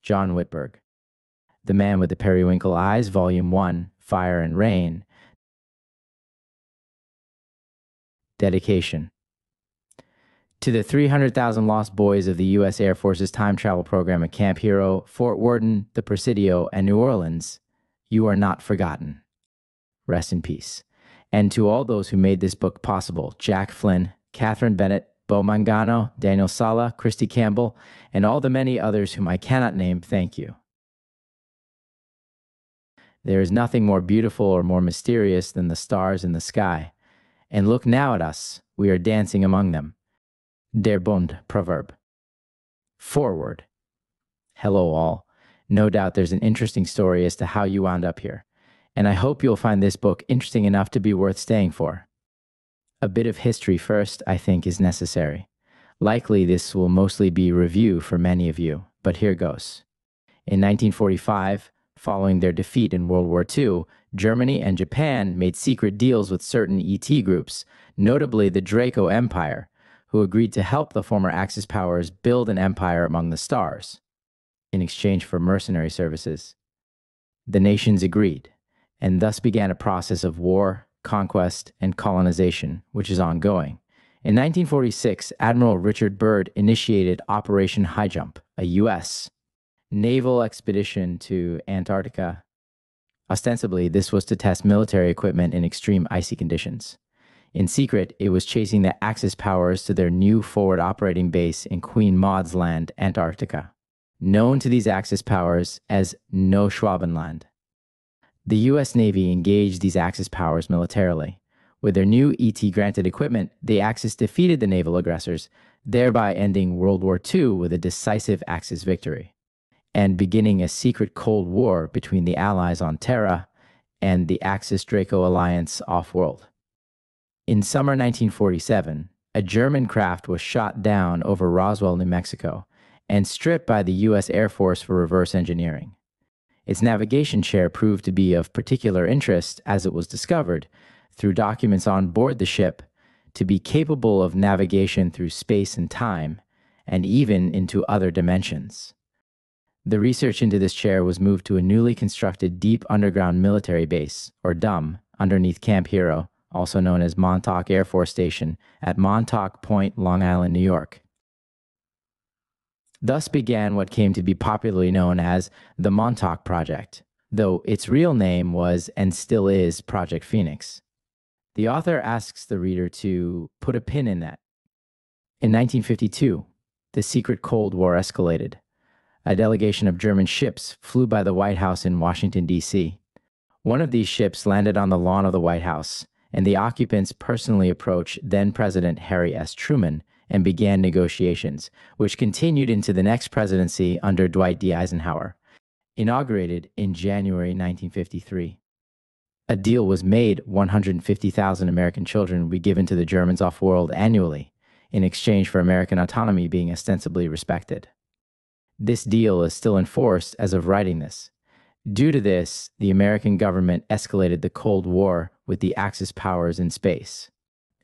John Whitberg. The Man with the Periwinkle Eyes, Volume 1, Fire and Rain. Dedication. To the 300,000 lost boys of the U.S. Air Force's time travel program at Camp Hero, Fort Worden, the Presidio, and New Orleans, you are not forgotten. Rest in peace. And to all those who made this book possible, Jack Flynn, Catherine Bennett, Bo Mangano, Daniel Sala, Christy Campbell, and all the many others whom I cannot name, thank you. There is nothing more beautiful or more mysterious than the stars in the sky. And look now at us, we are dancing among them. Der Bund proverb. Forward. Hello all. No doubt there's an interesting story as to how you wound up here, and I hope you'll find this book interesting enough to be worth staying for. A bit of history first, I think, is necessary. Likely this will mostly be review for many of you, but here goes. In 1945, following their defeat in World War II, Germany and Japan made secret deals with certain ET groups, notably the Draco Empire, who agreed to help the former Axis powers build an empire among the stars, in exchange for mercenary services. The nations agreed, and thus began a process of war, conquest, and colonization, which is ongoing. In 1946, Admiral Richard Byrd initiated Operation High Jump, a U.S. naval expedition to Antarctica. Ostensibly, this was to test military equipment in extreme icy conditions. In secret, it was chasing the Axis powers to their new forward operating base in Queen Maud's Land, Antarctica, known to these Axis powers as No-Schwabenland. The U.S. Navy engaged these Axis powers militarily. With their new ET-granted equipment, the Axis defeated the naval aggressors, thereby ending World War II with a decisive Axis victory, and beginning a secret Cold War between the Allies on Terra and the Axis-Draco alliance off-world. In summer 1947, a German craft was shot down over Roswell, New Mexico, and stripped by the U.S. Air Force for reverse engineering. Its navigation chair proved to be of particular interest as it was discovered, through documents on board the ship, to be capable of navigation through space and time, and even into other dimensions. The research into this chair was moved to a newly constructed deep underground military base, or DUM, underneath Camp Hero, also known as Montauk Air Force Station, at Montauk Point, Long Island, New York. Thus began what came to be popularly known as the Montauk Project, though its real name was and still is Project Phoenix. The author asks the reader to put a pin in that. In 1952, the secret Cold War escalated. A delegation of German ships flew by the White House in Washington, D.C. One of these ships landed on the lawn of the White House, and the occupants personally approached then-President Harry S. Truman and began negotiations, which continued into the next presidency under Dwight D. Eisenhower, inaugurated in January 1953. A deal was made: 150,000 American children would be given to the Germans off-world annually, in exchange for American autonomy being ostensibly respected. This deal is still enforced as of writing this. Due to this, the American government escalated the Cold War with the Axis powers in space.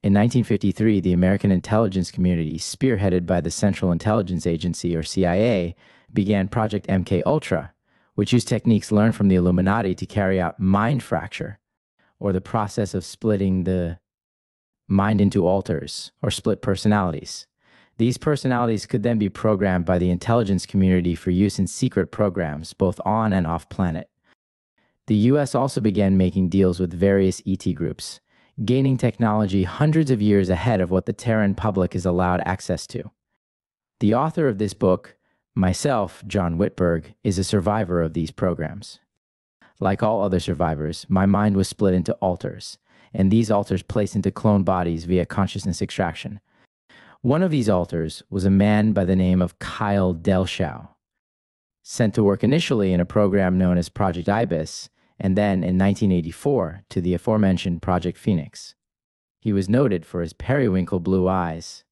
In 1953, the American intelligence community, spearheaded by the Central Intelligence Agency, or CIA, began Project MK-Ultra, which used techniques learned from the Illuminati to carry out mind fracture, or the process of splitting the mind into alters, or split personalities. These personalities could then be programmed by the intelligence community for use in secret programs, both on and off planet. The U.S. also began making deals with various ET groups, gaining technology hundreds of years ahead of what the Terran public is allowed access to. The author of this book, myself, John Whitberg, is a survivor of these programs. Like all other survivors, my mind was split into alters, and these alters placed into clone bodies via consciousness extraction. One of these alters was a man by the name of Kyle Delshow, sent to work initially in a program known as Project Ibis, and then in 1984 to the aforementioned Project Phoenix. He was noted for his periwinkle blue eyes.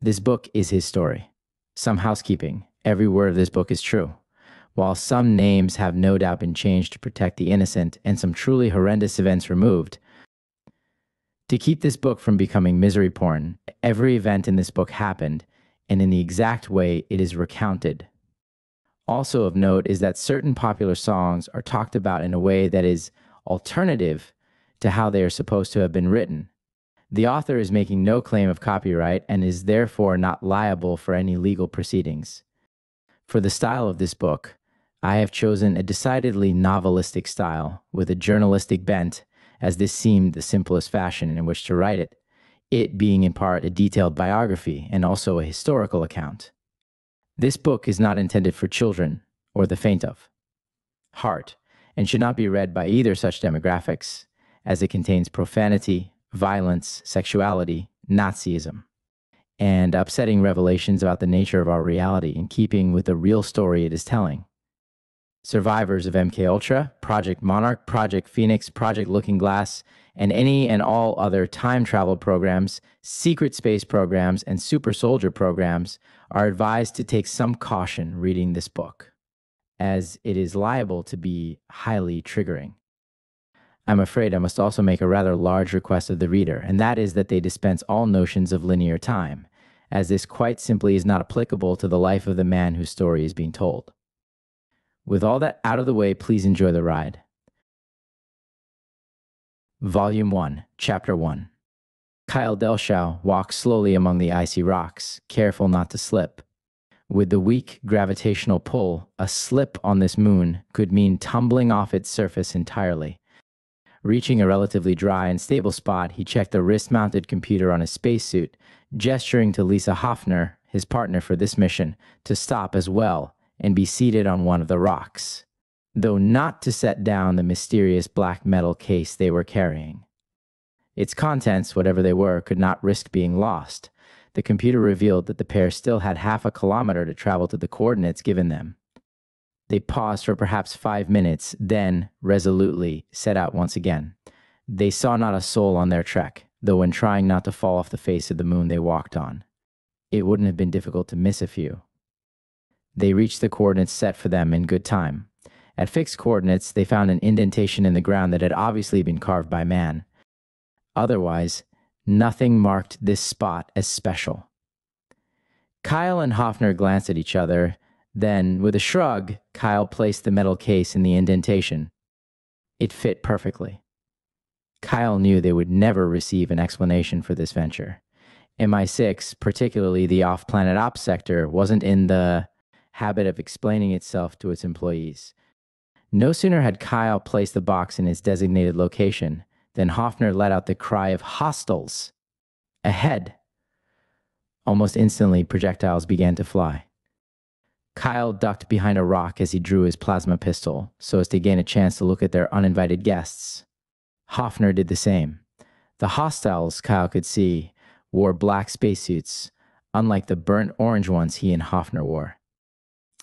This book is his story. Some housekeeping. Every word of this book is true. While some names have no doubt been changed to protect the innocent and some truly horrendous events removed, to keep this book from becoming misery porn, every event in this book happened, and in the exact way it is recounted. Also of note is that certain popular songs are talked about in a way that is alternative to how they are supposed to have been written. The author is making no claim of copyright and is therefore not liable for any legal proceedings. For the style of this book, I have chosen a decidedly novelistic style with a journalistic bent, as this seemed the simplest fashion in which to write it being in part a detailed biography and also a historical account. This book is not intended for children or the faint of heart and should not be read by either such demographics, as it contains profanity, violence, sexuality, Nazism, and upsetting revelations about the nature of our reality in keeping with the real story it is telling. Survivors of MKUltra, Project Monarch, Project Phoenix, Project Looking Glass, and any and all other time travel programs, secret space programs, and super soldier programs are advised to take some caution reading this book, as it is liable to be highly triggering. I'm afraid I must also make a rather large request of the reader, and that is that they dispense all notions of linear time, as this quite simply is not applicable to the life of the man whose story is being told. With all that out of the way, please enjoy the ride. Volume 1, Chapter 1. Kyle Delshow walks slowly among the icy rocks, careful not to slip. With the weak gravitational pull, a slip on this moon could mean tumbling off its surface entirely. Reaching a relatively dry and stable spot, he checked the wrist-mounted computer on his spacesuit, gesturing to Lisa Hoffner, his partner for this mission, to stop as well and be seated on one of the rocks, though not to set down the mysterious black metal case they were carrying. Its contents, whatever they were, could not risk being lost. The computer revealed that the pair still had half a kilometer to travel to the coordinates given them. They paused for perhaps 5 minutes, then, resolutely, set out once again. They saw not a soul on their trek, though when trying not to fall off the face of the moon they walked on, it wouldn't have been difficult to miss a few. They reached the coordinates set for them in good time. At fixed coordinates, they found an indentation in the ground that had obviously been carved by man. Otherwise, nothing marked this spot as special. Kyle and Hoffner glanced at each other. Then, with a shrug, Kyle placed the metal case in the indentation. It fit perfectly. Kyle knew they would never receive an explanation for this venture. MI6, particularly the off-planet ops sector, wasn't in the habit of explaining itself to its employees. No sooner had Kyle placed the box in its designated location than Hoffner let out the cry of "Hostiles! Ahead!" Almost instantly, projectiles began to fly. Kyle ducked behind a rock as he drew his plasma pistol, so as to gain a chance to look at their uninvited guests. Hoffner did the same. The hostiles, Kyle could see, wore black spacesuits, unlike the burnt orange ones he and Hoffner wore.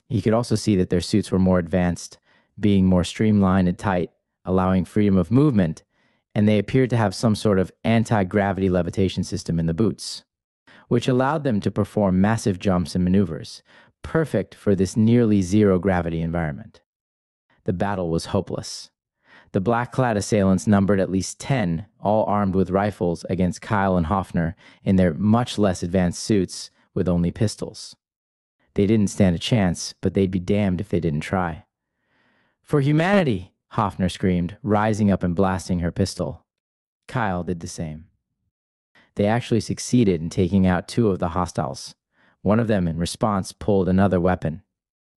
He could also see that their suits were more advanced, being more streamlined and tight, allowing freedom of movement, and they appeared to have some sort of anti-gravity levitation system in the boots, which allowed them to perform massive jumps and maneuvers, perfect for this nearly zero-gravity environment. The battle was hopeless. The black-clad assailants numbered at least 10, all armed with rifles, against Kyle and Hoffner in their much less advanced suits with only pistols. They didn't stand a chance, but they'd be damned if they didn't try. "For humanity!" Hoffner screamed, rising up and blasting her pistol. Kyle did the same. They actually succeeded in taking out 2 of the hostiles. One of them, in response, pulled another weapon.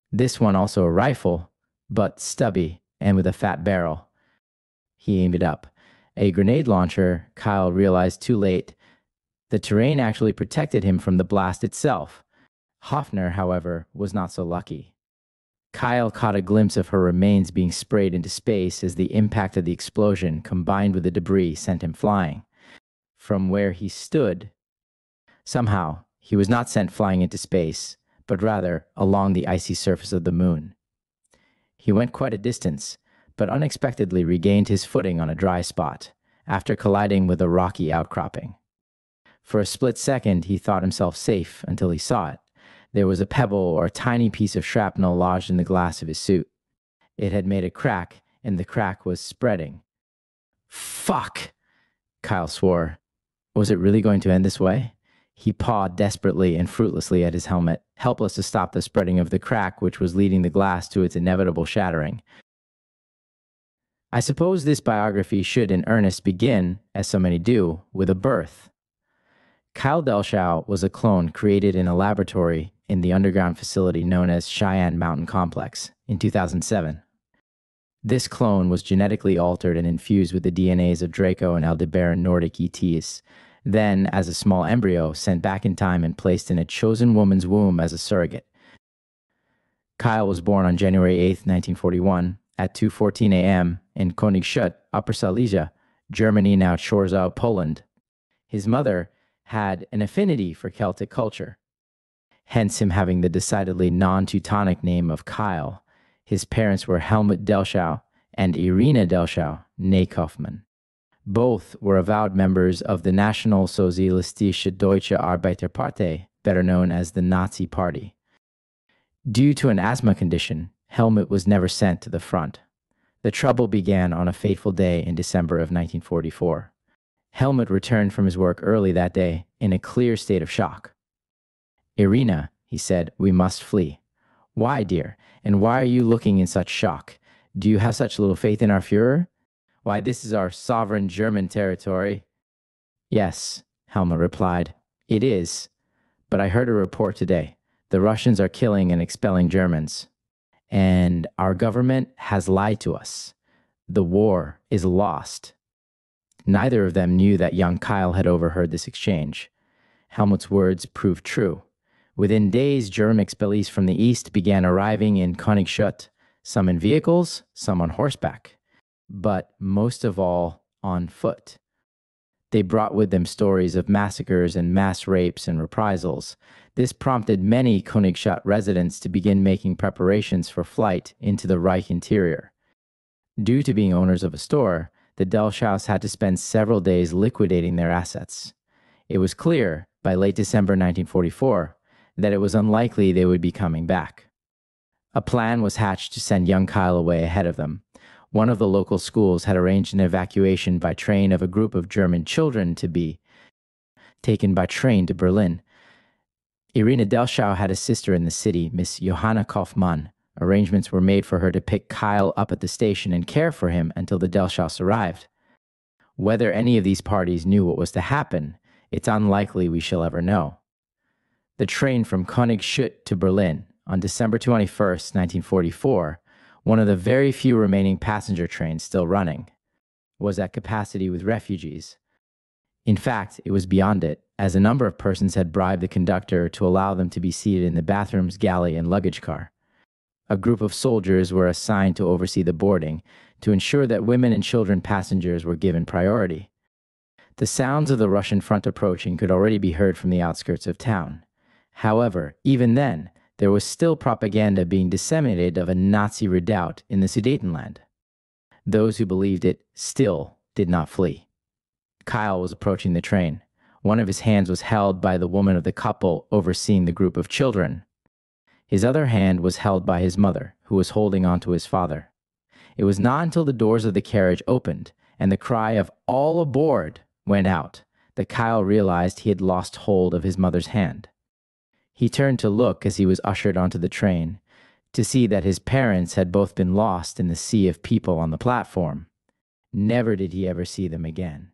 This one also a rifle, but stubby and with a fat barrel. He aimed it up. A grenade launcher, Kyle realized too late. The terrain actually protected him from the blast itself. Hoffner, however, was not so lucky. Kyle caught a glimpse of her remains being sprayed into space as the impact of the explosion combined with the debris sent him flying. From where he stood, somehow, he was not sent flying into space, but rather along the icy surface of the moon. He went quite a distance, but unexpectedly regained his footing on a dry spot, after colliding with a rocky outcropping. For a split second, he thought himself safe until he saw it. There was a pebble or a tiny piece of shrapnel lodged in the glass of his suit. It had made a crack, and the crack was spreading. "Fuck!" Kyle swore. Was it really going to end this way? He pawed desperately and fruitlessly at his helmet, helpless to stop the spreading of the crack which was leading the glass to its inevitable shattering. I suppose this biography should in earnest begin, as so many do, with a birth. Kyle Delshow was a clone created in a laboratory in the underground facility known as Cheyenne Mountain Complex in 2007. This clone was genetically altered and infused with the DNAs of Draco and Aldebaran Nordic ETs, then, as a small embryo, sent back in time and placed in a chosen woman's womb as a surrogate. Kyle was born on January 8, 1941, at 2:14 a.m. in Königstadt, Upper Silesia, Germany, now Chorzów, Poland. His mother had an affinity for Celtic culture, hence him having the decidedly non-Teutonic name of Kyle. His parents were Helmut Delshow and Irina Delshow, née Kaufmann. Both were avowed members of the National Sozialistische Deutsche Arbeiterpartei, better known as the Nazi Party. Due to an asthma condition, Helmut was never sent to the front. The trouble began on a fateful day in December of 1944. Helmut returned from his work early that day in a clear state of shock. "Irina," he said, "we must flee." "Why, dear? And why are you looking in such shock? Do you have such little faith in our Führer?" "Why, this is our sovereign German territory." "Yes," Helmut replied, "it is. But I heard a report today. The Russians are killing and expelling Germans. And our government has lied to us. The war is lost." Neither of them knew that young Kyle had overheard this exchange. Helmut's words proved true. Within days, German expellees from the east began arriving in Königstadt, some in vehicles, some on horseback, but most of all on foot. They brought with them stories of massacres and mass rapes and reprisals. This prompted many Königstadt residents to begin making preparations for flight into the Reich interior. Due to being owners of a store, the Delshows had to spend several days liquidating their assets. It was clear, by late December 1944, that it was unlikely they would be coming back. A plan was hatched to send young Kyle away ahead of them. One of the local schools had arranged an evacuation by train of a group of German children to be taken by train to Berlin. Irina Delshow had a sister in the city, Miss Johanna Kaufmann. Arrangements were made for her to pick Kyle up at the station and care for him until the Delshows arrived. Whether any of these parties knew what was to happen, it's unlikely we shall ever know. The train from Königstadt to Berlin on December 21st, 1944, one of the very few remaining passenger trains still running, was at capacity with refugees. In fact, it was beyond it, as a number of persons had bribed the conductor to allow them to be seated in the bathrooms, galley, and luggage car. A group of soldiers were assigned to oversee the boarding, to ensure that women and children passengers were given priority. The sounds of the Russian front approaching could already be heard from the outskirts of town. However, even then, there was still propaganda being disseminated of a Nazi redoubt in the Sudetenland. Those who believed it still did not flee. Kyle was approaching the train. One of his hands was held by the woman of the couple overseeing the group of children. His other hand was held by his mother, who was holding on to his father. It was not until the doors of the carriage opened and the cry of "all aboard" went out that Kyle realized he had lost hold of his mother's hand. He turned to look as he was ushered onto the train, to see that his parents had both been lost in the sea of people on the platform. Never did he ever see them again.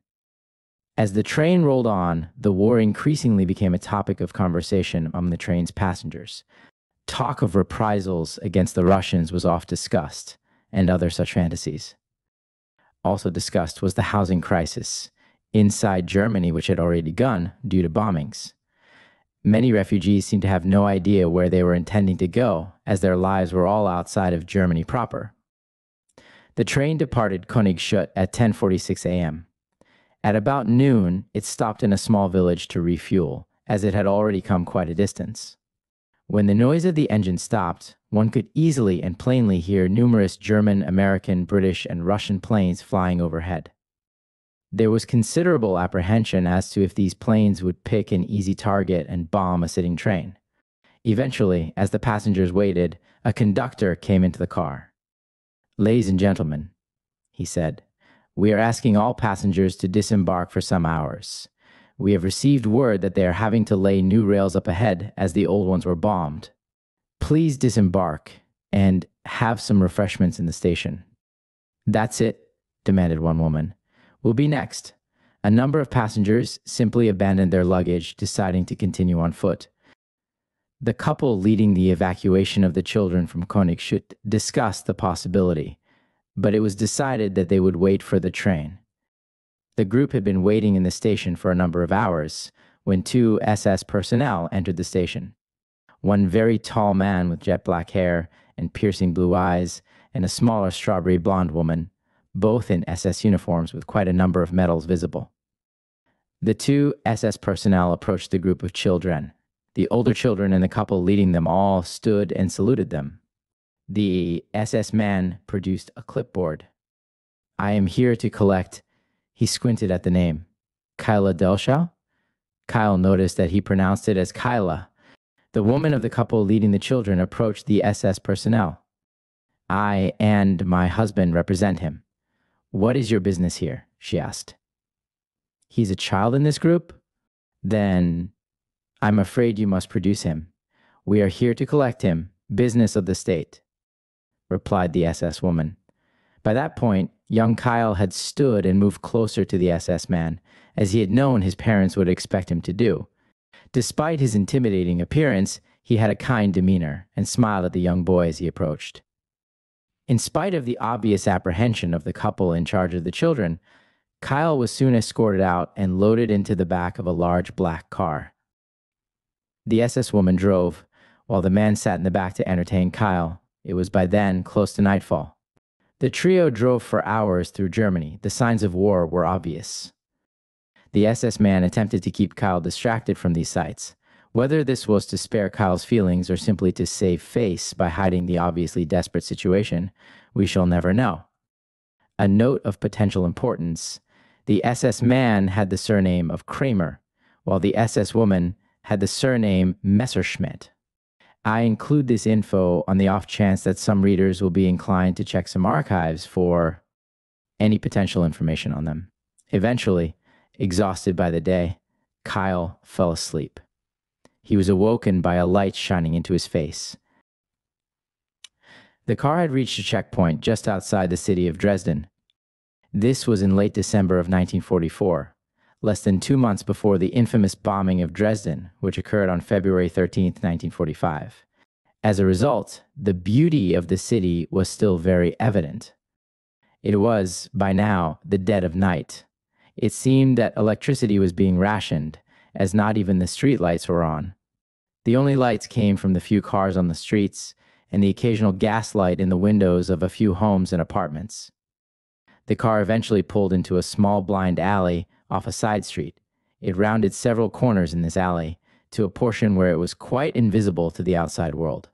As the train rolled on, the war increasingly became a topic of conversation among the train's passengers. Talk of reprisals against the Russians was oft discussed, and other such fantasies. Also discussed was the housing crisis inside Germany, which had already begun due to bombings. Many refugees seemed to have no idea where they were intending to go, as their lives were all outside of Germany proper. The train departed Königstadt at 10:46 a.m. At about noon, it stopped in a small village to refuel, as it had already come quite a distance. When the noise of the engine stopped, one could easily and plainly hear numerous German, American, British, and Russian planes flying overhead. There was considerable apprehension as to if these planes would pick an easy target and bomb a sitting train. Eventually, as the passengers waited, a conductor came into the car. "Ladies and gentlemen," he said, "we are asking all passengers to disembark for some hours. We have received word that they are having to lay new rails up ahead as the old ones were bombed. Please disembark and have some refreshments in the station." "That's it," demanded one woman. "We'll be next." A number of passengers simply abandoned their luggage, deciding to continue on foot. The couple leading the evacuation of the children from Königschutt discussed the possibility, but it was decided that they would wait for the train. The group had been waiting in the station for a number of hours when two SS personnel entered the station. One very tall man with jet black hair and piercing blue eyes, and a smaller strawberry blonde woman, both in SS uniforms with quite a number of medals visible. The two SS personnel approached the group of children. The older children and the couple leading them all stood and saluted them. The SS man produced a clipboard. "I am here to collect," he squinted at the name, "Kyla Delschau?" Kyle noticed that he pronounced it as Kyla. The woman of the couple leading the children approached the SS personnel. "I and my husband represent him. What is your business here?" she asked. "He's a child in this group? Then I'm afraid you must produce him. We are here to collect him, business of the state," replied the SS woman. By that point, young Kyle had stood and moved closer to the SS man, as he had known his parents would expect him to do. Despite his intimidating appearance, he had a kind demeanor and smiled at the young boy as he approached. In spite of the obvious apprehension of the couple in charge of the children, Kyle was soon escorted out and loaded into the back of a large black car. The SS woman drove, while the man sat in the back to entertain Kyle. It was by then close to nightfall. The trio drove for hours through Germany. The signs of war were obvious. The SS man attempted to keep Kyle distracted from these sights. Whether this was to spare Kyle's feelings or simply to save face by hiding the obviously desperate situation, we shall never know. A note of potential importance: the SS man had the surname of Kramer, while the SS woman had the surname Messerschmitt. I include this info on the off chance that some readers will be inclined to check some archives for any potential information on them. Eventually, exhausted by the day, Kyle fell asleep. He was awoken by a light shining into his face. The car had reached a checkpoint just outside the city of Dresden. This was in late December of 1944, less than 2 months before the infamous bombing of Dresden, which occurred on February 13, 1945. As a result, the beauty of the city was still very evident. It was, by now, the dead of night. It seemed that electricity was being rationed, as not even the streetlights were on. The only lights came from the few cars on the streets and the occasional gaslight in the windows of a few homes and apartments. The car eventually pulled into a small blind alley off a side street. It rounded several corners in this alley to a portion where it was quite invisible to the outside world,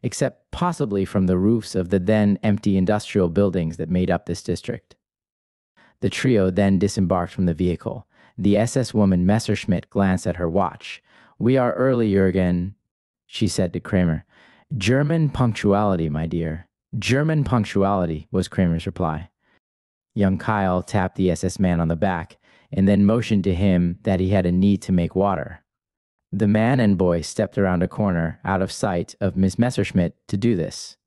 except possibly from the roofs of the then empty industrial buildings that made up this district. The trio then disembarked from the vehicle. The SS woman Messerschmitt glanced at her watch. "We are early, Jürgen," she said to Kramer. "German punctuality, my dear. German punctuality," was Kramer's reply. Young Kyle tapped the SS man on the back and then motioned to him that he had a need to make water. The man and boy stepped around a corner out of sight of Miss Messerschmitt to do this.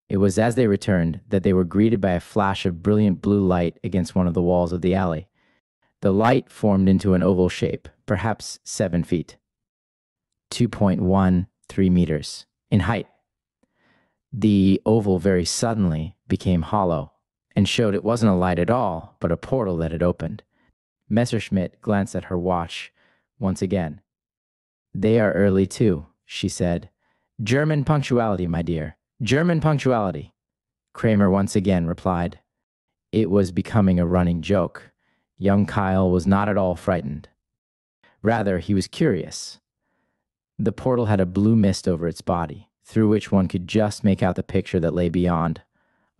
It was as they returned that they were greeted by a flash of brilliant blue light against one of the walls of the alley. The light formed into an oval shape, perhaps 7 feet, 2.13 meters in height. The oval very suddenly became hollow and showed it wasn't a light at all, but a portal that had opened. Messerschmitt glanced at her watch once again. "They are early too," she said. "German punctuality, my dear. German punctuality," Kramer once again replied. It was becoming a running joke. Young Kyle was not at all frightened. Rather, he was curious. The portal had a blue mist over its body, through which one could just make out the picture that lay beyond,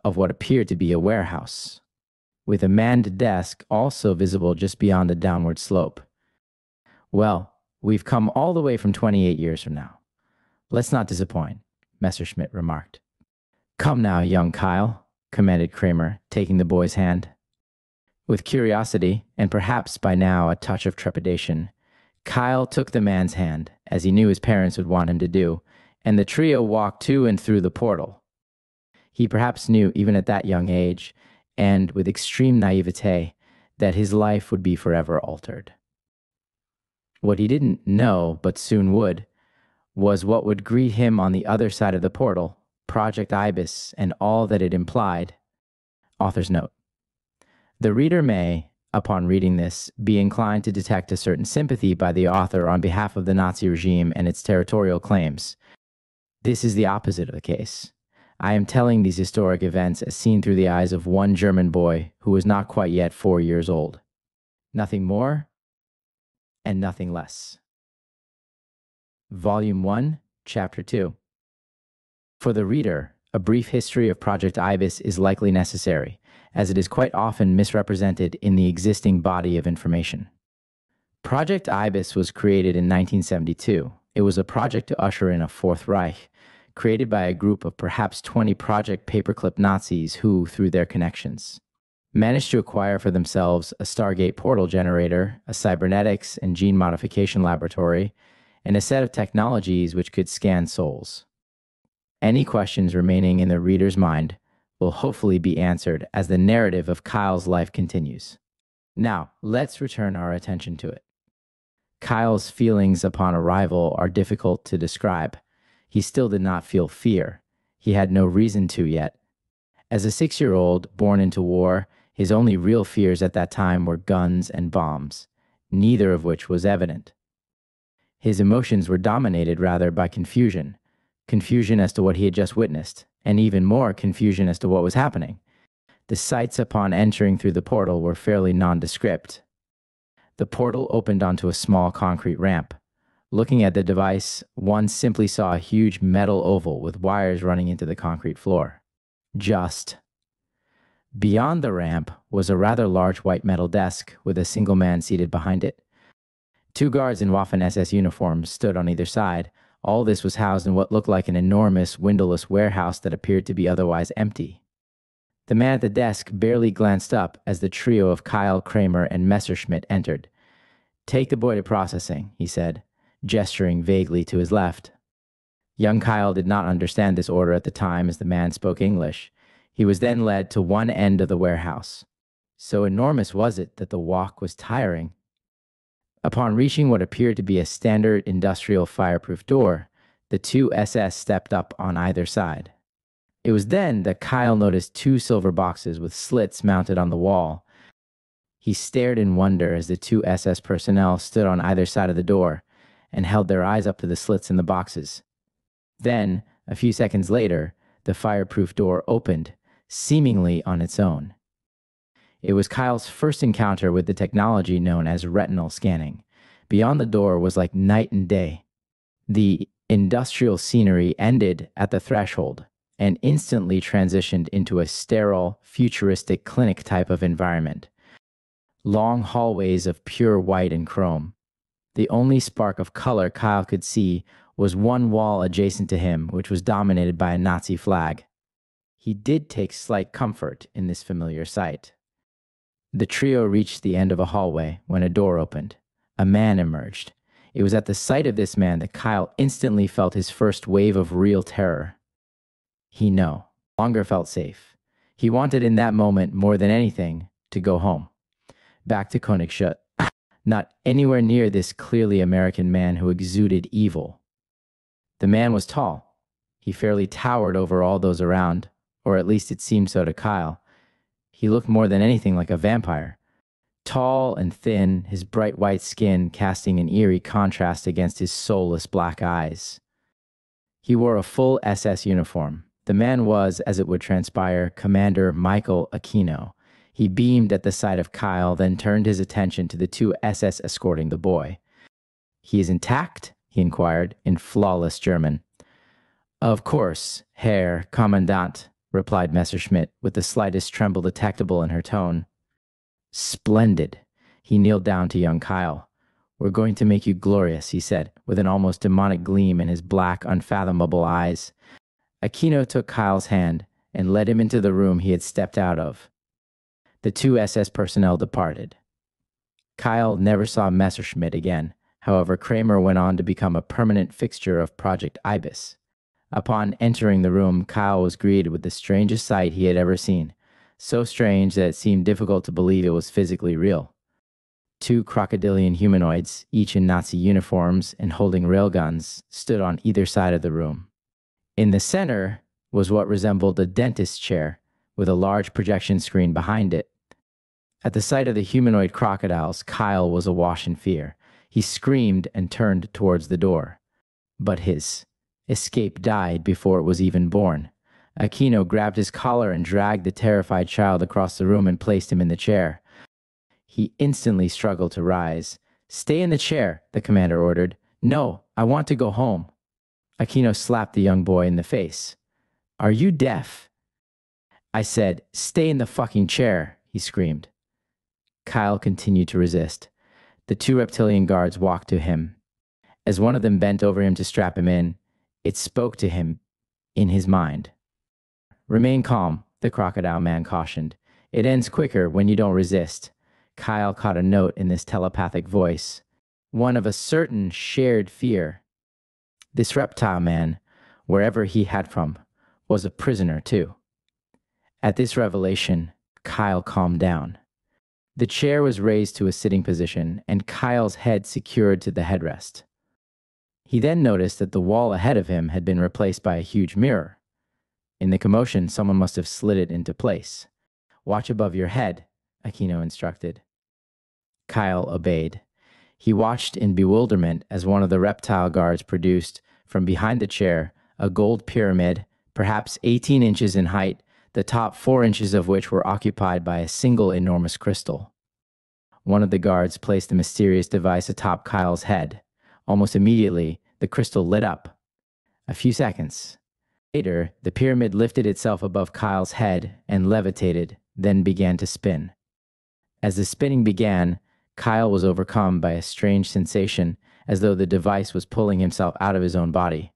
of what appeared to be a warehouse, with a manned desk also visible just beyond a downward slope. "Well, we've come all the way from 28 years from now. Let's not disappoint," Messerschmitt remarked. "Come now, young Kyle," commanded Kramer, taking the boy's hand. With curiosity, and perhaps by now a touch of trepidation, Kyle took the man's hand, as he knew his parents would want him to do, and the trio walked to and through the portal. He perhaps knew, even at that young age, and with extreme naivete, that his life would be forever altered. What he didn't know, but soon would, was what would greet him on the other side of the portal, Project Ibis, and all that it implied. Author's note. The reader may, upon reading this, be inclined to detect a certain sympathy by the author on behalf of the Nazi regime and its territorial claims. This is the opposite of the case. I am telling these historic events as seen through the eyes of one German boy who was not quite yet 4 years old. Nothing more and nothing less. Volume 1, Chapter 2. For the reader, a brief history of Project Ibis is likely necessary, as it is quite often misrepresented in the existing body of information. Project Ibis was created in 1972. It was a project to usher in a Fourth Reich, created by a group of perhaps 20 Project Paperclip Nazis who, through their connections, managed to acquire for themselves a Stargate portal generator, a cybernetics and gene modification laboratory, and a set of technologies which could scan souls. Any questions remaining in the reader's mind will hopefully be answered as the narrative of Kyle's life continues. Now, let's return our attention to it. Kyle's feelings upon arrival are difficult to describe. He still did not feel fear. He had no reason to yet. As a 6-year-old born into war, his only real fears at that time were guns and bombs, neither of which was evident. His emotions were dominated rather by confusion as to what he had just witnessed, and even more confusion as to what was happening. The sights upon entering through the portal were fairly nondescript. The portal opened onto a small concrete ramp. Looking at the device, one simply saw a huge metal oval with wires running into the concrete floor. Just. Beyond the ramp was a rather large white metal desk with a single man seated behind it. 2 guards in Waffen-SS uniforms stood on either side. All this was housed in what looked like an enormous, windowless warehouse that appeared to be otherwise empty. The man at the desk barely glanced up as the trio of Kyle, Kramer, and Messerschmitt entered. "Take the boy to processing," he said, gesturing vaguely to his left. Young Kyle did not understand this order at the time as the man spoke English. He was then led to one end of the warehouse. So enormous was it that the walk was tiring. Upon reaching what appeared to be a standard industrial fireproof door, the 2 SS stepped up on either side. It was then that Kyle noticed 2 silver boxes with slits mounted on the wall. He stared in wonder as the 2 SS personnel stood on either side of the door and held their eyes up to the slits in the boxes. Then, a few seconds later, the fireproof door opened, seemingly on its own. It was Kyle's first encounter with the technology known as retinal scanning. Beyond the door was like night and day. The industrial scenery ended at the threshold and instantly transitioned into a sterile, futuristic clinic type of environment. Long hallways of pure white and chrome. The only spark of color Kyle could see was one wall adjacent to him, which was dominated by a Nazi flag. He did take slight comfort in this familiar sight. The trio reached the end of a hallway when a door opened. A man emerged. It was at the sight of this man that Kyle instantly felt his first wave of real terror. He no longer felt safe. He wanted in that moment, more than anything, to go home. Back to Königsstadt. Not anywhere near this clearly American man who exuded evil. The man was tall. He fairly towered over all those around, or at least it seemed so to Kyle. He looked more than anything like a vampire. Tall and thin, his bright white skin casting an eerie contrast against his soulless black eyes. He wore a full SS uniform. The man was, as it would transpire, Commander Michael Aquino. He beamed at the sight of Kyle, then turned his attention to the 2 SS escorting the boy. "He is intact?" he inquired, in flawless German. "Of course, Herr Kommandant," replied Messerschmitt, with the slightest tremble detectable in her tone. "Splendid." He kneeled down to young Kyle. "We're going to make you glorious," he said, with an almost demonic gleam in his black, unfathomable eyes. Aquino took Kyle's hand and led him into the room he had stepped out of. The two SS personnel departed. Kyle never saw Messerschmitt again. However, Kramer went on to become a permanent fixture of Project Ibis. Upon entering the room, Kyle was greeted with the strangest sight he had ever seen. So strange that it seemed difficult to believe it was physically real. Two crocodilian humanoids, each in Nazi uniforms and holding railguns, stood on either side of the room. In the center was what resembled a dentist's chair, with a large projection screen behind it. At the sight of the humanoid crocodiles, Kyle was awash in fear. He screamed and turned towards the door. But his escape died before it was even born. Aquino grabbed his collar and dragged the terrified child across the room and placed him in the chair. He instantly struggled to rise. "Stay in the chair," the commander ordered. "No, I want to go home." Aquino slapped the young boy in the face. "Are you deaf?" "I said, stay in the fucking chair," he screamed. Kyle continued to resist. The two reptilian guards walked to him. As one of them bent over him to strap him in, it spoke to him in his mind. "Remain calm," the crocodile man cautioned. "It ends quicker when you don't resist." Kyle caught a note in this telepathic voice, one of a certain shared fear. This reptile man, wherever he had from, was a prisoner too. At this revelation, Kyle calmed down. The chair was raised to a sitting position, and Kyle's head secured to the headrest. He then noticed that the wall ahead of him had been replaced by a huge mirror. In the commotion, someone must have slid it into place. "Watch above your head," Aquino instructed. Kyle obeyed. He watched in bewilderment as one of the reptile guards produced, from behind the chair, a gold pyramid, perhaps 18 inches in height, the top 4 inches of which were occupied by a single enormous crystal. One of the guards placed the mysterious device atop Kyle's head. Almost immediately, the crystal lit up. A few seconds later, the pyramid lifted itself above Kyle's head and levitated, then began to spin. As the spinning began, Kyle was overcome by a strange sensation, as though the device was pulling himself out of his own body.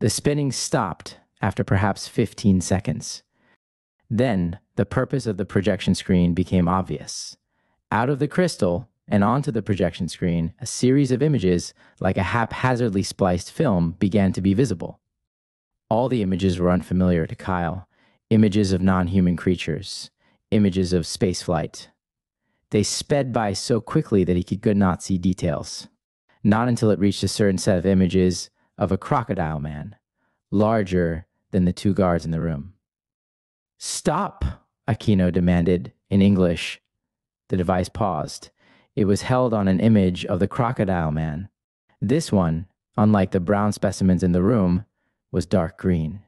The spinning stopped after perhaps 15 seconds. Then, the purpose of the projection screen became obvious. Out of the crystal and onto the projection screen, a series of images, like a haphazardly spliced film, began to be visible. All the images were unfamiliar to Kyle. Images of non-human creatures, images of spaceflight. They sped by so quickly that he could not see details. Not until it reached a certain set of images of a crocodile man, larger than the two guards in the room. "Stop!" Aquino demanded in English. The device paused. It was held on an image of the crocodile man. This one, unlike the brown specimens in the room, was dark green.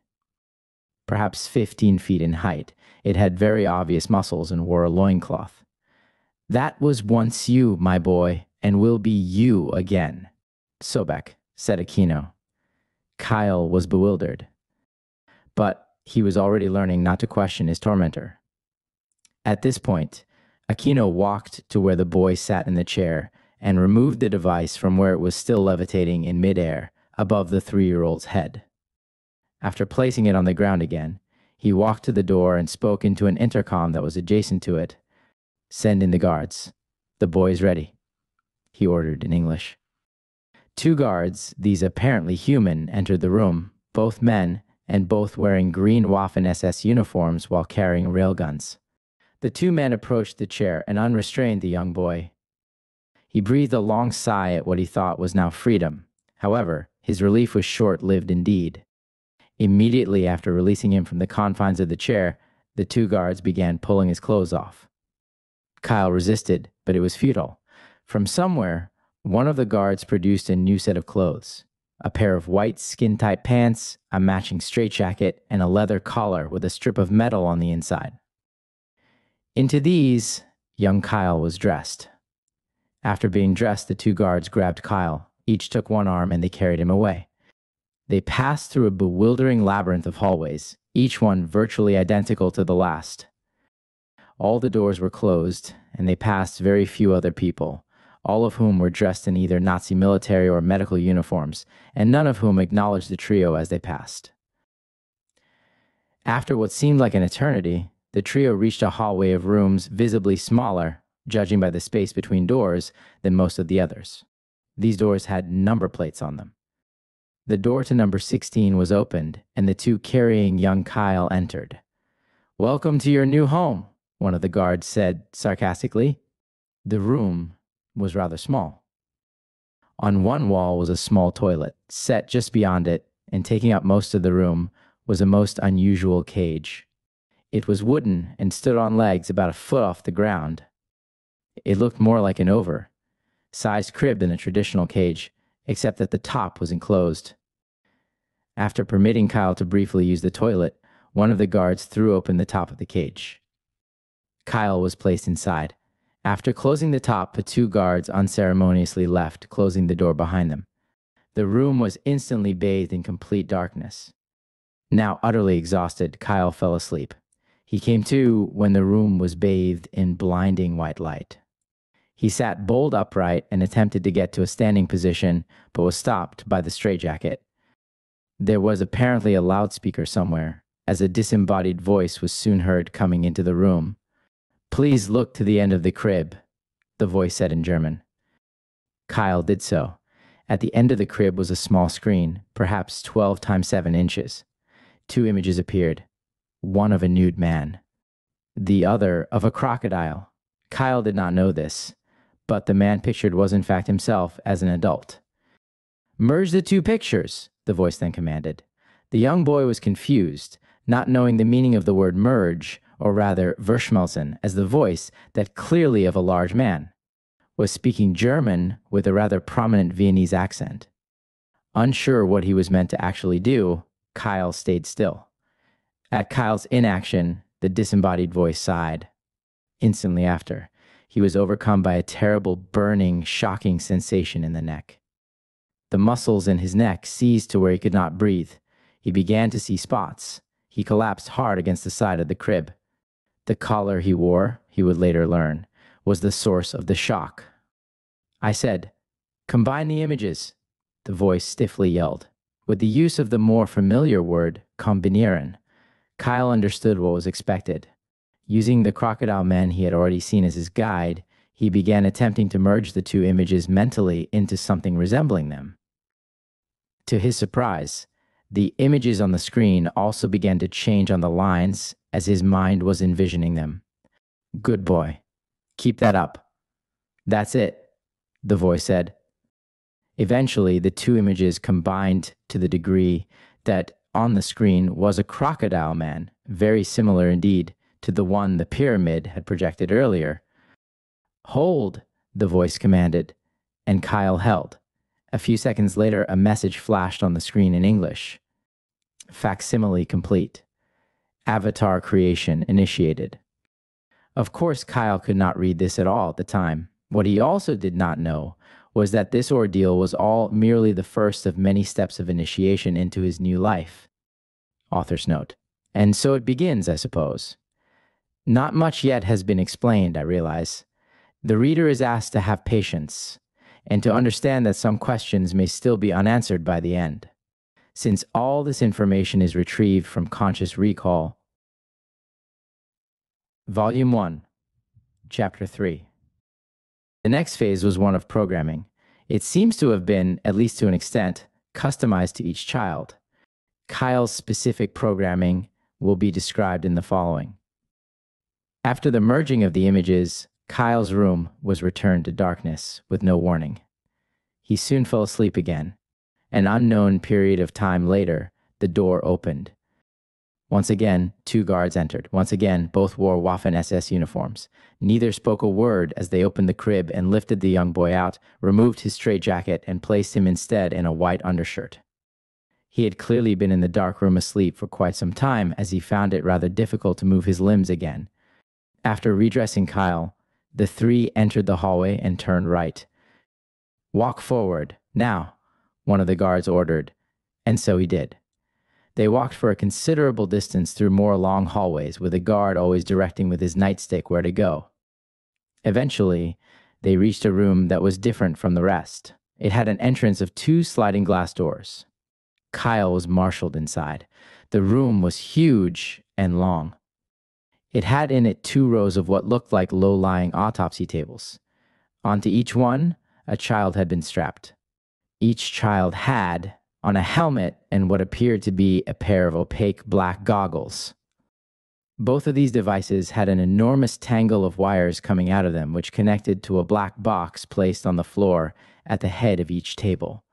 Perhaps 15 feet in height, it had very obvious muscles and wore a loincloth. "That was once you, my boy, and will be you again," Sobek said Aquino. Kyle was bewildered, but he was already learning not to question his tormentor. At this point, Aquino walked to where the boy sat in the chair and removed the device from where it was still levitating in midair above the 3-year-old's head. After placing it on the ground again, he walked to the door and spoke into an intercom that was adjacent to it. "Send in the guards. The boy is ready," he ordered in English. 2 guards, these apparently human, entered the room, both men, and both wearing green Waffen-SS uniforms while carrying railguns. The 2 men approached the chair and unrestrained the young boy. He breathed a long sigh at what he thought was now freedom. However, his relief was short-lived indeed. Immediately after releasing him from the confines of the chair, the 2 guards began pulling his clothes off. Kyle resisted, but it was futile. From somewhere, one of the guards produced a new set of clothes. A pair of white skin-tight pants, a matching straitjacket, and a leather collar with a strip of metal on the inside. Into these, young Kyle was dressed. After being dressed, the 2 guards grabbed Kyle. Each took one arm and they carried him away. They passed through a bewildering labyrinth of hallways, each one virtually identical to the last. All the doors were closed, and they passed very few other people, all of whom were dressed in either Nazi military or medical uniforms, and none of whom acknowledged the trio as they passed. After what seemed like an eternity, The trio reached a hallway of rooms visibly smaller, judging by the space between doors, than most of the others. These doors had number plates on them. The door to number 16 was opened, and the two carrying young Kyle entered. "Welcome to your new home," one of the guards said sarcastically. The room was rather small. On one wall was a small toilet. Set just beyond it, and taking up most of the room, was a most unusual cage. It was wooden and stood on legs about a foot off the ground. It looked more like an oversized crib than a traditional cage, except that the top was enclosed. After permitting Kyle to briefly use the toilet, one of the guards threw open the top of the cage. Kyle was placed inside. After closing the top, the two guards unceremoniously left, closing the door behind them. The room was instantly bathed in complete darkness. Now utterly exhausted, Kyle fell asleep. He came to when the room was bathed in blinding white light. He sat bolt upright and attempted to get to a standing position, but was stopped by the straitjacket. There was apparently a loudspeaker somewhere, as a disembodied voice was soon heard coming into the room. "Please look to the end of the crib," the voice said in German. Kyle did so. At the end of the crib was a small screen, perhaps 12 times 7 inches. Two images appeared, one of a nude man, the other of a crocodile. Kyle did not know this, but the man pictured was in fact himself as an adult. "Merge the two pictures," the voice then commanded. The young boy was confused, not knowing the meaning of the word merge, or rather verschmelzen, as the voice, that clearly of a large man, was speaking German with a rather prominent Viennese accent. Unsure what he was meant to actually do, Kyle stayed still. At Kyle's inaction, the disembodied voice sighed. Instantly after, he was overcome by a terrible, burning, shocking sensation in the neck. The muscles in his neck seized to where he could not breathe. He began to see spots. He collapsed hard against the side of the crib. The collar he wore, he would later learn, was the source of the shock. I said, "Combine the images," the voice stiffly yelled. With the use of the more familiar word, kombinieren, Kyle understood what was expected. Using the crocodile man he had already seen as his guide, he began attempting to merge the two images mentally into something resembling them. To his surprise, the images on the screen also began to change on the lines as his mind was envisioning them. "Good boy. Keep that up. That's it," the voice said. Eventually, the two images combined to the degree that on the screen was a crocodile man, very similar indeed to the one the pyramid had projected earlier. "Hold," the voice commanded, and Kyle held. A few seconds later, a message flashed on the screen in English. "Facsimile complete. Avatar creation initiated." Of course, Kyle could not read this at all at the time. What he also did not know was that this ordeal was all merely the first of many steps of initiation into his new life. Author's note. And so it begins, I suppose. Not much yet has been explained, I realize. The reader is asked to have patience and to understand that some questions may still be unanswered by the end, since all this information is retrieved from conscious recall. Volume 1, Chapter 3. The next phase was one of programming. It seems to have been, at least to an extent, customized to each child. Kyle's specific programming will be described in the following. After the merging of the images, Kyle's room was returned to darkness with no warning. He soon fell asleep again. An unknown period of time later, the door opened. Once again, two guards entered. Once again, both wore Waffen-SS uniforms. Neither spoke a word as they opened the crib and lifted the young boy out, removed his straitjacket, and placed him instead in a white undershirt. He had clearly been in the dark room asleep for quite some time, as he found it rather difficult to move his limbs again. After redressing Kyle, the three entered the hallway and turned right. "Walk forward, now," one of the guards ordered, and so he did. They walked for a considerable distance through more long hallways, with a guard always directing with his nightstick where to go. Eventually, they reached a room that was different from the rest. It had an entrance of 2 sliding glass doors. Kyle was marshaled inside. The room was huge and long. It had in it 2 rows of what looked like low-lying autopsy tables. Onto each one, a child had been strapped. Each child had on a helmet and what appeared to be a pair of opaque black goggles. Both of these devices had an enormous tangle of wires coming out of them, which connected to a black box placed on the floor at the head of each table.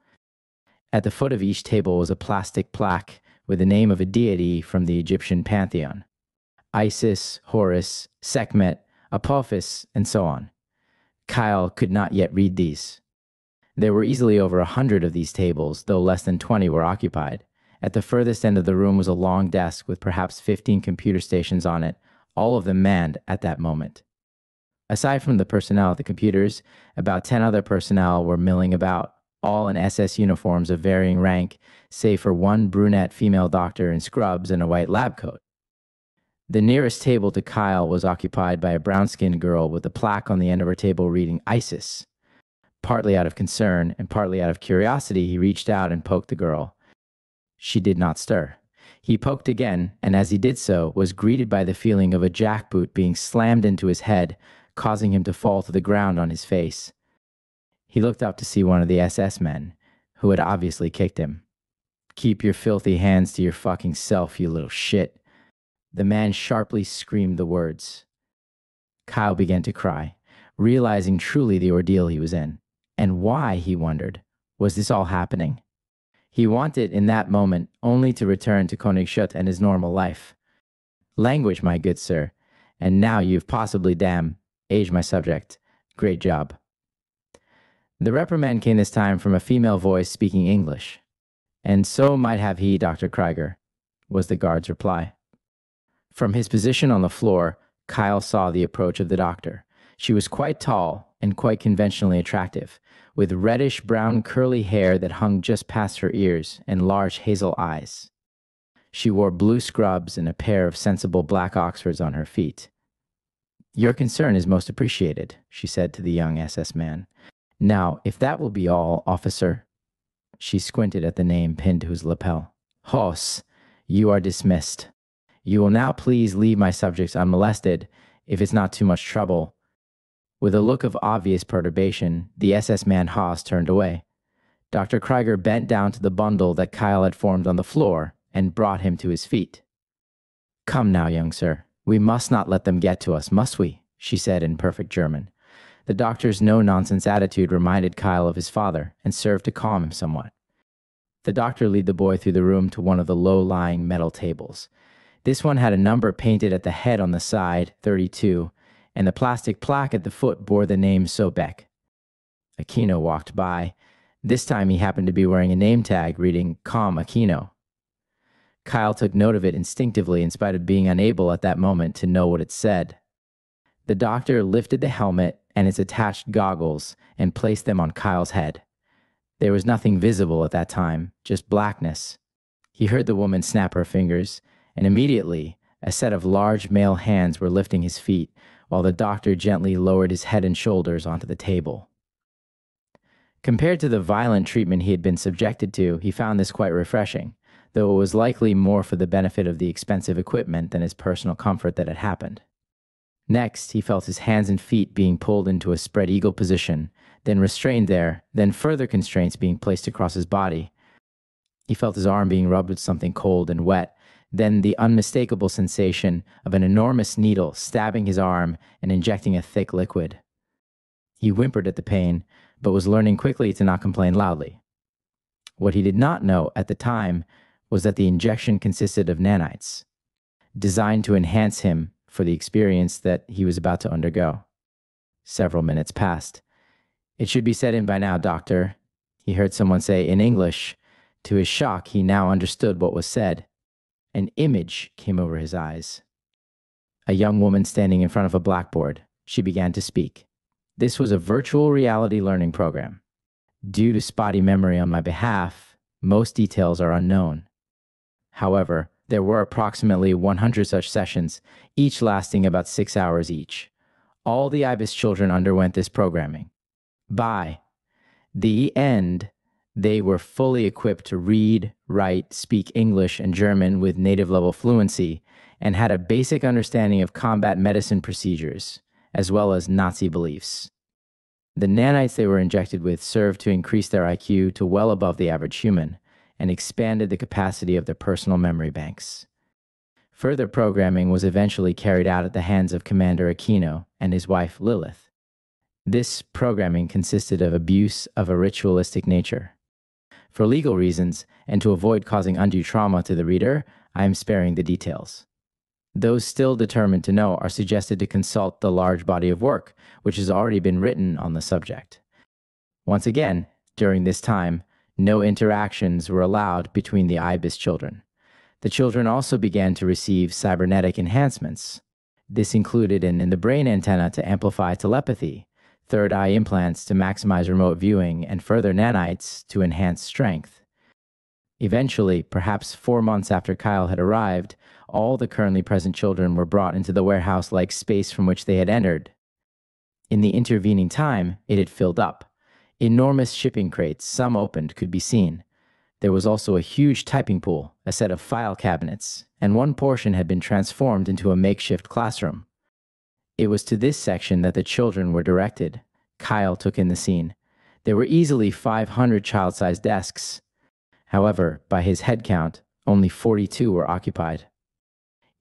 At the foot of each table was a plastic plaque with the name of a deity from the Egyptian pantheon: Isis, Horus, Sekhmet, Apophis, and so on. Kyle could not yet read these. There were easily over 100 of these tables, though less than 20 were occupied. At the furthest end of the room was a long desk with perhaps 15 computer stations on it, all of them manned at that moment. Aside from the personnel at the computers, about 10 other personnel were milling about, all in SS uniforms of varying rank, save for one brunette female doctor in scrubs and a white lab coat. The nearest table to Kyle was occupied by a brown-skinned girl with a plaque on the end of her table reading Isis. Partly out of concern and partly out of curiosity, he reached out and poked the girl. She did not stir. He poked again, and as he did so, was greeted by the feeling of a jackboot being slammed into his head, causing him to fall to the ground on his face. He looked up to see one of the SS men, who had obviously kicked him. "Keep your filthy hands to your fucking self, you little shit." The man sharply screamed the words. Kyle began to cry, realizing truly the ordeal he was in. And why, he wondered, was this all happening? He wanted, in that moment, only to return to Königssund and his normal life. "Language, my good sir. And now you've possibly aged my subject. Great job." The reprimand came this time from a female voice speaking English. "And so might have he, Dr. Krieger," was the guard's reply. From his position on the floor, Kyle saw the approach of the doctor. She was quite tall and quite conventionally attractive, with reddish-brown curly hair that hung just past her ears and large hazel eyes. She wore blue scrubs and a pair of sensible black Oxfords on her feet. "Your concern is most appreciated," she said to the young SS man. "Now, if that will be all, officer." She squinted at the name pinned to his lapel. "Hoss, you are dismissed. You will now please leave my subjects unmolested, if it's not too much trouble." With a look of obvious perturbation, the SS man Haas turned away. Dr. Krieger bent down to the bundle that Kyle had formed on the floor and brought him to his feet. "Come now, young sir. We must not let them get to us, must we?" she said in perfect German. The doctor's no-nonsense attitude reminded Kyle of his father and served to calm him somewhat. The doctor led the boy through the room to one of the low-lying metal tables. This one had a number painted at the head on the side, 32, and the plastic plaque at the foot bore the name Sobek. Aquino walked by. This time he happened to be wearing a name tag reading "Com Aquino." Kyle took note of it instinctively in spite of being unable at that moment to know what it said. The doctor lifted the helmet and its attached goggles and placed them on Kyle's head. There was nothing visible at that time, just blackness. He heard the woman snap her fingers, and immediately a set of large male hands were lifting his feet, while the doctor gently lowered his head and shoulders onto the table. Compared to the violent treatment he had been subjected to, he found this quite refreshing, though it was likely more for the benefit of the expensive equipment than his personal comfort that it happened. Next, he felt his hands and feet being pulled into a spread eagle position, then restrained there, then further constraints being placed across his body. He felt his arm being rubbed with something cold and wet, then the unmistakable sensation of an enormous needle stabbing his arm and injecting a thick liquid. He whimpered at the pain, but was learning quickly to not complain loudly. What he did not know at the time was that the injection consisted of nanites, designed to enhance him for the experience that he was about to undergo. Several minutes passed. "It should be set in by now, doctor," he heard someone say in English. To his shock, he now understood what was said. An image came over his eyes. A young woman standing in front of a blackboard. She began to speak. "This was a virtual reality learning program. Due to spotty memory on my behalf, most details are unknown. However, there were approximately 100 such sessions, each lasting about 6 hours each. All the IBIS children underwent this programming. By the end, they were fully equipped to read, write, speak English and German with native level fluency, and had a basic understanding of combat medicine procedures, as well as Nazi beliefs. The nanites they were injected with served to increase their IQ to well above the average human and expanded the capacity of their personal memory banks. Further programming was eventually carried out at the hands of Commander Aquino and his wife Lilith. This programming consisted of abuse of a ritualistic nature. For legal reasons, and to avoid causing undue trauma to the reader, I am sparing the details. Those still determined to know are suggested to consult the large body of work, which has already been written on the subject. Once again, during this time, no interactions were allowed between the IBIS children. The children also began to receive cybernetic enhancements. This included in the brain antenna to amplify telepathy, third eye implants to maximize remote viewing, and further nanites to enhance strength. Eventually, perhaps 4 months after Kyle had arrived, all the currently present children were brought into the warehouse-like space from which they had entered. In the intervening time, it had filled up. Enormous shipping crates, some opened, could be seen. There was also a huge typing pool, a set of file cabinets, and one portion had been transformed into a makeshift classroom. It was to this section that the children were directed. Kyle took in the scene. There were easily 500 child-sized desks. However, by his head count, only 42 were occupied.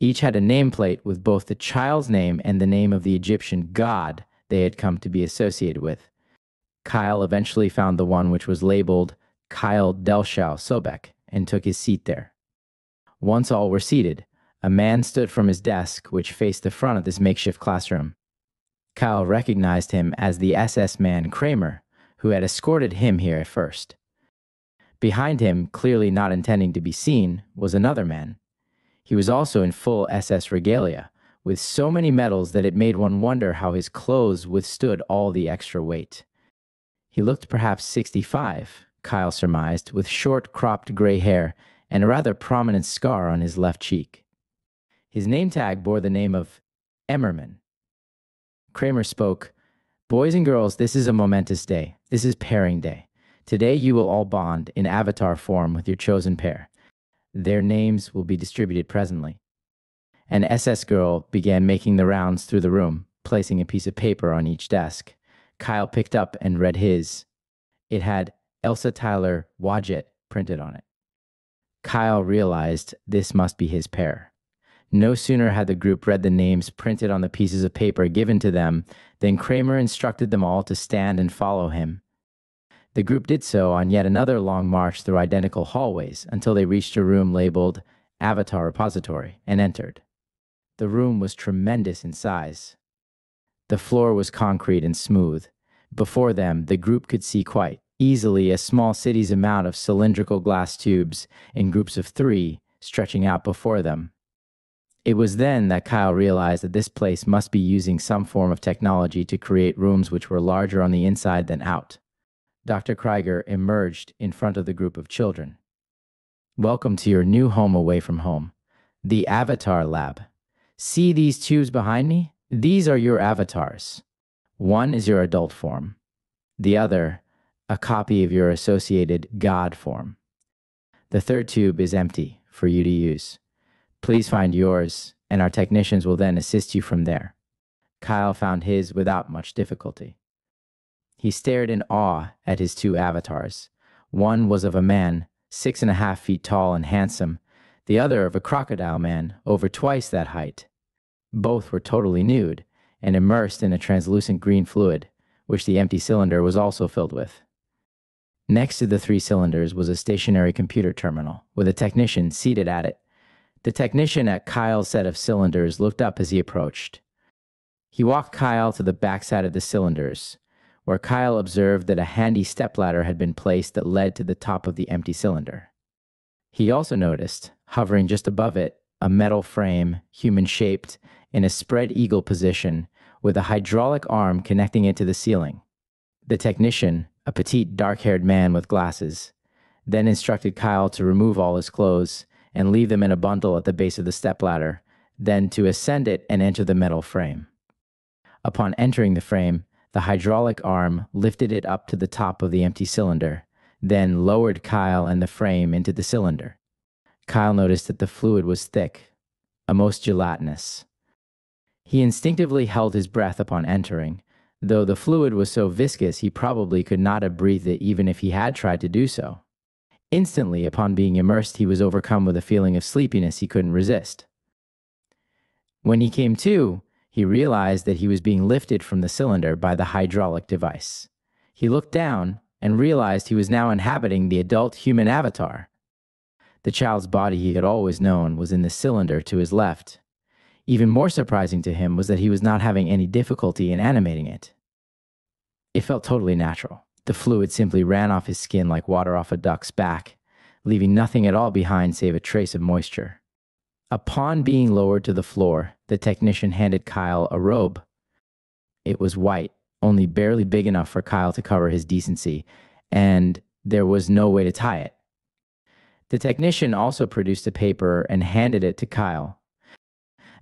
Each had a nameplate with both the child's name and the name of the Egyptian god they had come to be associated with. Kyle eventually found the one which was labeled Kyle Delshau Sobek and took his seat there. Once all were seated, a man stood from his desk which faced the front of this makeshift classroom. Kyle recognized him as the SS man Kramer, who had escorted him here at first. Behind him, clearly not intending to be seen, was another man. He was also in full SS regalia, with so many medals that it made one wonder how his clothes withstood all the extra weight. He looked perhaps 65, Kyle surmised, with short, cropped gray hair and a rather prominent scar on his left cheek. His name tag bore the name of Emmerman. Kramer spoke, "Boys and girls, this is a momentous day. This is pairing day. Today you will all bond in avatar form with your chosen pair. Their names will be distributed presently." An SS girl began making the rounds through the room, placing a piece of paper on each desk. Kyle picked up and read his. It had Elsa Tyler Wadjet printed on it. Kyle realized this must be his pair. No sooner had the group read the names printed on the pieces of paper given to them than Kramer instructed them all to stand and follow him. The group did so on yet another long march through identical hallways until they reached a room labeled Avatar Repository and entered. The room was tremendous in size. The floor was concrete and smooth. Before them, the group could see quite easily a small city's amount of cylindrical glass tubes in groups of 3 stretching out before them. It was then that Kyle realized that this place must be using some form of technology to create rooms which were larger on the inside than out. Dr. Krieger emerged in front of the group of children. "Welcome to your new home away from home, the Avatar Lab. See these tubes behind me? These are your avatars. One is your adult form. The other, a copy of your associated God form. The third tube is empty for you to use. Please find yours, and our technicians will then assist you from there." Kyle found his without much difficulty. He stared in awe at his 2 avatars. One was of a man, 6.5 feet tall and handsome, the other of a crocodile man, over twice that height. Both were totally nude and immersed in a translucent green fluid, which the empty cylinder was also filled with. Next to the 3 cylinders was a stationary computer terminal, with a technician seated at it. The technician at Kyle's set of cylinders looked up as he approached. He walked Kyle to the backside of the cylinders, where Kyle observed that a handy stepladder had been placed that led to the top of the empty cylinder. He also noticed, hovering just above it, a metal frame, human-shaped, in a spread eagle position, with a hydraulic arm connecting it to the ceiling. The technician, a petite dark-haired man with glasses, then instructed Kyle to remove all his clothes and leave them in a bundle at the base of the stepladder, then to ascend it and enter the metal frame. Upon entering the frame, the hydraulic arm lifted it up to the top of the empty cylinder, then lowered Kyle and the frame into the cylinder. Kyle noticed that the fluid was thick, a most gelatinous. He instinctively held his breath upon entering, though the fluid was so viscous he probably could not have breathed it even if he had tried to do so. Instantly, upon being immersed, he was overcome with a feeling of sleepiness he couldn't resist. When he came to, he realized that he was being lifted from the cylinder by the hydraulic device. He looked down and realized he was now inhabiting the adult human avatar. The child's body he had always known was in the cylinder to his left. Even more surprising to him was that he was not having any difficulty in animating it. It felt totally natural. The fluid simply ran off his skin like water off a duck's back, leaving nothing at all behind save a trace of moisture. Upon being lowered to the floor, the technician handed Kyle a robe. It was white, only barely big enough for Kyle to cover his decency, and there was no way to tie it. The technician also produced a paper and handed it to Kyle.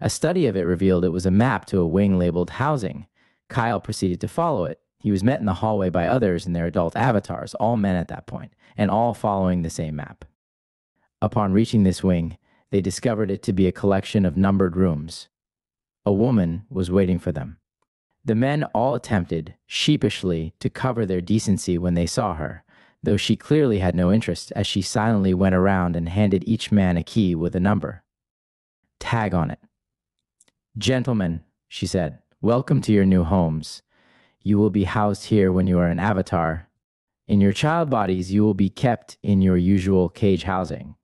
A study of it revealed it was a map to a wing labeled housing. Kyle proceeded to follow it. He was met in the hallway by others in their adult avatars, all men at that point, and all following the same map. Upon reaching this wing, they discovered it to be a collection of numbered rooms. A woman was waiting for them. The men all attempted, sheepishly, to cover their decency when they saw her, though she clearly had no interest as she silently went around and handed each man a key with a number. Tag on it. "Gentlemen," she said, "welcome to your new homes. You will be housed here when you are an avatar. In your child bodies, you will be kept in your usual cage housing."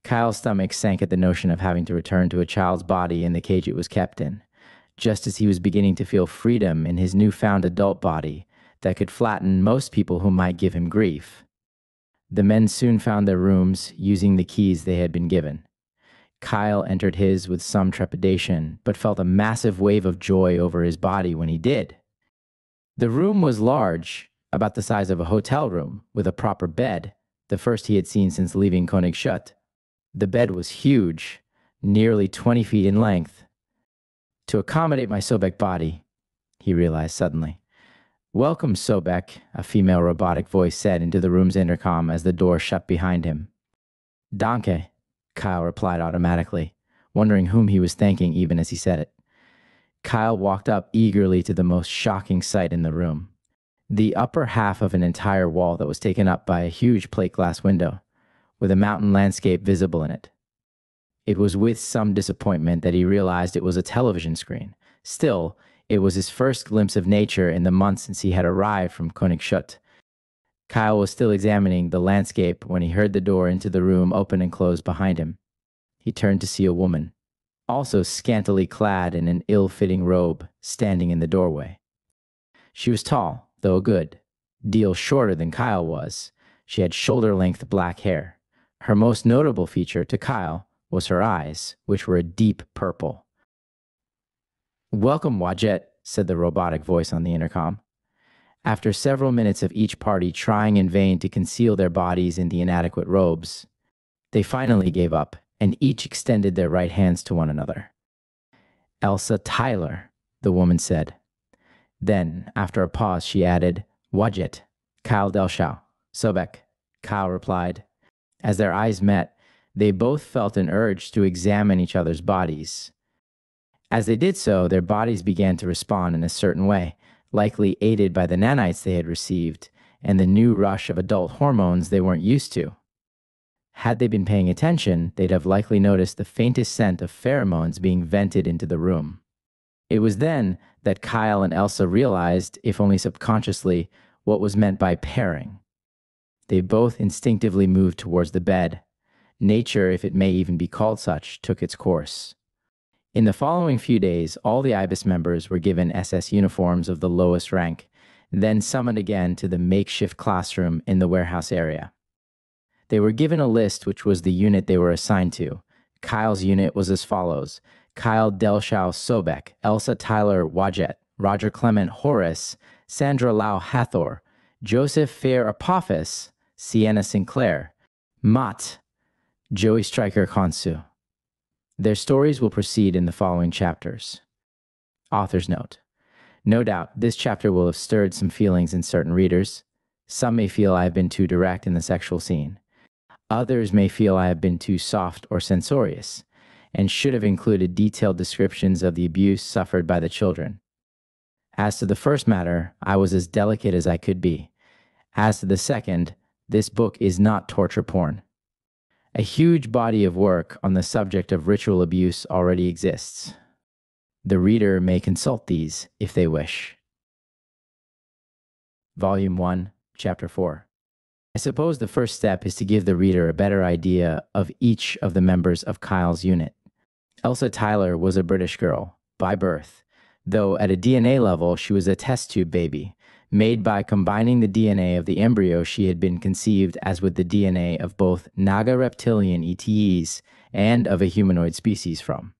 Kyle's stomach sank at the notion of having to return to a child's body in the cage it was kept in, just as he was beginning to feel freedom in his newfound adult body that could flatten most people who might give him grief. The men soon found their rooms using the keys they had been given. Kyle entered his with some trepidation, but felt a massive wave of joy over his body when he did. The room was large, about the size of a hotel room, with a proper bed, the first he had seen since leaving Königsstadt. The bed was huge, nearly 20 feet in length. To accommodate my Sobek body, he realized suddenly. "Welcome, Sobek," a female robotic voice said into the room's intercom as the door shut behind him. "Danke," Kyle replied automatically, wondering whom he was thanking even as he said it. Kyle walked up eagerly to the most shocking sight in the room. The upper half of an entire wall that was taken up by a huge plate glass window, with a mountain landscape visible in it. It was with some disappointment that he realized it was a television screen. Still, it was his first glimpse of nature in the months since he had arrived from Königsstadt. Kyle was still examining the landscape when he heard the door into the room open and close behind him. He turned to see a woman, also scantily clad in an ill-fitting robe, standing in the doorway. She was tall, though a good deal shorter than Kyle was. She had shoulder-length black hair. Her most notable feature to Kyle was her eyes, which were a deep purple. "Welcome, Wadjet," said the robotic voice on the intercom. After several minutes of each party trying in vain to conceal their bodies in the inadequate robes, they finally gave up, and each extended their right hands to one another. "Elsa Tyler," the woman said. Then, after a pause, she added, "Wadjet, Kyle Delschau, Sobek," Kyle replied. As their eyes met, they both felt an urge to examine each other's bodies. As they did so, their bodies began to respond in a certain way, likely aided by the nanites they had received and the new rush of adult hormones they weren't used to. Had they been paying attention, they'd have likely noticed the faintest scent of pheromones being vented into the room. It was then that Kyle and Elsa realized, if only subconsciously, what was meant by pairing. They both instinctively moved towards the bed. Nature, if it may even be called such, took its course. In the following few days, all the IBIS members were given SS uniforms of the lowest rank, then summoned again to the makeshift classroom in the warehouse area. They were given a list which was the unit they were assigned to. Kyle's unit was as follows: Kyle Delschau Sobek, Elsa Tyler Wadjet, Roger Clement Horace, Sandra Lau Hathor, Joseph Fair Apophis, Sienna Sinclair, Mott, Joey Stryker Konsu. Their stories will proceed in the following chapters. Author's note. No doubt, this chapter will have stirred some feelings in certain readers. Some may feel I have been too direct in the sexual scene. Others may feel I have been too soft or censorious. and should have included detailed descriptions of the abuse suffered by the children. As to the first matter, I was as delicate as I could be. As to the second, this book is not torture porn. A huge body of work on the subject of ritual abuse already exists. The reader may consult these if they wish. Volume 1, Chapter 4. I suppose the first step is to give the reader a better idea of each of the members of Kyle's unit. Elsa Tyler was a British girl, by birth, though at a DNA level she was a test tube baby, made by combining the DNA of the embryo she had been conceived as with the DNA of both Naga reptilian ETEs and of a humanoid species from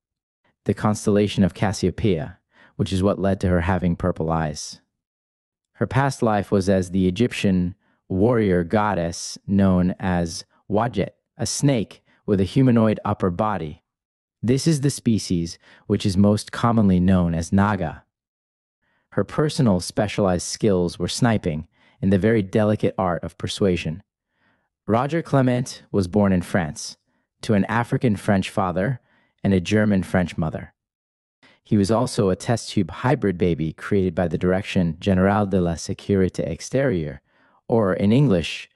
the constellation of Cassiopeia, which is what led to her having purple eyes. Her past life was as the Egyptian warrior goddess known as Wadjet, a snake with a humanoid upper body. This is the species which is most commonly known as Naga. Her personal specialized skills were sniping and the very delicate art of persuasion. Roger Clement was born in France, to an African-French father and a German-French mother. He was also a test tube hybrid baby created by the Direction Générale de la Sécurité Extérieure, or in English,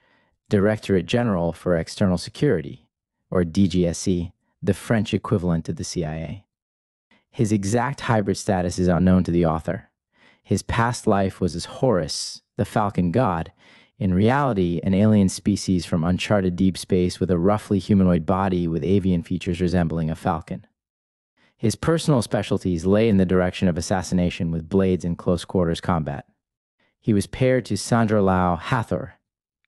Directorate General for External Security, or DGSE, the French equivalent to the CIA. His exact hybrid status is unknown to the author. His past life was as Horus, the falcon god, in reality an alien species from uncharted deep space with a roughly humanoid body with avian features resembling a falcon. His personal specialties lay in the direction of assassination with blades in close quarters combat. He was paired to Sandra Lau Hathor.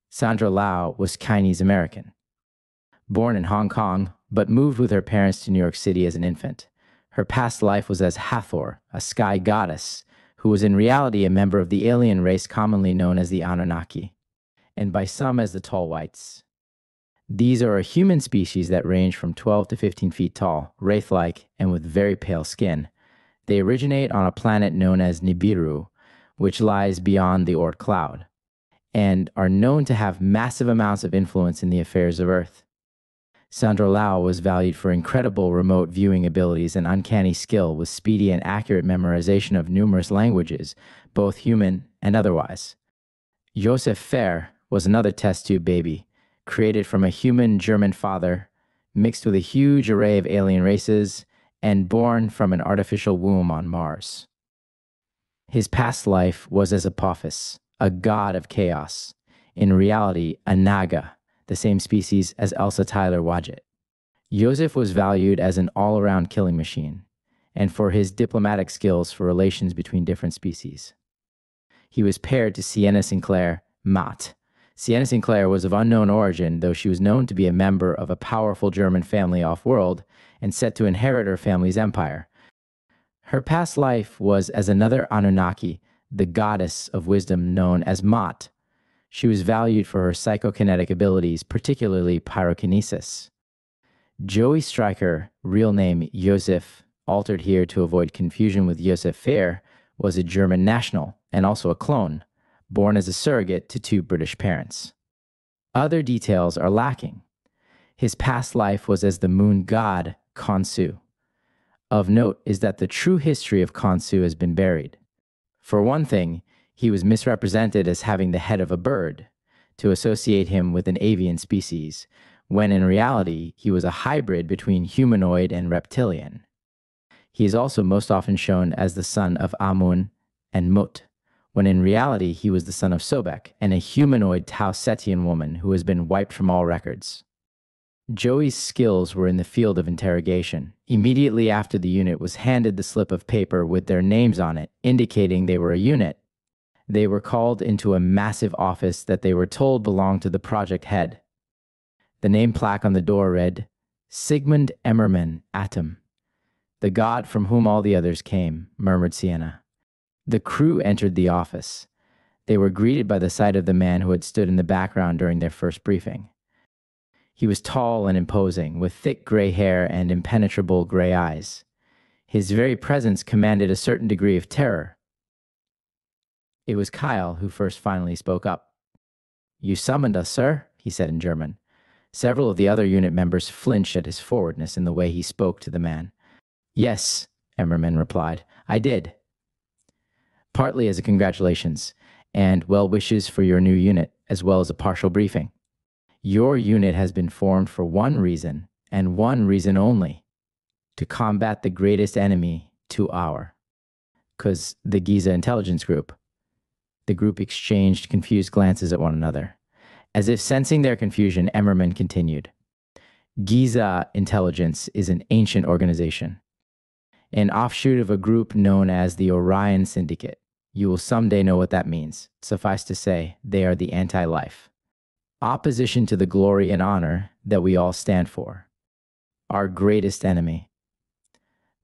Sandra Lau was Chinese American. Born in Hong Kong, but moved with her parents to New York City as an infant. Her past life was as Hathor, a sky goddess, who was in reality a member of the alien race commonly known as the Anunnaki, and by some as the Tall Whites. These are a human species that range from 12 to 15 feet tall, wraith-like, and with very pale skin. They originate on a planet known as Nibiru, which lies beyond the Oort cloud, and are known to have massive amounts of influence in the affairs of Earth. Sandra Lau was valued for incredible remote viewing abilities and uncanny skill with speedy and accurate memorization of numerous languages, both human and otherwise. Joseph Fair was another test tube baby, created from a human German father, mixed with a huge array of alien races, and born from an artificial womb on Mars. His past life was as Apophis, a god of chaos, in reality a Naga, the same species as Elsa Tyler Wadjet. Joseph was valued as an all-around killing machine, and for his diplomatic skills for relations between different species. He was paired to Sienna Sinclair Mott. Sienna Sinclair was of unknown origin, though she was known to be a member of a powerful German family off-world and set to inherit her family's empire. Her past life was as another Anunnaki, the goddess of wisdom known as Mott. She was valued for her psychokinetic abilities, particularly pyrokinesis. Joey Stryker, real name Josef, altered here to avoid confusion with Josef Fair, was a German national and also a clone, born as a surrogate to two British parents. Other details are lacking. His past life was as the moon god Khonsu. Of note is that the true history of Khonsu has been buried. For one thing, he was misrepresented as having the head of a bird, to associate him with an avian species, when in reality he was a hybrid between humanoid and reptilian. He is also most often shown as the son of Amun and Mut, when in reality he was the son of Sobek and a humanoid Tau Setian woman who has been wiped from all records. Joey's skills were in the field of interrogation. Immediately after the unit was handed the slip of paper with their names on it, indicating they were a unit, they were called into a massive office that they were told belonged to the project head. The name plaque on the door read, Sigmund Emmermann, Atom. The god from whom all the others came, murmured Sienna. The crew entered the office. They were greeted by the sight of the man who had stood in the background during their first briefing. He was tall and imposing, with thick gray hair and impenetrable gray eyes. His very presence commanded a certain degree of terror. It was Kyle who first finally spoke up. "You summoned us, sir," he said in German. Several of the other unit members flinched at his forwardness in the way he spoke to the man. "Yes," Emmerman replied, "I did. Partly as a congratulations and well wishes for your new unit, as well as a partial briefing. Your unit has been formed for one reason, and one reason only: to combat the greatest enemy to the Giza intelligence group." The group exchanged confused glances at one another. As if sensing their confusion, Emmerman continued. "Giza Intelligence is an ancient organization, an offshoot of a group known as the Orion Syndicate. You will someday know what that means. Suffice to say, they are the anti-life. Opposition to the glory and honor that we all stand for. Our greatest enemy."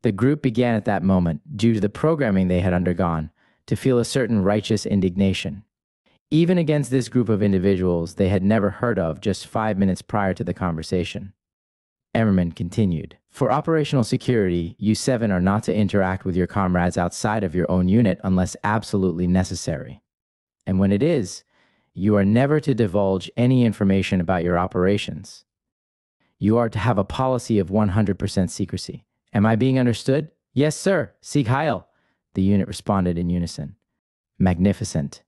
The group began at that moment, due to the programming they had undergone, to feel a certain righteous indignation. Even against this group of individuals they had never heard of just 5 minutes prior to the conversation. Emmerman continued. "For operational security, you 7 are not to interact with your comrades outside of your own unit unless absolutely necessary. And when it is, you are never to divulge any information about your operations. You are to have a policy of 100% secrecy. Am I being understood?" "Yes, sir. Sieg Heil," the unit responded in unison. "Magnificent.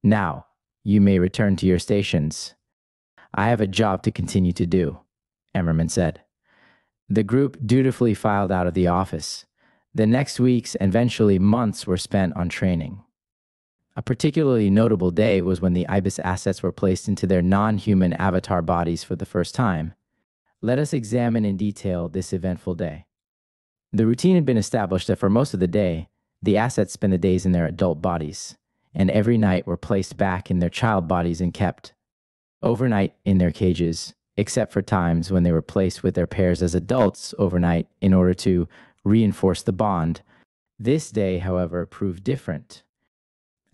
Now, you may return to your stations. I have a job to continue to do," Emmerman said. The group dutifully filed out of the office. The next weeks and eventually months were spent on training. A particularly notable day was when the IBIS assets were placed into their non-human avatar bodies for the first time. Let us examine in detail this eventful day. The routine had been established that for most of the day, the assets spent the days in their adult bodies, and every night were placed back in their child bodies and kept overnight in their cages, except for times when they were placed with their pairs as adults overnight in order to reinforce the bond. This day, however, proved different.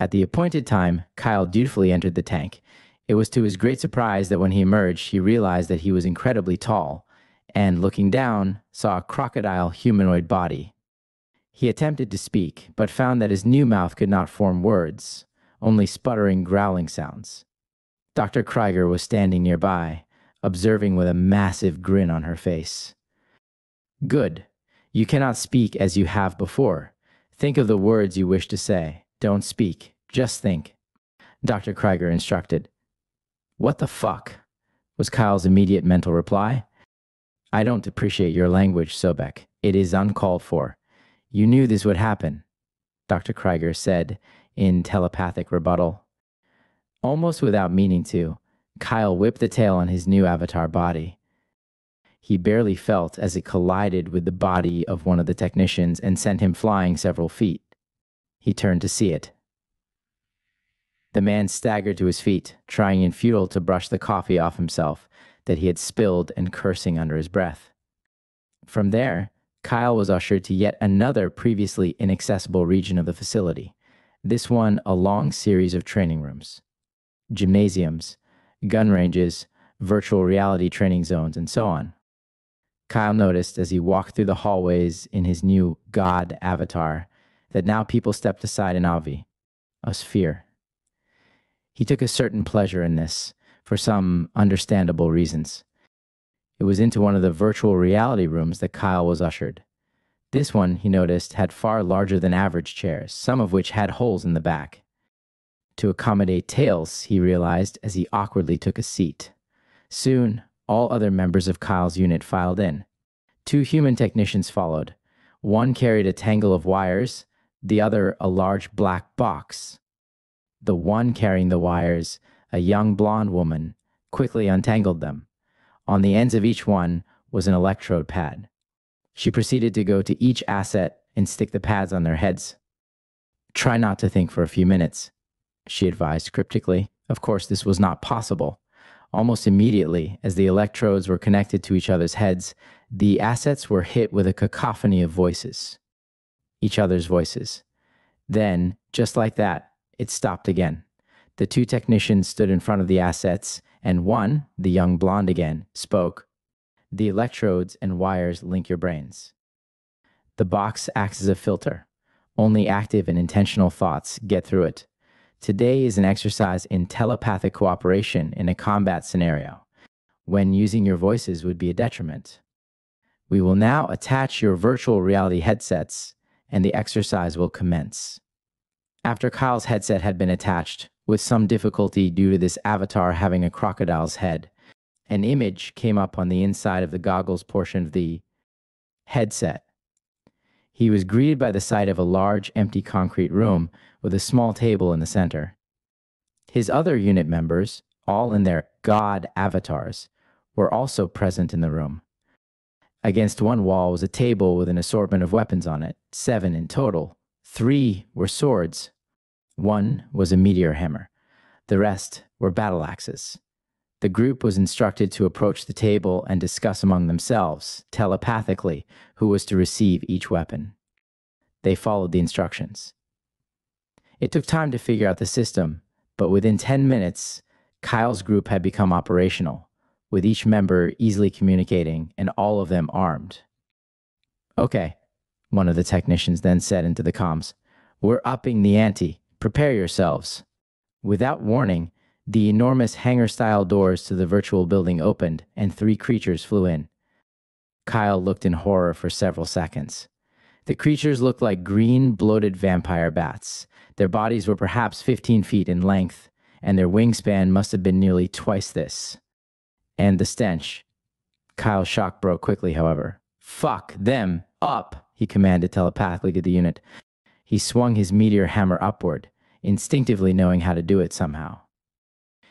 At the appointed time, Kyle dutifully entered the tank. It was to his great surprise that when he emerged, he realized that he was incredibly tall, and looking down, saw a crocodile humanoid body. He attempted to speak, but found that his new mouth could not form words, only sputtering, growling sounds. Dr. Krieger was standing nearby, observing with a massive grin on her face. "Good. You cannot speak as you have before. Think of the words you wish to say. Don't speak. Just think," Dr. Krieger instructed. "What the fuck?" was Kyle's immediate mental reply. "I don't appreciate your language, Sobek. It is uncalled for. You knew this would happen," Dr. Krieger said in telepathic rebuttal. Almost without meaning to, Kyle whipped the tail on his new avatar body. He barely felt as it collided with the body of one of the technicians and sent him flying several feet. He turned to see it. The man staggered to his feet, trying in futile to brush the coffee off himself that he had spilled and cursing under his breath. From there, Kyle was ushered to yet another previously inaccessible region of the facility, this one a long series of training rooms, gymnasiums, gun ranges, virtual reality training zones, and so on. Kyle noticed as he walked through the hallways in his new God avatar that now people stepped aside in awe, a sphere. He took a certain pleasure in this, for some understandable reasons. It was into one of the virtual reality rooms that Kyle was ushered. This one, he noticed, had far larger than average chairs, some of which had holes in the back. To accommodate Tails, he realized as he awkwardly took a seat. Soon, all other members of Kyle's unit filed in. 2 human technicians followed. One carried a tangle of wires, the other a large black box. The one carrying the wires, a young blonde woman, quickly untangled them. On the ends of each one was an electrode pad. She proceeded to go to each asset and stick the pads on their heads. "Try not to think for a few minutes," she advised cryptically. Of course, this was not possible. Almost immediately, as the electrodes were connected to each other's heads, the assets were hit with a cacophony of voices. Each other's voices. Then, just like that, it stopped again. The 2 technicians stood in front of the assets, and one, the young blonde again, spoke. "The electrodes and wires link your brains. The box acts as a filter. Only active and intentional thoughts get through it. Today is an exercise in telepathic cooperation in a combat scenario. when using your voices would be a detriment. We will now attach your virtual reality headsets, and the exercise will commence. After Kyle's headset had been attached, with some difficulty due to this avatar having a crocodile's head, an image came up on the inside of the goggles portion of the headset. He was greeted by the sight of a large, empty concrete room with a small table in the center. His other unit members, all in their god avatars, were also present in the room. Against one wall was a table with an assortment of weapons on it, 7 in total. 3 were swords. 1 was a meteor hammer. The rest were battle axes. The group was instructed to approach the table and discuss among themselves, telepathically, who was to receive each weapon. They followed the instructions. It took time to figure out the system, but within 10 minutes, Kyle's group had become operational, with each member easily communicating and all of them armed. "Okay," one of the technicians then said into the comms, "we're upping the ante. Prepare yourselves." Without warning, the enormous hangar-style doors to the virtual building opened and 3 creatures flew in. Kyle looked in horror for several seconds. The creatures looked like green, bloated vampire bats. Their bodies were perhaps 15 feet in length, and their wingspan must have been nearly twice this. And the stench. Kyle's shock broke quickly, however. "Fuck them up," he commanded telepathically to the unit. He swung his meteor hammer upward, instinctively knowing how to do it somehow.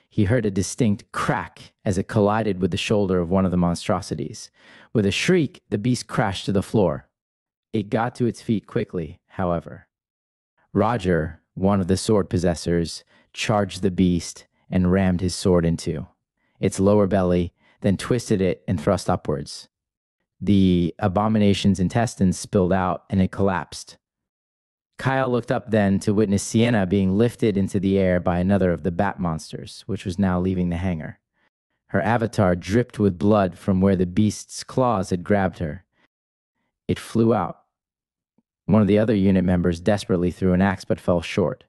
He heard a distinct crack as it collided with the shoulder of one of the monstrosities. With a shriek, the beast crashed to the floor. It got to its feet quickly, however. Roger, one of the sword possessors, charged the beast and rammed his sword into its lower belly, then twisted it and thrust upwards. The abomination's intestines spilled out and it collapsed. Kyle looked up then to witness Sienna being lifted into the air by another of the bat monsters, which was now leaving the hangar. Her avatar dripped with blood from where the beast's claws had grabbed her. It flew out. One of the other unit members desperately threw an axe but fell short.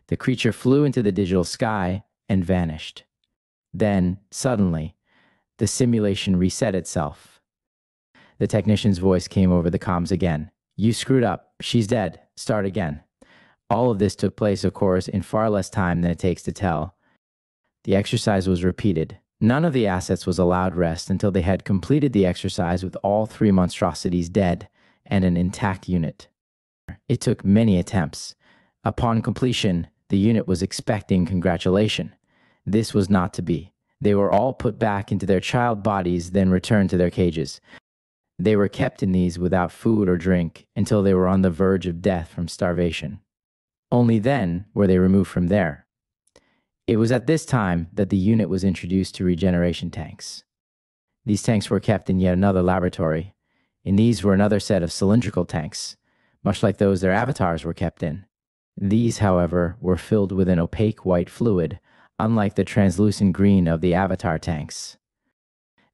The creature flew into the digital sky and vanished. Then, suddenly, the simulation reset itself. The technician's voice came over the comms again. "You screwed up. She's dead. Start again." All of this took place, of course, in far less time than it takes to tell. The exercise was repeated. None of the assets was allowed rest until they had completed the exercise with all 3 monstrosities dead and an intact unit. It took many attempts. Upon completion, the unit was expecting congratulation. This was not to be. They were all put back into their child bodies, then returned to their cages. They were kept in these without food or drink until they were on the verge of death from starvation. Only then were they removed from there. It was at this time that the unit was introduced to regeneration tanks. These tanks were kept in yet another laboratory. In these were another set of cylindrical tanks, much like those their avatars were kept in. These, however, were filled with an opaque white fluid, unlike the translucent green of the avatar tanks.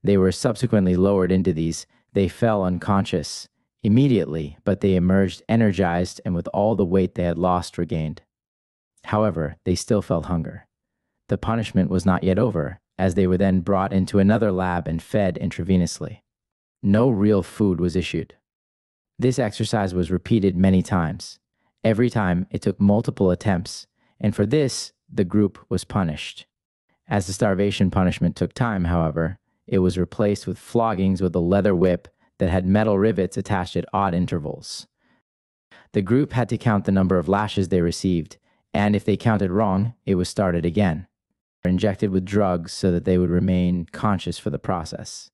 They were subsequently lowered into these. They fell unconscious immediately, but they emerged energized and with all the weight they had lost regained. However, they still felt hunger. The punishment was not yet over, as they were then brought into another lab and fed intravenously. No real food was issued. This exercise was repeated many times. Every time, it took multiple attempts, and for this, the group was punished. As the starvation punishment took time, however, it was replaced with floggings with a leather whip that had metal rivets attached at odd intervals. The group had to count the number of lashes they received, and if they counted wrong, it was started again. They were injected with drugs so that they would remain conscious for the process.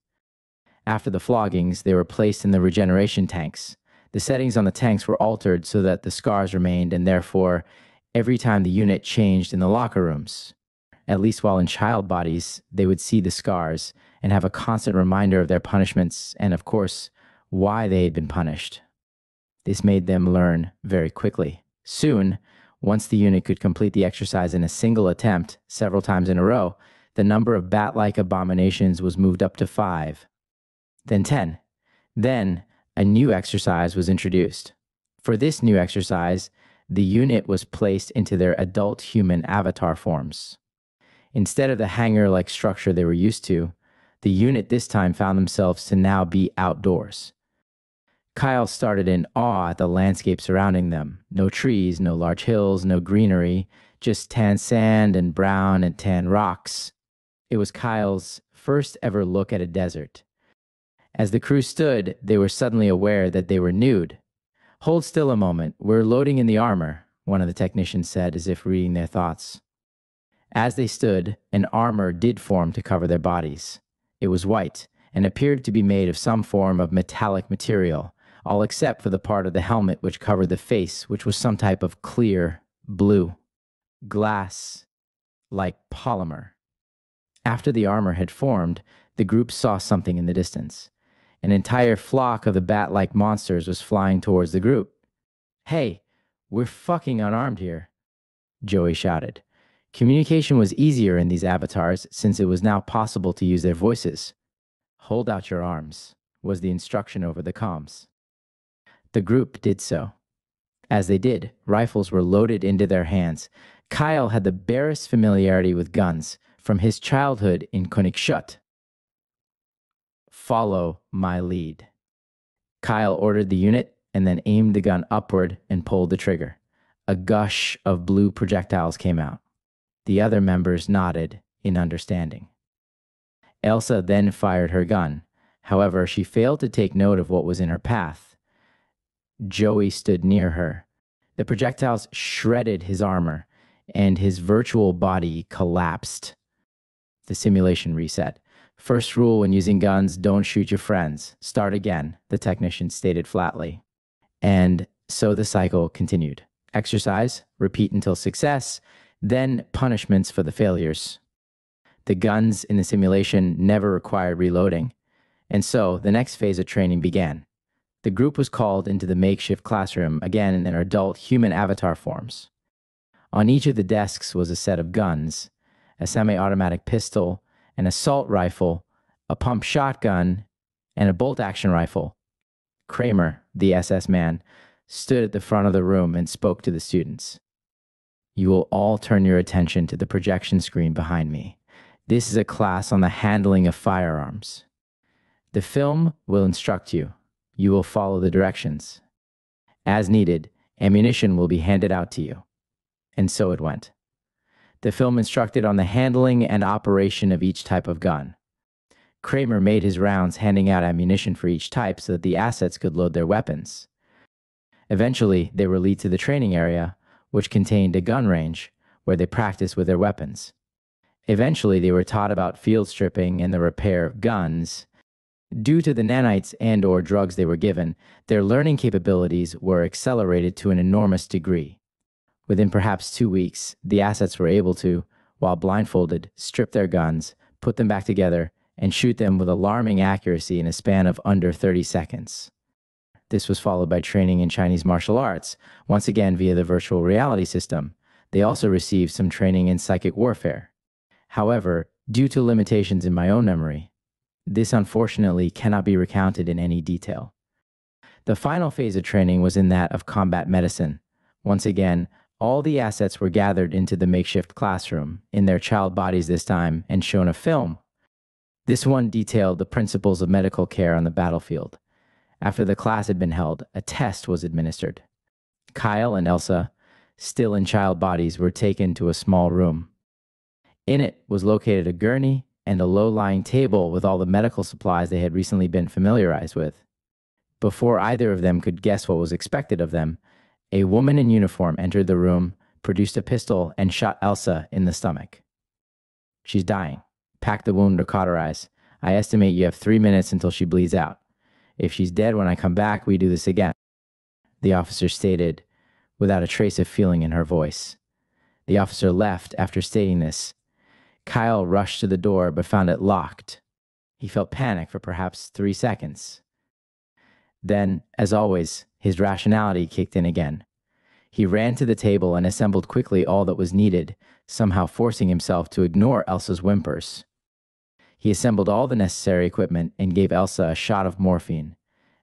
After the floggings, they were placed in the regeneration tanks. The settings on the tanks were altered so that the scars remained, and therefore, every time the unit changed in the locker rooms, at least while in child bodies, they would see the scars and have a constant reminder of their punishments and, of course, why they had been punished. This made them learn very quickly. Soon, once the unit could complete the exercise in a single attempt several times in a row, the number of bat-like abominations was moved up to 5, then 10. Then, a new exercise was introduced. For this new exercise, the unit was placed into their adult human avatar forms. Instead of the hangar-like structure they were used to, The unit this time found themselves to now be outdoors. Kyle started in awe at the landscape surrounding them. No trees, no large hills, no greenery, just tan sand and brown and tan rocks. It was Kyle's first ever look at a desert. As the crew stood, they were suddenly aware that they were nude. "Hold still a moment, we're loading in the armor," one of the technicians said, as if reading their thoughts. As they stood, an armor did form to cover their bodies. It was white and appeared to be made of some form of metallic material, all except for the part of the helmet which covered the face, which was some type of clear blue, glass-like polymer. After the armor had formed, the group saw something in the distance. An entire flock of the bat-like monsters was flying towards the group. "Hey, we're fucking unarmed here," Joey shouted. Communication was easier in these avatars since it was now possible to use their voices. "Hold out your arms," was the instruction over the comms. The group did so. As they did, rifles were loaded into their hands. Kyle had the barest familiarity with guns from his childhood in Konigshut. "Follow my lead." Kyle ordered the unit and then aimed the gun upward and pulled the trigger. A gush of blue projectiles came out. The other members nodded in understanding. Elsa then fired her gun. However, she failed to take note of what was in her path. Joey stood near her. The projectiles shredded his armor, and his virtual body collapsed. The simulation reset. "First rule when using guns, don't shoot your friends. Start again," the technician stated flatly. And so the cycle continued. Exercise, repeat until success, then punishments for the failures. The guns in the simulation never required reloading, and so the next phase of training began. The group was called into the makeshift classroom, again in their adult human avatar forms. On each of the desks was a set of guns, a semi-automatic pistol, an assault rifle, a pump shotgun, and a bolt-action rifle. Kramer, the SS man, stood at the front of the room and spoke to the students. "You will all turn your attention to the projection screen behind me. This is a class on the handling of firearms. The film will instruct you. You will follow the directions. As needed, ammunition will be handed out to you." And so it went. The film instructed on the handling and operation of each type of gun. Kramer made his rounds handing out ammunition for each type so that the assets could load their weapons. Eventually, they were led to the training area, which contained a gun range where they practiced with their weapons. Eventually, they were taught about field stripping and the repair of guns. Due to the nanites and/or drugs they were given, their learning capabilities were accelerated to an enormous degree. Within perhaps 2 weeks, the assets were able to, while blindfolded, strip their guns, put them back together, and shoot them with alarming accuracy in a span of under 30 seconds. This was followed by training in Chinese martial arts, once again via the virtual reality system. They also received some training in psychic warfare. However, due to limitations in my own memory, this unfortunately cannot be recounted in any detail. The final phase of training was in that of combat medicine. Once again, all the assets were gathered into the makeshift classroom, in their child bodies this time, and shown a film. This one detailed the principles of medical care on the battlefield. After the class had been held, a test was administered. Kyle and Elsa, still in child bodies, were taken to a small room. In it was located a gurney and a low-lying table with all the medical supplies they had recently been familiarized with. Before either of them could guess what was expected of them, a woman in uniform entered the room, produced a pistol, and shot Elsa in the stomach. "She's dying. Pack the wound or cauterize. I estimate you have 3 minutes until she bleeds out. If she's dead when I come back, we do this again," the officer stated, without a trace of feeling in her voice. The officer left after stating this. Kyle rushed to the door but found it locked. He felt panic for perhaps 3 seconds. Then, as always, his rationality kicked in again. He ran to the table and assembled quickly all that was needed, somehow forcing himself to ignore Elsa's whimpers. He assembled all the necessary equipment and gave Elsa a shot of morphine,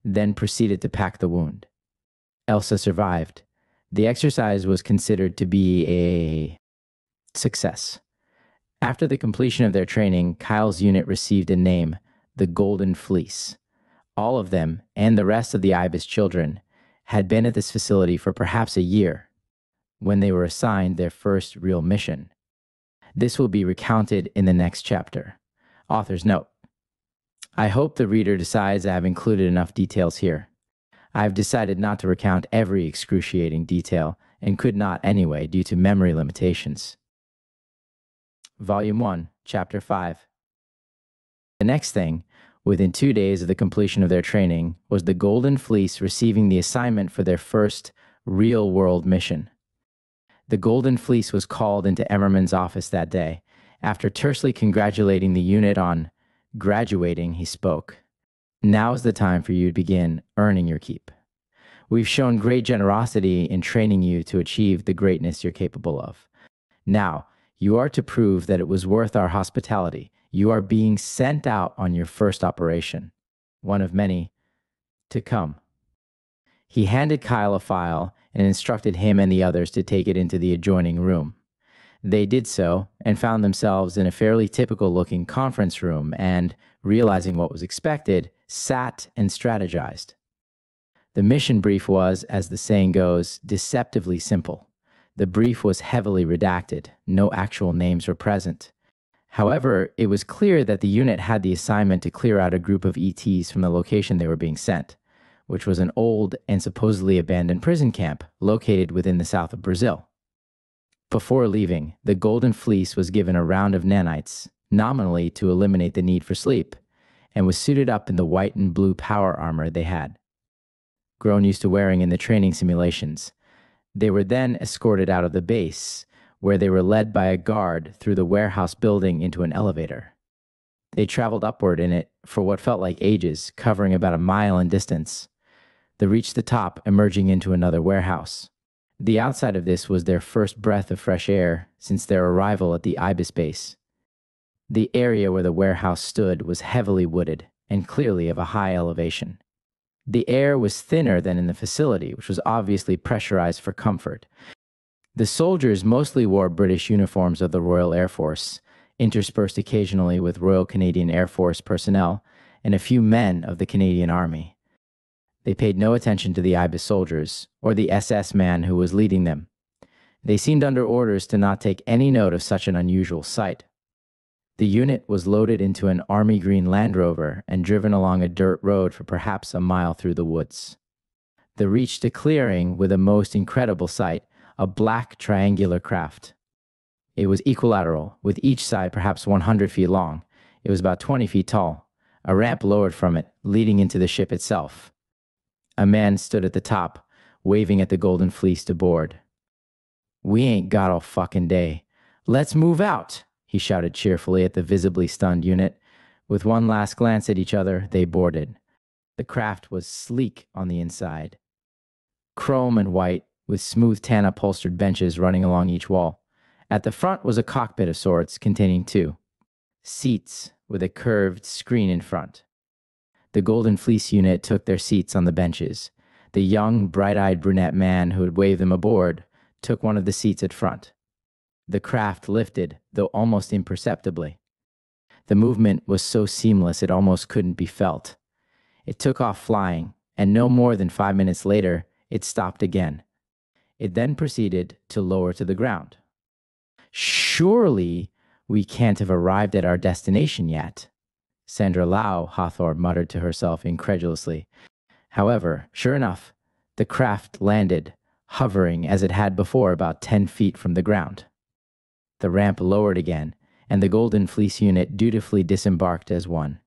then proceeded to pack the wound. Elsa survived. The exercise was considered to be a success. After the completion of their training, Kyle's unit received a name, the Golden Fleece. All of them, and the rest of the IBIS children, had been at this facility for perhaps a year when they were assigned their first real mission. This will be recounted in the next chapter. Author's note: I hope the reader decides I have included enough details here. I have decided not to recount every excruciating detail, and could not anyway due to memory limitations. Volume 1, Chapter 5. The next thing, within 2 days of the completion of their training, was the Golden Fleece receiving the assignment for their first real-world mission. The Golden Fleece was called into Emmerman's office that day. After tersely congratulating the unit on graduating, he spoke. Now is the time for you to begin earning your keep. We've shown great generosity in training you to achieve the greatness you're capable of. Now, you are to prove that it was worth our hospitality. You are being sent out on your first operation, one of many to come. He handed Kyle a file and instructed him and the others to take it into the adjoining room. They did so and found themselves in a fairly typical-looking conference room and, realizing what was expected, sat and strategized. The mission brief was, as the saying goes, deceptively simple. The brief was heavily redacted. No actual names were present. However, it was clear that the unit had the assignment to clear out a group of ETs from the location they were being sent, which was an old and supposedly abandoned prison camp located within the south of Brazil. Before leaving, the Golden Fleece was given a round of nanites, nominally to eliminate the need for sleep, and was suited up in the white and blue power armor they had grown used to wearing in the training simulations. They were then escorted out of the base, where they were led by a guard through the warehouse building into an elevator. They traveled upward in it for what felt like ages, covering about a mile in distance. They reached the top, emerging into another warehouse. The outside of this was their first breath of fresh air since their arrival at the IBIS base. The area where the warehouse stood was heavily wooded and clearly of a high elevation. The air was thinner than in the facility, which was obviously pressurized for comfort. The soldiers mostly wore British uniforms of the Royal Air Force, interspersed occasionally with Royal Canadian Air Force personnel and a few men of the Canadian Army. They paid no attention to the IBIS soldiers or the SS man who was leading them. They seemed under orders to not take any note of such an unusual sight. The unit was loaded into an army green Land Rover and driven along a dirt road for perhaps a mile through the woods. They reached a clearing with a most incredible sight, a black triangular craft. It was equilateral, with each side perhaps 100 feet long. It was about 20 feet tall. A ramp lowered from it, leading into the ship itself. A man stood at the top, waving at the Golden Fleece to board. "We ain't got all fucking day. Let's move out," he shouted cheerfully at the visibly stunned unit. With one last glance at each other, they boarded. The craft was sleek on the inside, chrome and white, with smooth tan upholstered benches running along each wall. At the front was a cockpit of sorts containing 2 seats with a curved screen in front. The Golden Fleece unit took their seats on the benches. The young, bright-eyed brunette man who had waved them aboard took one of the seats at front. The craft lifted, though almost imperceptibly. The movement was so seamless it almost couldn't be felt. It took off flying, and no more than 5 minutes later, it stopped again. It then proceeded to lower to the ground. "Surely we can't have arrived at our destination yet," Sandra Lau Hawthorne muttered to herself incredulously. However, sure enough, the craft landed, hovering as it had before about 10 feet from the ground. The ramp lowered again, and the Golden Fleece unit dutifully disembarked as one.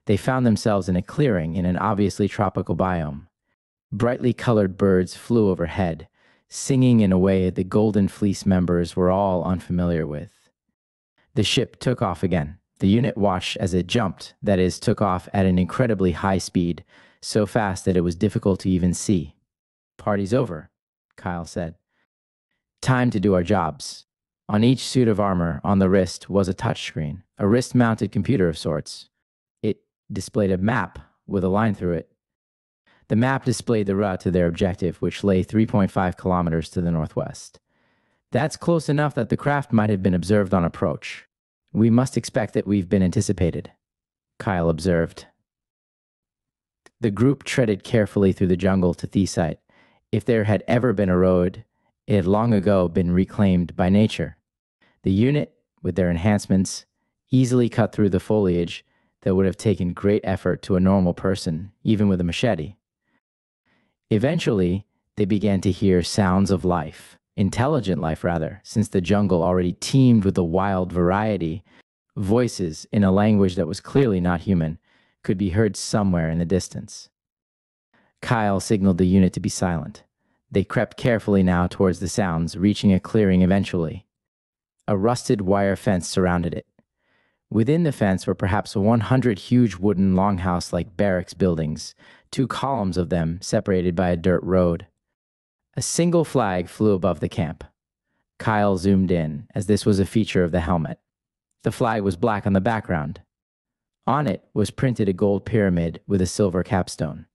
They found themselves in a clearing in an obviously tropical biome. Brightly colored birds flew overhead, singing in a way the Golden Fleece members were all unfamiliar with. The ship took off again. The unit watched as it jumped, that is, took off at an incredibly high speed, so fast that it was difficult to even see. "Party's over," Kyle said. "Time to do our jobs." On each suit of armor on the wrist was a touchscreen, a wrist-mounted computer of sorts. It displayed a map with a line through it. The map displayed the route to their objective, which lay 3.5 kilometers to the northwest. That's close enough that the craft might have been observed on approach. We must expect that we've been anticipated, Kyle observed. The group treaded carefully through the jungle to Theesite. If there had ever been a road, it had long ago been reclaimed by nature. The unit, with their enhancements, easily cut through the foliage that would have taken great effort to a normal person, even with a machete. Eventually, they began to hear sounds of life, intelligent life rather, since the jungle already teemed with a wild variety. Voices in a language that was clearly not human could be heard somewhere in the distance. Kyle signaled the unit to be silent. They crept carefully now towards the sounds, reaching a clearing eventually. A rusted wire fence surrounded it. Within the fence were perhaps 100 huge wooden longhouse-like barracks buildings, 2 columns of them separated by a dirt road. A single flag flew above the camp. Kyle zoomed in, as this was a feature of the helmet. The flag was black on the background. On it was printed a gold pyramid with a silver capstone.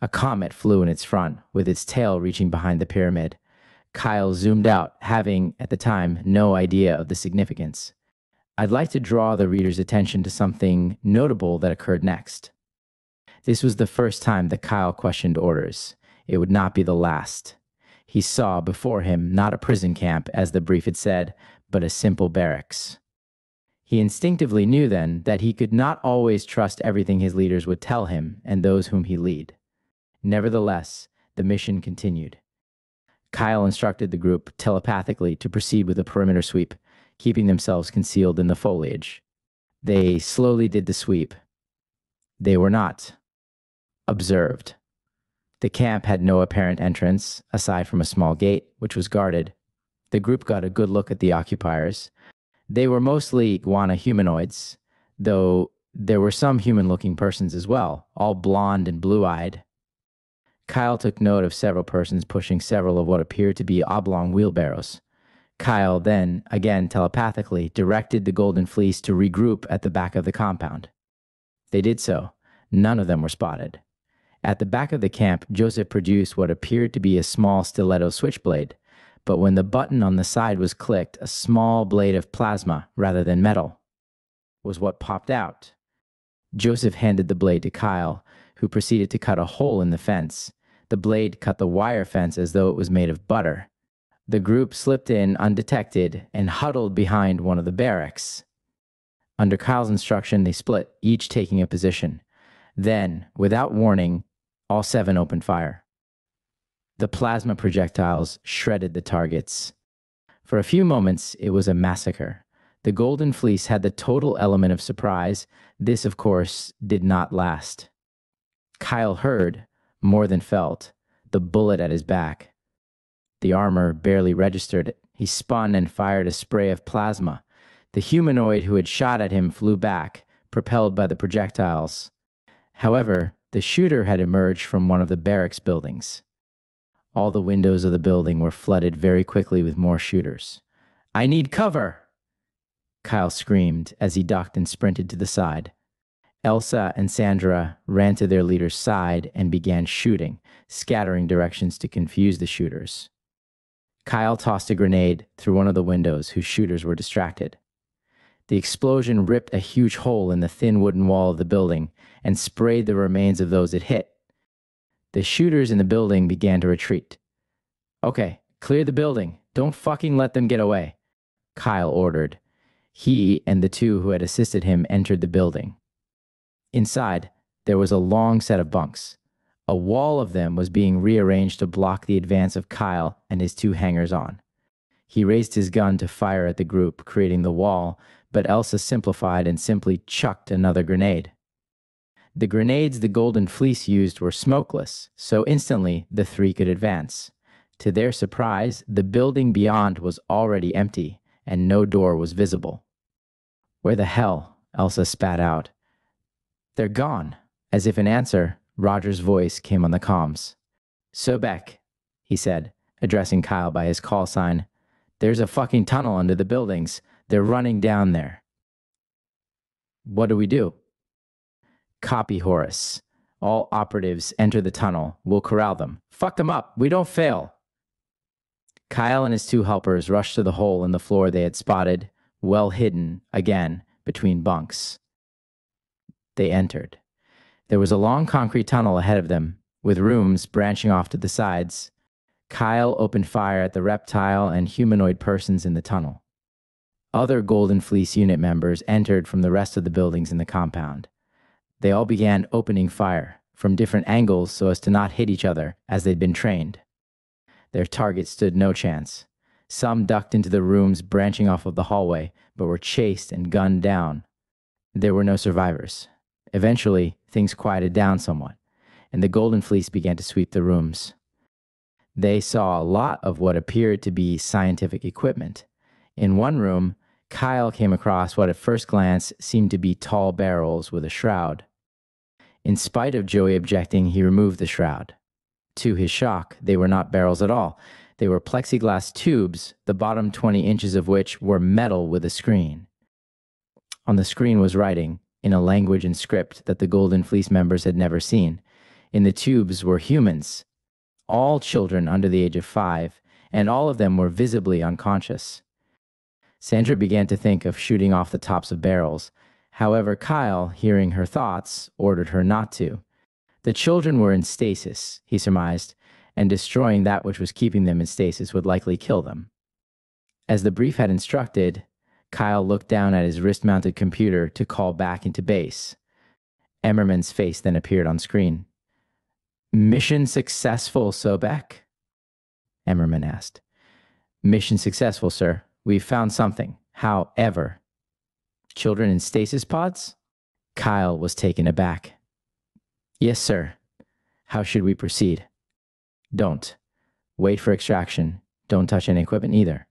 A comet flew in its front, with its tail reaching behind the pyramid. Kyle zoomed out, having, at the time, no idea of the significance. I'd like to draw the reader's attention to something notable that occurred next. This was the first time that Kyle questioned orders. It would not be the last. He saw before him not a prison camp, as the brief had said, but a simple barracks. He instinctively knew then that he could not always trust everything his leaders would tell him and those whom he lead. Nevertheless, the mission continued. Kyle instructed the group telepathically to proceed with a perimeter sweep, keeping themselves concealed in the foliage. They slowly did the sweep. They were not observed. The camp had no apparent entrance, aside from a small gate, which was guarded. The group got a good look at the occupiers. They were mostly iguana humanoids, though there were some human-looking persons as well, all blonde and blue-eyed. Kyle took note of several persons pushing several of what appeared to be oblong wheelbarrows. Kyle then, again telepathically, directed the Golden Fleece to regroup at the back of the compound. They did so. None of them were spotted. At the back of the camp, Joseph produced what appeared to be a small stiletto switchblade, but when the button on the side was clicked, a small blade of plasma, rather than metal, was what popped out. Joseph handed the blade to Kyle, who proceeded to cut a hole in the fence. The blade cut the wire fence as though it was made of butter. The group slipped in undetected and huddled behind one of the barracks. Under Kyle's instruction, they split, each taking a position. Then, without warning, all 7 opened fire. The plasma projectiles shredded the targets. For a few moments, it was a massacre. The Golden Fleece had the total element of surprise. This, of course, did not last. Kyle heard, more than felt, the bullet at his back. The armor barely registered it. He spun and fired a spray of plasma. The humanoid who had shot at him flew back, propelled by the projectiles. However, the shooter had emerged from one of the barracks buildings. All the windows of the building were flooded very quickly with more shooters. "I need cover!" Kyle screamed as he ducked and sprinted to the side. Elsa and Sandra ran to their leader's side and began shooting, scattering directions to confuse the shooters. Kyle tossed a grenade through one of the windows whose shooters were distracted. The explosion ripped a huge hole in the thin wooden wall of the building and sprayed the remains of those it hit. The shooters in the building began to retreat. "Okay, clear the building. Don't fucking let them get away," Kyle ordered. He and the 2 who had assisted him entered the building. Inside, there was a long set of bunks. A wall of them was being rearranged to block the advance of Kyle and his 2 hangers-on. He raised his gun to fire at the group, creating the wall, but Elsa simplified and simply chucked another grenade. The grenades the Golden Fleece used were smokeless, so instantly the 3 could advance. To their surprise, the building beyond was already empty, and no door was visible. "Where the hell?" Elsa spat out. "They're gone." As if in answer, Roger's voice came on the comms. "Sobek," he said, addressing Kyle by his call sign. "There's a fucking tunnel under the buildings. They're running down there." "What do we do?" "Copy, Horace. All operatives enter the tunnel. We'll corral them. Fuck them up. We don't fail." Kyle and his 2 helpers rushed to the hole in the floor they had spotted. well hidden, again, between bunks. They entered. There was a long concrete tunnel ahead of them, with rooms branching off to the sides. Kyle opened fire at the reptile and humanoid persons in the tunnel. Other Golden Fleece unit members entered from the rest of the buildings in the compound. They all began opening fire from different angles so as to not hit each other as they'd been trained. Their target stood no chance. Some ducked into the rooms branching off of the hallway, but were chased and gunned down. There were no survivors. Eventually, things quieted down somewhat, and the Golden Fleece began to sweep the rooms. They saw a lot of what appeared to be scientific equipment. In one room, Kyle came across what at first glance seemed to be tall barrels with a shroud. In spite of Joey objecting, he removed the shroud. To his shock, they were not barrels at all. They were plexiglass tubes, the bottom 20 inches of which were metal with a screen. On the screen was writing, in a language and script that the Golden Fleece members had never seen. In the tubes were humans, all children under the age of 5, and all of them were visibly unconscious. Sandra began to think of shooting off the tops of barrels. However, Kyle, hearing her thoughts, ordered her not to. The children were in stasis, he surmised, and destroying that which was keeping them in stasis would likely kill them. As the brief had instructed, Kyle looked down at his wrist-mounted computer to call back into base. Emmerman's face then appeared on screen. "Mission successful, Sobek?" Emmerman asked. "Mission successful, sir. We've found something. However." "Children in stasis pods?" Kyle was taken aback. "Yes, sir. How should we proceed?" "Don't. Wait for extraction. Don't touch any equipment either."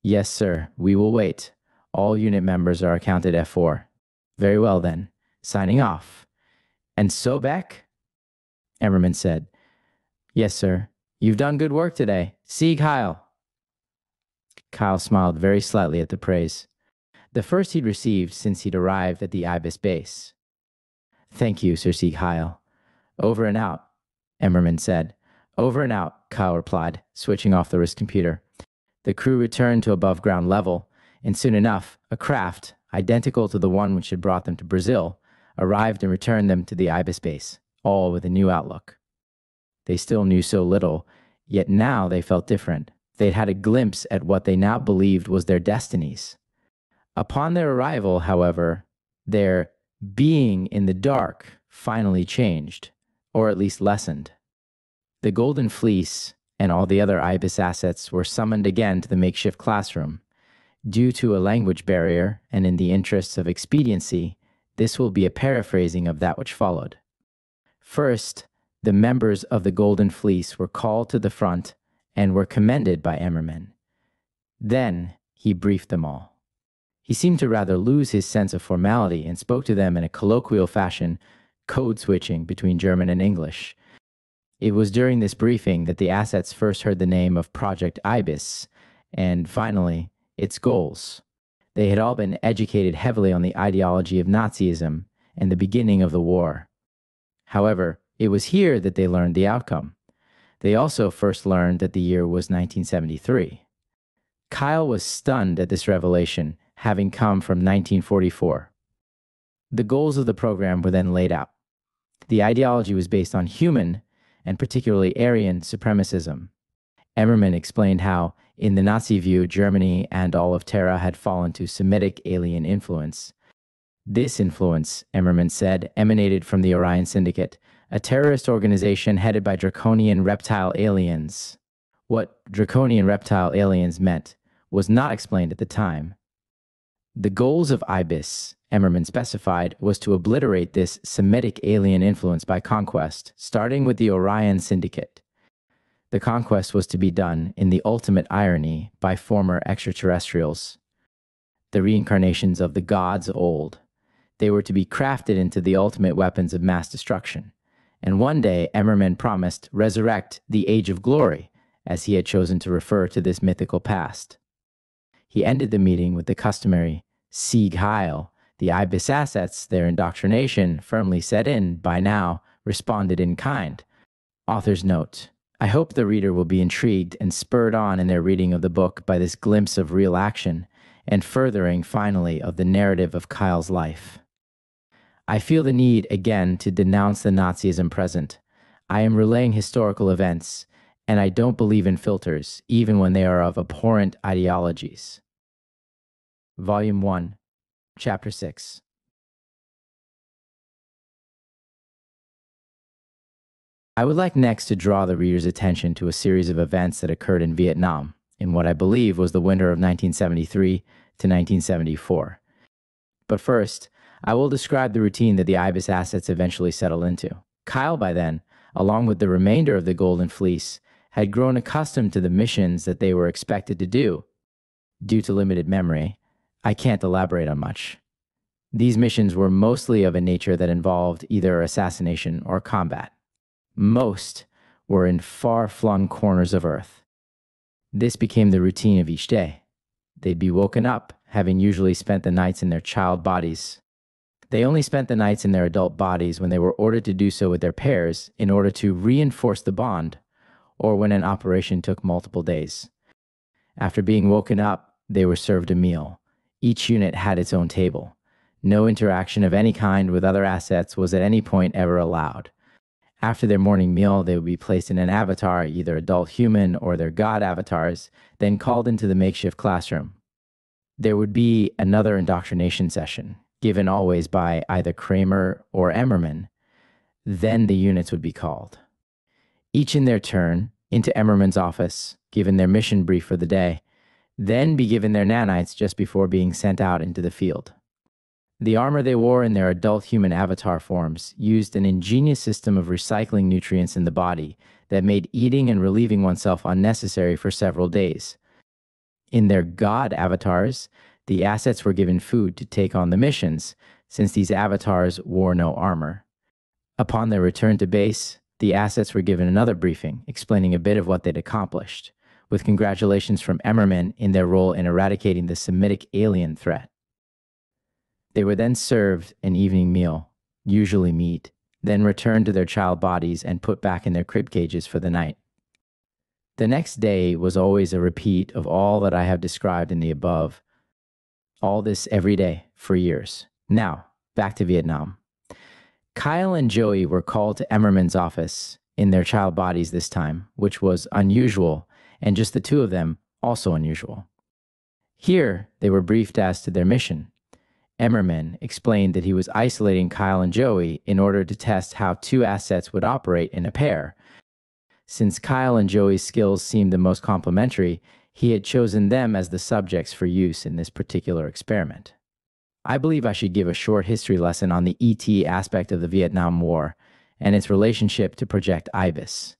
"Yes, sir. We will wait. All unit members are accounted F4. "Very well, then. Signing off." "And Sobek?" Emmerman said. "Yes, sir. You've done good work today. See, Kyle." Kyle smiled very slightly at the praise, the first he'd received since he'd arrived at the Ibis base. "Thank you, Sir C. Kyle. Over and out," Emmerman said. "Over and out," Kyle replied, switching off the wrist computer. The crew returned to above ground level, and soon enough, a craft, identical to the one which had brought them to Brazil, arrived and returned them to the Ibis base, all with a new outlook. They still knew so little, yet now they felt different. They'd had a glimpse at what they now believed was their destinies. Upon their arrival, however, their being in the dark finally changed, or at least lessened. The Golden Fleece and all the other Ibis assets were summoned again to the makeshift classroom. Due to a language barrier, and in the interests of expediency, this will be a paraphrasing of that which followed. First, the members of the Golden Fleece were called to the front and were commended by Emmerman. Then he briefed them all. He seemed to rather lose his sense of formality and spoke to them in a colloquial fashion, code switching between German and English. It was during this briefing that the assets first heard the name of Project Ibis, and finally, its goals. They had all been educated heavily on the ideology of Nazism and the beginning of the war. However, it was here that they learned the outcome. They also first learned that the year was 1973. Kyle was stunned at this revelation, having come from 1944. The goals of the program were then laid out. The ideology was based on human, and particularly Aryan, supremacism. Emmerman explained how, in the Nazi view, Germany and all of Terra had fallen to Semitic alien influence. This influence, Emmerman said, emanated from the Orion Syndicate, a terrorist organization headed by draconian reptile aliens. What draconian reptile aliens meant was not explained at the time. The goals of Ibis, Emmerman specified, was to obliterate this Semitic alien influence by conquest, starting with the Orion Syndicate. The conquest was to be done, in the ultimate irony, by former extraterrestrials, the reincarnations of the gods of old. They were to be crafted into the ultimate weapons of mass destruction. And one day, Emmerman promised resurrect the Age of Glory, as he had chosen to refer to this mythical past. He ended the meeting with the customary Sieg Heil. The Ibis assets, their indoctrination firmly set in by now, responded in kind. Author's note: I hope the reader will be intrigued and spurred on in their reading of the book by this glimpse of real action, and furthering, finally, of the narrative of Kyle's life. I feel the need, again, to denounce the Nazism present. I am relaying historical events, and I don't believe in filters, even when they are of abhorrent ideologies. Volume 1, Chapter 6. I would like next to draw the reader's attention to a series of events that occurred in Vietnam in what I believe was the winter of 1973 to 1974. But first, I will describe the routine that the IBIS assets eventually settled into. Kyle, by then, along with the remainder of the Golden Fleece, had grown accustomed to the missions that they were expected to do. Due to limited memory, I can't elaborate on much. These missions were mostly of a nature that involved either assassination or combat. Most were in far-flung corners of Earth. This became the routine of each day. They'd be woken up, having usually spent the nights in their child bodies. They only spent the nights in their adult bodies when they were ordered to do so with their pairs in order to reinforce the bond, or when an operation took multiple days. After being woken up, they were served a meal. Each unit had its own table. No interaction of any kind with other assets was at any point ever allowed. After their morning meal, they would be placed in an avatar, either adult human or their god avatars, then called into the makeshift classroom. There would be another indoctrination session, given always by either Kramer or Emmerman. Then the units would be called. Each in their turn, into Emmerman's office, given their mission brief for the day, then be given their nanites just before being sent out into the field. The armor they wore in their adult human avatar forms used an ingenious system of recycling nutrients in the body that made eating and relieving oneself unnecessary for several days. In their god avatars, the assets were given food to take on the missions, since these avatars wore no armor. Upon their return to base, the assets were given another briefing, explaining a bit of what they'd accomplished, with congratulations from Emmerman in their role in eradicating the Semitic alien threat. They were then served an evening meal, usually meat, then returned to their child bodies and put back in their crib cages for the night. The next day was always a repeat of all that I have described in the above. All this every day for years. Now, back to Vietnam. Kyle and Joey were called to Emmerman's office in their child bodies this time, which was unusual, and just the two of them also unusual. Here, they were briefed as to their mission. Emmerman explained that he was isolating Kyle and Joey in order to test how two assets would operate in a pair. Since Kyle and Joey's skills seemed the most complementary, he had chosen them as the subjects for use in this particular experiment. I believe I should give a short history lesson on the ET aspect of the Vietnam War and its relationship to Project IBIS.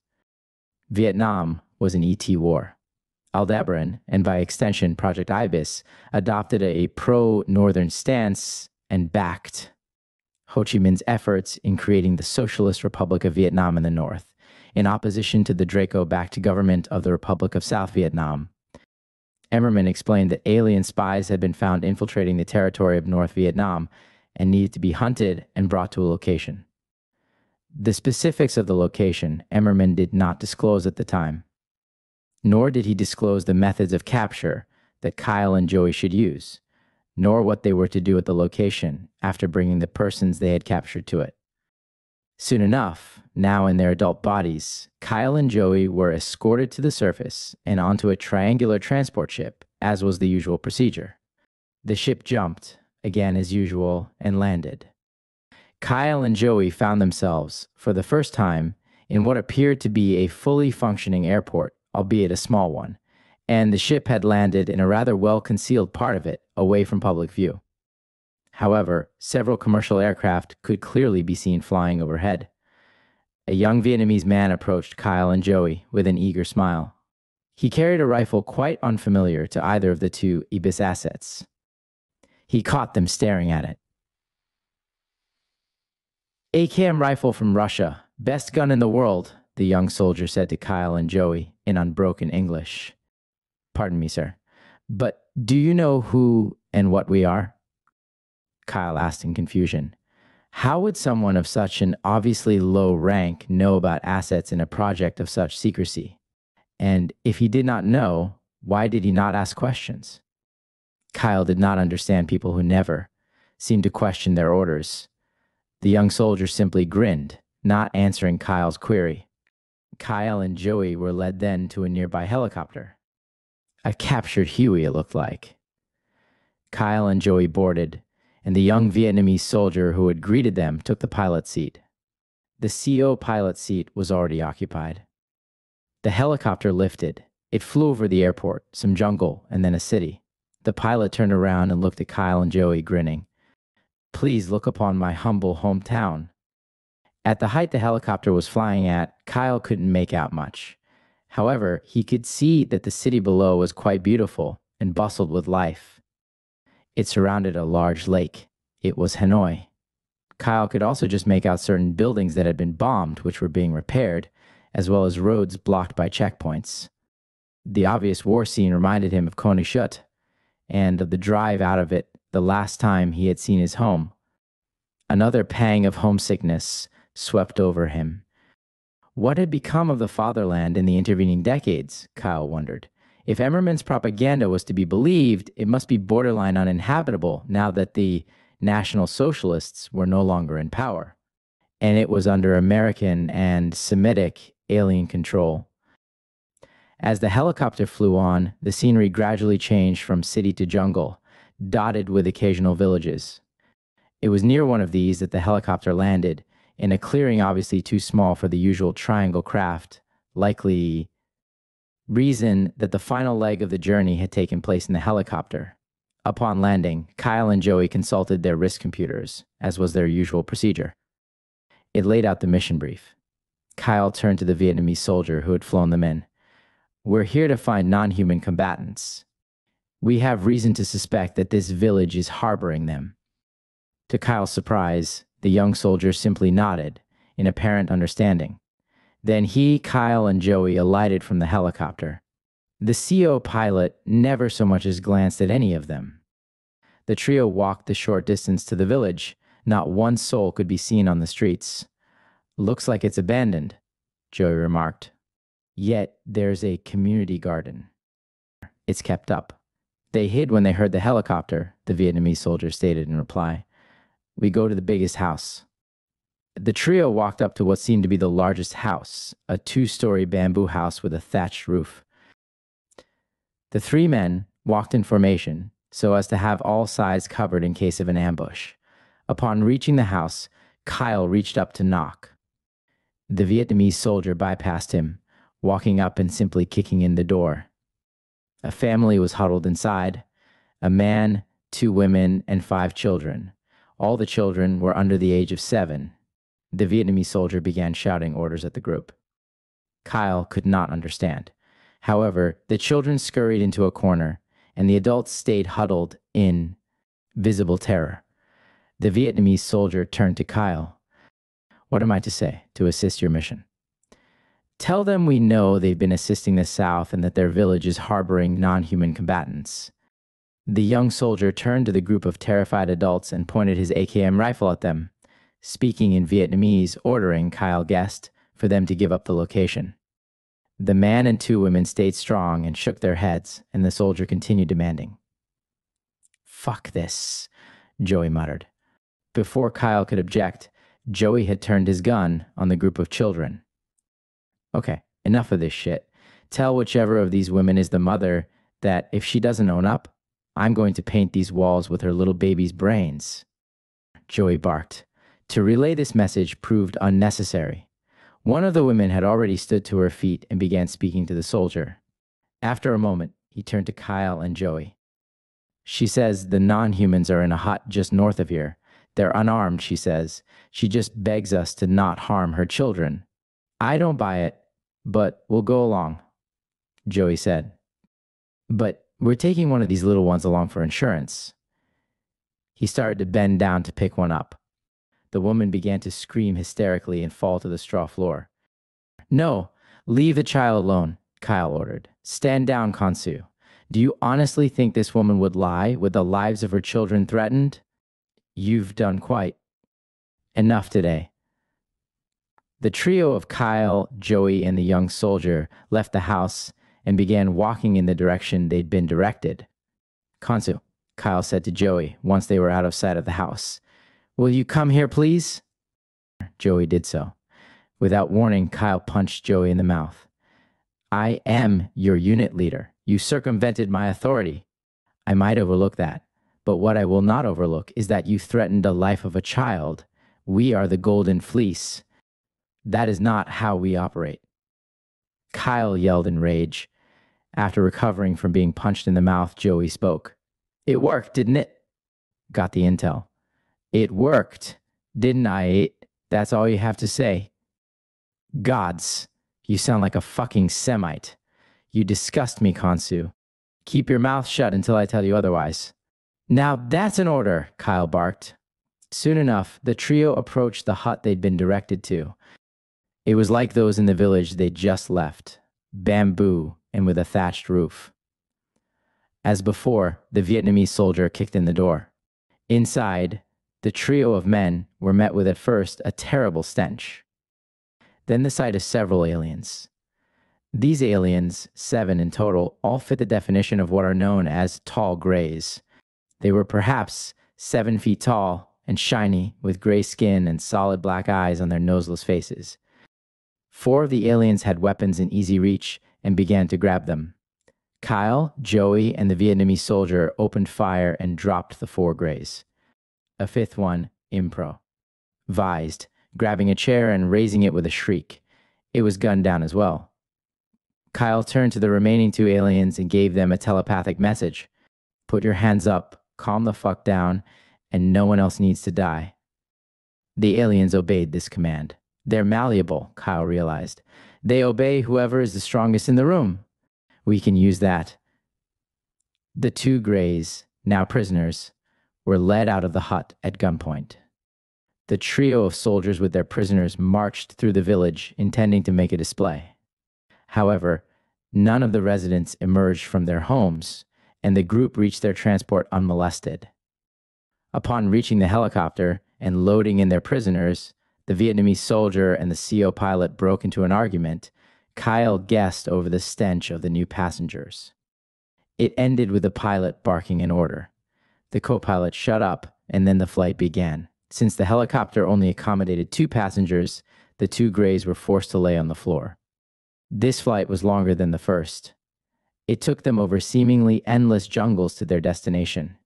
Vietnam was an ET war. Aldebaran, and by extension Project IBIS, adopted a pro-Northern stance and backed Ho Chi Minh's efforts in creating the Socialist Republic of Vietnam in the North, in opposition to the Draco-backed government of the Republic of South Vietnam. Emmerman explained that alien spies had been found infiltrating the territory of North Vietnam and needed to be hunted and brought to a location. The specifics of the location Emmerman did not disclose at the time, nor did he disclose the methods of capture that Kyle and Joey should use, nor what they were to do at the location after bringing the persons they had captured to it. Soon enough, now in their adult bodies, Kyle and Joey were escorted to the surface and onto a triangular transport ship, as was the usual procedure. The ship jumped, again as usual, and landed. Kyle and Joey found themselves, for the first time, in what appeared to be a fully functioning airport, albeit a small one, and the ship had landed in a rather well-concealed part of it, away from public view. However, several commercial aircraft could clearly be seen flying overhead. A young Vietnamese man approached Kyle and Joey with an eager smile. He carried a rifle quite unfamiliar to either of the two IBIS assets. He caught them staring at it. "AKM rifle from Russia, best gun in the world," the young soldier said to Kyle and Joey in unbroken English. "Pardon me, sir, but do you know who and what we are?" Kyle asked in confusion. How would someone of such an obviously low rank know about assets in a project of such secrecy? And if he did not know, why did he not ask questions? Kyle did not understand people who never seemed to question their orders. The young soldier simply grinned, not answering Kyle's query. Kyle and Joey were led then to a nearby helicopter. A captured Huey, it looked like. Kyle and Joey boarded, and the young Vietnamese soldier who had greeted them took the pilot seat. The CO pilot seat was already occupied. The helicopter lifted. It flew over the airport, some jungle, and then a city. The pilot turned around and looked at Kyle and Joey, grinning. "Please look upon my humble hometown." At the height the helicopter was flying at, Kyle couldn't make out much. However, he could see that the city below was quite beautiful and bustled with life. It surrounded a large lake. It was Hanoi. Kyle could also just make out certain buildings that had been bombed, which were being repaired, as well as roads blocked by checkpoints. The obvious war scene reminded him of Konishut and of the drive out of it the last time he had seen his home. Another pang of homesickness swept over him. What had become of the fatherland in the intervening decades, Kyle wondered. If Emmerman's propaganda was to be believed, it must be borderline uninhabitable now that the National Socialists were no longer in power, and it was under American and Semitic alien control. As the helicopter flew on, the scenery gradually changed from city to jungle, dotted with occasional villages. It was near one of these that the helicopter landed, in a clearing obviously too small for the usual triangle craft, likely reason that the final leg of the journey had taken place in the helicopter. Upon landing, Kyle and Joey consulted their wrist computers, as was their usual procedure. It laid out the mission brief. Kyle turned to the Vietnamese soldier who had flown them in. "We're here to find non-human combatants. We have reason to suspect that this village is harboring them." To Kyle's surprise, the young soldier simply nodded, in apparent understanding. Then he, Kyle, and Joey alighted from the helicopter. The CO pilot never so much as glanced at any of them. The trio walked the short distance to the village. Not one soul could be seen on the streets. "Looks like it's abandoned," Joey remarked. "Yet there's a community garden. It's kept up." "They hid when they heard the helicopter," the Vietnamese soldier stated in reply. "We go to the biggest house." The trio walked up to what seemed to be the largest house, a 2-story bamboo house with a thatched roof. The three men walked in formation so as to have all sides covered in case of an ambush. Upon reaching the house, Kyle reached up to knock. The Vietnamese soldier bypassed him, walking up and simply kicking in the door. A family was huddled inside, a man, 2 women, and 5 children. All the children were under the age of 7. The Vietnamese soldier began shouting orders at the group. Kyle could not understand. However, the children scurried into a corner, and the adults stayed huddled in visible terror. The Vietnamese soldier turned to Kyle. "What am I to say to assist your mission?" "Tell them we know they've been assisting the South and that their village is harboring non-human combatants." The young soldier turned to the group of terrified adults and pointed his AKM rifle at them, speaking in Vietnamese, ordering, Kyle guessed, for them to give up the location. The man and 2 women stayed strong and shook their heads, and the soldier continued demanding. "Fuck this," Joey muttered. Before Kyle could object, Joey had turned his gun on the group of children. "Okay, enough of this shit. Tell whichever of these women is the mother that if she doesn't own up, I'm going to paint these walls with her little baby's brains." Joey barked. To relay this message proved unnecessary. One of the women had already stood to her feet and began speaking to the soldier. After a moment, he turned to Kyle and Joey. "She says the non-humans are in a hut just north of here. They're unarmed, she says. She just begs us to not harm her children." "I don't buy it, but we'll go along," Joey said. "But we're taking one of these little ones along for insurance." He started to bend down to pick one up. The woman began to scream hysterically and fall to the straw floor. "No, leave the child alone," Kyle ordered. "Stand down, Kansu. Do you honestly think this woman would lie with the lives of her children threatened? You've done quite enough today." The trio of Kyle, Joey, and the young soldier left the house and began walking in the direction they'd been directed. "Kansu, Kyle said to Joey once they were out of sight of the house. Will you come here, please? Joey did so. Without warning, Kyle punched Joey in the mouth. I am your unit leader. You circumvented my authority. I might overlook that, but what I will not overlook is that you threatened the life of a child. We are the Golden Fleece. That is not how we operate. Kyle yelled in rage. After recovering from being punched in the mouth, Joey spoke. It worked, didn't it? Got the intel. It worked, didn't I? That's all you have to say. Gods, you sound like a fucking Semite. You disgust me, Khonsu. Keep your mouth shut until I tell you otherwise. Now that's an order, Kyle barked. Soon enough, the trio approached the hut they'd been directed to. It was like those in the village they'd just left, bamboo and with a thatched roof. As before, the Vietnamese soldier kicked in the door. Inside, the trio of men were met with at first a terrible stench. Then the sight of several aliens. These aliens, 7 in total, all fit the definition of what are known as tall grays. They were perhaps 7 feet tall and shiny, with gray skin and solid black eyes on their noseless faces. 4 of the aliens had weapons in easy reach and began to grab them. Kyle, Joey, and the Vietnamese soldier opened fire and dropped the 4 grays. A 5th one, improvised, grabbing a chair and raising it with a shriek. It was gunned down as well. Kyle turned to the remaining 2 aliens and gave them a telepathic message. Put your hands up, calm the fuck down, and no one else needs to die. The aliens obeyed this command. They're malleable, Kyle realized. They obey whoever is the strongest in the room. We can use that. The 2 grays, now prisoners, were led out of the hut at gunpoint. The trio of soldiers with their prisoners marched through the village, intending to make a display. However, none of the residents emerged from their homes, and the group reached their transport unmolested. Upon reaching the helicopter and loading in their prisoners, the Vietnamese soldier and the CO pilot broke into an argument. Kyle guessed over the stench of the new passengers. It ended with the pilot barking an order. The co-pilot shut up, and then the flight began. Since the helicopter only accommodated 2 passengers, the 2 grays were forced to lay on the floor. This flight was longer than the first. It took them over seemingly endless jungles to their destination.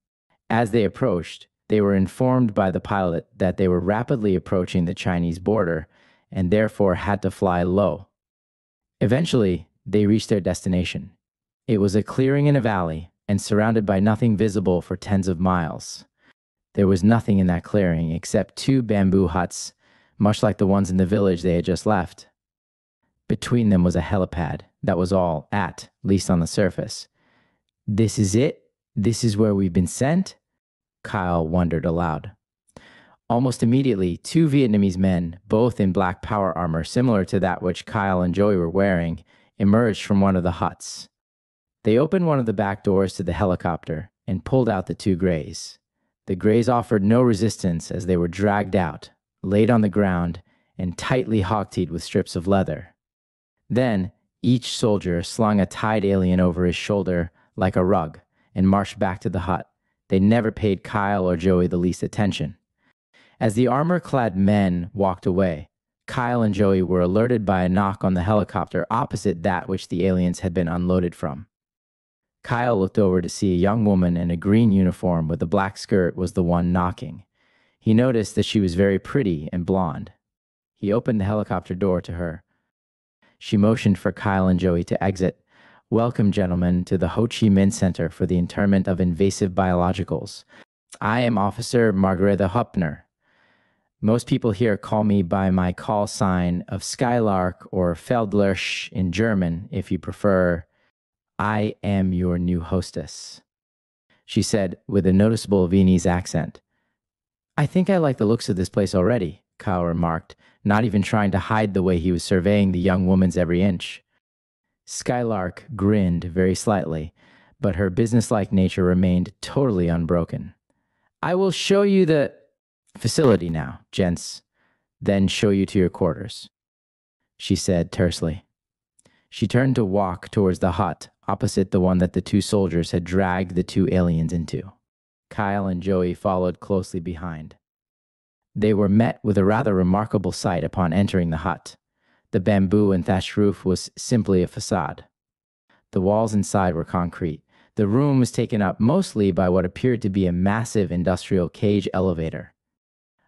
As they approached, they were informed by the pilot that they were rapidly approaching the Chinese border and therefore had to fly low. Eventually, they reached their destination. It was a clearing in a valley and surrounded by nothing visible for tens of miles. There was nothing in that clearing except 2 bamboo huts, much like the ones in the village they had just left. Between them was a helipad. That was all, at least on the surface. This is it? This is where we've been sent? Kyle wondered aloud. Almost immediately, 2 Vietnamese men, both in black power armor similar to that which Kyle and Joey were wearing, emerged from one of the huts. They opened one of the back doors to the helicopter and pulled out the 2 grays. The grays offered no resistance as they were dragged out, laid on the ground, and tightly hog-tied with strips of leather. Then, each soldier slung a tied alien over his shoulder like a rug and marched back to the hut. They never paid Kyle or Joey the least attention. As the armor-clad men walked away, Kyle and Joey were alerted by a knock on the helicopter opposite that which the aliens had been unloaded from. Kyle looked over to see a young woman in a green uniform with a black skirt was the one knocking. He noticed that she was very pretty and blonde. He opened the helicopter door to her. She motioned for Kyle and Joey to exit. Welcome, gentlemen, to the Ho Chi Minh Center for the Internment of Invasive Biologicals. I am Officer Margareta Huppner. Most people here call me by my call sign of Skylark or Feldlersch in German, if you prefer. I am your new hostess, she said with a noticeable Viennese accent. I think I like the looks of this place already, Kyle remarked, not even trying to hide the way he was surveying the young woman's every inch. Skylark grinned very slightly, but her businesslike nature remained totally unbroken. I will show you the facility now, gents, then show you to your quarters, she said tersely. She turned to walk towards the hut opposite the one that the 2 soldiers had dragged the 2 aliens into. Kyle and Joey followed closely behind. They were met with a rather remarkable sight upon entering the hut. The bamboo and thatched roof was simply a facade. The walls inside were concrete. The room was taken up mostly by what appeared to be a massive industrial cage elevator.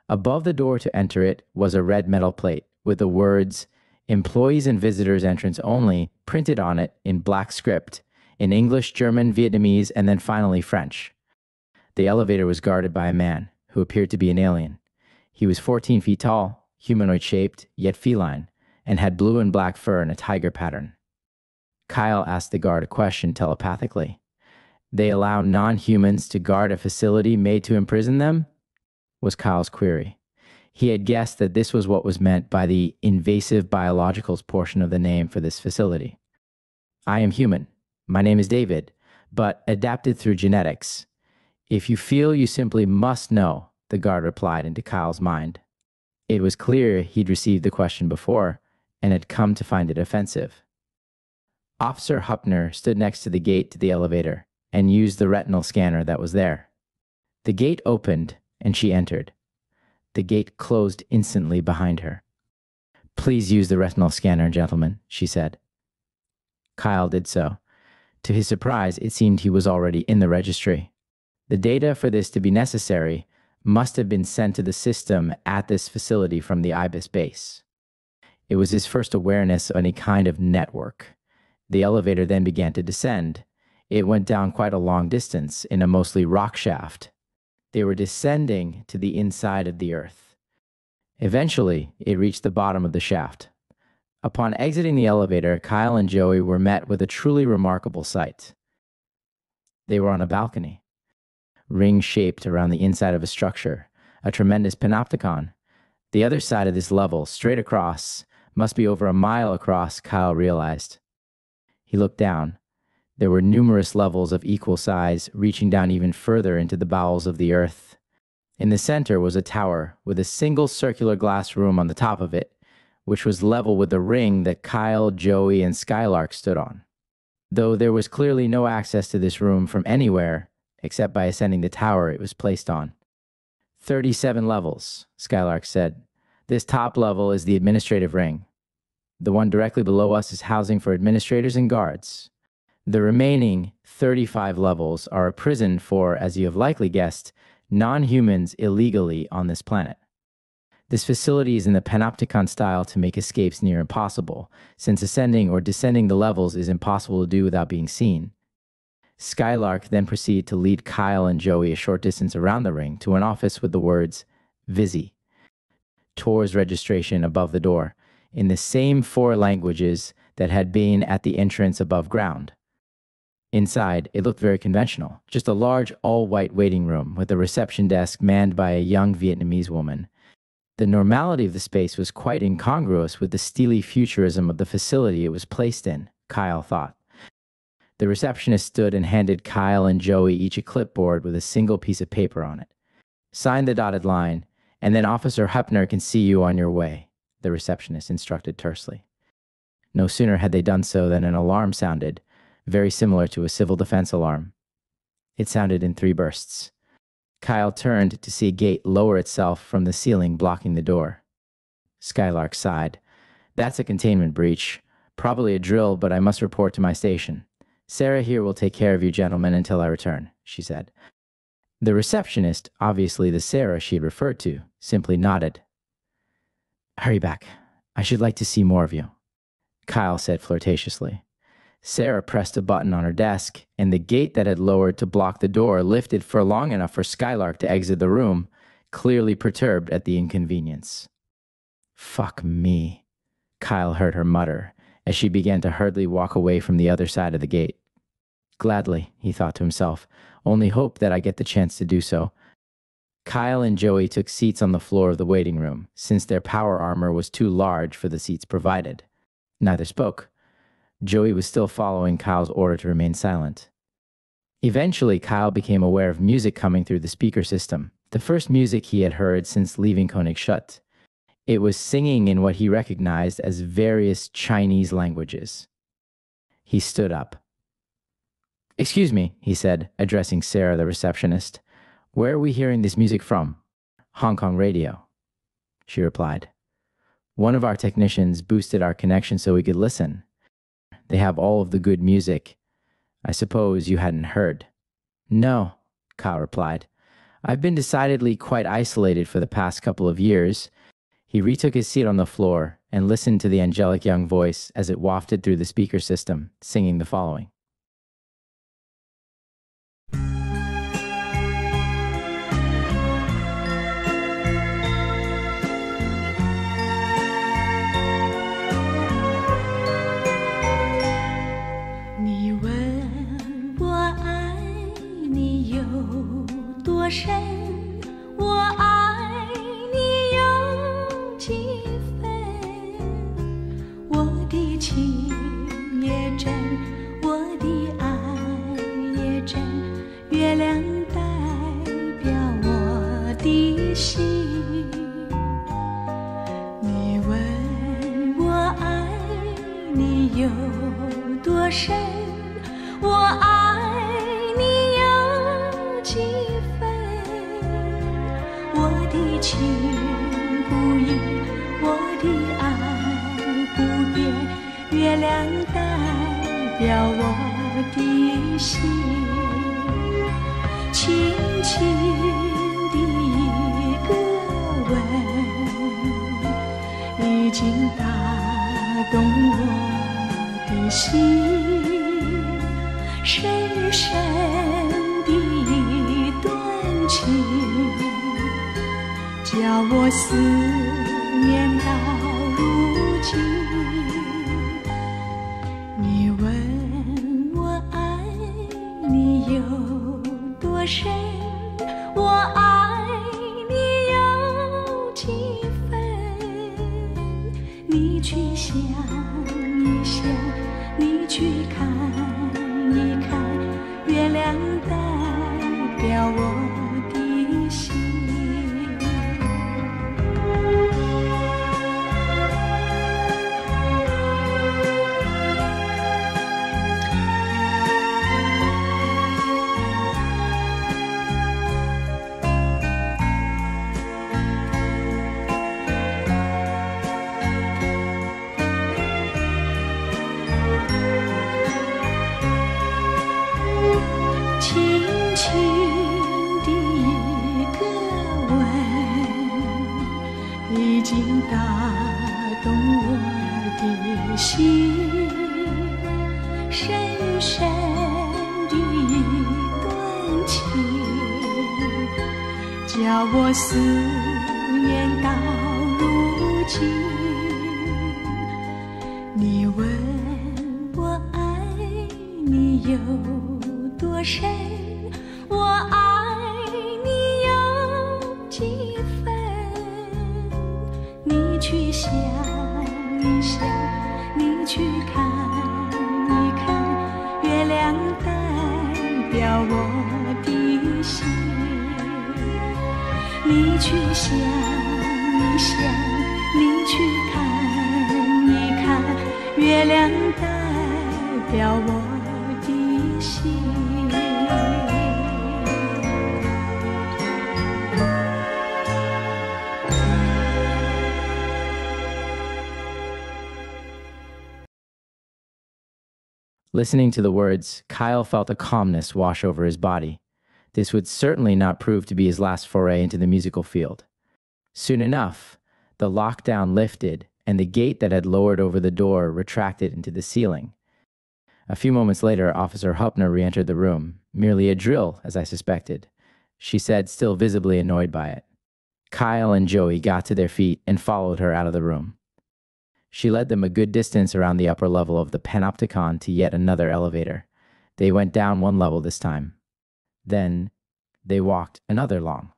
Above the door to enter it was a red metal plate with the words "Employees and Visitors Entrance Only" printed on it in black script, in English, German, Vietnamese, and then finally French. The elevator was guarded by a man who appeared to be an alien. He was 14 feet tall, humanoid-shaped, yet feline, and had blue and black fur in a tiger pattern. Kyle asked the guard a question telepathically. "They allow non-humans to guard a facility made to imprison them?" was Kyle's query. He had guessed that this was what was meant by the invasive biologicals portion of the name for this facility. "I am human. My name is David, but adapted through genetics. If you feel you simply must know," the guard replied into Kyle's mind. It was clear he'd received the question before and had come to find it offensive. Officer Huppner stood next to the gate to the elevator and used the retinal scanner that was there. The gate opened and she entered. The gate closed instantly behind her. "Please use the retinal scanner, gentlemen," she said. Kyle did so. To his surprise, it seemed he was already in the registry. The data for this to be necessary must have been sent to the system at this facility from the IBIS base. It was his first awareness of any kind of network. The elevator then began to descend. It went down quite a long distance in a mostly rock shaft. They were descending to the inside of the earth. Eventually, it reached the bottom of the shaft. Upon exiting the elevator, Kyle and Joey were met with a truly remarkable sight. They were on a balcony, ring-shaped around the inside of a structure, a tremendous panopticon. The other side of this level, straight across, must be over a mile across, Kyle realized. He looked down. There were numerous levels of equal size, reaching down even further into the bowels of the earth. In the center was a tower with a single circular glass room on the top of it, which was level with the ring that Kyle, Joey, and Skylark stood on. Though there was clearly no access to this room from anywhere, except by ascending the tower it was placed on. 37 levels, Skylark said. This top level is the administrative ring. The one directly below us is housing for administrators and guards. The remaining 35 levels are a prison for, as you have likely guessed, non-humans illegally on this planet. This facility is in the panopticon style to make escapes near impossible, since ascending or descending the levels is impossible to do without being seen. Skylark then proceeded to lead Kyle and Joey a short distance around the ring to an office with the words "Visi" tours registration above the door, in the same 4 languages that had been at the entrance above ground. Inside, it looked very conventional, just a large all-white waiting room with a reception desk manned by a young Vietnamese woman. The normality of the space was quite incongruous with the steely futurism of the facility it was placed in, Kyle thought. The receptionist stood and handed Kyle and Joey each a clipboard with a single piece of paper on it. "Sign the dotted line, and then Officer Huppner can see you on your way," the receptionist instructed tersely. No sooner had they done so than an alarm sounded, very similar to a civil defense alarm. It sounded in 3 bursts. Kyle turned to see a gate lower itself from the ceiling, blocking the door. Skylark sighed. "That's a containment breach. Probably a drill, but I must report to my station. Sarah here will take care of you gentlemen until I return," she said. The receptionist, obviously the Sarah she had referred to, simply nodded. "Hurry back. I should like to see more of you," Kyle said flirtatiously. Sarah pressed a button on her desk, and the gate that had lowered to block the door lifted for long enough for Skylark to exit the room, clearly perturbed at the inconvenience. "Fuck me," Kyle heard her mutter as she began to hurriedly walk away from the other side of the gate. "Gladly," he thought to himself, "only hope that I get the chance to do so." Kyle and Joey took seats on the floor of the waiting room, since their power armor was too large for the seats provided. Neither spoke. Joey was still following Kyle's order to remain silent. Eventually, Kyle became aware of music coming through the speaker system, the first music he had heard since leaving Königsstadt. It was singing in what he recognized as various Chinese languages. He stood up. "Excuse me," he said, addressing Sarah, the receptionist. Where are we hearing this music from? Hong Kong radio, she replied. One of our technicians boosted our connection so we could listen. They have all of the good music. I suppose you hadn't heard. No, Kyle replied. I've been decidedly quite isolated for the past couple of years. He retook his seat on the floor and listened to the angelic young voice as it wafted through the speaker system, singing the following.深，我爱你有几分？我的情也真，我的爱也真，月亮代表我的心。你问我爱你有多深？我爱你有几分？我的情不移，我的爱不变，月亮代表我的心。轻轻的一个吻，已经打动我的心。深深的一段情，叫我思念到如今。你问我爱你有多深，我爱你有几分？你去想一想，你去看一看，月亮代表我的心。已经打动我的心，深深的一段情，叫我思念到如今。你问我爱你有多深，我爱你有几分？你去想一想，你去看一看，月亮代表我的心。你去想一想，你去看一看，月亮代表我的心。Listening to the words, Kyle felt a calmness wash over his body. This would certainly not prove to be his last foray into the musical field. Soon enough, the lockdown lifted, and the gate that had lowered over the door retracted into the ceiling. A few moments later, Officer Huppner re-entered the room. Merely a drill, as I suspected, she said, still visibly annoyed by it. Kyle and Joey got to their feet and followed her out of the room. She led them a good distance around the upper level of the Panopticon to yet another elevator. They went down one level this time. Then they walked another long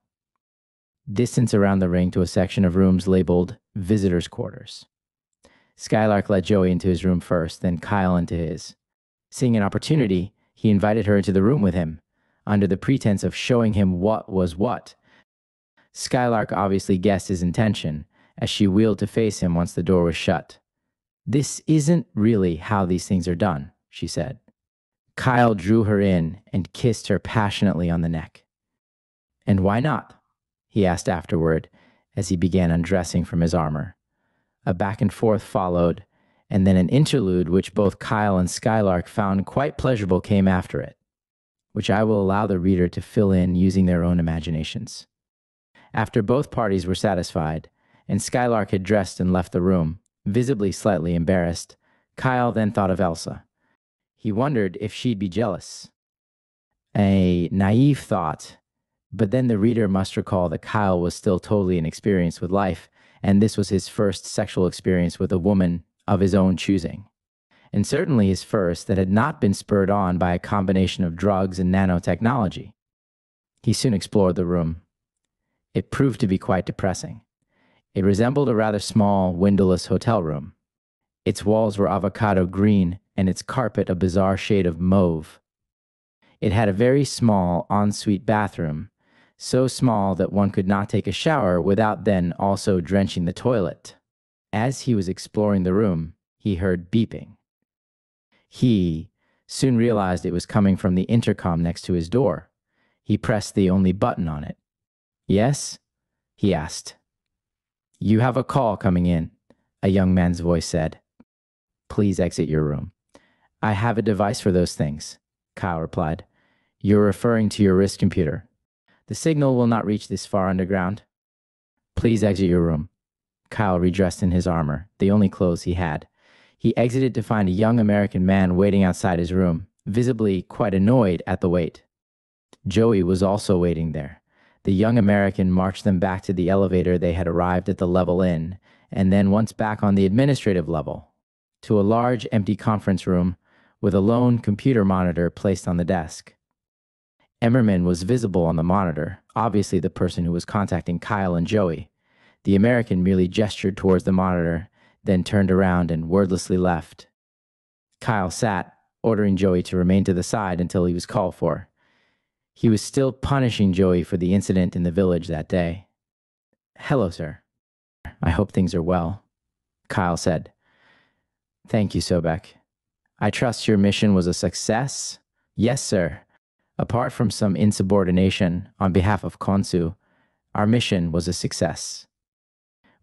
distance around the ring to a section of rooms labeled Visitors' Quarters. Skylark led Joey into his room first, then Kyle into his. Seeing an opportunity, he invited her into the room with him, under the pretense of showing him what was what. Skylark obviously guessed his intention, as she wheeled to face him once the door was shut. "This isn't really how these things are done," she said. Kyle drew her in and kissed her passionately on the neck. And why not? He asked afterward as he began undressing from his armor. A back and forth followed, and then an interlude which both Kyle and Skylark found quite pleasurable came after it, which I will allow the reader to fill in using their own imaginations. After both parties were satisfied, and Skylark had dressed and left the room, visibly slightly embarrassed, Kyle then thought of Elsa. He wondered if she'd be jealous. A naive thought, but then the reader must recall that Kyle was still totally inexperienced with life, and this was his first sexual experience with a woman of his own choosing, and certainly his first that had not been spurred on by a combination of drugs and nanotechnology. He soon explored the room. It proved to be quite depressing. It resembled a rather small, windowless hotel room. Its walls were avocado green, and its carpet a bizarre shade of mauve. It had a very small ensuite bathroom, so small that one could not take a shower without then also drenching the toilet. As he was exploring the room, he heard beeping. He soon realized it was coming from the intercom next to his door. He pressed the only button on it. "Yes?" he asked. "You have a call coming in," a young man's voice said. "Please exit your room." "I have a device for those things," Kyle replied. "You're referring to your wrist computer. The signal will not reach this far underground. Please exit your room." Kyle redressed in his armor, the only clothes he had. He exited to find a young American man waiting outside his room, visibly quite annoyed at the wait. Joey was also waiting there. The young American marched them back to the elevator they had arrived at the level in, and then once back on the administrative level, to a large empty conference room with a lone computer monitor placed on the desk. Emmerman was visible on the monitor, obviously the person who was contacting Kyle and Joey. The American merely gestured towards the monitor, then turned around and wordlessly left. Kyle sat, ordering Joey to remain to the side until he was called for. He was still punishing Joey for the incident in the village that day. "Hello, sir. I hope things are well," Kyle said. "Thank you, Sobek. I trust your mission was a success?" "Yes, sir. Apart from some insubordination on behalf of Konsu, our mission was a success.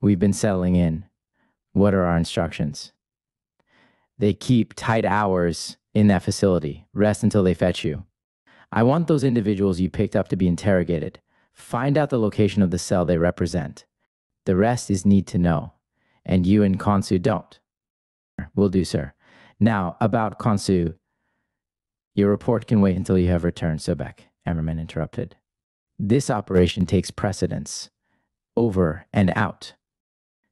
We've been settling in. What are our instructions?" "They keep tight hours in that facility. Rest until they fetch you. I want those individuals you picked up to be interrogated. Find out the location of the cell they represent. The rest is need to know. And you and Konsu don't." "Will do, sir. Now, about Konsu, your report can wait until you have returned, Sobek," Emmerman interrupted. "This operation takes precedence. Over and out."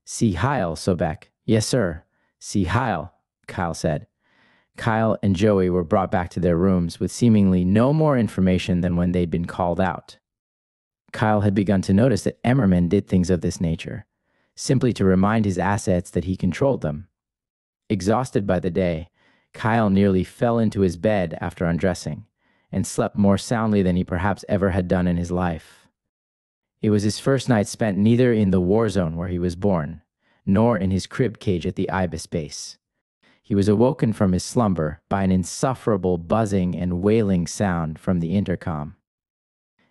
"See Heil, Sobek." "Yes, sir." "See Heil," Kyle said. Kyle and Joey were brought back to their rooms with seemingly no more information than when they'd been called out. Kyle had begun to notice that Emmerman did things of this nature, simply to remind his assets that he controlled them. Exhausted by the day, Kyle nearly fell into his bed after undressing, and slept more soundly than he perhaps ever had done in his life. It was his first night spent neither in the war zone where he was born, nor in his crib cage at the Ibis base. He was awoken from his slumber by an insufferable buzzing and wailing sound from the intercom.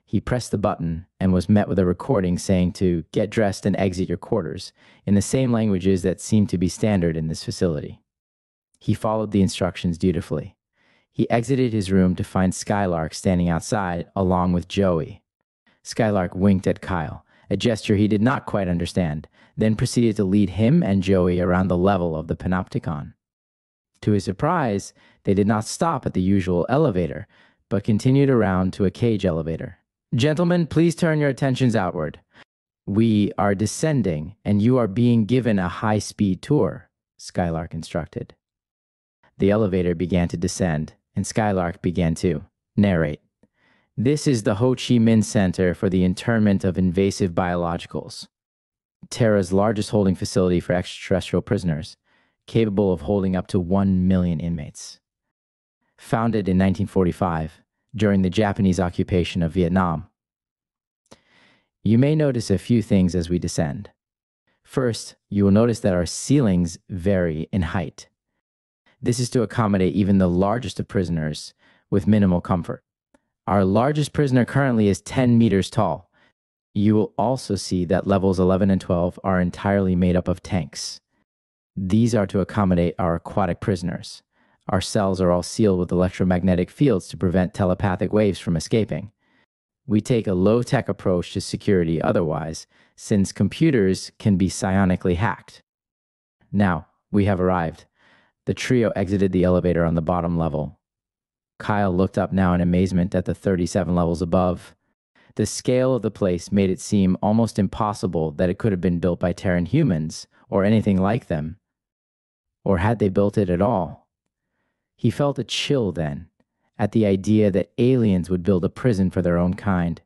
He pressed the button and was met with a recording saying to get dressed and exit your quarters in the same languages that seemed to be standard in this facility. He followed the instructions dutifully. He exited his room to find Skylark standing outside along with Joey. Skylark winked at Kyle, a gesture he did not quite understand, then proceeded to lead him and Joey around the level of the panopticon. To his surprise, they did not stop at the usual elevator, but continued around to a cage elevator. "Gentlemen, please turn your attentions outward. We are descending, and you are being given a high-speed tour," Skylark instructed. The elevator began to descend, and Skylark began to narrate. "This is the Ho Chi Minh Center for the Internment of Invasive Biologicals, Terra's largest holding facility for extraterrestrial prisoners, capable of holding up to 1 million inmates. Founded in 1945, during the Japanese occupation of Vietnam. You may notice a few things as we descend. First, you will notice that our ceilings vary in height. This is to accommodate even the largest of prisoners with minimal comfort. Our largest prisoner currently is 10 meters tall. You will also see that levels 11 and 12 are entirely made up of tanks. These are to accommodate our aquatic prisoners. Our cells are all sealed with electromagnetic fields to prevent telepathic waves from escaping. We take a low-tech approach to security otherwise, since computers can be psionically hacked. Now, we have arrived. The trio exited the elevator on the bottom level. Kyle looked up now in amazement at the 37 levels above. The scale of the place made it seem almost impossible that it could have been built by Terran humans, or anything like them. Or had they built it at all? He felt a chill then, at the idea that aliens would build a prison for their own kind.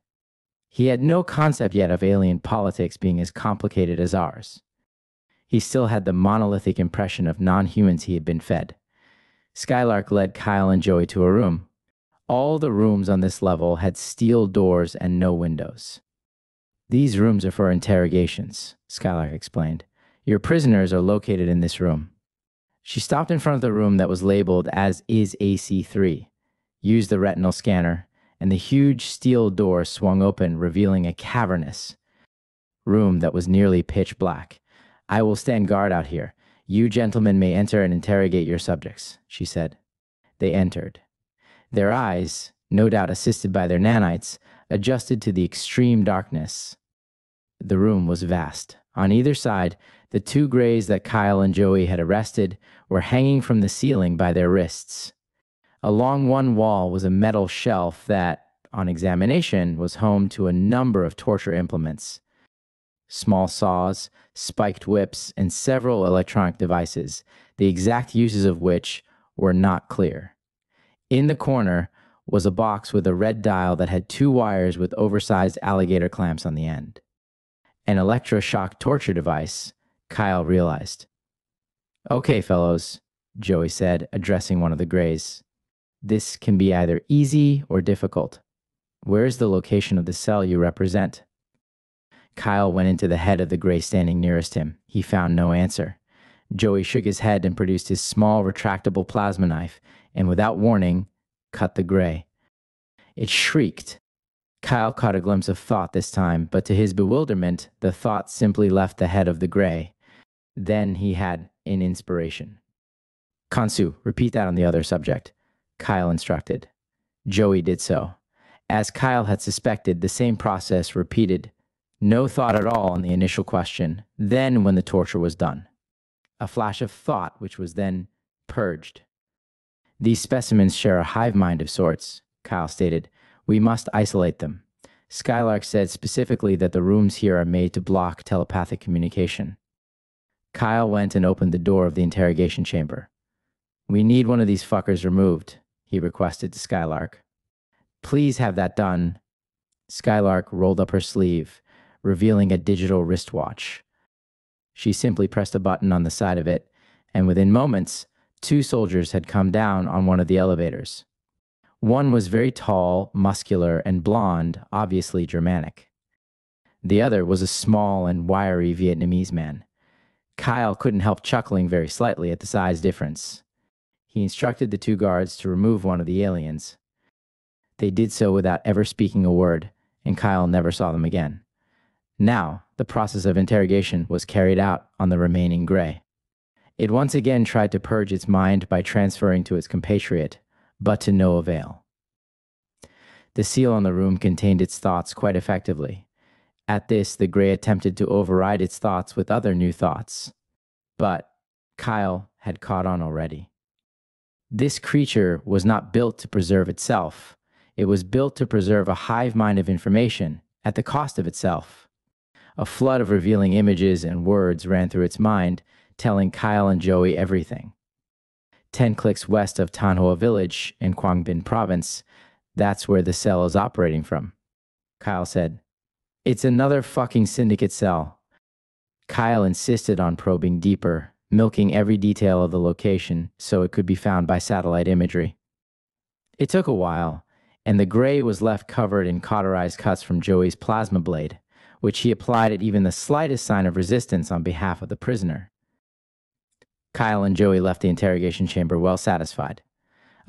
He had no concept yet of alien politics being as complicated as ours. He still had the monolithic impression of non-humans he had been fed. Skylark led Kyle and Joey to a room. All the rooms on this level had steel doors and no windows. These rooms are for interrogations, Skylark explained. Your prisoners are located in this room. She stopped in front of the room that was labeled as is AC3, used the retinal scanner, and the huge steel door swung open, revealing a cavernous room that was nearly pitch black. I will stand guard out here. You gentlemen may enter and interrogate your subjects, she said. They entered. Their eyes, no doubt assisted by their nanites, adjusted to the extreme darkness. The room was vast. On either side, the two grays that Kyle and Joey had arrested were hanging from the ceiling by their wrists. Along one wall was a metal shelf that, on examination, was home to a number of torture implements. Small saws, spiked whips, and several electronic devices, the exact uses of which were not clear. In the corner was a box with a red dial that had two wires with oversized alligator clamps on the end. An electroshock torture device, Kyle realized. Okay, fellows, Joey said, addressing one of the grays. This can be either easy or difficult. Where is the location of the cell you represent? Kyle went into the head of the gray standing nearest him. He found no answer. Joey shook his head and produced his small retractable plasma knife, and without warning, cut the gray. It shrieked. Kyle caught a glimpse of thought this time, but to his bewilderment, the thought simply left the head of the gray. Then he had an inspiration. Kansu, repeat that on the other subject, Kyle instructed. Joey did so. As Kyle had suspected, the same process repeated. No thought at all on the initial question, then when the torture was done. A flash of thought, which was then purged. These specimens share a hive mind of sorts, Kyle stated. We must isolate them. Skylark said specifically that the rooms here are made to block telepathic communication. Kyle went and opened the door of the interrogation chamber. We need one of these fuckers removed, he requested to Skylark. Please have that done. Skylark rolled up her sleeve, revealing a digital wristwatch. She simply pressed a button on the side of it, and within moments, two soldiers had come down on one of the elevators. One was very tall, muscular, and blonde, obviously Germanic. The other was a small and wiry Vietnamese man. Kyle couldn't help chuckling very slightly at the size difference. He instructed the two guards to remove one of the aliens. They did so without ever speaking a word, and Kyle never saw them again. Now, the process of interrogation was carried out on the remaining gray. It once again tried to purge its mind by transferring to its compatriot, but to no avail. The seal on the room contained its thoughts quite effectively. At this, the gray attempted to override its thoughts with other new thoughts. But Kyle had caught on already. This creature was not built to preserve itself. It was built to preserve a hive mind of information at the cost of itself. A flood of revealing images and words ran through its mind, telling Kyle and Joey everything. 10 clicks west of Tan Hoa Village in Quang Binh Province, that's where the cell is operating from. Kyle said, It's another fucking syndicate cell. Kyle insisted on probing deeper, milking every detail of the location so it could be found by satellite imagery. It took a while, and the gray was left covered in cauterized cuts from Joey's plasma blade, which he applied at even the slightest sign of resistance on behalf of the prisoner. Kyle and Joey left the interrogation chamber well satisfied.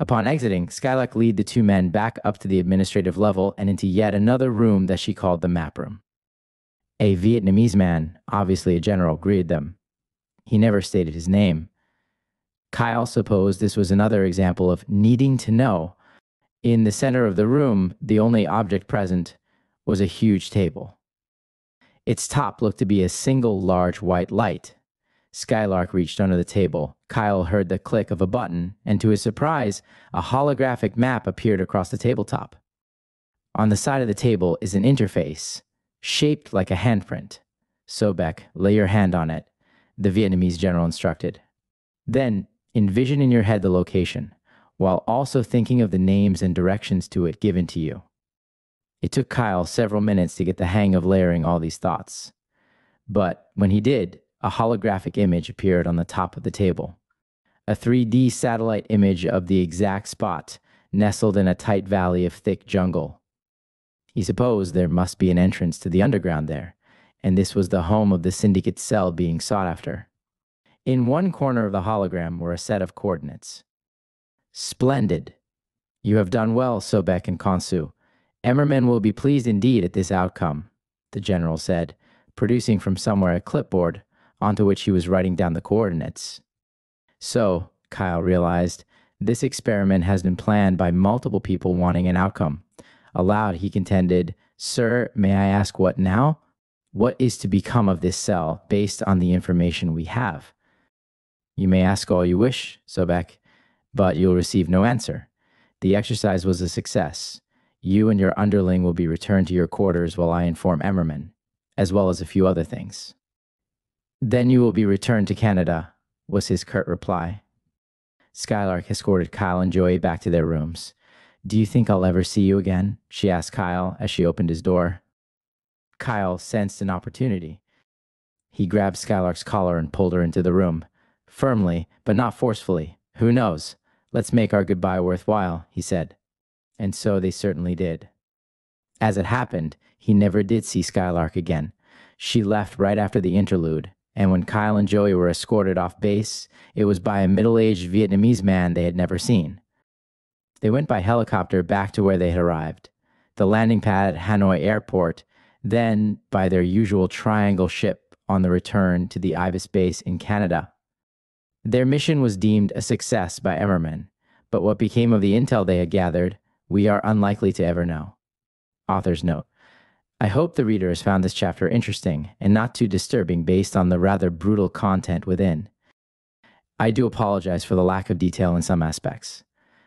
Upon exiting, Skylark led the two men back up to the administrative level and into yet another room that she called the map room. A Vietnamese man, obviously a general, greeted them. He never stated his name. Kyle supposed this was another example of needing to know. In the center of the room, the only object present was a huge table. Its top looked to be a single large white light. Skylark reached under the table. Kyle heard the click of a button, and to his surprise, a holographic map appeared across the tabletop. On the side of the table is an interface, shaped like a handprint. Sobek, lay your hand on it, the Vietnamese general instructed. Then, envision in your head the location, while also thinking of the names and directions to it given to you. It took Kyle several minutes to get the hang of layering all these thoughts. But when he did, a holographic image appeared on the top of the table. A 3D satellite image of the exact spot, nestled in a tight valley of thick jungle. He supposed there must be an entrance to the underground there, and this was the home of the syndicate cell being sought after. In one corner of the hologram were a set of coordinates. Splendid. You have done well, Sobek and Konsu. Emmerman will be pleased indeed at this outcome, the general said, producing from somewhere a clipboard onto which he was writing down the coordinates. So, Kyle realized, this experiment has been planned by multiple people wanting an outcome. Aloud, he contended, Sir, may I ask what now? What is to become of this cell based on the information we have? You may ask all you wish, Sobek, but you'll receive no answer. The exercise was a success. You and your underling will be returned to your quarters while I inform Emmerman, as well as a few other things. Then you will be returned to Canada, was his curt reply. Skylark escorted Kyle and Joey back to their rooms. Do you think I'll ever see you again? She asked Kyle as she opened his door. Kyle sensed an opportunity. He grabbed Skylark's collar and pulled her into the room. Firmly, but not forcefully. Who knows? Let's make our goodbye worthwhile, he said. And so they certainly did. As it happened, he never did see Skylark again. She left right after the interlude, and when Kyle and Joey were escorted off base, it was by a middle-aged Vietnamese man they had never seen. They went by helicopter back to where they had arrived, the landing pad at Hanoi Airport, then by their usual triangle ship on the return to the Ibis base in Canada. Their mission was deemed a success by Emmerman, but what became of the intel they had gathered, we are unlikely to ever know. Author's note. I hope the reader has found this chapter interesting and not too disturbing based on the rather brutal content within. I do apologize for the lack of detail in some aspects.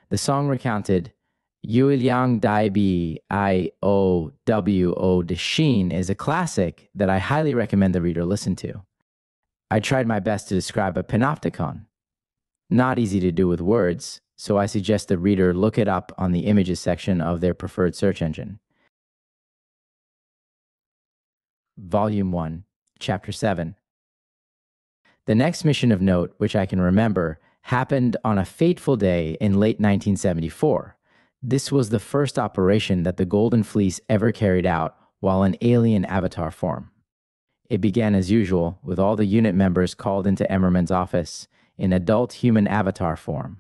The song recounted, Yuilyang Dai Bi I O W O De Shin is a classic that I highly recommend the reader listen to. I tried my best to describe a panopticon. Not easy to do with words, so I suggest the reader look it up on the images section of their preferred search engine. Volume 1, Chapter 7. The next mission of note, which I can remember, happened on a fateful day in late 1974. This was the first operation that the Golden Fleece ever carried out while in alien avatar form. It began as usual, with all the unit members called into Emmerman's office in adult human avatar form.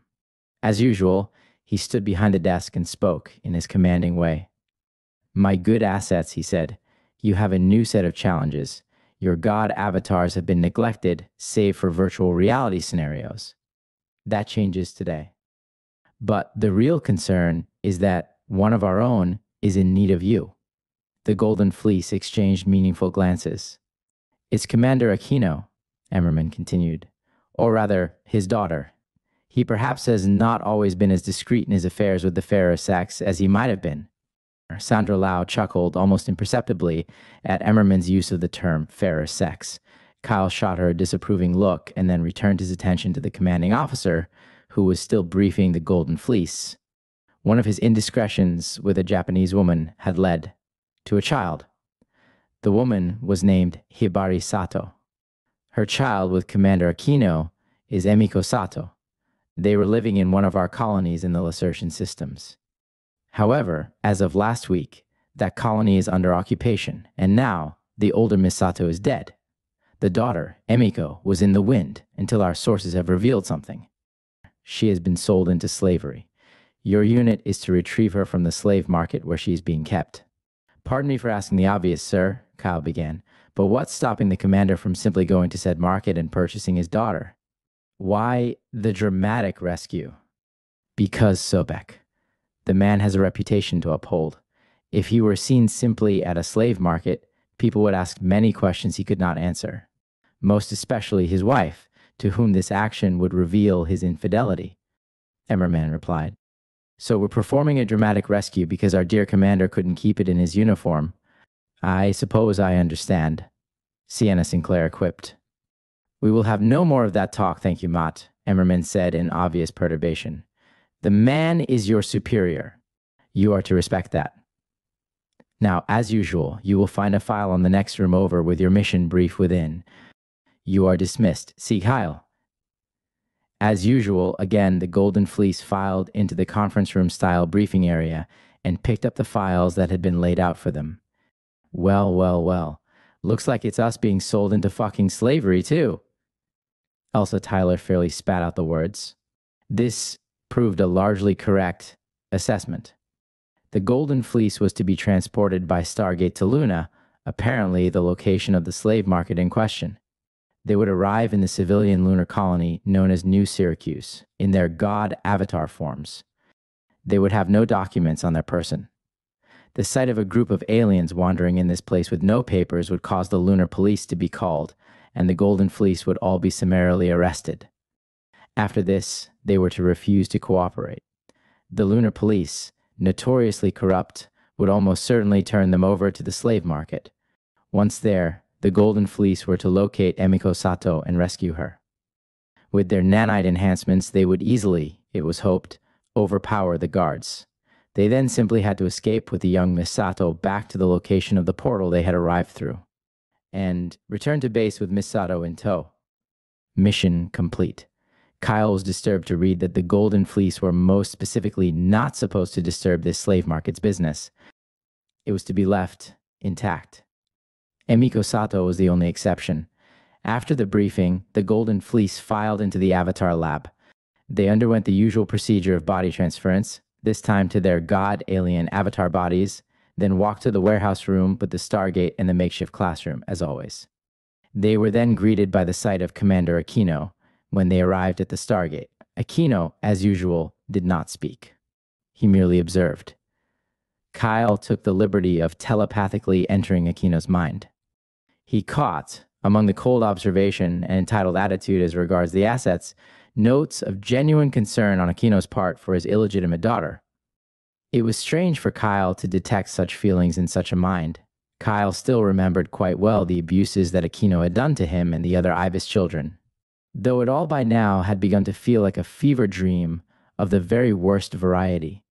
As usual, he stood behind a desk and spoke in his commanding way. My good assets, he said, you have a new set of challenges. Your god avatars have been neglected, save for virtual reality scenarios. That changes today. But the real concern is that one of our own is in need of you. The Golden Fleece exchanged meaningful glances. It's Commander Aquino, Emmerman continued, or rather, his daughter. He perhaps has not always been as discreet in his affairs with the fairer sex as he might have been. Sandra Lau chuckled almost imperceptibly at Emmerman's use of the term fairer sex. Kyle shot her a disapproving look and then returned his attention to the commanding officer, who was still briefing the Golden Fleece. One of his indiscretions with a Japanese woman had led to a child. The woman was named Hibari Sato. Her child with Commander Aquino is Emiko Sato. They were living in one of our colonies in the Lacertian systems. However, as of last week, that colony is under occupation, and now the older Miss Sato is dead. The daughter, Emiko, was in the wind until our sources have revealed something. She has been sold into slavery. Your unit is to retrieve her from the slave market where she is being kept. Pardon me for asking the obvious, sir, Kyle began, but what's stopping the commander from simply going to said market and purchasing his daughter? Why the dramatic rescue? Because Sobek. The man has a reputation to uphold. If he were seen simply at a slave market, people would ask many questions he could not answer, most especially his wife, to whom this action would reveal his infidelity. Emmerman replied. So we're performing a dramatic rescue because our dear commander couldn't keep it in his uniform. I suppose I understand, Sienna Sinclair quipped. We will have no more of that talk, thank you, Mott, Emmerman said in obvious perturbation. The man is your superior. You are to respect that. Now, as usual, you will find a file on the next room over with your mission brief within. You are dismissed. See Kyle. As usual, again, the Golden Fleece filed into the conference room style briefing area and picked up the files that had been laid out for them. Well, well, well. Looks like it's us being sold into fucking slavery, too. Elsa Tyler fairly spat out the words. This proved a largely correct assessment. The Golden Fleece was to be transported by Stargate to Luna, apparently the location of the slave market in question. They would arrive in the civilian lunar colony known as New Syracuse, in their god avatar forms. They would have no documents on their person. The sight of a group of aliens wandering in this place with no papers would cause the lunar police to be called, and the Golden Fleece would all be summarily arrested. After this, they were to refuse to cooperate. The lunar police, notoriously corrupt, would almost certainly turn them over to the slave market. Once there, the Golden Fleece were to locate Emiko Sato and rescue her. With their nanite enhancements, they would easily, it was hoped, overpower the guards. They then simply had to escape with the young Miss Sato back to the location of the portal they had arrived through, and return to base with Miss Sato in tow. Mission complete. Kyle was disturbed to read that the Golden Fleece were most specifically not supposed to disturb this slave market's business. It was to be left intact. Emiko Sato was the only exception. After the briefing, the Golden Fleece filed into the Avatar lab. They underwent the usual procedure of body transference, this time to their god-alien avatar bodies, then walked to the warehouse room with the Stargate and the makeshift classroom, as always. They were then greeted by the sight of Commander Aquino. When they arrived at the Stargate, Aquino, as usual, did not speak. He merely observed. Kyle took the liberty of telepathically entering Aquino's mind. He caught, among the cold observation and entitled attitude as regards the assets, notes of genuine concern on Aquino's part for his illegitimate daughter. It was strange for Kyle to detect such feelings in such a mind. Kyle still remembered quite well the abuses that Aquino had done to him and the other Ibis children, though it all by now had begun to feel like a fever dream of the very worst variety.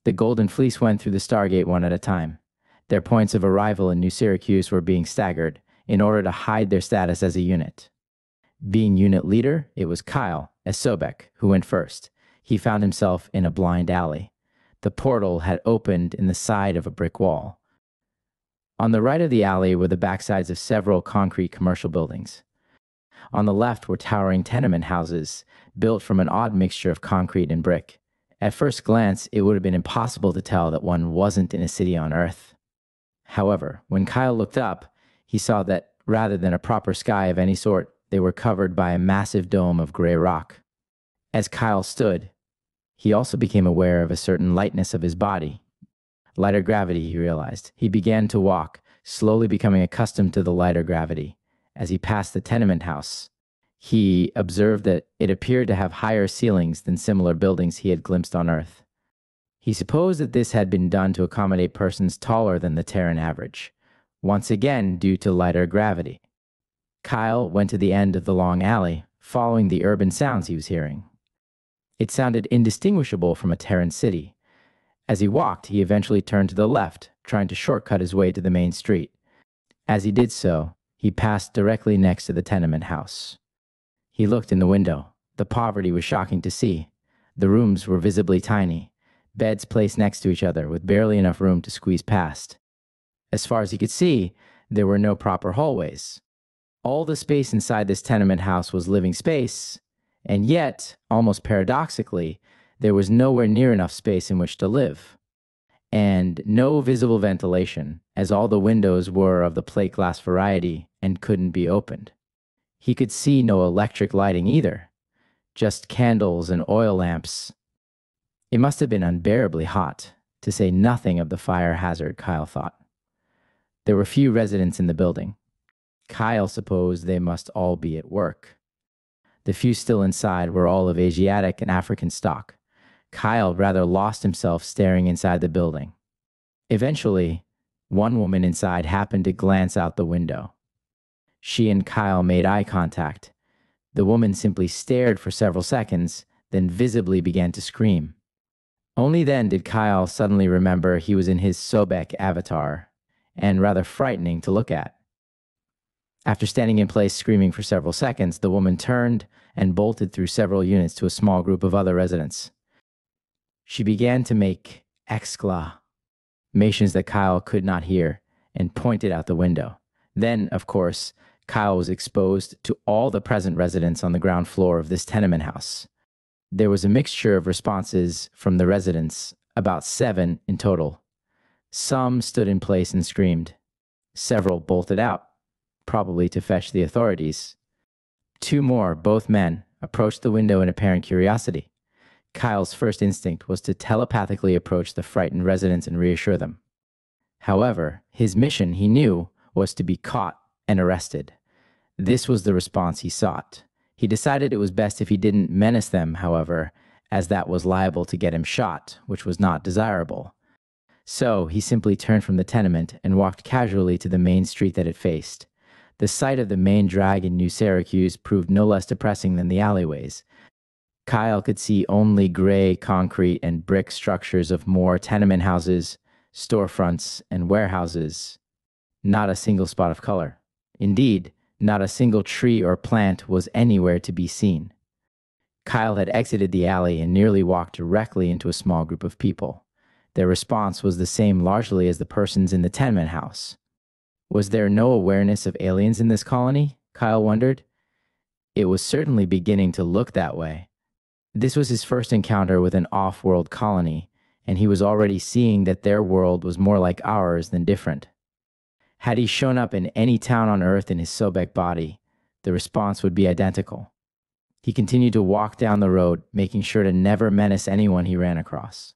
The Golden Fleece went through the Stargate one at a time. Their points of arrival in New Syracuse were being staggered in order to hide their status as a unit. Being unit leader, it was Kyle, as Sobek, who went first. He found himself in a blind alley. The portal had opened in the side of a brick wall. On the right of the alley were the backsides of several concrete commercial buildings. On the left were towering tenement houses, built from an odd mixture of concrete and brick. At first glance, it would have been impossible to tell that one wasn't in a city on Earth. However, when Kyle looked up, he saw that, rather than a proper sky of any sort, they were covered by a massive dome of gray rock. As Kyle stood, he also became aware of a certain lightness of his body. Lighter gravity, he realized. He began to walk, slowly becoming accustomed to the lighter gravity. As he passed the tenement house, he observed that it appeared to have higher ceilings than similar buildings he had glimpsed on Earth. He supposed that this had been done to accommodate persons taller than the Terran average, once again due to lighter gravity. Kyle went to the end of the long alley, following the urban sounds he was hearing. It sounded indistinguishable from a Terran city. As he walked, he eventually turned to the left, trying to shortcut his way to the main street. As he did so, he passed directly next to the tenement house. He looked in the window. The poverty was shocking to see. The rooms were visibly tiny, beds placed next to each other with barely enough room to squeeze past. As far as he could see, there were no proper hallways. All the space inside this tenement house was living space, and yet, almost paradoxically, There was nowhere near enough space in which to live, and no visible ventilation, as all the windows were of the plate glass variety and couldn't be opened. He could see no electric lighting either, just candles and oil lamps. It must have been unbearably hot, to say nothing of the fire hazard, Kyle thought. There were few residents in the building. Kyle supposed they must all be at work. The few still inside were all of Asiatic and African stock. Kyle rather lost himself staring inside the building. Eventually, one woman inside happened to glance out the window. She and Kyle made eye contact. The woman simply stared for several seconds, then visibly began to scream. Only then did Kyle suddenly remember he was in his Sobek avatar, and rather frightening to look at. After standing in place screaming for several seconds, the woman turned and bolted through several units to a small group of other residents. She began to make exclamations that Kyle could not hear and pointed out the window. Then, of course, Kyle was exposed to all the present residents on the ground floor of this tenement house. There was a mixture of responses from the residents, about 7 in total. Some stood in place and screamed. Several bolted out, probably to fetch the authorities. 2 more, both men, approached the window in apparent curiosity. Kyle's first instinct was to telepathically approach the frightened residents and reassure them. However, his mission, he knew, was to be caught and arrested. This was the response he sought. He decided it was best if he didn't menace them, however, as that was liable to get him shot, which was not desirable. So he simply turned from the tenement and walked casually to the main street that it faced. The sight of the main drag in New Syracuse proved no less depressing than the alleyways. Kyle could see only gray concrete and brick structures of more tenement houses, storefronts, and warehouses. Not a single spot of color. Indeed, not a single tree or plant was anywhere to be seen. Kyle had exited the alley and nearly walked directly into a small group of people. Their response was the same largely as the persons in the tenement house. Was there no awareness of aliens in this colony? Kyle wondered. It was certainly beginning to look that way. This was his first encounter with an off-world colony, and he was already seeing that their world was more like ours than different. Had he shown up in any town on Earth in his Sobek body, the response would be identical. He continued to walk down the road, making sure to never menace anyone he ran across.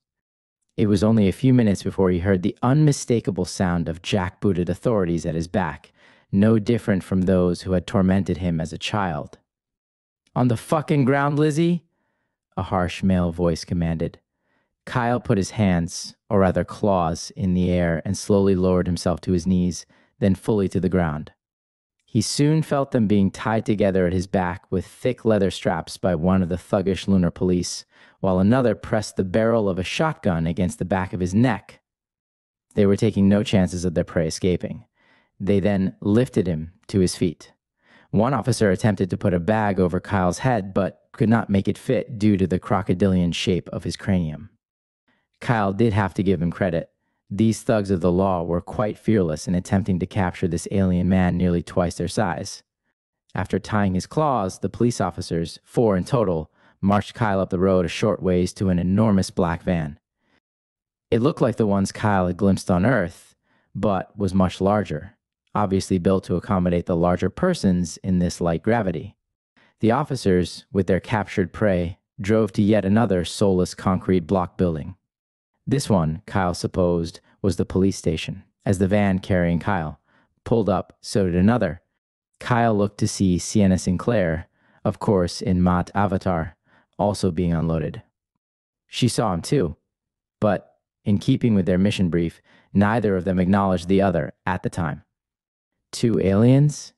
It was only a few minutes before he heard the unmistakable sound of jackbooted authorities at his back, no different from those who had tormented him as a child. "On the fucking ground, Lizzie!" a harsh male voice commanded. Kyle put his hands, or rather claws, in the air and slowly lowered himself to his knees, then fully to the ground. He soon felt them being tied together at his back with thick leather straps by one of the thuggish lunar police, while another pressed the barrel of a shotgun against the back of his neck. They were taking no chances of their prey escaping. They then lifted him to his feet. One officer attempted to put a bag over Kyle's head, but could not make it fit due to the crocodilian shape of his cranium. Kyle did have to give him credit. These thugs of the law were quite fearless in attempting to capture this alien man nearly twice their size. After tying his claws, the police officers, 4 in total, marched Kyle up the road a short ways to an enormous black van. It looked like the ones Kyle had glimpsed on Earth, but was much larger, obviously built to accommodate the larger persons in this light gravity. The officers, with their captured prey, drove to yet another soulless concrete block building. This one, Kyle supposed, was the police station. As the van carrying Kyle pulled up, so did another. Kyle looked to see Sienna Sinclair, of course in Matt Avatar, also being unloaded. She saw him too, but in keeping with their mission brief, neither of them acknowledged the other at the time. 2 aliens?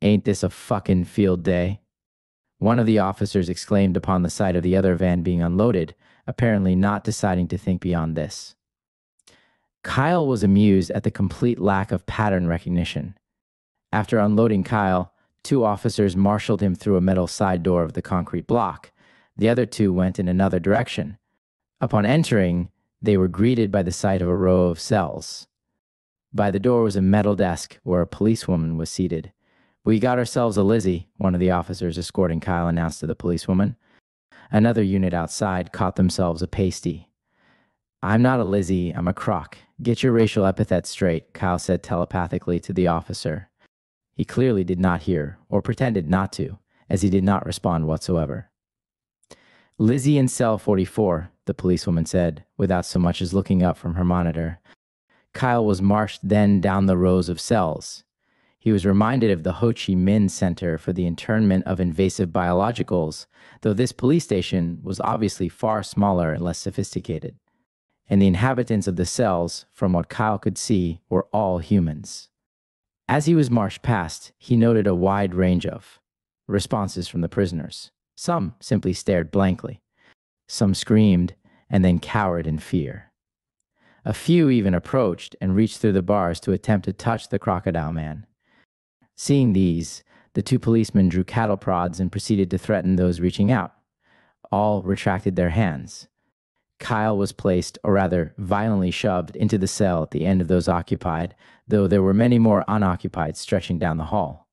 Ain't this a fucking field day? One of the officers exclaimed upon the sight of the other van being unloaded, apparently not deciding to think beyond this. Kyle was amused at the complete lack of pattern recognition. After unloading Kyle, 2 officers marshaled him through a metal side door of the concrete block. The other 2 went in another direction. Upon entering, they were greeted by the sight of a row of cells. By the door was a metal desk where a policewoman was seated. "We got ourselves a Lizzie," one of the officers escorting Kyle announced to the policewoman. Another unit outside caught themselves a pasty. "I'm not a Lizzie, I'm a croc. Get your racial epithets straight," Kyle said telepathically to the officer. He clearly did not hear, or pretended not to, as he did not respond whatsoever. "Lizzie in cell 44, the policewoman said, without so much as looking up from her monitor. Kyle was marched then down the rows of cells. He was reminded of the Ho Chi Minh Center for the Internment of Invasive Biologicals, though this police station was obviously far smaller and less sophisticated. And the inhabitants of the cells, from what Kyle could see, were all humans. As he was marched past, he noted a wide range of responses from the prisoners. Some simply stared blankly. Some screamed and then cowered in fear. A few even approached and reached through the bars to attempt to touch the crocodile man. Seeing these, the two policemen drew cattle prods and proceeded to threaten those reaching out. All retracted their hands. Kyle was placed, or rather violently shoved, into the cell at the end of those occupied, though there were many more unoccupied stretching down the hall.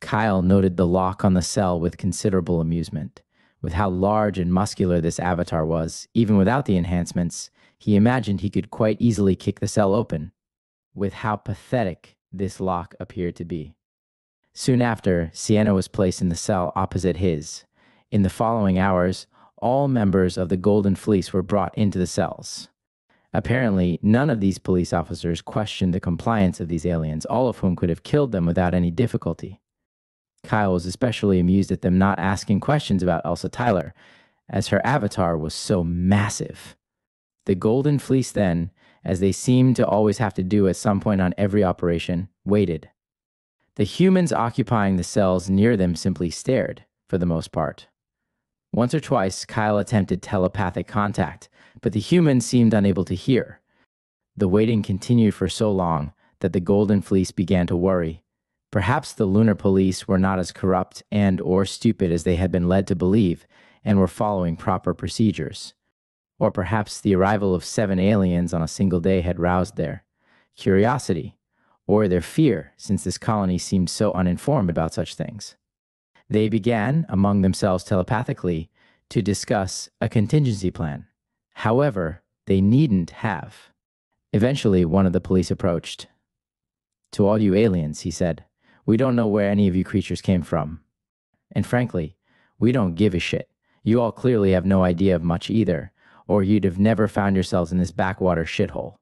Kyle noted the lock on the cell with considerable amusement. With how large and muscular this avatar was, even without the enhancements, he imagined he could quite easily kick the cell open. With how pathetic this lock appeared to be. Soon after, Sienna was placed in the cell opposite his. In the following hours, all members of the Golden Fleece were brought into the cells. Apparently, none of these police officers questioned the compliance of these aliens, all of whom could have killed them without any difficulty. Kyle was especially amused at them not asking questions about Elsa Tyler, as her avatar was so massive. The Golden Fleece then, as they seemed to always have to do at some point on every operation, waited. The humans occupying the cells near them simply stared, for the most part. Once or twice, Kyle attempted telepathic contact, but the humans seemed unable to hear. The waiting continued for so long that the Golden Fleece began to worry. Perhaps the lunar police were not as corrupt and or stupid as they had been led to believe and were following proper procedures. Or perhaps the arrival of 7 aliens on a single day had roused their curiosity or their fear, since this colony seemed so uninformed about such things. They began, among themselves telepathically, to discuss a contingency plan. However, they needn't have. Eventually, one of the police approached. "To all you aliens," he said, "we don't know where any of you creatures came from. And frankly, we don't give a shit. You all clearly have no idea of much either, or you'd have never found yourselves in this backwater shithole."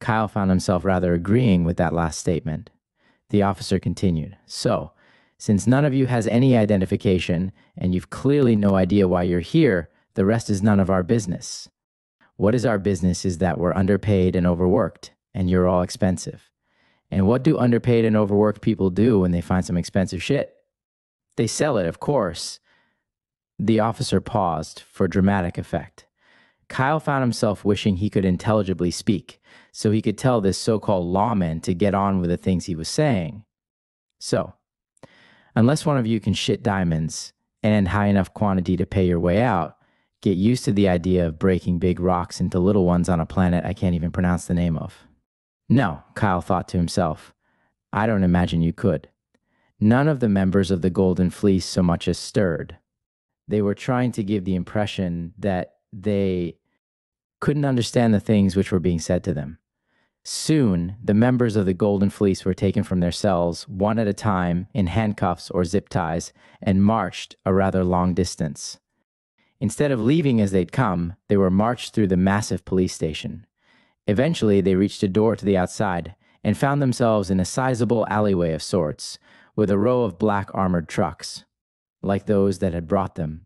Kyle found himself rather agreeing with that last statement. The officer continued, "So, since none of you has any identification, and you've clearly no idea why you're here, the rest is none of our business. What is our business is that we're underpaid and overworked, and you're all expensive. And what do underpaid and overworked people do when they find some expensive shit? They sell it, of course." The officer paused for dramatic effect. Kyle found himself wishing he could intelligibly speak, so he could tell this so-called lawman to get on with the things he was saying. "So, unless one of you can shit diamonds, and in high enough quantity to pay your way out, get used to the idea of breaking big rocks into little ones on a planet I can't even pronounce the name of." No, Kyle thought to himself. I don't imagine you could. None of the members of the Golden Fleece so much as stirred. They were trying to give the impression that they couldn't understand the things which were being said to them. Soon, the members of the Golden Fleece were taken from their cells, one at a time, in handcuffs or zip ties, and marched a rather long distance. Instead of leaving as they'd come, they were marched through the massive police station. Eventually, they reached a door to the outside and found themselves in a sizable alleyway of sorts, with a row of black armored trucks, like those that had brought them.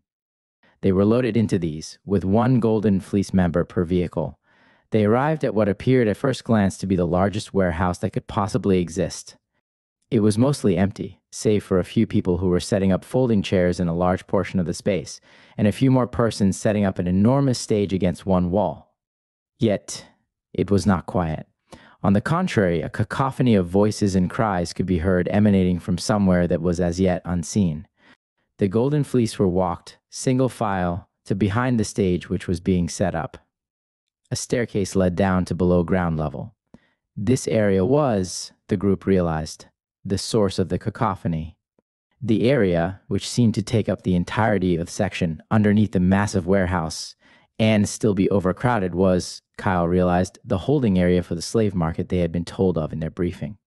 They were loaded into these, with one Golden Fleece member per vehicle. They arrived at what appeared at first glance to be the largest warehouse that could possibly exist. It was mostly empty, save for a few people who were setting up folding chairs in a large portion of the space, and a few more persons setting up an enormous stage against one wall. Yet, it was not quiet. On the contrary, a cacophony of voices and cries could be heard emanating from somewhere that was as yet unseen. The Golden Fleece were walked, single file, to behind the stage which was being set up. A staircase led down to below ground level. This area was, the group realized, the source of the cacophony. The area, which seemed to take up the entirety of the section underneath the massive warehouse and still be overcrowded, was, Kyle realized, the holding area for the slave market they had been told of in their briefing.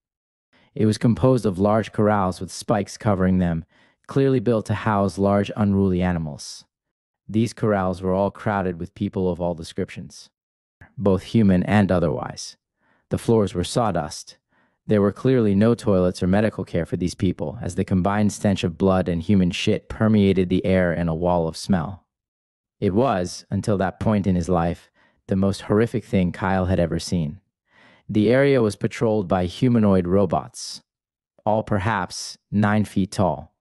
It was composed of large corrals with spikes covering them, clearly built to house large unruly animals. These corrals were all crowded with people of all descriptions, both human and otherwise. The floors were sawdust. There were clearly no toilets or medical care for these people, as the combined stench of blood and human shit permeated the air in a wall of smell. It was, until that point in his life, the most horrific thing Kyle had ever seen. The area was patrolled by humanoid robots, all perhaps 9 feet tall.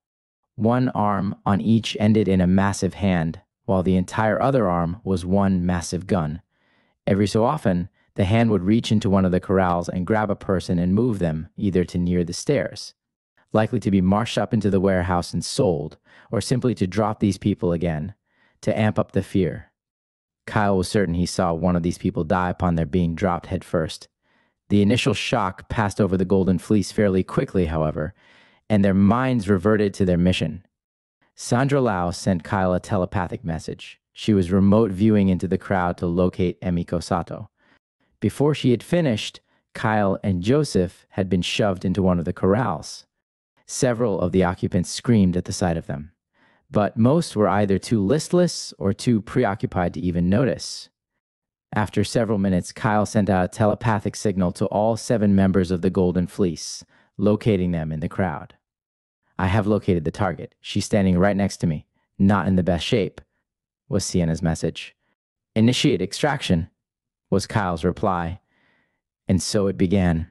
One arm on each ended in a massive hand, while the entire other arm was one massive gun. Every so often, the hand would reach into one of the corrals and grab a person and move them either to near the stairs, likely to be marched up into the warehouse and sold, or simply to drop these people again, to amp up the fear. Kyle was certain he saw one of these people die upon their being dropped headfirst. The initial shock passed over the Golden Fleece fairly quickly, however, and their minds reverted to their mission. Sandra Lau sent Kyle a telepathic message. She was remote viewing into the crowd to locate Emiko Sato. Before she had finished, Kyle and Joseph had been shoved into one of the corrals. Several of the occupants screamed at the sight of them, but most were either too listless or too preoccupied to even notice. After several minutes, Kyle sent out a telepathic signal to all 7 members of the Golden Fleece, locating them in the crowd. "I have located the target. She's standing right next to me. Not in the best shape," was Sienna's message. "Initiate extraction," was Kyle's reply. And so it began.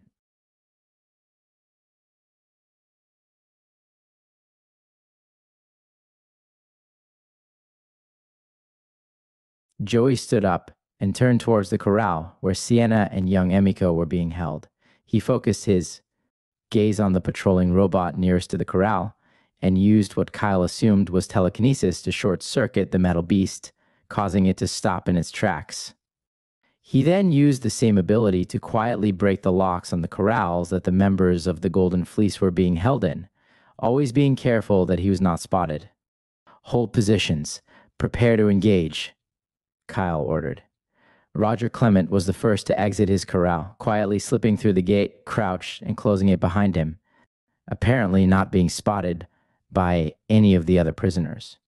Joey stood up and turned towards the corral where Sienna and young Emiko were being held. He focused his gaze on the patrolling robot nearest to the corral and used what Kyle assumed was telekinesis to short-circuit the metal beast, causing it to stop in its tracks. He then used the same ability to quietly break the locks on the corrals that the members of the Golden Fleece were being held in, always being careful that he was not spotted. "Hold positions. Prepare to engage," Kyle ordered. Roger Clement was the first to exit his corral, quietly slipping through the gate, crouched, and closing it behind him, apparently not being spotted by any of the other prisoners.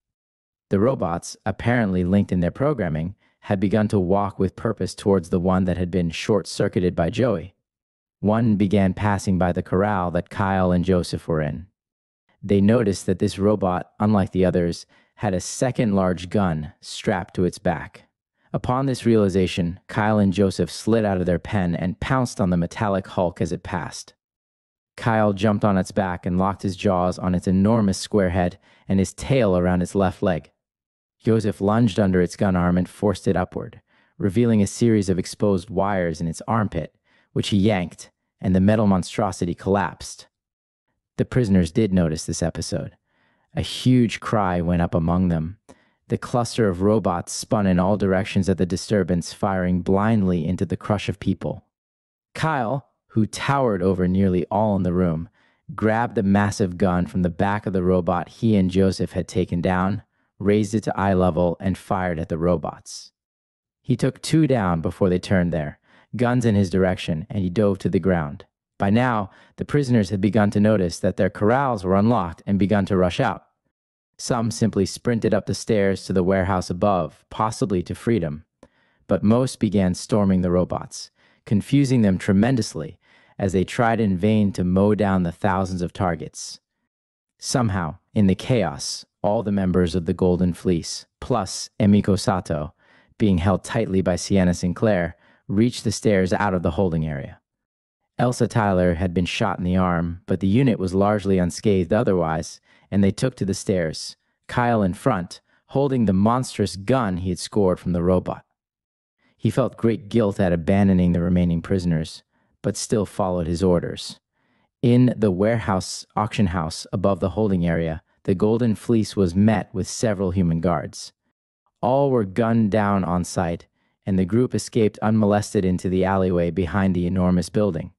The robots, apparently linked in their programming, had begun to walk with purpose towards the one that had been short-circuited by Joey. One began passing by the corral that Kyle and Joseph were in. They noticed that this robot, unlike the others, had a second large gun strapped to its back. Upon this realization, Kyle and Joseph slid out of their pen and pounced on the metallic hulk as it passed. Kyle jumped on its back and locked his jaws on its enormous square head and his tail around its left leg. Joseph lunged under its gun arm and forced it upward, revealing a series of exposed wires in its armpit, which he yanked, and the metal monstrosity collapsed. The prisoners did notice this episode. A huge cry went up among them. The cluster of robots spun in all directions at the disturbance, firing blindly into the crush of people. Kyle, who towered over nearly all in the room, grabbed the massive gun from the back of the robot he and Joseph had taken down, raised it to eye level, and fired at the robots. He took 2 down before they turned there, guns in his direction, and he dove to the ground. By now, the prisoners had begun to notice that their corrals were unlocked and begun to rush out. Some simply sprinted up the stairs to the warehouse above, possibly to freedom. But most began storming the robots, confusing them tremendously as they tried in vain to mow down the thousands of targets. Somehow, in the chaos, all the members of the Golden Fleece, plus Emiko Sato, being held tightly by Sienna Sinclair, reached the stairs out of the holding area. Elsa Tyler had been shot in the arm, but the unit was largely unscathed otherwise, and they took to the stairs, Kyle in front, holding the monstrous gun he had scored from the robot. He felt great guilt at abandoning the remaining prisoners, but still followed his orders. In the warehouse auction house above the holding area, the Golden Fleece was met with several human guards. All were gunned down on sight, and the group escaped unmolested into the alleyway behind the enormous building.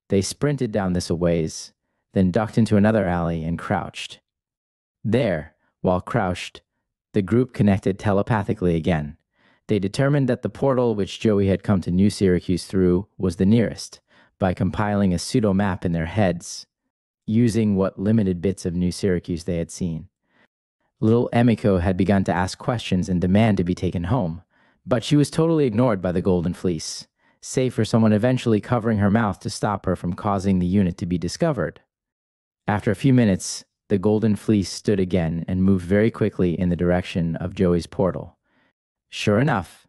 They sprinted down this a ways, then ducked into another alley and crouched. There, while crouched, the group connected telepathically again. They determined that the portal which Joey had come to New Syracuse through was the nearest, by compiling a pseudo-map in their heads, using what limited bits of New Syracuse they had seen. Little Emiko had begun to ask questions and demand to be taken home, but she was totally ignored by the Golden Fleece, save for someone eventually covering her mouth to stop her from causing the unit to be discovered. After a few minutes, the Golden Fleece stood again and moved very quickly in the direction of Joey's portal. Sure enough,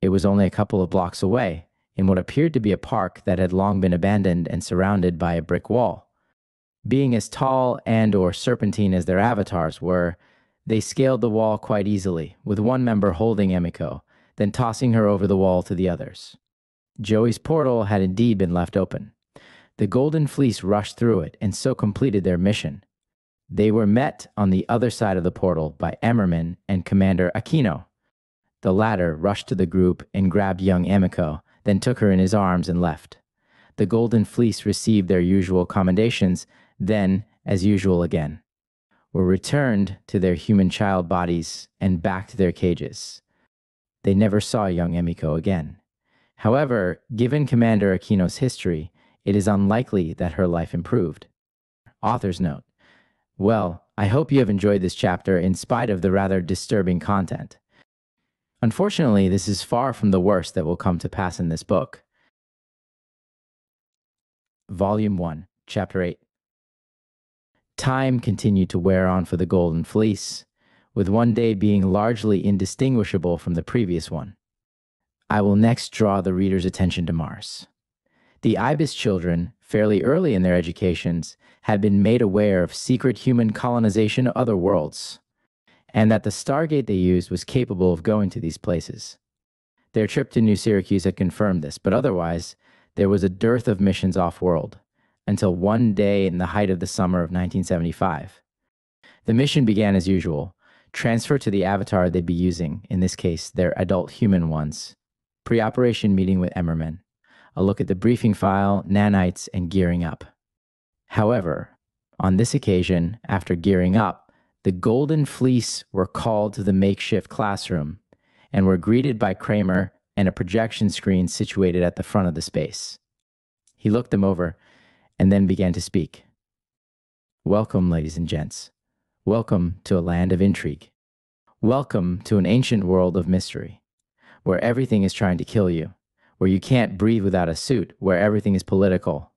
it was only a couple of blocks away, in what appeared to be a park that had long been abandoned and surrounded by a brick wall. Being as tall and/or serpentine as their avatars were, they scaled the wall quite easily, with one member holding Emiko, then tossing her over the wall to the others. Joey's portal had indeed been left open. The Golden Fleece rushed through it and so completed their mission. They were met on the other side of the portal by Emmerman and Commander Aquino. The latter rushed to the group and grabbed young Emiko, then took her in his arms and left. The Golden Fleece received their usual commendations, then, as usual again, were returned to their human child bodies and back to their cages. They never saw young Emiko again. However, given Commander Aquino's history, it is unlikely that her life improved. Author's note. Well, I hope you have enjoyed this chapter in spite of the rather disturbing content. Unfortunately, this is far from the worst that will come to pass in this book. Volume 1, Chapter 8. Time continued to wear on for the Golden Fleece, with one day being largely indistinguishable from the previous one. I will next draw the reader's attention to Mars. The Ibis children, fairly early in their educations, had been made aware of secret human colonization of other worlds, and that the Stargate they used was capable of going to these places. Their trip to New Syracuse had confirmed this, but otherwise, there was a dearth of missions off-world, until one day in the height of the summer of 1975. The mission began as usual: transfer to the avatar they'd be using, in this case, their adult human ones, pre-operation meeting with Emmerman, a look at the briefing file, nanites, and gearing up. However, on this occasion, after gearing up, the Golden Fleece were called to the makeshift classroom and were greeted by Kramer and a projection screen situated at the front of the space. He looked them over and then began to speak. Welcome, ladies and gents. Welcome to a land of intrigue. Welcome to an ancient world of mystery, where everything is trying to kill you, where you can't breathe without a suit, where everything is political,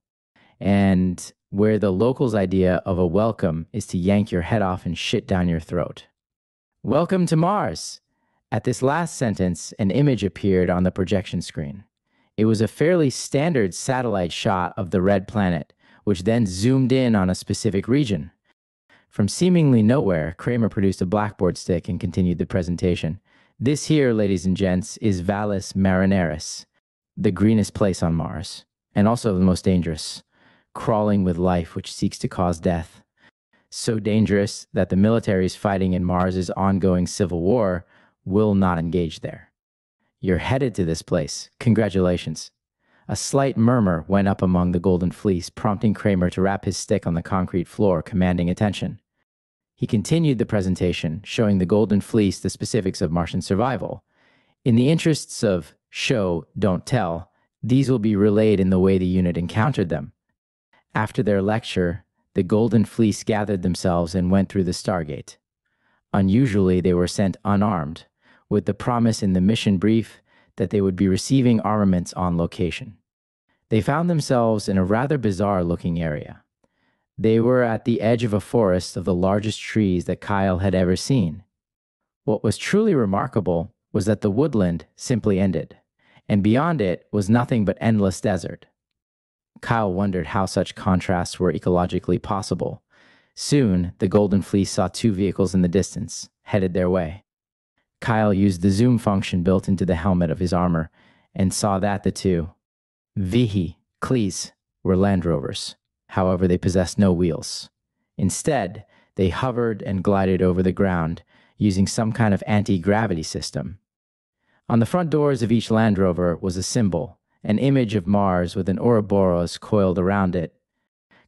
and where the locals' idea of a welcome is to yank your head off and shit down your throat. Welcome to Mars! At this last sentence, an image appeared on the projection screen. It was a fairly standard satellite shot of the red planet, which then zoomed in on a specific region. From seemingly nowhere, Kramer produced a blackboard stick and continued the presentation. This here, ladies and gents, is Vallis Marineris, the greenest place on Mars, and also the most dangerous, crawling with life which seeks to cause death. So dangerous that the militaries fighting in Mars's ongoing civil war will not engage there. You're headed to this place. Congratulations. A slight murmur went up among the Golden Fleece, prompting Kramer to rap his stick on the concrete floor, commanding attention. He continued the presentation, showing the Golden Fleece the specifics of Martian survival. In the interests of show, don't tell, these will be relayed in the way the unit encountered them. After their lecture, the Golden Fleece gathered themselves and went through the Stargate. Unusually, they were sent unarmed, with the promise in the mission brief that they would be receiving armaments on location. They found themselves in a rather bizarre-looking area. They were at the edge of a forest of the largest trees that Kyle had ever seen. What was truly remarkable was that the woodland simply ended, and beyond it was nothing but endless desert. Kyle wondered how such contrasts were ecologically possible. Soon, the Golden Fleece saw two vehicles in the distance, headed their way. Kyle used the zoom function built into the helmet of his armor and saw that the two vehicles were Land Rovers. However, they possessed no wheels. Instead, they hovered and glided over the ground using some kind of anti-gravity system. On the front doors of each Land Rover was a symbol, an image of Mars with an Ouroboros coiled around it.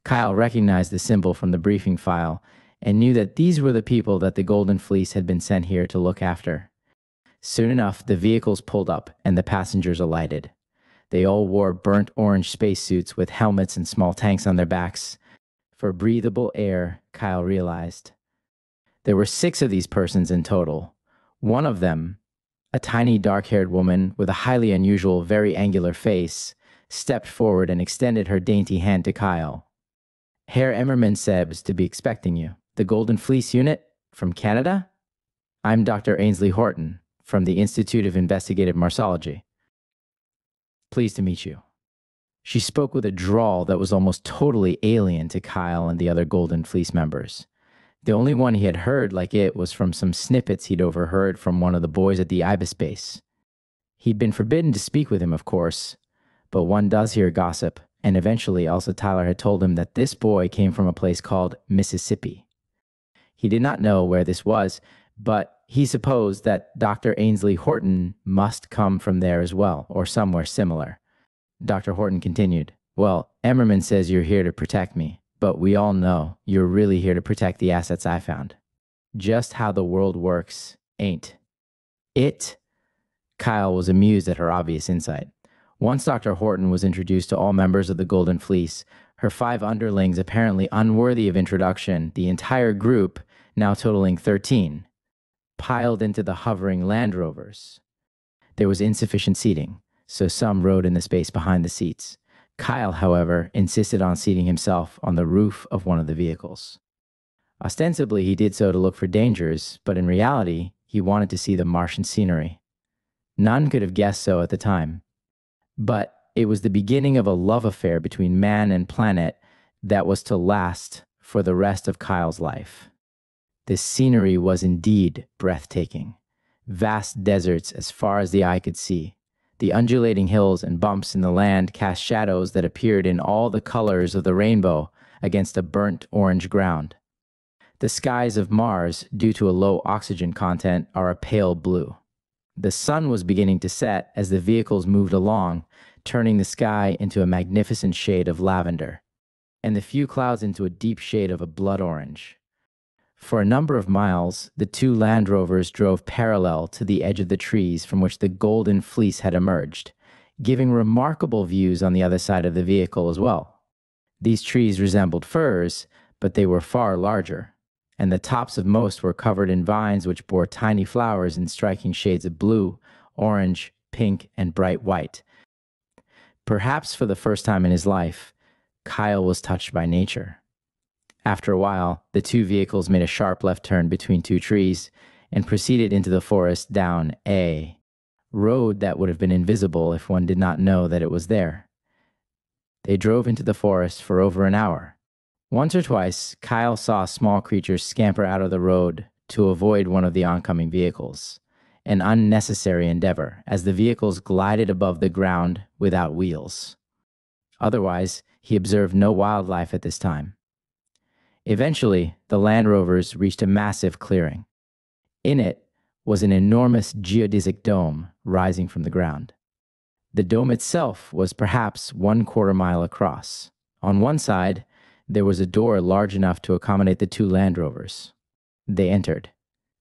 Kyle recognized the symbol from the briefing file and knew that these were the people that the Golden Fleece had been sent here to look after. Soon enough, the vehicles pulled up and the passengers alighted. They all wore burnt orange spacesuits with helmets and small tanks on their backs. For breathable air, Kyle realized. There were 6 of these persons in total. One of them, a tiny dark-haired woman with a highly unusual, very angular face, stepped forward and extended her dainty hand to Kyle. Herr Emmerman says to be expecting you. The Golden Fleece Unit from Canada? I'm Dr. Ainsley Horton from the Institute of Investigative Marsology. Pleased to meet you. She spoke with a drawl that was almost totally alien to Kyle and the other Golden Fleece members. The only one he had heard like it was from some snippets he'd overheard from one of the boys at the Ibis base. He'd been forbidden to speak with him, of course, but one does hear gossip, and eventually Elsa Tyler had told him that this boy came from a place called Mississippi. He did not know where this was, but he supposed that Dr. Ainsley Horton must come from there as well, or somewhere similar. Dr. Horton continued, well, Emmerman says you're here to protect me, but we all know you're really here to protect the assets I found. Just how the world works, ain't it? Kyle was amused at her obvious insight. Once Dr. Horton was introduced to all members of the Golden Fleece, her 5 underlings apparently unworthy of introduction, the entire group, now totaling 13, piled into the hovering Land Rovers. There was insufficient seating, so some rode in the space behind the seats. Kyle, however, insisted on seating himself on the roof of one of the vehicles. Ostensibly, he did so to look for dangers, but in reality, he wanted to see the Martian scenery. None could have guessed so at the time. But it was the beginning of a love affair between man and planet that was to last for the rest of Kyle's life. This scenery was indeed breathtaking. Vast deserts as far as the eye could see. The undulating hills and bumps in the land cast shadows that appeared in all the colors of the rainbow against a burnt orange ground. The skies of Mars, due to a low oxygen content, are a pale blue. The sun was beginning to set as the vehicles moved along, turning the sky into a magnificent shade of lavender, and the few clouds into a deep shade of a blood orange. For a number of miles, the 2 Land Rovers drove parallel to the edge of the trees from which the Golden Fleece had emerged, giving remarkable views on the other side of the vehicle as well. These trees resembled firs, but they were far larger, and the tops of most were covered in vines which bore tiny flowers in striking shades of blue, orange, pink, and bright white. Perhaps for the first time in his life, Kyle was touched by nature. After a while, the 2 vehicles made a sharp left turn between 2 trees and proceeded into the forest down a road that would have been invisible if one did not know that it was there. They drove into the forest for over an hour. Once or twice, Kyle saw small creatures scamper out of the road to avoid one of the oncoming vehicles, an unnecessary endeavor, as the vehicles glided above the ground without wheels. Otherwise, he observed no wildlife at this time. Eventually, the Land Rovers reached a massive clearing. In it was an enormous geodesic dome rising from the ground. The dome itself was perhaps 1/4 mile across. On one side, there was a door large enough to accommodate the 2 Land Rovers. They entered.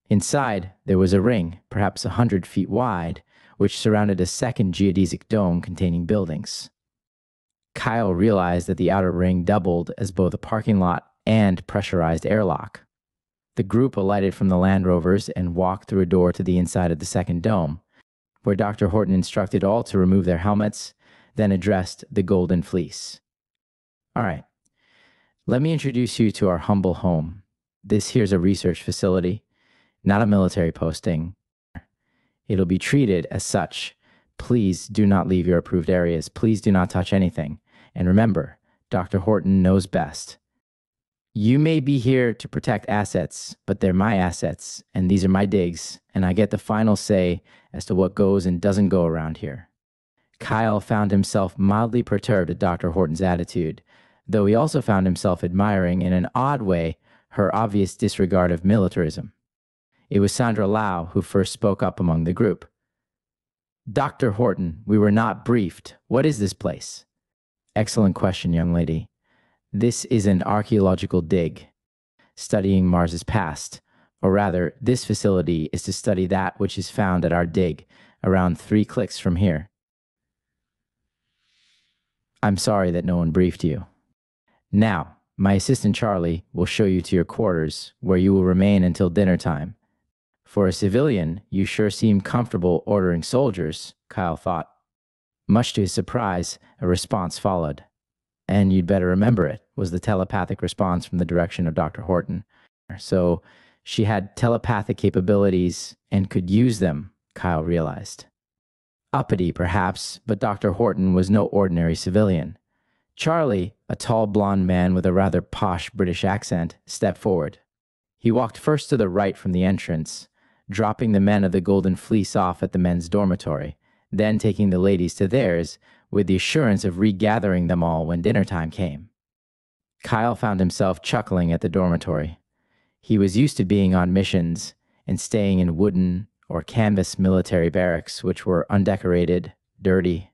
Inside, there was a ring, perhaps 100 feet wide, which surrounded a second geodesic dome containing buildings. Kyle realized that the outer ring doubled as both a parking lot and pressurized airlock. The group alighted from the Land Rovers and walked through a door to the inside of the second dome, where Dr. Horton instructed all to remove their helmets, then addressed the Golden Fleece. All right, let me introduce you to our humble home. This here's a research facility, not a military posting. It'll be treated as such. Please do not leave your approved areas. Please do not touch anything. And remember, Dr. Horton knows best. You may be here to protect assets, but they're my assets, and these are my digs, and I get the final say as to what goes and doesn't go around here. Kyle found himself mildly perturbed at Dr. Horton's attitude, though he also found himself admiring, in an odd way, her obvious disregard of militarism. It was Sandra Lau who first spoke up among the group. Dr. Horton, we were not briefed. What is this place? Excellent question, young lady. This is an archaeological dig. studying Mars's past. Or rather, this facility is to study that which is found at our dig, around 3 clicks from here. I'm sorry that no one briefed you. Now, my assistant Charlie will show you to your quarters, where you will remain until dinner time. For a civilian, you sure seem comfortable ordering soldiers, Kyle thought. Much to his surprise, a response followed. And you'd better remember it, was the telepathic response from the direction of Dr. Horton. So she had telepathic capabilities and could use them, Kyle realized. Uppity, perhaps, but Dr. Horton was no ordinary civilian. Charlie, a tall blonde man with a rather posh British accent, stepped forward. He walked first to the right from the entrance, dropping the men of the Golden Fleece off at the men's dormitory, then taking the ladies to theirs, with the assurance of regathering them all when dinner time came. Kyle found himself chuckling at the dormitory. He was used to being on missions and staying in wooden or canvas military barracks, which were undecorated, dirty,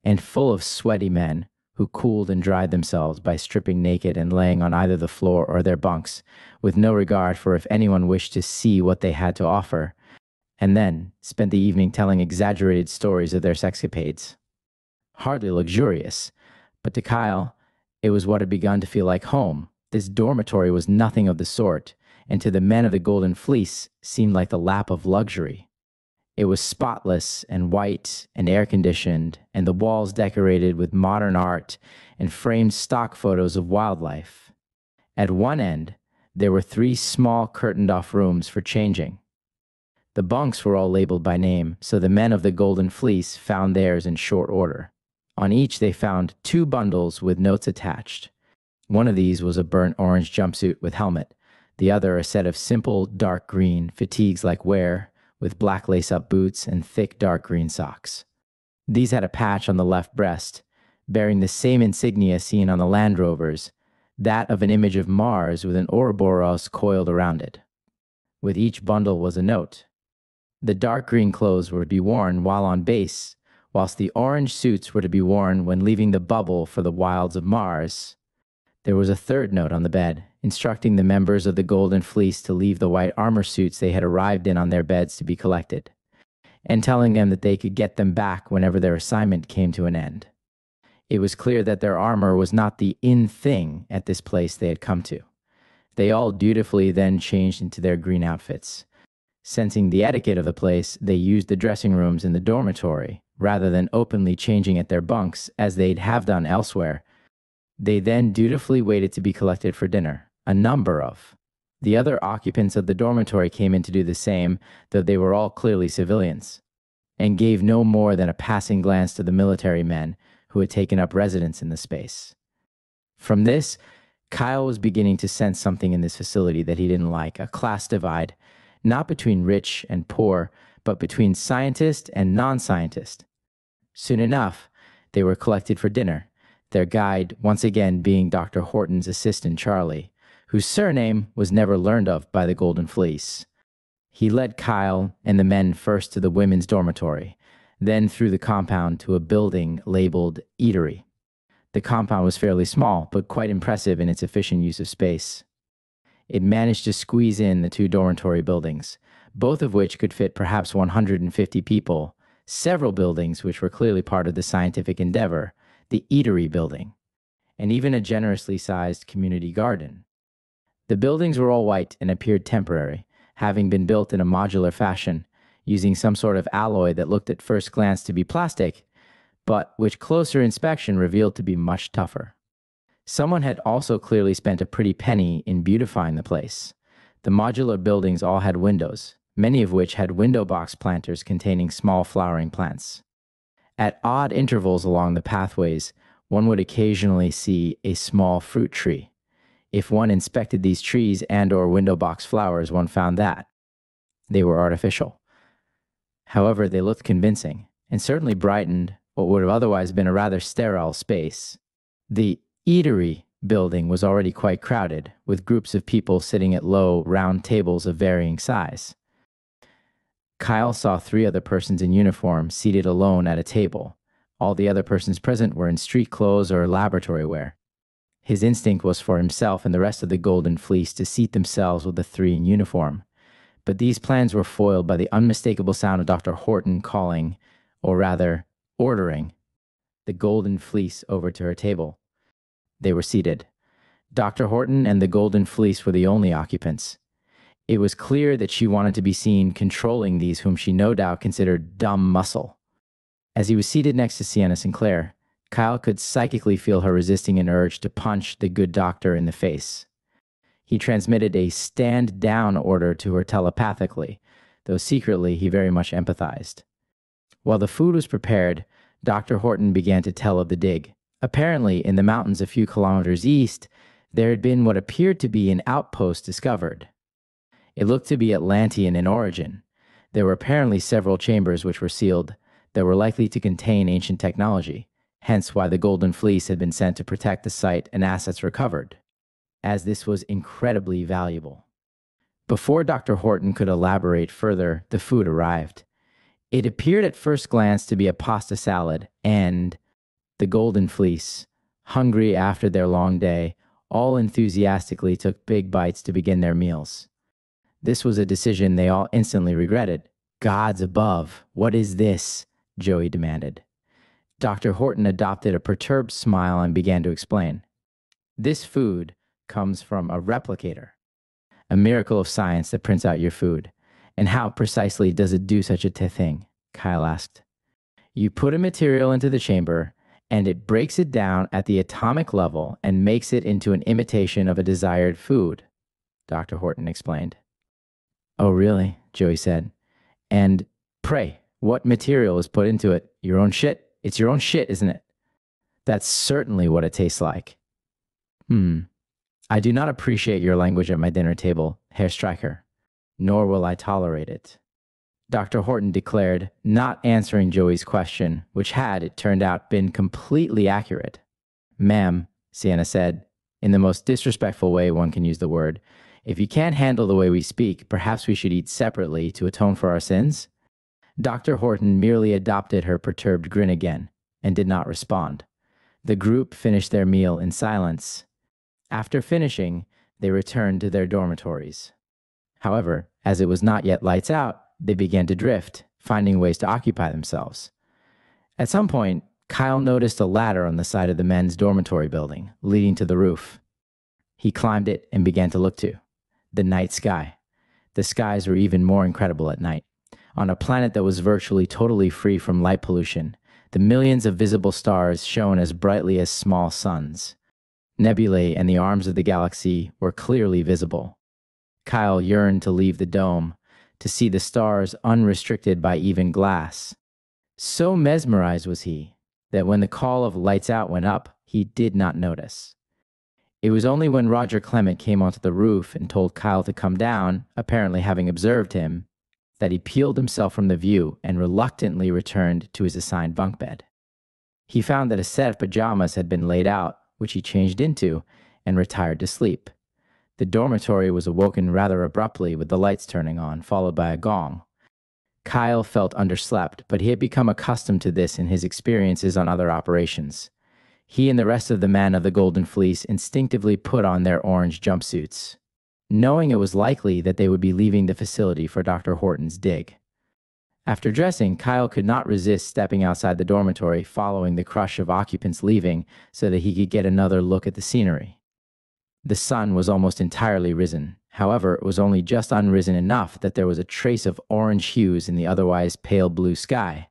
and full of sweaty men who cooled and dried themselves by stripping naked and laying on either the floor or their bunks, with no regard for if anyone wished to see what they had to offer, and then spent the evening telling exaggerated stories of their sexcapades. Hardly luxurious, but to Kyle, it was what had begun to feel like home. This dormitory was nothing of the sort, and to the men of the Golden Fleece seemed like the lap of luxury. It was spotless and white and air-conditioned, and the walls decorated with modern art and framed stock photos of wildlife. At one end, there were 3 small curtained-off rooms for changing. The bunks were all labeled by name, so the men of the Golden Fleece found theirs in short order. On each they found 2 bundles with notes attached. One of these was a burnt orange jumpsuit with helmet, the other a set of simple dark green fatigues-like wear, with black lace-up boots and thick dark green socks. These had a patch on the left breast, bearing the same insignia seen on the Land Rovers, that of an image of Mars with an Ouroboros coiled around it. With each bundle was a note. The dark green clothes were to be worn while on base, whilst the orange suits were to be worn when leaving the bubble for the wilds of Mars. There was a third note on the bed, instructing the members of the Golden Fleece to leave the white armor suits they had arrived in on their beds to be collected, and telling them that they could get them back whenever their assignment came to an end. It was clear that their armor was not the in thing at this place they had come to. They all dutifully then changed into their green outfits. Sensing the etiquette of the place, they used the dressing rooms in the dormitory, rather than openly changing at their bunks as they'd have done elsewhere. They then dutifully waited to be collected for dinner, a number of. The other occupants of the dormitory came in to do the same, though they were all clearly civilians, and gave no more than a passing glance to the military men who had taken up residence in the space. From this, Kyle was beginning to sense something in this facility that he didn't like, a class divide, not between rich and poor, but between scientist and non-scientist. Soon enough, they were collected for dinner, their guide once again being Dr. Horton's assistant Charlie, whose surname was never learned of by the Golden Fleece. He led Kyle and the men first to the women's dormitory, then through the compound to a building labeled Eatery. The compound was fairly small, but quite impressive in its efficient use of space. It managed to squeeze in the 2 dormitory buildings, both of which could fit perhaps 150 people, several buildings which were clearly part of the scientific endeavor, the Eatery building, and even a generously sized community garden. The buildings were all white and appeared temporary, having been built in a modular fashion, using some sort of alloy that looked at first glance to be plastic, but which closer inspection revealed to be much tougher. Someone had also clearly spent a pretty penny in beautifying the place. The modular buildings all had windows, many of which had window box planters containing small flowering plants. At odd intervals along the pathways, one would occasionally see a small fruit tree. If one inspected these trees and/or window box flowers, one found that they were artificial. However, they looked convincing, and certainly brightened what would have otherwise been a rather sterile space. The Eatery building was already quite crowded, with groups of people sitting at low, round tables of varying size. Kyle saw 3 other persons in uniform seated alone at a table. All the other persons present were in street clothes or laboratory wear. His instinct was for himself and the rest of the Golden Fleece to seat themselves with the three in uniform. But these plans were foiled by the unmistakable sound of Dr. Horton calling, or rather, ordering, the Golden Fleece over to her table. They were seated. Dr. Horton and the Golden Fleece were the only occupants. It was clear that she wanted to be seen controlling these whom she no doubt considered dumb muscle. As he was seated next to Sienna Sinclair, Kyle could psychically feel her resisting an urge to punch the good doctor in the face. He transmitted a stand-down order to her telepathically, though secretly he very much empathized. While the food was prepared, Dr. Horton began to tell of the dig. Apparently, in the mountains a few kilometers east, there had been what appeared to be an outpost discovered. It looked to be Atlantean in origin. There were apparently several chambers which were sealed that were likely to contain ancient technology, hence why the Golden Fleece had been sent to protect the site and assets recovered, as this was incredibly valuable. Before Dr. Horton could elaborate further, the food arrived. It appeared at first glance to be a pasta salad, and the Golden Fleece, hungry after their long day, all enthusiastically took big bites to begin their meals. This was a decision they all instantly regretted. "Gods above, what is this?" Joey demanded. Dr. Horton adopted a perturbed smile and began to explain. "This food comes from a replicator, a miracle of science that prints out your food. And how precisely does it do such a thing?" Kyle asked. "You put a material into the chamber, and it breaks it down at the atomic level and makes it into an imitation of a desired food," Dr. Horton explained. "Oh, really?" Joey said. "And pray, what material is put into it? Your own shit? It's your own shit, isn't it?" "That's certainly what it tastes like." I do not appreciate your language at my dinner table, Herr Streicher, nor will I tolerate it," Dr. Horton declared, not answering Joey's question, which had, it turned out, been completely accurate. "Ma'am," Sienna said, in the most disrespectful way one can use the word, "if you can't handle the way we speak, perhaps we should eat separately to atone for our sins?" Dr. Horton merely adopted her perturbed grin again and did not respond. The group finished their meal in silence. After finishing, they returned to their dormitories. However, as it was not yet lights out, they began to drift, finding ways to occupy themselves. At some point, Kyle noticed a ladder on the side of the men's dormitory building, leading to the roof. He climbed it and began to look to the night sky. The skies were even more incredible at night. On a planet that was virtually totally free from light pollution, the millions of visible stars shone as brightly as small suns. Nebulae and the arms of the galaxy were clearly visible. Kyle yearned to leave the dome, to see the stars unrestricted by even glass. So mesmerized was he that when the call of "lights out" went up, he did not notice. It was only when Roger Clement came onto the roof and told Kyle to come down, apparently having observed him, that he peeled himself from the view and reluctantly returned to his assigned bunk bed. He found that a set of pajamas had been laid out, which he changed into, and retired to sleep. The dormitory was awoken rather abruptly with the lights turning on, followed by a gong. Kyle felt underslept, but he had become accustomed to this in his experiences on other operations. He and the rest of the men of the Golden Fleece instinctively put on their orange jumpsuits, knowing it was likely that they would be leaving the facility for Dr. Horton's dig. After dressing, Kyle could not resist stepping outside the dormitory following the crush of occupants leaving so that he could get another look at the scenery. The sun was almost entirely risen. However, it was only just unrisen enough that there was a trace of orange hues in the otherwise pale blue sky.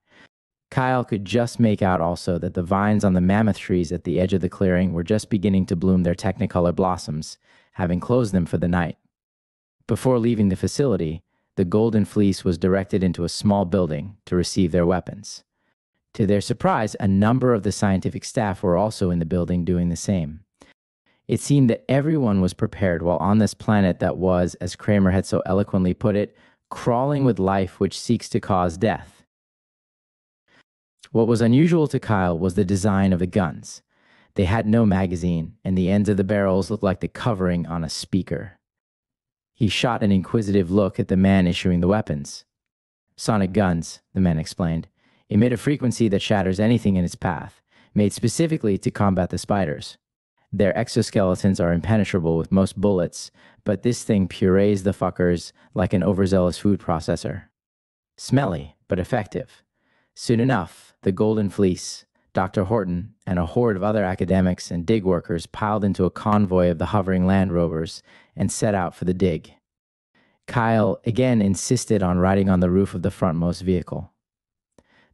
Kyle could just make out also that the vines on the mammoth trees at the edge of the clearing were just beginning to bloom their technicolor blossoms, having closed them for the night. Before leaving the facility, the Golden Fleece was directed into a small building to receive their weapons. To their surprise, a number of the scientific staff were also in the building doing the same. It seemed that everyone was prepared while on this planet that was, as Kramer had so eloquently put it, crawling with life which seeks to cause death. What was unusual to Kyle was the design of the guns. They had no magazine, and the ends of the barrels looked like the covering on a speaker. He shot an inquisitive look at the man issuing the weapons. "Sonic guns," the man explained, "emit a frequency that shatters anything in its path, made specifically to combat the spiders. Their exoskeletons are impenetrable with most bullets, but this thing purees the fuckers like an overzealous food processor. Smelly, but effective. Soon enough, the Golden Fleece, Dr. Horton, and a horde of other academics and dig workers piled into a convoy of the hovering Land Rovers and set out for the dig. Kyle again insisted on riding on the roof of the frontmost vehicle.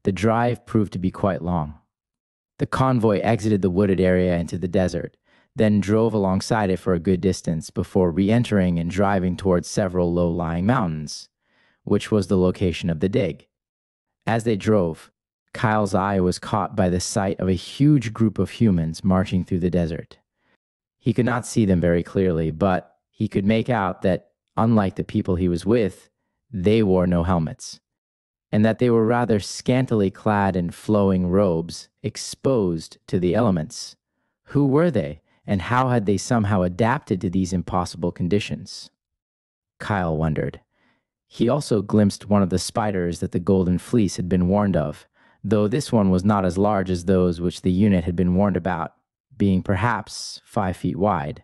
The drive proved to be quite long. The convoy exited the wooded area into the desert, then drove alongside it for a good distance before re-entering and driving towards several low-lying mountains, which was the location of the dig. As they drove, Kyle's eye was caught by the sight of a huge group of humans marching through the desert. He could not see them very clearly, but he could make out that, unlike the people he was with, they wore no helmets, and that they were rather scantily clad in flowing robes, exposed to the elements. Who were they, and how had they somehow adapted to these impossible conditions? Kyle wondered. He also glimpsed one of the spiders that the Golden Fleece had been warned of, though this one was not as large as those which the unit had been warned about, being perhaps 5 feet wide.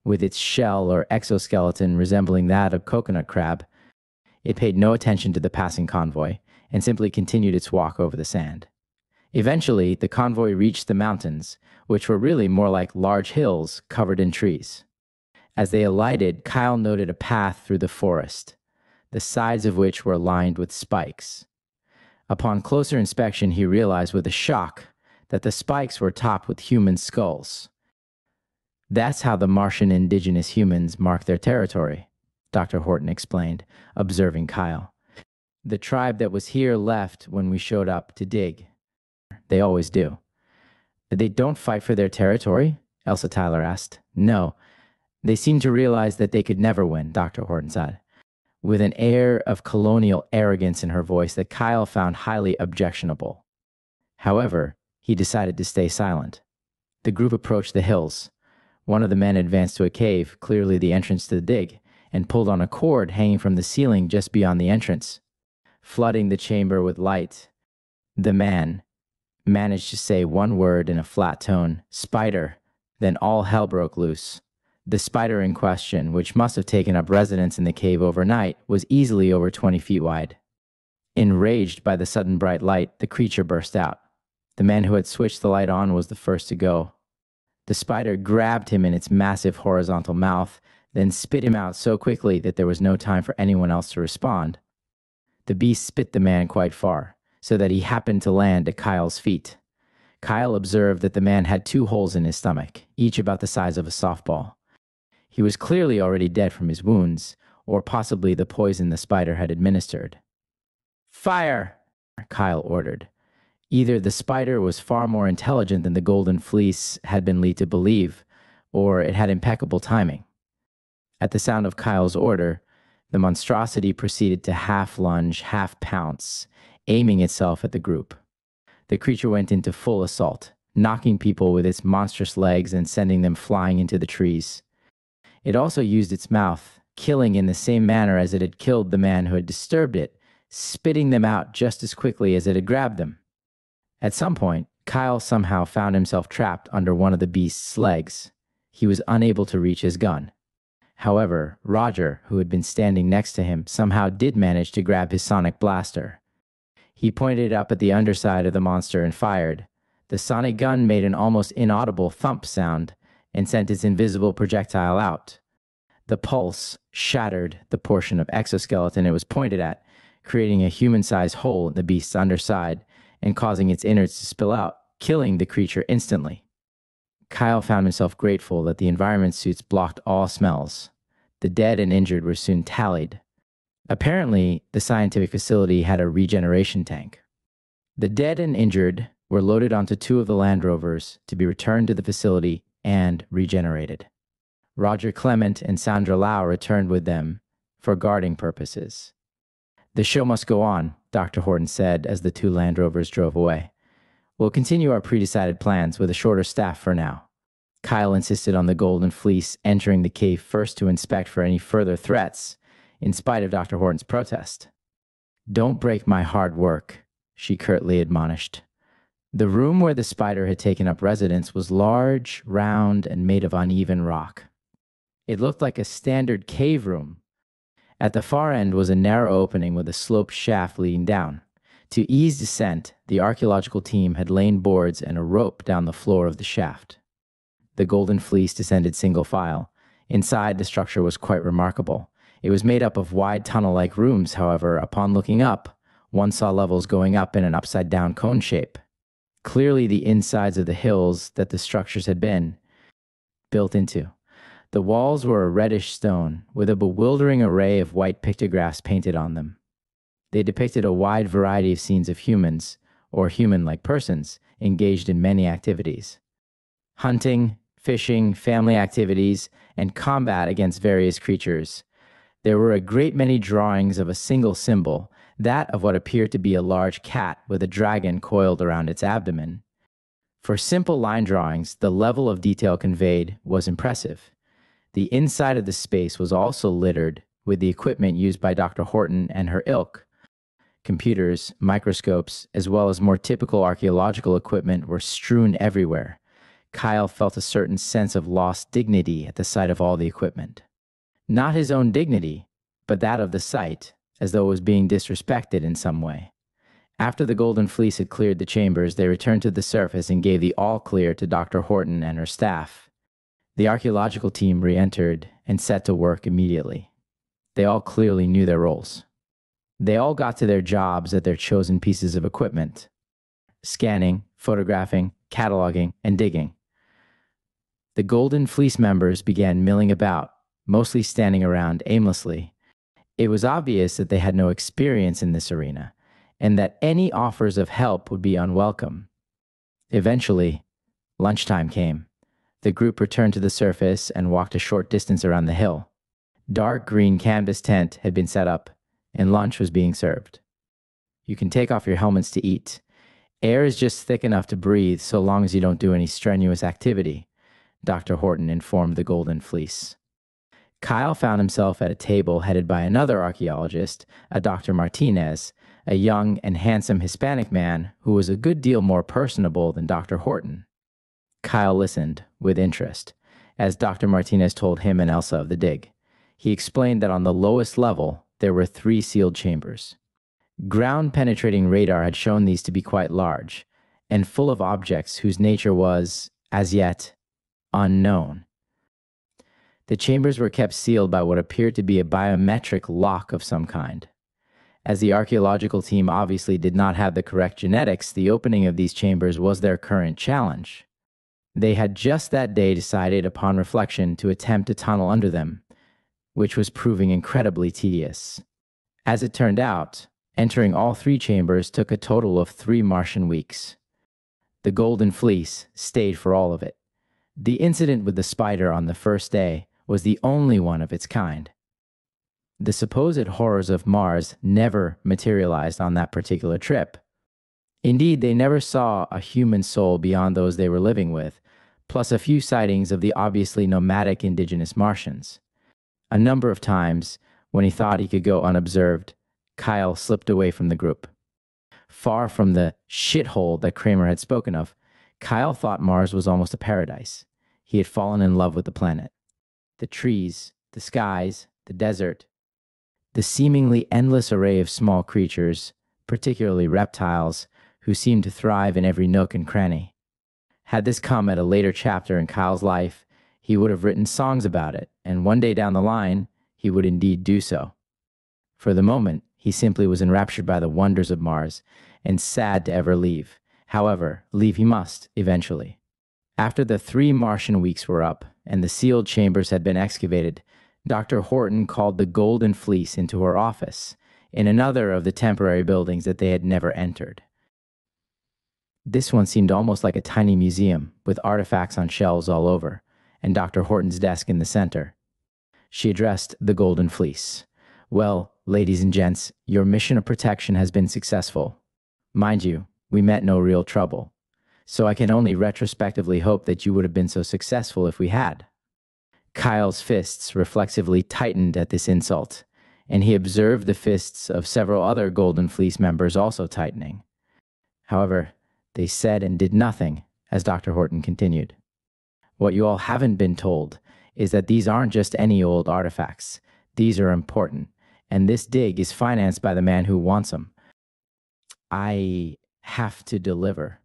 With its shell or exoskeleton resembling that of coconut crab, it paid no attention to the passing convoy and simply continued its walk over the sand. Eventually, the convoy reached the mountains, which were really more like large hills covered in trees. As they alighted, Kyle noted a path through the forest, the sides of which were lined with spikes. Upon closer inspection, he realized with a shock that the spikes were topped with human skulls. That's how the Martian indigenous humans mark their territory, Dr. Horton explained, observing Kyle. The tribe that was here left when we showed up to dig. They always do. They don't fight for their territory? Elsa Tyler asked. No. They seem to realize that they could never win, Dr. Horton said, with an air of colonial arrogance in her voice that Kyle found highly objectionable. However, he decided to stay silent. The group approached the hills. One of the men advanced to a cave, clearly the entrance to the dig, and pulled on a cord hanging from the ceiling just beyond the entrance, flooding the chamber with light. The man managed to say one word in a flat tone, "Spider," then all hell broke loose. The spider in question, which must have taken up residence in the cave overnight, was easily over 20 feet wide. Enraged by the sudden bright light, the creature burst out. The man who had switched the light on was the first to go. The spider grabbed him in its massive horizontal mouth, then spit him out so quickly that there was no time for anyone else to respond. The beast spit the man quite far, so that he happened to land at Kyle's feet. Kyle observed that the man had 2 holes in his stomach, each about the size of a softball. He was clearly already dead from his wounds, or possibly the poison the spider had administered. "Fire!" Kyle ordered. Either the spider was far more intelligent than the Golden Fleece had been led to believe, or it had impeccable timing. At the sound of Kyle's order, the monstrosity proceeded to half lunge, half pounce, aiming itself at the group. The creature went into full assault, knocking people with its monstrous legs and sending them flying into the trees. It also used its mouth, killing in the same manner as it had killed the man who had disturbed it, spitting them out just as quickly as it had grabbed them. At some point, Kyle somehow found himself trapped under one of the beast's legs. He was unable to reach his gun. However, Roger, who had been standing next to him, somehow did manage to grab his sonic blaster. He pointed up at the underside of the monster and fired. The sonic gun made an almost inaudible thump sound and sent its invisible projectile out. The pulse shattered the portion of exoskeleton it was pointed at, creating a human-sized hole in the beast's underside and causing its innards to spill out, killing the creature instantly. Kyle found himself grateful that the environment suits blocked all smells. The dead and injured were soon tallied. Apparently, the scientific facility had a regeneration tank. The dead and injured were loaded onto 2 of the Land Rovers to be returned to the facility and regenerated. Roger Clement and Sandra Lau returned with them for guarding purposes. "The show must go on," Dr. Horton said as the 2 Land Rovers drove away. "We'll continue our pre-decided plans with a shorter staff for now." Kyle insisted on the Golden Fleece entering the cave first to inspect for any further threats, in spite of Dr. Horton's protest. "Don't break my hard work," she curtly admonished. The room where the spider had taken up residence was large, round, and made of uneven rock. It looked like a standard cave room. At the far end was a narrow opening with a sloped shaft leading down. To ease descent, the archaeological team had laid boards and a rope down the floor of the shaft. The Golden Fleece descended single file. Inside, the structure was quite remarkable. It was made up of wide tunnel-like rooms, however, upon looking up, one saw levels going up in an upside-down cone shape. Clearly the insides of the hills that the structures had been built into. The walls were a reddish stone, with a bewildering array of white pictographs painted on them. They depicted a wide variety of scenes of humans, or human-like persons, engaged in many activities. Hunting, fishing, family activities, and combat against various creatures. There were a great many drawings of a single symbol, that of what appeared to be a large cat with a dragon coiled around its abdomen. For simple line drawings, the level of detail conveyed was impressive. The inside of the space was also littered with the equipment used by Dr. Horton and her ilk. Computers, microscopes, as well as more typical archaeological equipment were strewn everywhere. Kyle felt a certain sense of lost dignity at the sight of all the equipment. Not his own dignity, but that of the site, as though it was being disrespected in some way. After the Golden Fleece had cleared the chambers, they returned to the surface and gave the all-clear to Dr. Horton and her staff. The archaeological team re-entered and set to work immediately. They all clearly knew their roles. They all got to their jobs at their chosen pieces of equipment: scanning, photographing, cataloging, and digging. The Golden Fleece members began milling about, mostly standing around aimlessly. It was obvious that they had no experience in this arena, and that any offers of help would be unwelcome. Eventually, lunchtime came. The group returned to the surface and walked a short distance around the hill. Dark green canvas tent had been set up, and lunch was being served. You can take off your helmets to eat. Air is just thick enough to breathe so long as you don't do any strenuous activity, Dr. Horton informed the Golden Fleece. Kyle found himself at a table headed by another archaeologist, a Dr. Martinez, a young and handsome Hispanic man who was a good deal more personable than Dr. Horton. Kyle listened with interest as Dr. Martinez told him and Elsa of the dig. He explained that on the lowest level, there were 3 sealed chambers. Ground-penetrating radar had shown these to be quite large and full of objects whose nature was, as yet, unknown. The chambers were kept sealed by what appeared to be a biometric lock of some kind. As the archaeological team obviously did not have the correct genetics, the opening of these chambers was their current challenge. They had just that day decided upon reflection to attempt to tunnel under them, which was proving incredibly tedious. As it turned out, entering all 3 chambers took a total of 3 Martian weeks. The Golden Fleece stayed for all of it. The incident with the spider on the first day was the only one of its kind. The supposed horrors of Mars never materialized on that particular trip. Indeed, they never saw a human soul beyond those they were living with, plus a few sightings of the obviously nomadic indigenous Martians. A number of times, when he thought he could go unobserved, Kyle slipped away from the group. Far from the shithole that Kramer had spoken of, Kyle thought Mars was almost a paradise. He had fallen in love with the planet. The trees, the skies, the desert, the seemingly endless array of small creatures, particularly reptiles, who seemed to thrive in every nook and cranny. Had this come at a later chapter in Kyle's life, he would have written songs about it, and one day down the line, he would indeed do so. For the moment, he simply was enraptured by the wonders of Mars, and sad to ever leave. However, leave he must, eventually. After the 3 Martian weeks were up, and the sealed chambers had been excavated, Dr. Horton called the Golden Fleece into her office, in another of the temporary buildings that they had never entered. This one seemed almost like a tiny museum, with artifacts on shelves all over, and Dr. Horton's desk in the center. She addressed the Golden Fleece. "Well, ladies and gents, your mission of protection has been successful. Mind you, we met no real trouble, so I can only retrospectively hope that you would have been so successful if we had." Kyle's fists reflexively tightened at this insult, and he observed the fists of several other Golden Fleece members also tightening. However, They said and did nothing, as Dr. Horton continued. What you all haven't been told is that these aren't just any old artifacts. These are important, and this dig is financed by the man who wants them. I have to deliver,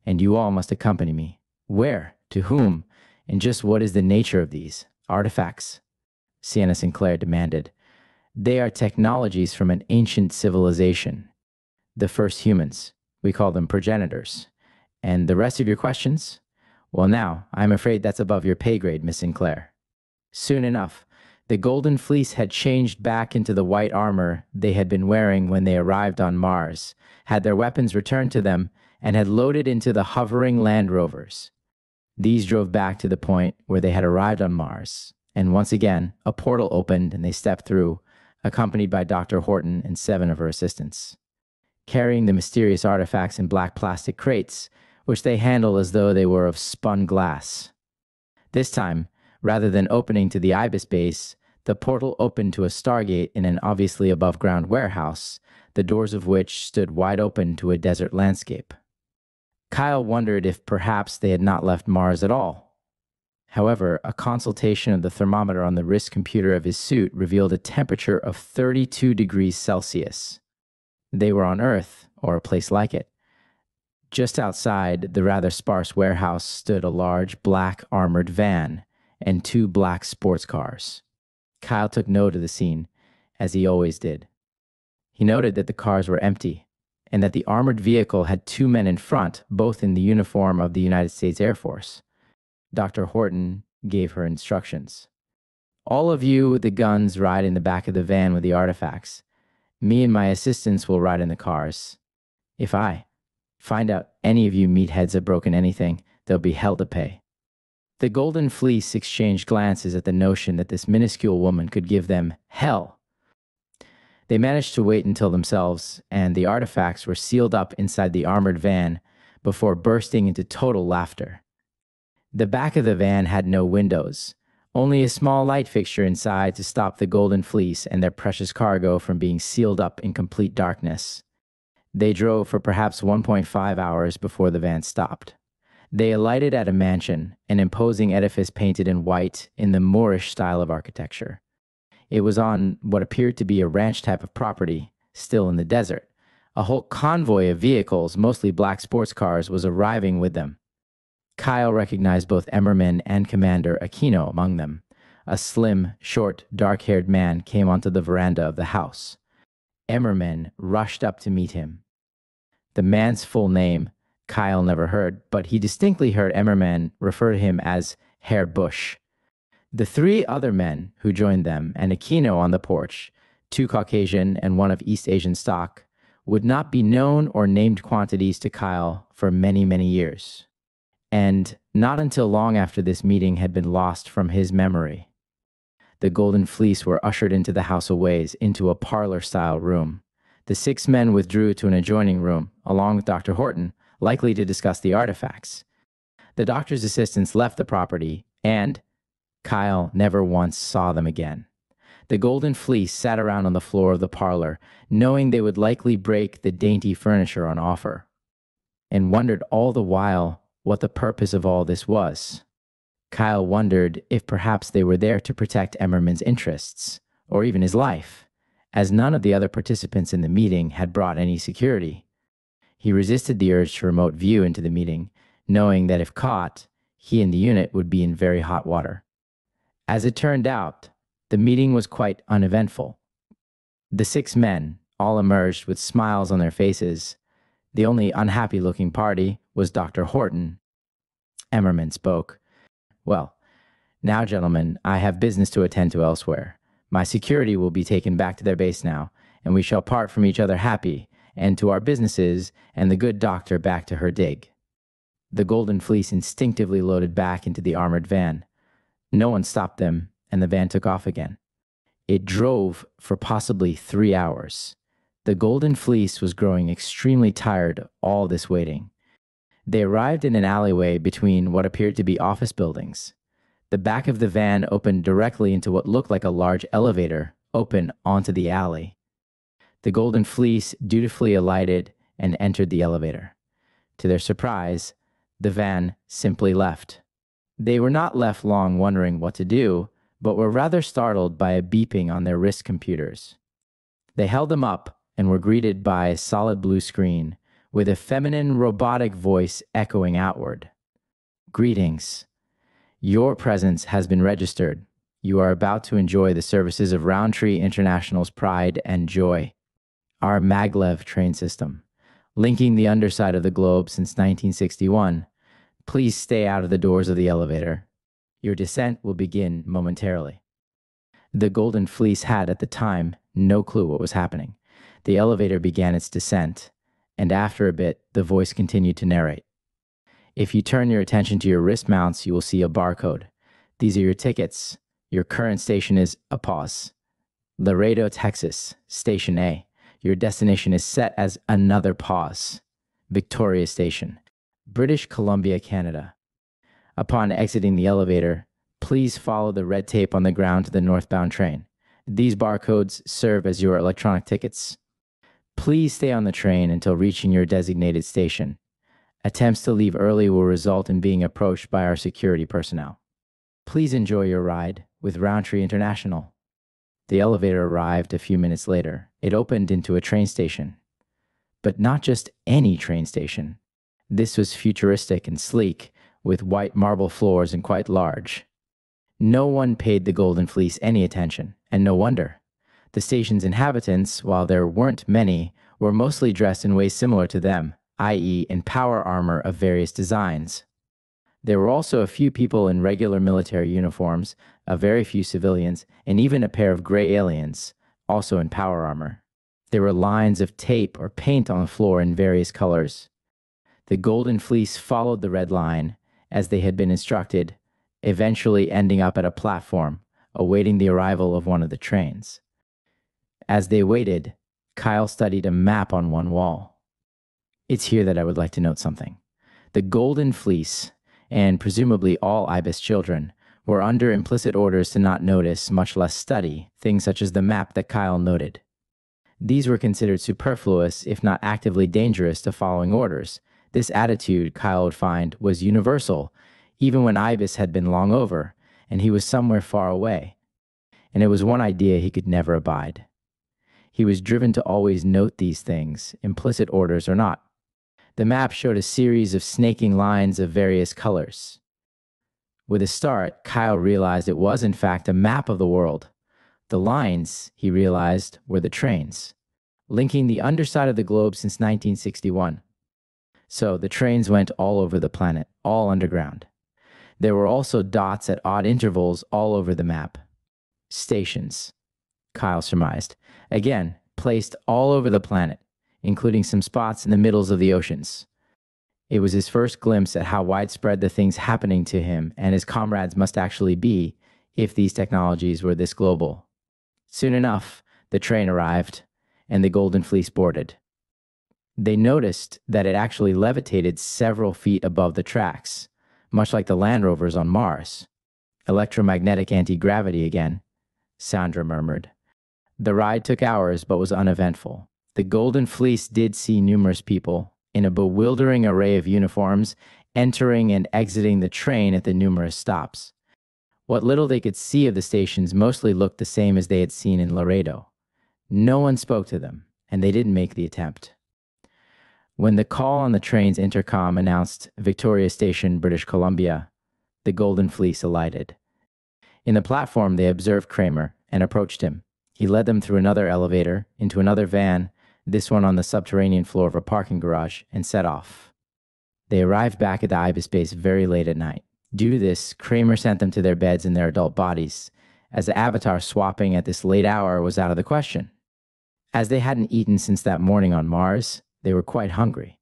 and you all must accompany me. Where? To whom? And just what is the nature of these artifacts? Sienna Sinclair demanded. They are technologies from an ancient civilization. The first humans. We call them progenitors. And the rest of your questions? Well, now, I'm afraid that's above your pay grade, Miss Sinclair. Soon enough, the Golden Fleece had changed back into the white armor they had been wearing when they arrived on Mars, had their weapons returned to them, and had loaded into the hovering Land Rovers. These drove back to the point where they had arrived on Mars, and once again, a portal opened and they stepped through, accompanied by Dr. Horton and 7 of her assistants, carrying the mysterious artifacts in black plastic crates, which they handled as though they were of spun glass. This time, rather than opening to the Ibis base, the portal opened to a stargate in an obviously above-ground warehouse, the doors of which stood wide open to a desert landscape. Kyle wondered if perhaps they had not left Mars at all. However, a consultation of the thermometer on the wrist computer of his suit revealed a temperature of 32 degrees Celsius. They were on Earth, or a place like it. Just outside the rather sparse warehouse stood a large black armored van and 2 black sports cars. Kyle took note of the scene, as he always did. He noted that the cars were empty, and that the armored vehicle had 2 men in front, both in the uniform of the United States Air Force. Dr. Horton gave her instructions. All of you with the guns ride in the back of the van with the artifacts. Me and my assistants will ride in the cars. If I find out any of you meatheads have broken anything, there'll be hell to pay. The Golden Fleece exchanged glances at the notion that this minuscule woman could give them hell. They managed to wait until themselves and the artifacts were sealed up inside the armored van before bursting into total laughter. The back of the van had no windows, only a small light fixture inside to stop the Golden Fleece and their precious cargo from being sealed up in complete darkness. They drove for perhaps 1.5 hours before the van stopped. They alighted at a mansion, an imposing edifice painted in white in the Moorish style of architecture. It was on what appeared to be a ranch type of property, still in the desert. A whole convoy of vehicles, mostly black sports cars, was arriving with them. Kyle recognized both Emmerman and Commander Aquino among them. A slim, short, dark-haired man came onto the veranda of the house. Emmerman rushed up to meet him. The man's full name, Kyle never heard, but he distinctly heard Emmerman refer to him as Herr Busch. The 3 other men who joined them and Aquino on the porch, 2 Caucasian and 1 of East Asian stock, would not be known or named quantities to Kyle for many, many years. And not until long after this meeting had been lost from his memory. The Golden Fleece were ushered into the house a ways, into a parlor-style room. The 6 men withdrew to an adjoining room, along with Dr. Horton, likely to discuss the artifacts. The doctor's assistants left the property, and Kyle never once saw them again. The Golden Fleece sat around on the floor of the parlor, knowing they would likely break the dainty furniture on offer, and wondered all the while what the purpose of all this was. Kyle wondered if perhaps they were there to protect Emmerman's interests, or even his life, as none of the other participants in the meeting had brought any security. He resisted the urge to remote view into the meeting, knowing that if caught, he and the unit would be in very hot water. As it turned out, the meeting was quite uneventful. The 6 men all emerged with smiles on their faces. The only unhappy-looking party was Dr. Horton. Emmerman spoke. Well, now, gentlemen, I have business to attend to elsewhere. My security will be taken back to their base now, and we shall part from each other happy, and to our businesses, and the good doctor back to her dig. The Golden Fleece instinctively loaded back into the armored van. No one stopped them, and the van took off again. It drove for possibly 3 hours. The Golden Fleece was growing extremely tired of all this waiting. They arrived in an alleyway between what appeared to be office buildings. The back of the van opened directly into what looked like a large elevator open onto the alley. The Golden Fleece dutifully alighted and entered the elevator. To their surprise, the van simply left. They were not left long wondering what to do, but were rather startled by a beeping on their wrist computers. They held them up and were greeted by a solid blue screen with a feminine robotic voice echoing outward. Greetings. Your presence has been registered. You are about to enjoy the services of Roundtree International's Pride and Joy, our maglev train system, linking the underside of the globe since 1961. Please stay out of the doors of the elevator. Your descent will begin momentarily. The Golden Fleece had, at the time, no clue what was happening. The elevator began its descent, and after a bit, the voice continued to narrate. If you turn your attention to your wrist mounts, you will see a barcode. These are your tickets. Your current station is a pause. Laredo, Texas, Station A. Your destination is set as another pause. Victoria Station, British Columbia, Canada. Upon exiting the elevator, please follow the red tape on the ground to the northbound train. These barcodes serve as your electronic tickets. Please stay on the train until reaching your designated station. Attempts to leave early will result in being approached by our security personnel. Please enjoy your ride with Roundtree International. The elevator arrived a few minutes later. It opened into a train station. But not just any train station. This was futuristic and sleek, with white marble floors and quite large. No one paid the Golden Fleece any attention, and no wonder. The station's inhabitants, while there weren't many, were mostly dressed in ways similar to them, i.e. in power armor of various designs. There were also a few people in regular military uniforms, a very few civilians, and even a pair of gray aliens, also in power armor. There were lines of tape or paint on the floor in various colors. The Golden Fleece followed the red line, as they had been instructed, eventually ending up at a platform, awaiting the arrival of one of the trains. As they waited, Kyle studied a map on one wall. It's here that I would like to note something. The Golden Fleece, and presumably all IBIS children, were under implicit orders to not notice, much less study, things such as the map that Kyle noted. These were considered superfluous, if not actively dangerous, to following orders. This attitude, Kyle would find, was universal, even when IBIS had been long over, and he was somewhere far away. And it was one idea he could never abide. He was driven to always note these things, implicit orders or not. The map showed a series of snaking lines of various colors. With a start, Kyle realized it was in fact a map of the world. The lines, he realized, were the trains, linking the underside of the globe since 1961. So the trains went all over the planet, all underground. There were also dots at odd intervals all over the map. Stations, Kyle surmised, again, placed all over the planet, including some spots in the middles of the oceans. It was his first glimpse at how widespread the things happening to him and his comrades must actually be if these technologies were this global. Soon enough, the train arrived, and the Golden Fleece boarded. They noticed that it actually levitated several feet above the tracks, much like the Land Rovers on Mars. Electromagnetic anti-gravity again, Sandra murmured. The ride took hours but was uneventful. The Golden Fleece did see numerous people, in a bewildering array of uniforms, entering and exiting the train at the numerous stops. What little they could see of the stations mostly looked the same as they had seen in Laredo. No one spoke to them, and they didn't make the attempt. When the call on the train's intercom announced Victoria Station, British Columbia, the Golden Fleece alighted. In the platform, they observed Kramer and approached him. He led them through another elevator, into another van, this one on the subterranean floor of a parking garage, and set off. They arrived back at the IBIS base very late at night. Due to this, Kramer sent them to their beds in their adult bodies, as the avatar swapping at this late hour was out of the question. As they hadn't eaten since that morning on Mars, they were quite hungry,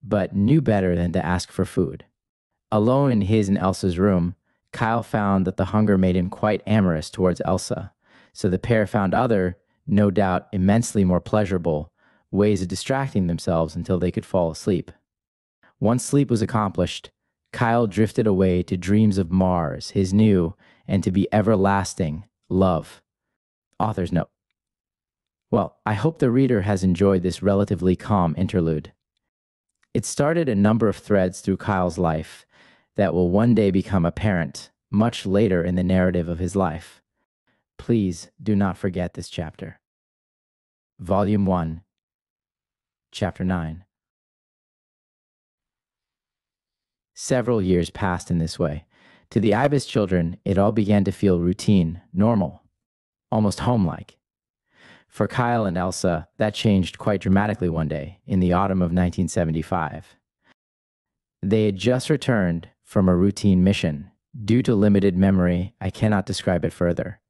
but knew better than to ask for food. Alone in his and Elsa's room, Kyle found that the hunger made him quite amorous towards Elsa, so the pair found other, no doubt immensely more pleasurable, ways of distracting themselves until they could fall asleep. Once sleep was accomplished, Kyle drifted away to dreams of Mars, his new, and to be everlasting, love. Author's note. Well, I hope the reader has enjoyed this relatively calm interlude. It started a number of threads through Kyle's life that will one day become apparent much later in the narrative of his life. Please do not forget this chapter. Volume 1, Chapter 9. Several years passed in this way. To the Ibis children, it all began to feel routine, normal, almost home-like. For Kyle and Elsa, that changed quite dramatically one day, in the autumn of 1975. They had just returned from a routine mission. Due to limited memory, I cannot describe it further.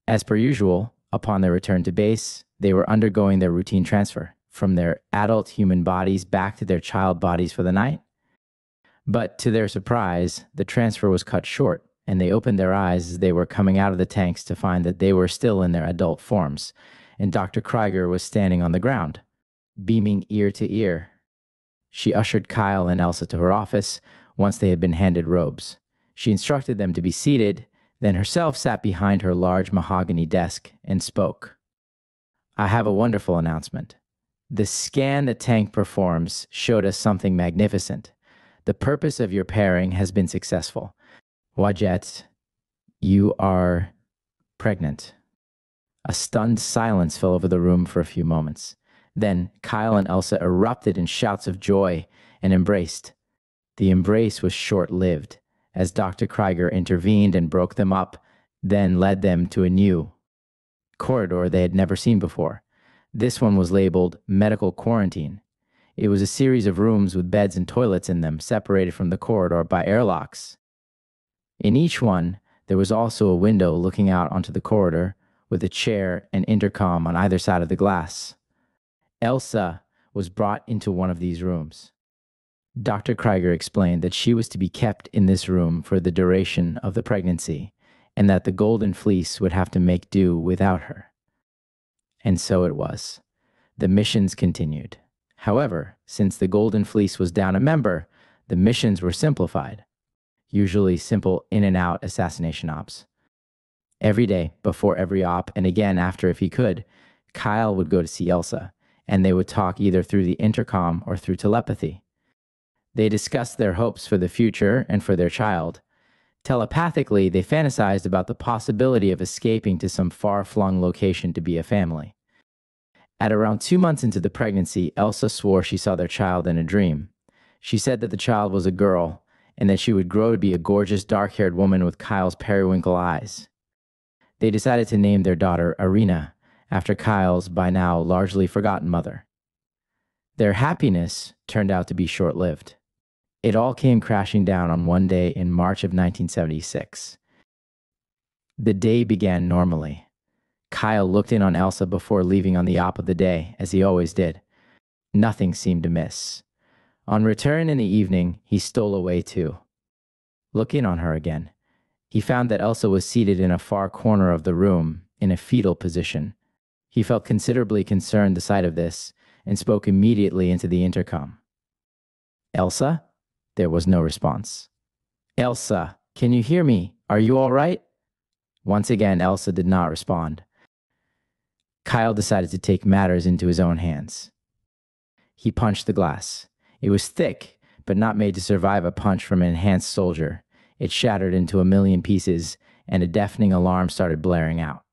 As per usual, upon their return to base, they were undergoing their routine transfer from their adult human bodies back to their child bodies for the night. But to their surprise, the transfer was cut short, and they opened their eyes as they were coming out of the tanks to find that they were still in their adult forms, and Dr. Krieger was standing on the ground, beaming ear to ear. She ushered Kyle and Elsa to her office once they had been handed robes. She instructed them to be seated, then herself sat behind her large mahogany desk and spoke. I have a wonderful announcement. The scan the tank performs showed us something magnificent. The purpose of your pairing has been successful. Wajet, you are pregnant. A stunned silence fell over the room for a few moments. Then Kyle and Elsa erupted in shouts of joy and embraced. The embrace was short-lived, as Dr. Krieger intervened and broke them up, then led them to a new corridor they had never seen before. This one was labeled medical quarantine. It was a series of rooms with beds and toilets in them, separated from the corridor by airlocks. In each one, there was also a window looking out onto the corridor, with a chair and intercom on either side of the glass. Elsa was brought into one of these rooms. Dr. Krieger explained that she was to be kept in this room for the duration of the pregnancy, and that the Golden Fleece would have to make do without her. And so it was. The missions continued. However, since the Golden Fleece was down a member, the missions were simplified, usually simple in-and-out assassination ops. Every day, before every op, and again after if he could, Kyle would go to see Elsa, and they would talk either through the intercom or through telepathy. They discussed their hopes for the future and for their child. Telepathically, they fantasized about the possibility of escaping to some far-flung location to be a family. At around 2 months into the pregnancy, Elsa swore she saw their child in a dream. She said that the child was a girl, and that she would grow to be a gorgeous dark-haired woman with Kyle's periwinkle eyes. They decided to name their daughter Arena, after Kyle's by now largely forgotten mother. Their happiness turned out to be short-lived. It all came crashing down on one day in March of 1976. The day began normally. Kyle looked in on Elsa before leaving on the op of the day, as he always did. Nothing seemed amiss. On return in the evening, he stole away too. Look in on her again. He found that Elsa was seated in a far corner of the room, in a fetal position. He felt considerably concerned the sight of this, and spoke immediately into the intercom. Elsa? There was no response. Elsa, can you hear me? Are you all right? Once again, Elsa did not respond. Kyle decided to take matters into his own hands. He punched the glass. It was thick, but not made to survive a punch from an enhanced soldier. It shattered into a million pieces, and a deafening alarm started blaring out.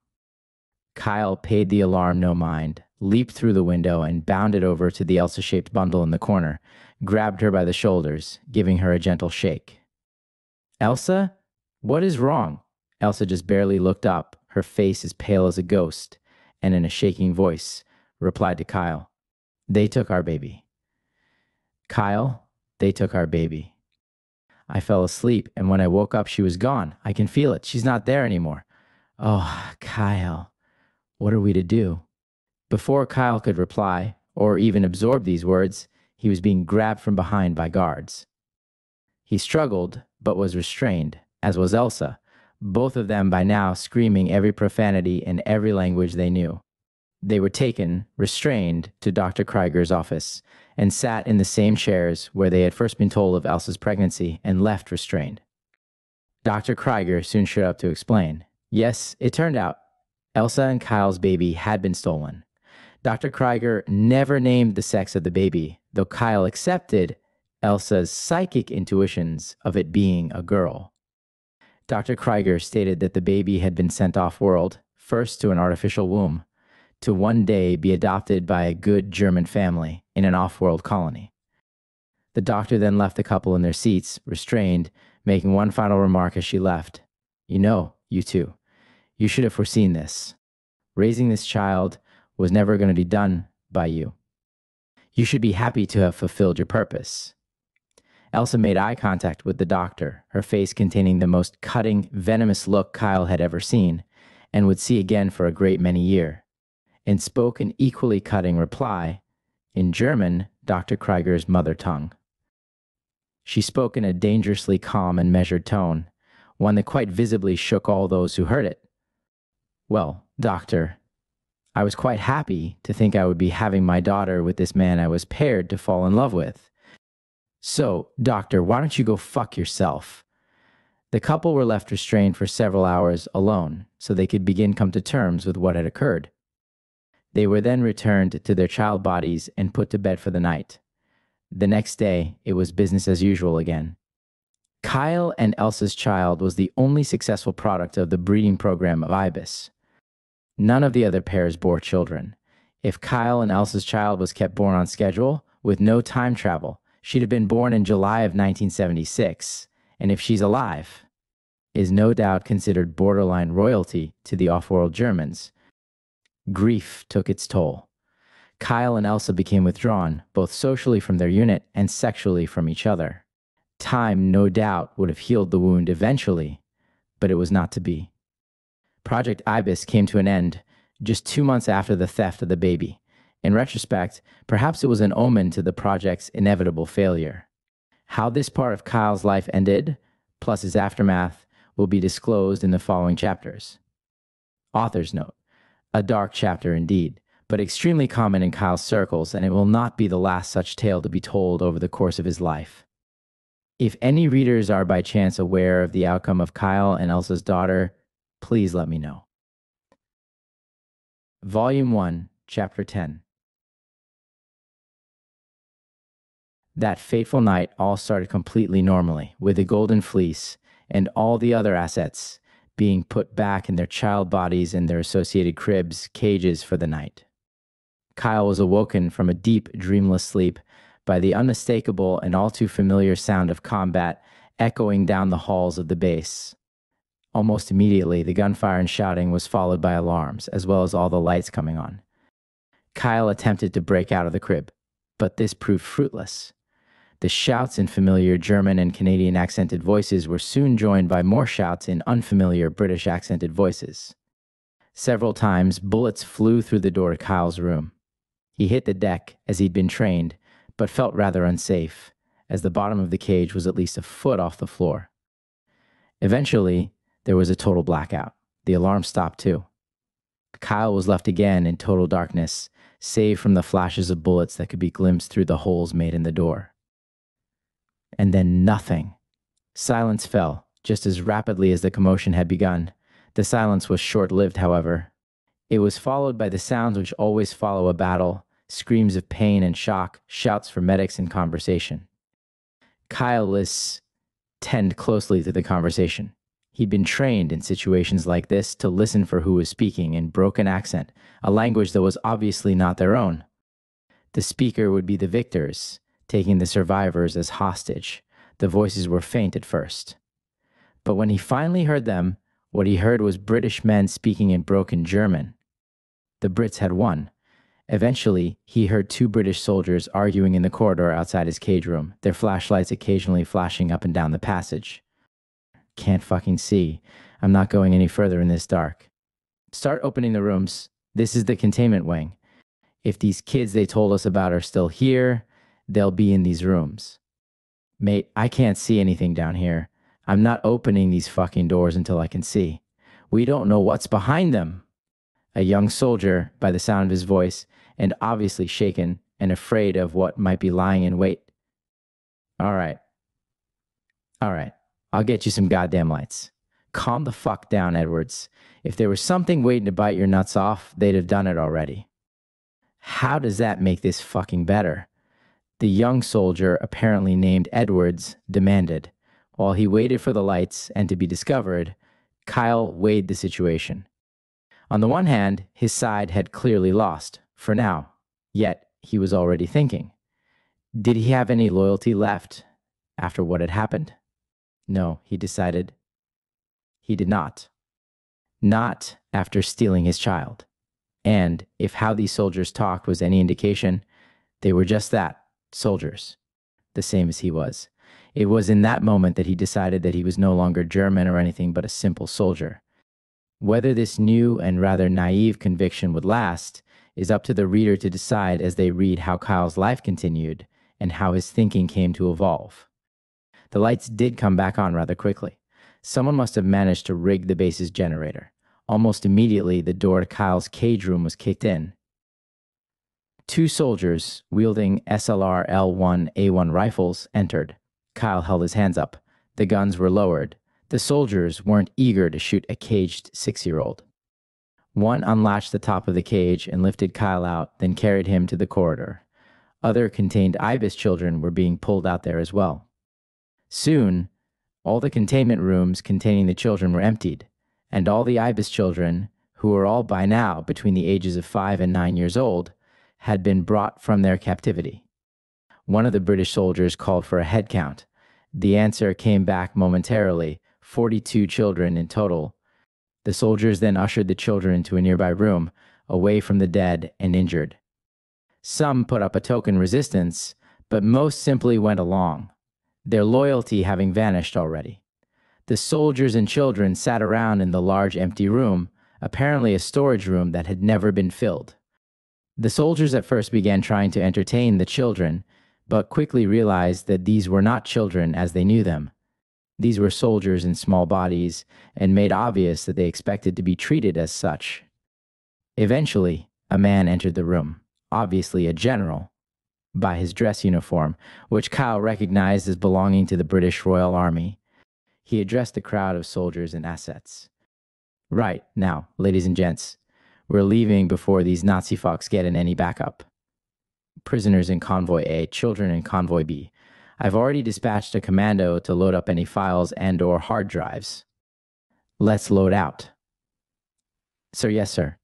Kyle paid the alarm no mind, leaped through the window, and bounded over to the Elsa-shaped bundle in the corner, grabbed her by the shoulders, giving her a gentle shake. Elsa? What is wrong? Elsa just barely looked up, her face as pale as a ghost, and in a shaking voice, replied to Kyle, They took our baby. Kyle, they took our baby. I fell asleep, and when I woke up, she was gone. I can feel it. She's not there anymore. Oh, Kyle, what are we to do? Before Kyle could reply, or even absorb these words, he was being grabbed from behind by guards. He struggled, but was restrained, as was Elsa, both of them by now screaming every profanity in every language they knew. They were taken, restrained, to Dr. Krieger's office, and sat in the same chairs where they had first been told of Elsa's pregnancy and left restrained. Dr. Krieger soon showed up to explain. Yes, it turned out Elsa and Kyle's baby had been stolen. Dr. Krieger never named the sex of the baby, though Kyle accepted Elsa's psychic intuitions of it being a girl. Dr. Krieger stated that the baby had been sent off-world, first to an artificial womb, to one day be adopted by a good German family in an off-world colony. The doctor then left the couple in their seats, restrained, making one final remark as she left. You know, you two, you should have foreseen this. Raising this child was never going to be done by you. You should be happy to have fulfilled your purpose. Elsa made eye contact with the doctor, her face containing the most cutting, venomous look Kyle had ever seen, and would see again for a great many years, and spoke an equally cutting reply, in German, Dr. Krieger's mother tongue. She spoke in a dangerously calm and measured tone, one that quite visibly shook all those who heard it. Well, doctor, I was quite happy to think I would be having my daughter with this man I was paired to fall in love with. So, doctor, why don't you go fuck yourself? The couple were left restrained for several hours alone, so they could come to terms with what had occurred. They were then returned to their child bodies and put to bed for the night. The next day, it was business as usual again. Kyle and Elsa's child was the only successful product of the breeding program of IBIS. None of the other pairs bore children. If Kyle and Elsa's child was kept born on schedule, with no time travel, she'd have been born in July of 1976, and if she's alive, is no doubt considered borderline royalty to the off-world Germans. Grief took its toll. Kyle and Elsa became withdrawn, both socially from their unit and sexually from each other. Time, no doubt, would have healed the wound eventually, but it was not to be. Project Ibis came to an end just 2 months after the theft of the baby. In retrospect, perhaps it was an omen to the project's inevitable failure. How this part of Kyle's life ended, plus his aftermath, will be disclosed in the following chapters. Author's note: a dark chapter indeed, but extremely common in Kyle's circles, and it will not be the last such tale to be told over the course of his life. If any readers are by chance aware of the outcome of Kyle and Elsa's daughter, please let me know. Volume 1, Chapter 10. That fateful night, all started completely normally, with the golden fleece and all the other assets being put back in their child bodies and their associated cribs, cages for the night. Kyle was awoken from a deep, dreamless sleep by the unmistakable and all too familiar sound of combat echoing down the halls of the base. Almost immediately, the gunfire and shouting was followed by alarms, as well as all the lights coming on. Kyle attempted to break out of the crib, but this proved fruitless. The shouts in familiar German and Canadian accented voices were soon joined by more shouts in unfamiliar British accented voices. Several times, bullets flew through the door to Kyle's room. He hit the deck as he'd been trained, but felt rather unsafe, as the bottom of the cage was at least a foot off the floor. Eventually, there was a total blackout. The alarm stopped too. Kyle was left again in total darkness, save from the flashes of bullets that could be glimpsed through the holes made in the door. And then nothing. Silence fell, just as rapidly as the commotion had begun. The silence was short-lived, however. It was followed by the sounds which always follow a battle: screams of pain and shock, shouts for medics, and conversation. Kyle listened closely to the conversation. He'd been trained in situations like this to listen for who was speaking in broken accent, a language that was obviously not their own. The speaker would be the victors, taking the survivors as hostage. The voices were faint at first. But when he finally heard them, what he heard was British men speaking in broken German. The Brits had won. Eventually, he heard 2 British soldiers arguing in the corridor outside his cage room, their flashlights occasionally flashing up and down the passage. Can't fucking see. I'm not going any further in this dark. Start opening the rooms. This is the containment wing. If these kids they told us about are still here, they'll be in these rooms. Mate, I can't see anything down here. I'm not opening these fucking doors until I can see. We don't know what's behind them. A young soldier, by the sound of his voice, and obviously shaken and afraid of what might be lying in wait. All right. I'll get you some goddamn lights. Calm the fuck down, Edwards. If there was something waiting to bite your nuts off, they'd have done it already. How does that make this fucking better? The young soldier, apparently named Edwards, demanded. While he waited for the lights and to be discovered, Kyle weighed the situation. On the one hand, his side had clearly lost, for now, yet he was already thinking. Did he have any loyalty left after what had happened? No, he decided. He did not. Not after stealing his child. And if how these soldiers talked was any indication, they were just that, soldiers, the same as he was. It was in that moment that he decided that he was no longer German or anything but a simple soldier. Whether this new and rather naive conviction would last is up to the reader to decide as they read how Kyle's life continued and how his thinking came to evolve. The lights did come back on rather quickly. Someone must have managed to rig the base's generator. Almost immediately, the door to Kyle's cage room was kicked in. Two soldiers, wielding SLR L1A1 rifles, entered. Kyle held his hands up. The guns were lowered. The soldiers weren't eager to shoot a caged 6-year-old. One unlatched the top of the cage and lifted Kyle out, then carried him to the corridor. Other contained IBIS children were being pulled out there as well. Soon, all the containment rooms containing the children were emptied, and all the IBIS children, who were all by now between the ages of 5 and 9 years old, had been brought from their captivity. One of the British soldiers called for a head count. The answer came back momentarily, 42 children in total. The soldiers then ushered the children into a nearby room, away from the dead and injured. Some put up a token resistance, but most simply went along, their loyalty having vanished already. The soldiers and children sat around in the large empty room, apparently a storage room that had never been filled. The soldiers at first began trying to entertain the children, but quickly realized that these were not children as they knew them. These were soldiers in small bodies, and made obvious that they expected to be treated as such. Eventually, a man entered the room, obviously a general, by his dress uniform, which Kyle recognized as belonging to the British Royal Army. He addressed the crowd of soldiers and assets. Right, now, ladies and gents, we're leaving before these Nazi fucks get in any backup. Prisoners in Convoy A, children in Convoy B. I've already dispatched a commando to load up any files and/or hard drives. Let's load out. Sir, yes, sir.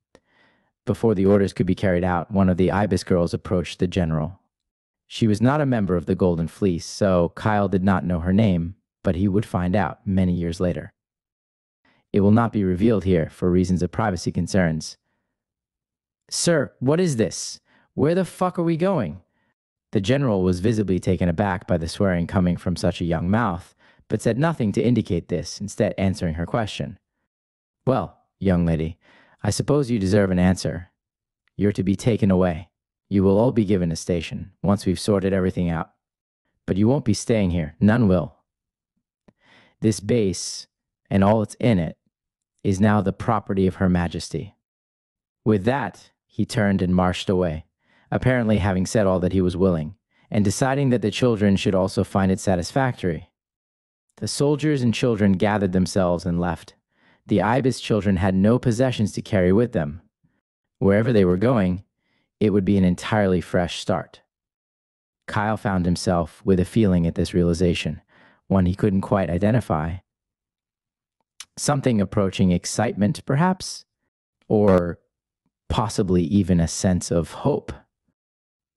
Before the orders could be carried out, one of the IBIS girls approached the general. She was not a member of the Golden Fleece, so Kyle did not know her name, but he would find out many years later. It will not be revealed here for reasons of privacy concerns. Sir, what is this? Where the fuck are we going? The general was visibly taken aback by the swearing coming from such a young mouth, but said nothing to indicate this, instead answering her question. Well, young lady, I suppose you deserve an answer. You're to be taken away. You will all be given a station, once we've sorted everything out. But you won't be staying here. None will. This base, and all that's in it, is now the property of Her Majesty. With that, he turned and marched away, apparently having said all that he was willing, and deciding that the children should also find it satisfactory. The soldiers and children gathered themselves and left. The IBIS children had no possessions to carry with them. Wherever they were going, it would be an entirely fresh start. Kyle found himself with a feeling at this realization, one he couldn't quite identify. Something approaching excitement, perhaps? Or possibly even a sense of hope.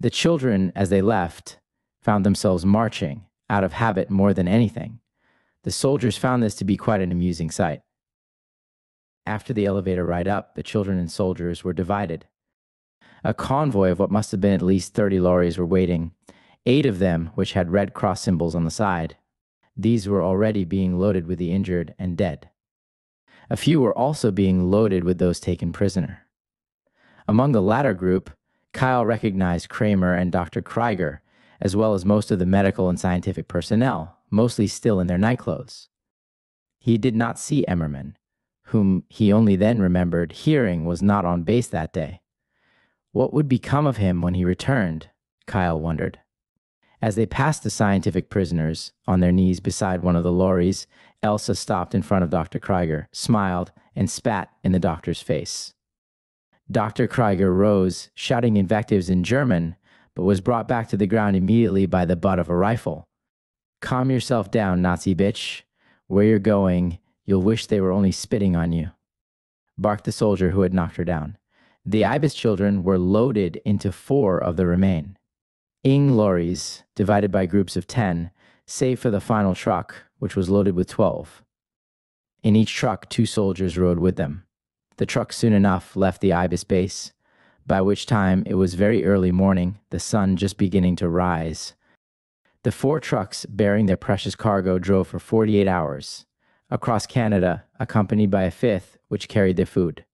The children, as they left, found themselves marching, out of habit more than anything. The soldiers found this to be quite an amusing sight. After the elevator ride up, the children and soldiers were divided. A convoy of what must have been at least 30 lorries were waiting, 8 of them which had Red Cross symbols on the side. These were already being loaded with the injured and dead. A few were also being loaded with those taken prisoner. Among the latter group, Kyle recognized Kramer and Dr. Krieger, as well as most of the medical and scientific personnel, mostly still in their nightclothes. He did not see Emmerman, whom he only then remembered hearing was not on base that day. What would become of him when he returned? Kyle wondered. As they passed the scientific prisoners, on their knees beside one of the lorries, Elsa stopped in front of Dr. Krieger, smiled, and spat in the doctor's face. Dr. Krieger rose, shouting invectives in German, but was brought back to the ground immediately by the butt of a rifle. "Calm yourself down, Nazi bitch. Where you're going, you'll wish they were only spitting on you," barked the soldier who had knocked her down. The ibis children were loaded into 4 of the remain. Lorries, divided by groups of 10, save for the final truck, which was loaded with 12. In each truck, 2 soldiers rode with them. The truck soon enough left the ibis base, by which time it was very early morning, the sun just beginning to rise. The 4 trucks bearing their precious cargo drove for 48 hours across Canada, accompanied by a 5th, which carried their food.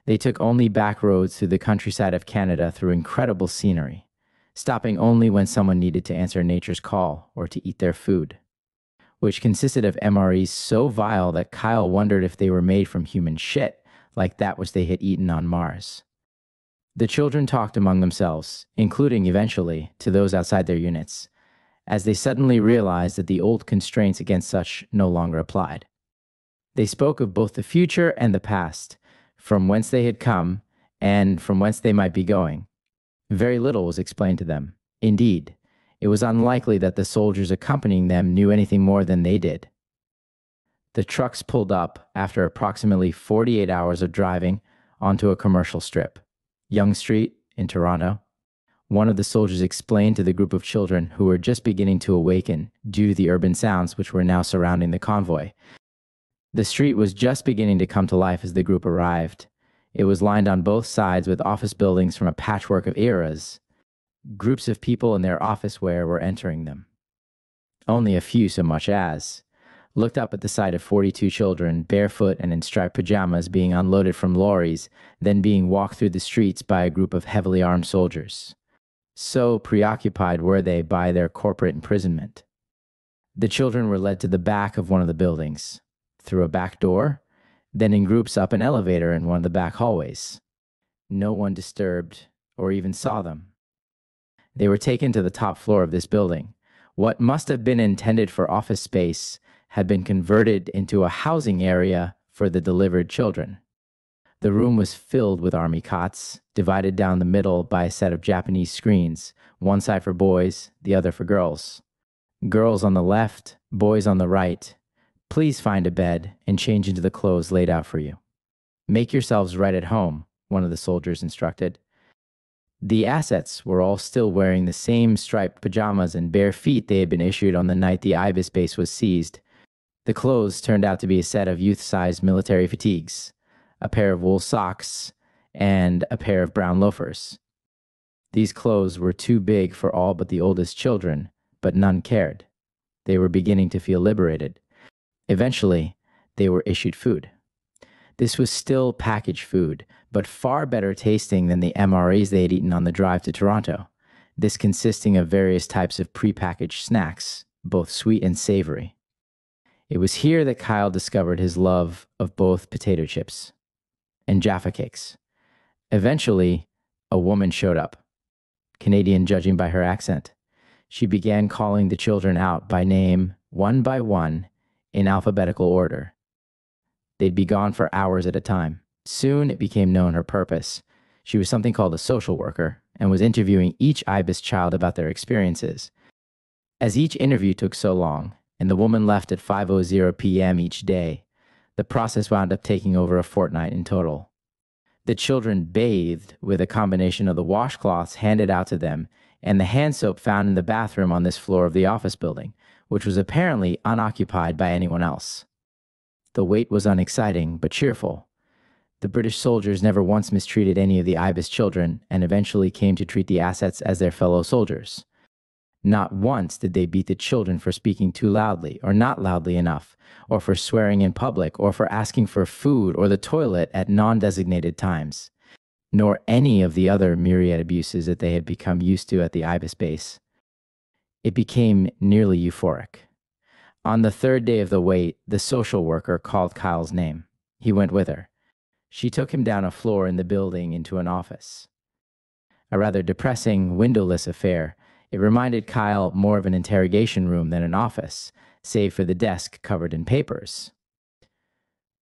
They took only back roads through the countryside of Canada through incredible scenery, stopping only when someone needed to answer nature's call or to eat their food, which consisted of MREs so vile that Kyle wondered if they were made from human shit, like that which they had eaten on Mars. The children talked among themselves, including, eventually, to those outside their units, as they suddenly realized that the old constraints against such no longer applied. They spoke of both the future and the past, from whence they had come, and from whence they might be going. Very little was explained to them. Indeed, it was unlikely that the soldiers accompanying them knew anything more than they did. The trucks pulled up after approximately 48 hours of driving onto a commercial strip, Yonge Street in Toronto. One of the soldiers explained to the group of children who were just beginning to awaken due to the urban sounds which were now surrounding the convoy. The street was just beginning to come to life as the group arrived. It was lined on both sides with office buildings from a patchwork of eras. Groups of people in their office wear were entering them. Only a few so much as looked up at the sight of 42 children, barefoot and in striped pajamas, being unloaded from lorries, then being walked through the streets by a group of heavily armed soldiers. So preoccupied were they by their corporate imprisonment. The children were led to the back of one of the buildings, through a back door, then in groups up an elevator in one of the back hallways. No one disturbed or even saw them. They were taken to the top floor of this building. What must have been intended for office space had been converted into a housing area for the delivered children. The room was filled with army cots, divided down the middle by a set of Japanese screens, one side for boys, the other for girls. Girls on the left, boys on the right. Please find a bed and change into the clothes laid out for you. Make yourselves right at home, one of the soldiers instructed. The assets were all still wearing the same striped pajamas and bare feet they had been issued on the night the ibis base was seized. The clothes turned out to be a set of youth-sized military fatigues, a pair of wool socks, and a pair of brown loafers. These clothes were too big for all but the oldest children, but none cared. They were beginning to feel liberated. Eventually, they were issued food. This was still packaged food, but far better tasting than the MREs they had eaten on the drive to Toronto, this consisting of various types of prepackaged snacks, both sweet and savory. It was here that Kyle discovered his love of both potato chips and Jaffa cakes. Eventually, a woman showed up, Canadian judging by her accent. She began calling the children out by name, one by one, in alphabetical order. They'd be gone for hours at a time. Soon it became known her purpose. She was something called a social worker and was interviewing each ibis child about their experiences. As each interview took so long, and the woman left at 5:00 p.m. each day, the process wound up taking over a fortnight in total. The children bathed with a combination of the washcloths handed out to them and the hand soap found in the bathroom on this floor of the office building, which was apparently unoccupied by anyone else. The wait was unexciting, but cheerful. The British soldiers never once mistreated any of the ibis children and eventually came to treat the assets as their fellow soldiers. Not once did they beat the children for speaking too loudly or not loudly enough, or for swearing in public, or for asking for food or the toilet at non-designated times, nor any of the other myriad abuses that they had become used to at the ibis base. It became nearly euphoric. On the 3rd day of the wait, the social worker called Kyle's name. He went with her. She took him down a floor in the building into an office. A rather depressing, windowless affair. It reminded Kyle more of an interrogation room than an office, save for the desk covered in papers.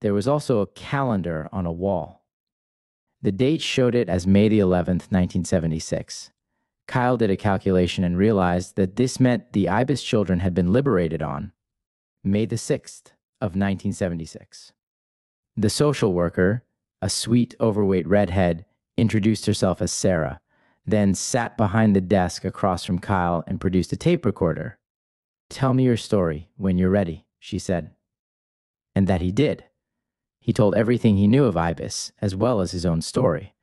There was also a calendar on a wall. The date showed it as May the 11th, 1976. Kyle did a calculation and realized that this meant the ibis children had been liberated on May the 6th of 1976. The social worker, a sweet, overweight redhead, introduced herself as Sarah, then sat behind the desk across from Kyle and produced a tape recorder. "Tell me your story when you're ready," she said. And that he did. He told everything he knew of ibis, as well as his own story.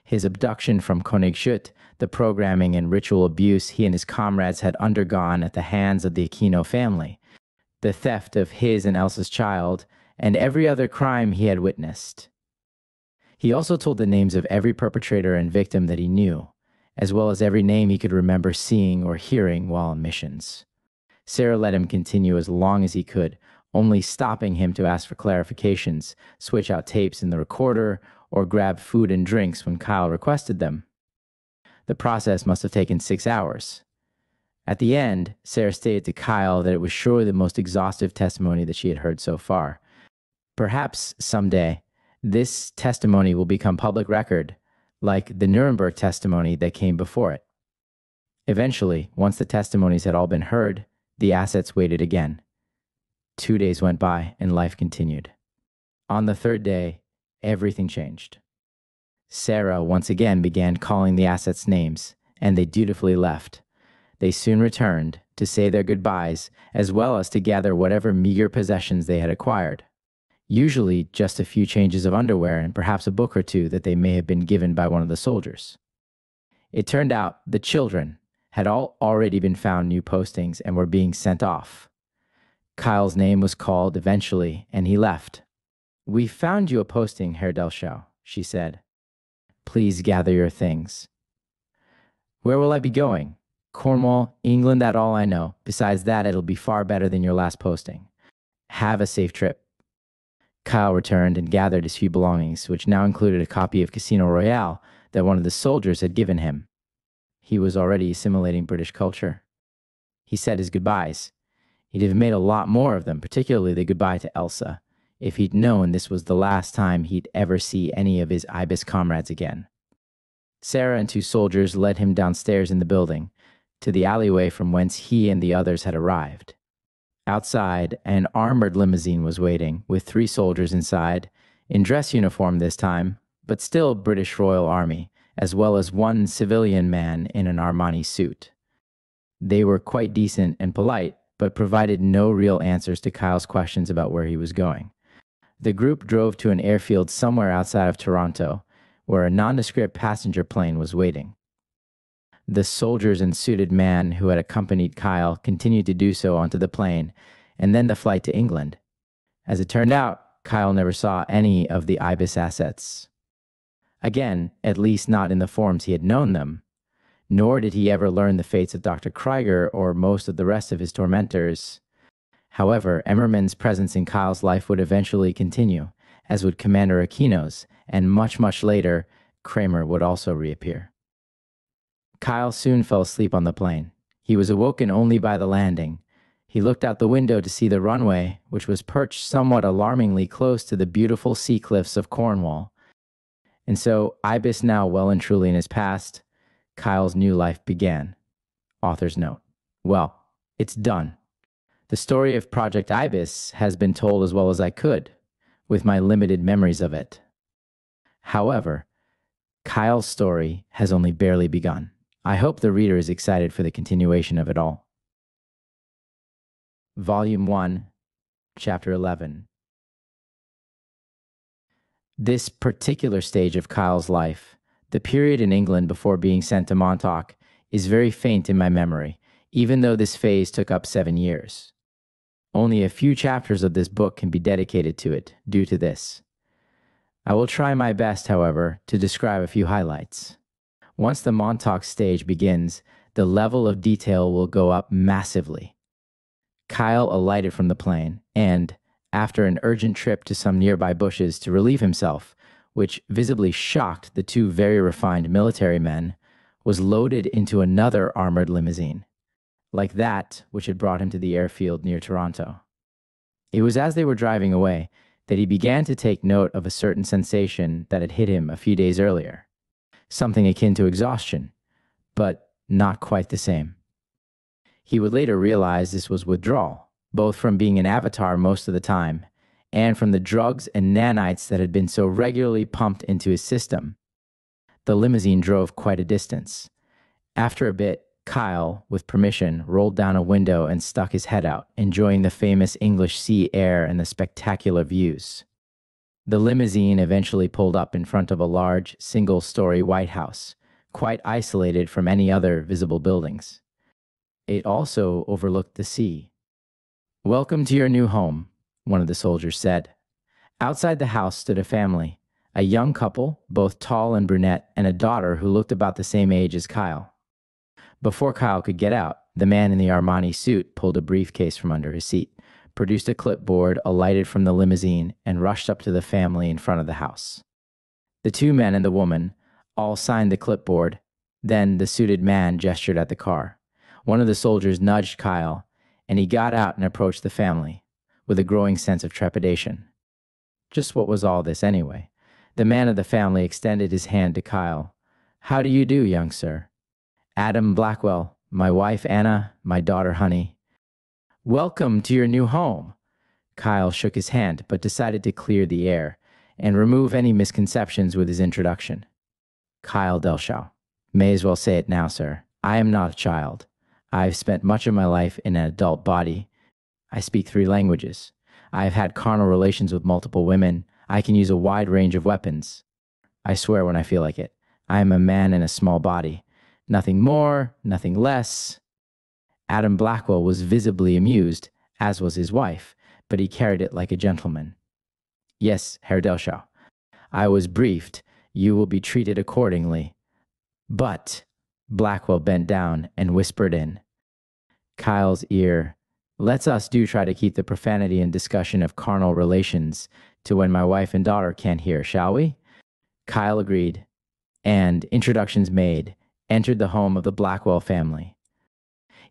His abduction from Konigshut, the programming and ritual abuse he and his comrades had undergone at the hands of the Aquino family, the theft of his and Elsa's child, and every other crime he had witnessed. He also told the names of every perpetrator and victim that he knew, as well as every name he could remember seeing or hearing while on missions. Sarah let him continue as long as he could, only stopping him to ask for clarifications, switch out tapes in the recorder, or grab food and drinks when Kyle requested them. The process must have taken 6 hours. At the end, Sarah stated to Kyle that it was surely the most exhaustive testimony that she had heard so far. Perhaps someday, this testimony will become public record, like the Nuremberg testimony that came before it. Eventually, once the testimonies had all been heard, the assets waited again. 2 days went by and life continued. On the third day, everything changed. Sarah once again began calling the assets names, and they dutifully left. They soon returned to say their goodbyes, as well as to gather whatever meager possessions they had acquired. Usually just a few changes of underwear and perhaps a book or two that they may have been given by one of the soldiers. It turned out the children had all already been found new postings and were being sent off. Kyle's name was called eventually, and he left. "We found you a posting, Herr Delschau," she said. "Please gather your things." "Where will I be going?" "Cornwall, England, that's all I know. Besides that, it'll be far better than your last posting. Have a safe trip." Kyle returned and gathered his few belongings, which now included a copy of Casino Royale that one of the soldiers had given him. He was already assimilating British culture. He said his goodbyes. He'd have made a lot more of them, particularly the goodbye to Elsa, if he'd known this was the last time he'd ever see any of his ibis comrades again. Sarah and 2 soldiers led him downstairs in the building, to the alleyway from whence he and the others had arrived. Outside, an armored limousine was waiting, with 3 soldiers inside, in dress uniform this time, but still British Royal Army, as well as 1 civilian man in an Armani suit. They were quite decent and polite, but provided no real answers to Kyle's questions about where he was going. The group drove to an airfield somewhere outside of Toronto, where a nondescript passenger plane was waiting. The soldiers and suited man who had accompanied Kyle continued to do so onto the plane, and then the flight to England. As it turned out, Kyle never saw any of the ibis assets. Again, at least not in the forms he had known them. Nor did he ever learn the fates of Dr. Krieger or most of the rest of his tormentors. However, Emmerman's presence in Kyle's life would eventually continue, as would Commander Aquino's, and much, much later, Kramer would also reappear. Kyle soon fell asleep on the plane. He was awoken only by the landing. He looked out the window to see the runway, which was perched somewhat alarmingly close to the beautiful sea cliffs of Cornwall. And so, ibis now well and truly in his past, Kyle's new life began. Author's note. Well, it's done. The story of Project Ibis has been told as well as I could, with my limited memories of it. However, Kyle's story has only barely begun. I hope the reader is excited for the continuation of it all. Volume 1, Chapter 11. This particular stage of Kyle's life, the period in England before being sent to Montauk, is very faint in my memory, even though this phase took up 7 years. Only a few chapters of this book can be dedicated to it, due to this. I will try my best, however, to describe a few highlights. Once the Montauk stage begins, the level of detail will go up massively. Kyle alighted from the plane and, after an urgent trip to some nearby bushes to relieve himself, which visibly shocked the 2 very refined military men, was loaded into another armored limousine, like that which had brought him to the airfield near Toronto. It was as they were driving away that he began to take note of a certain sensation that had hit him a few days earlier, something akin to exhaustion, but not quite the same. He would later realize this was withdrawal, both from being an avatar most of the time and from the drugs and nanites that had been so regularly pumped into his system. The limousine drove quite a distance. After a bit, Kyle, with permission, rolled down a window and stuck his head out, enjoying the famous English sea air and the spectacular views. The limousine eventually pulled up in front of a large, single-story White House, quite isolated from any other visible buildings. It also overlooked the sea. "Welcome to your new home," one of the soldiers said. Outside the house stood a family, a young couple, both tall and brunette, and a daughter who looked about the same age as Kyle. Before Kyle could get out, the man in the Armani suit pulled a briefcase from under his seat, produced a clipboard, alighted from the limousine, and rushed up to the family in front of the house. The two men and the woman all signed the clipboard. Then the suited man gestured at the car. One of the soldiers nudged Kyle, and he got out and approached the family, with a growing sense of trepidation. Just what was all this anyway? The man of the family extended his hand to Kyle. "How do you do, young sir?" "Adam Blackwell, my wife Anna, my daughter Honey." "Welcome to your new home." Kyle shook his hand, but decided to clear the air and remove any misconceptions with his introduction. "Kyle Delshaw. May as well say it now, sir. I am not a child. I've spent much of my life in an adult body. I speak 3 languages. I have had carnal relations with multiple women. I can use a wide range of weapons. I swear when I feel like it. I am a man in a small body. Nothing more, nothing less." Adam Blackwell was visibly amused, as was his wife, but he carried it like a gentleman. "Yes, Herr Delshaw. I was briefed. You will be treated accordingly. But," Blackwell bent down and whispered in Kyle's ear, "let's us do try to keep the profanity and discussion of carnal relations to when my wife and daughter can't hear, shall we?" Kyle agreed, and, introductions made, entered the home of the Blackwell family.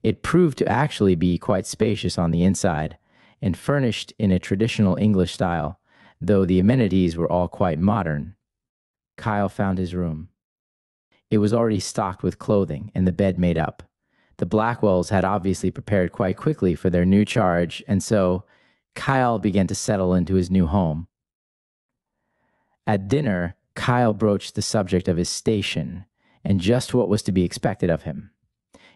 It proved to actually be quite spacious on the inside, and furnished in a traditional English style, though the amenities were all quite modern. Kyle found his room. It was already stocked with clothing and the bed made up. The Blackwells had obviously prepared quite quickly for their new charge, and so Kyle began to settle into his new home. At dinner, Kyle broached the subject of his station and just what was to be expected of him.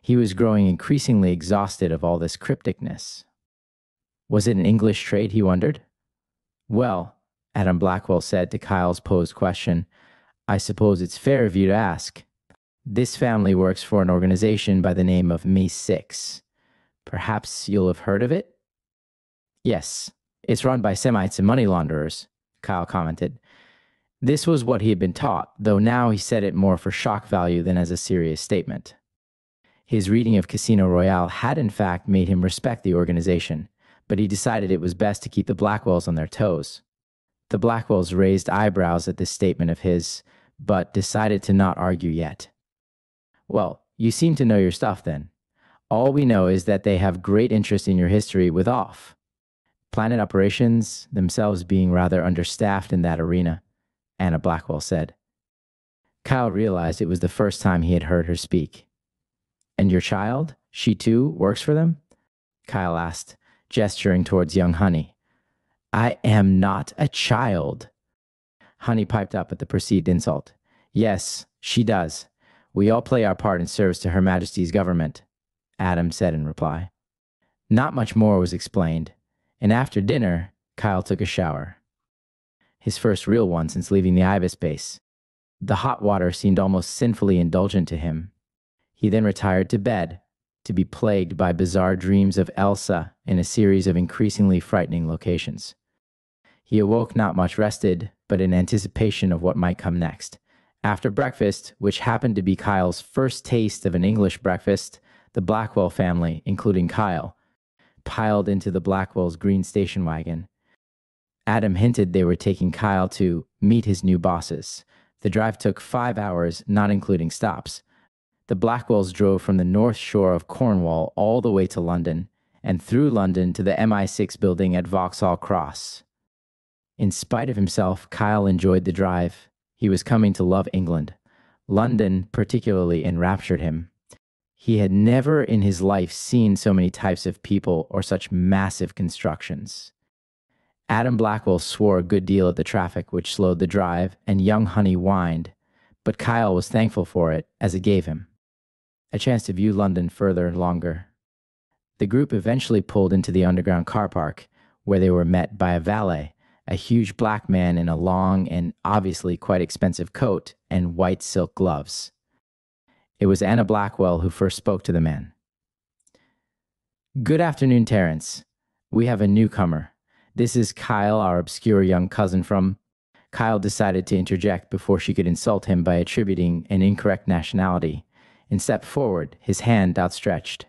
He was growing increasingly exhausted of all this crypticness. Was it an English trait, he wondered? "Well," Adam Blackwell said to Kyle's posed question, "I suppose it's fair of you to ask. This family works for an organization by the name of Me6. Perhaps you'll have heard of it?" "Yes, it's run by Semites and money launderers," Kyle commented. This was what he had been taught, though now he said it more for shock value than as a serious statement. His reading of Casino Royale had in fact made him respect the organization, but he decided it was best to keep the Blackwells on their toes. The Blackwells raised eyebrows at this statement of his, but decided to not argue yet. "Well, you seem to know your stuff then. All we know is that they have great interest in your history with OFF. Planet operations, themselves being rather understaffed in that arena," Anna Blackwell said. Kyle realized it was the first time he had heard her speak. "And your child? She too works for them?" Kyle asked, gesturing towards young Honey. "I am not a child." Honey piped up at the perceived insult. "Yes, she does. We all play our part in service to Her Majesty's government," Adam said in reply. Not much more was explained, and after dinner, Kyle took a shower. His first real one since leaving the Ibis base. The hot water seemed almost sinfully indulgent to him. He then retired to bed, to be plagued by bizarre dreams of Elsa in a series of increasingly frightening locations. He awoke not much rested, but in anticipation of what might come next. After breakfast, which happened to be Kyle's first taste of an English breakfast, the Blackwell family, including Kyle, piled into the Blackwell's green station wagon. Adam hinted they were taking Kyle to meet his new bosses. The drive took 5 hours, not including stops. The Blackwells drove from the north shore of Cornwall all the way to London, and through London to the MI6 building at Vauxhall Cross. In spite of himself, Kyle enjoyed the drive. He was coming to love England. London particularly enraptured him. He had never in his life seen so many types of people or such massive constructions. Adam Blackwell swore a good deal at the traffic, which slowed the drive, and young Honey whined, but Kyle was thankful for it, as it gave him a chance to view London further longer. The group eventually pulled into the underground car park, where they were met by a valet, a huge black man in a long and obviously quite expensive coat and white silk gloves. It was Anna Blackwell who first spoke to the man. "Good afternoon, Terrence. We have a newcomer. This is Kyle, our obscure young cousin from—" Kyle decided to interject before she could insult him by attributing an incorrect nationality, and stepped forward, his hand outstretched.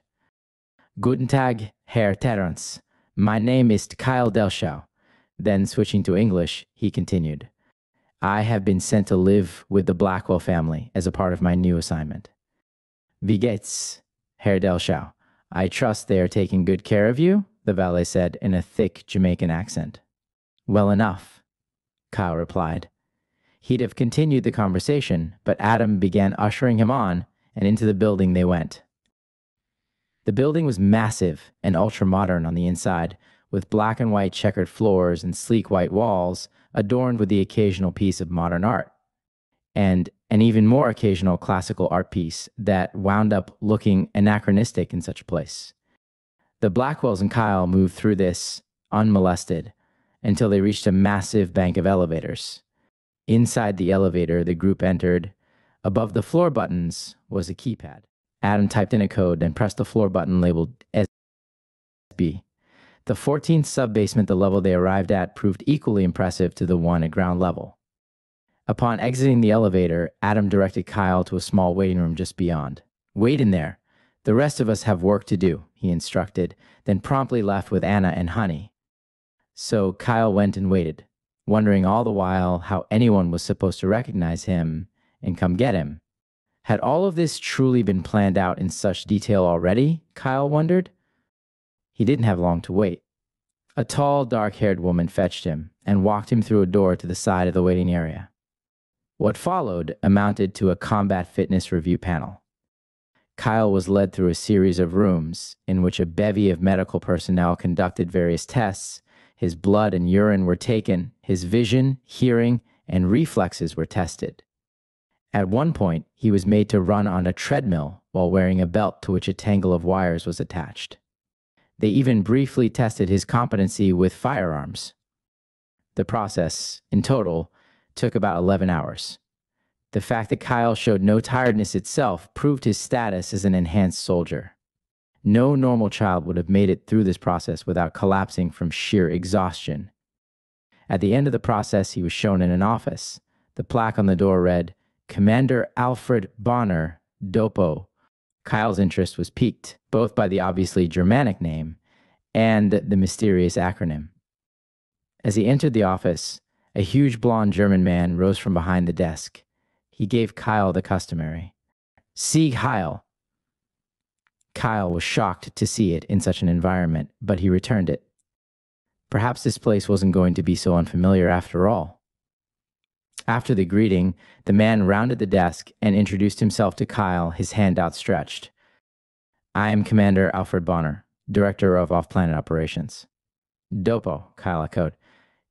"Guten Tag, Herr Terrence. My name is Kyle Delschau." Then, switching to English, he continued, "I have been sent to live with the Blackwell family as a part of my new assignment." "Wie geht's, Herr Delschau? I trust they are taking good care of you?" the valet said in a thick Jamaican accent. "Well enough," Kyle replied. He'd have continued the conversation, but Adam began ushering him on, and into the building they went. The building was massive and ultra-modern on the inside, with black and white checkered floors and sleek white walls adorned with the occasional piece of modern art, and an even more occasional classical art piece that wound up looking anachronistic in such a place. The Blackwells and Kyle moved through this unmolested until they reached a massive bank of elevators. Inside the elevator, the group entered. Above the floor buttons was a keypad. Adam typed in a code and pressed the floor button labeled SB. The 14th sub-basement, the level they arrived at, proved equally impressive to the one at ground level. Upon exiting the elevator, Adam directed Kyle to a small waiting room just beyond. "Wait in there. The rest of us have work to do," he instructed, then promptly left with Anna and Honey. So Kyle went and waited, wondering all the while how anyone was supposed to recognize him and come get him. Had all of this truly been planned out in such detail already, Kyle wondered? He didn't have long to wait. A tall, dark-haired woman fetched him and walked him through a door to the side of the waiting area. What followed amounted to a combat fitness review panel. Kyle was led through a series of rooms in which a bevy of medical personnel conducted various tests. His blood and urine were taken, his vision, hearing, and reflexes were tested. At one point, he was made to run on a treadmill while wearing a belt to which a tangle of wires was attached. They even briefly tested his competency with firearms. The process, in total, took about 11 hours. The fact that Kyle showed no tiredness itself proved his status as an enhanced soldier. No normal child would have made it through this process without collapsing from sheer exhaustion. At the end of the process, he was shown in an office. The plaque on the door read, "Commander Alfred Bonner, Dopo." Kyle's interest was piqued, both by the obviously Germanic name and the mysterious acronym. As he entered the office, a huge blonde German man rose from behind the desk. He gave Kyle the customary, "Sieg Heil." Kyle was shocked to see it in such an environment, but he returned it. Perhaps this place wasn't going to be so unfamiliar after all. After the greeting, the man rounded the desk and introduced himself to Kyle, his hand outstretched. "I am Commander Alfred Bonner, Director of Off-Planet Operations." "Dopo," Kyle echoed.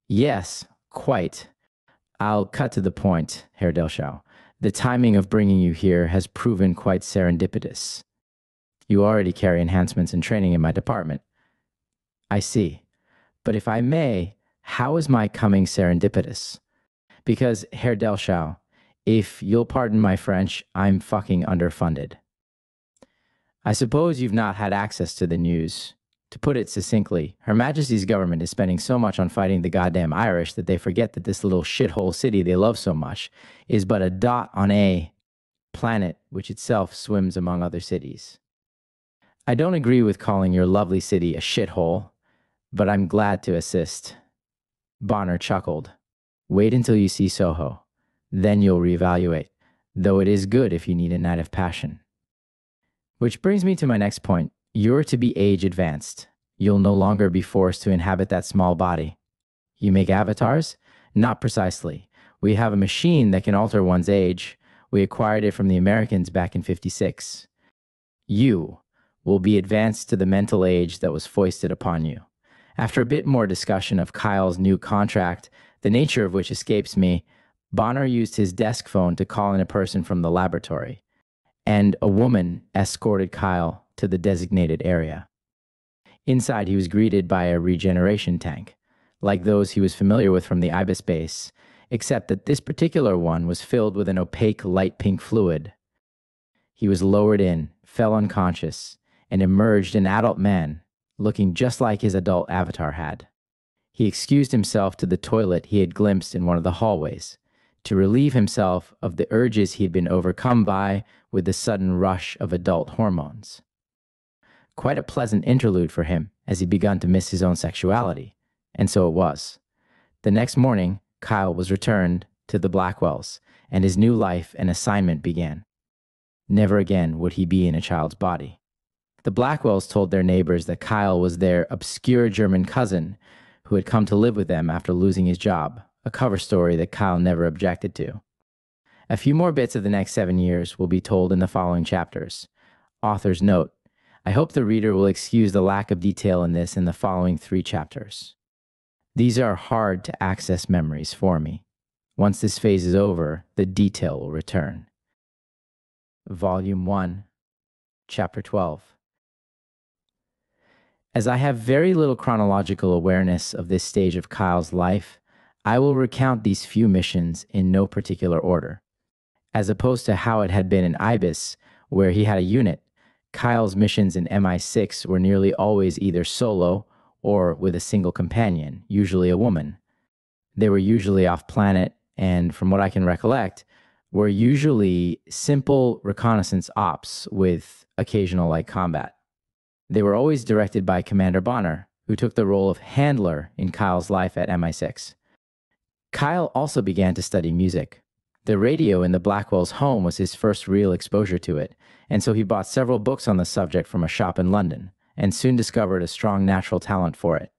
"Yes, quite. I'll cut to the point, Herr Delschau. The timing of bringing you here has proven quite serendipitous. You already carry enhancements and training in my department." "I see. But if I may, how is my coming serendipitous? Because, Herr Delschau, if you'll pardon my French, I'm fucking underfunded. I suppose you've not had access to the news. To put it succinctly, Her Majesty's government is spending so much on fighting the goddamn Irish that they forget that this little shithole city they love so much is but a dot on a planet which itself swims among other cities. I don't agree with calling your lovely city a shithole, but I'm glad to assist." Bonner chuckled. "Wait until you see Soho. Then you'll reevaluate, though it is good if you need a night of passion." Which brings me to my next point. You're to be age advanced. You'll no longer be forced to inhabit that small body. You make avatars? Not precisely. We have a machine that can alter one's age. We acquired it from the Americans back in '56. You will be advanced to the mental age that was foisted upon you. After a bit more discussion of Kyle's new contract, the nature of which escapes me, Bonner used his desk phone to call in a person from the laboratory, and a woman escorted Kyle to the designated area. Inside, he was greeted by a regeneration tank, like those he was familiar with from the Ibis base, except that this particular one was filled with an opaque light pink fluid. He was lowered in, fell unconscious, and emerged an adult man, looking just like his adult avatar had. He excused himself to the toilet he had glimpsed in one of the hallways, to relieve himself of the urges he had been overcome by with the sudden rush of adult hormones. Quite a pleasant interlude for him as he begun to miss his own sexuality, and so it was. The next morning, Kyle was returned to the Blackwells, and his new life and assignment began. Never again would he be in a child's body. The Blackwells told their neighbors that Kyle was their obscure German cousin who had come to live with them after losing his job, a cover story that Kyle never objected to. A few more bits of the next 7 years will be told in the following chapters. Author's note: I hope the reader will excuse the lack of detail in this in the following 3 chapters. These are hard to access memories for me. Once this phase is over, the detail will return. Volume 1, Chapter 12. As I have very little chronological awareness of this stage of Kyle's life, I will recount these few missions in no particular order. As opposed to how it had been in Ibis, where he had a unit, Kyle's missions in MI6 were nearly always either solo or with a single companion, usually a woman. They were usually off-planet, and from what I can recollect, were usually simple reconnaissance ops with occasional light combat. They were always directed by Commander Bonner, who took the role of handler in Kyle's life at MI6. Kyle also began to study music. The radio in the Blackwell's home was his first real exposure to it, and so he bought several books on the subject from a shop in London, and soon discovered a strong natural talent for it.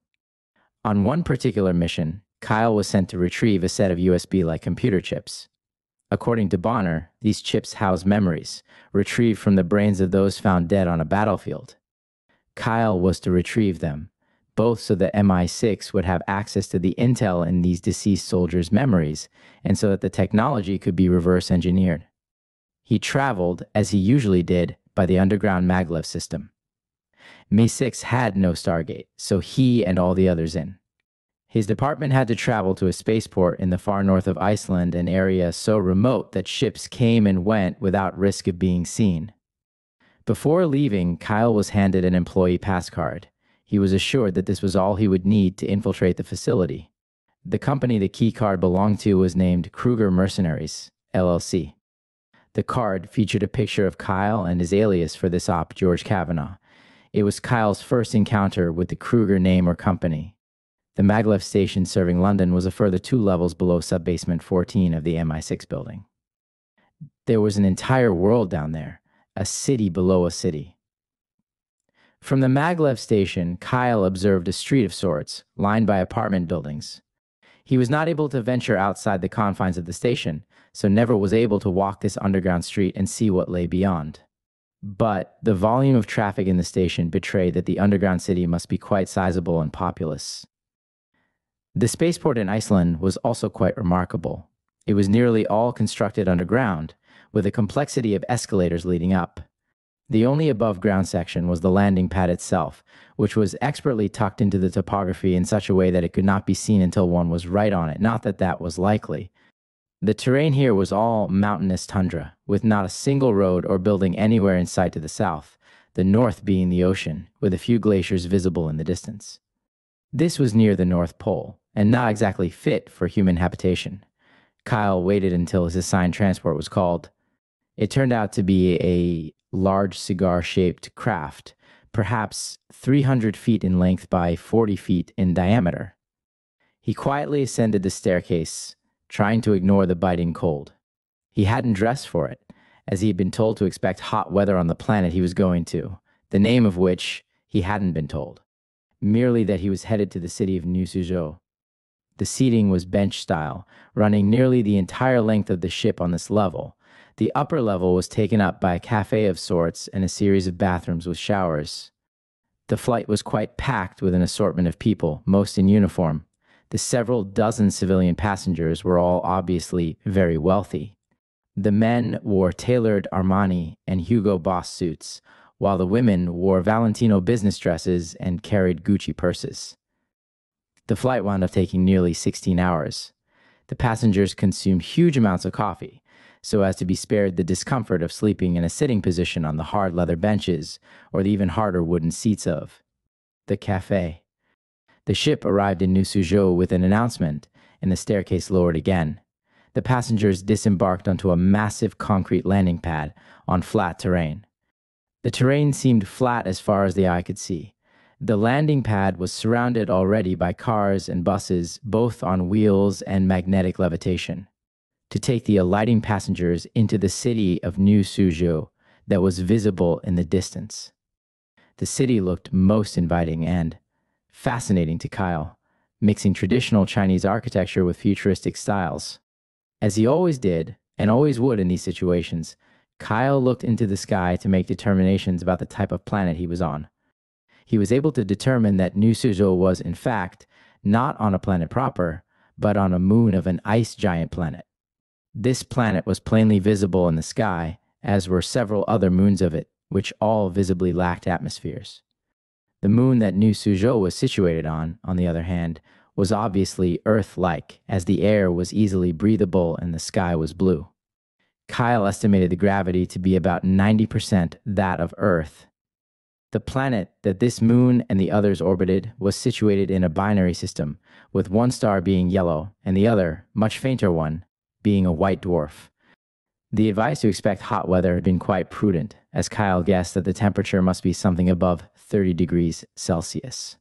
On one particular mission, Kyle was sent to retrieve a set of USB-like computer chips. According to Bonner, these chips house memories, retrieved from the brains of those found dead on a battlefield. Kyle was to retrieve them, both so that MI6 would have access to the intel in these deceased soldiers' memories, and so that the technology could be reverse engineered. He traveled, as he usually did, by the underground maglev system. Mi-6 had no Stargate, so he and all the others in. His department had to travel to a spaceport in the far north of Iceland, an area so remote that ships came and went without risk of being seen. Before leaving, Kyle was handed an employee pass card. He was assured that this was all he would need to infiltrate the facility. The company the key card belonged to was named Kruger Mercenaries, LLC. The card featured a picture of Kyle and his alias for this op, George Kavanaugh. It was Kyle's first encounter with the Kruger name or company. The maglev station serving London was a further 2 levels below subbasement 14 of the MI6 building. There was an entire world down there, a city below a city. From the maglev station, Kyle observed a street of sorts, lined by apartment buildings. He was not able to venture outside the confines of the station, so never was able to walk this underground street and see what lay beyond. But the volume of traffic in the station betrayed that the underground city must be quite sizable and populous. The spaceport in Iceland was also quite remarkable. It was nearly all constructed underground, with a complexity of escalators leading up. The only above-ground section was the landing pad itself, which was expertly tucked into the topography in such a way that it could not be seen until one was right on it, not that that was likely. The terrain here was all mountainous tundra, with not a single road or building anywhere in sight to the south, the north being the ocean, with a few glaciers visible in the distance. This was near the North Pole, and not exactly fit for human habitation. Kyle waited until his assigned transport was called. It turned out to be a large cigar-shaped craft, perhaps 300 feet in length by 40 feet in diameter. He quietly ascended the staircase, trying to ignore the biting cold. He hadn't dressed for it, as he had been told to expect hot weather on the planet he was going to, the name of which he hadn't been told, merely that he was headed to the city of New Suzhou. The seating was bench-style, running nearly the entire length of the ship on this level. The upper level was taken up by a cafe of sorts and a series of bathrooms with showers. The flight was quite packed with an assortment of people, most in uniform. The several dozen civilian passengers were all obviously very wealthy. The men wore tailored Armani and Hugo Boss suits, while the women wore Valentino business dresses and carried Gucci purses. The flight wound up taking nearly 16 hours. The passengers consumed huge amounts of coffee, so as to be spared the discomfort of sleeping in a sitting position on the hard leather benches or the even harder wooden seats of the cafe. The ship arrived in New Suzhou with an announcement, and the staircase lowered again. The passengers disembarked onto a massive concrete landing pad on flat terrain. The terrain seemed flat as far as the eye could see. The landing pad was surrounded already by cars and buses, both on wheels and magnetic levitation, to take the alighting passengers into the city of New Suzhou that was visible in the distance. The city looked most inviting and fascinating to Kyle, mixing traditional Chinese architecture with futuristic styles. As he always did, and always would in these situations, Kyle looked into the sky to make determinations about the type of planet he was on. He was able to determine that New Suzhou was, in fact, not on a planet proper, but on a moon of an ice giant planet. This planet was plainly visible in the sky, as were several other moons of it, which all visibly lacked atmospheres. The moon that New Suzhou was situated on the other hand, was obviously Earth-like, as the air was easily breathable and the sky was blue. Kyle estimated the gravity to be about 90% that of Earth. The planet that this moon and the others orbited was situated in a binary system, with one star being yellow and the other, much fainter one, being a white dwarf. The advice to expect hot weather had been quite prudent, as Kyle guessed that the temperature must be something above 30 degrees Celsius.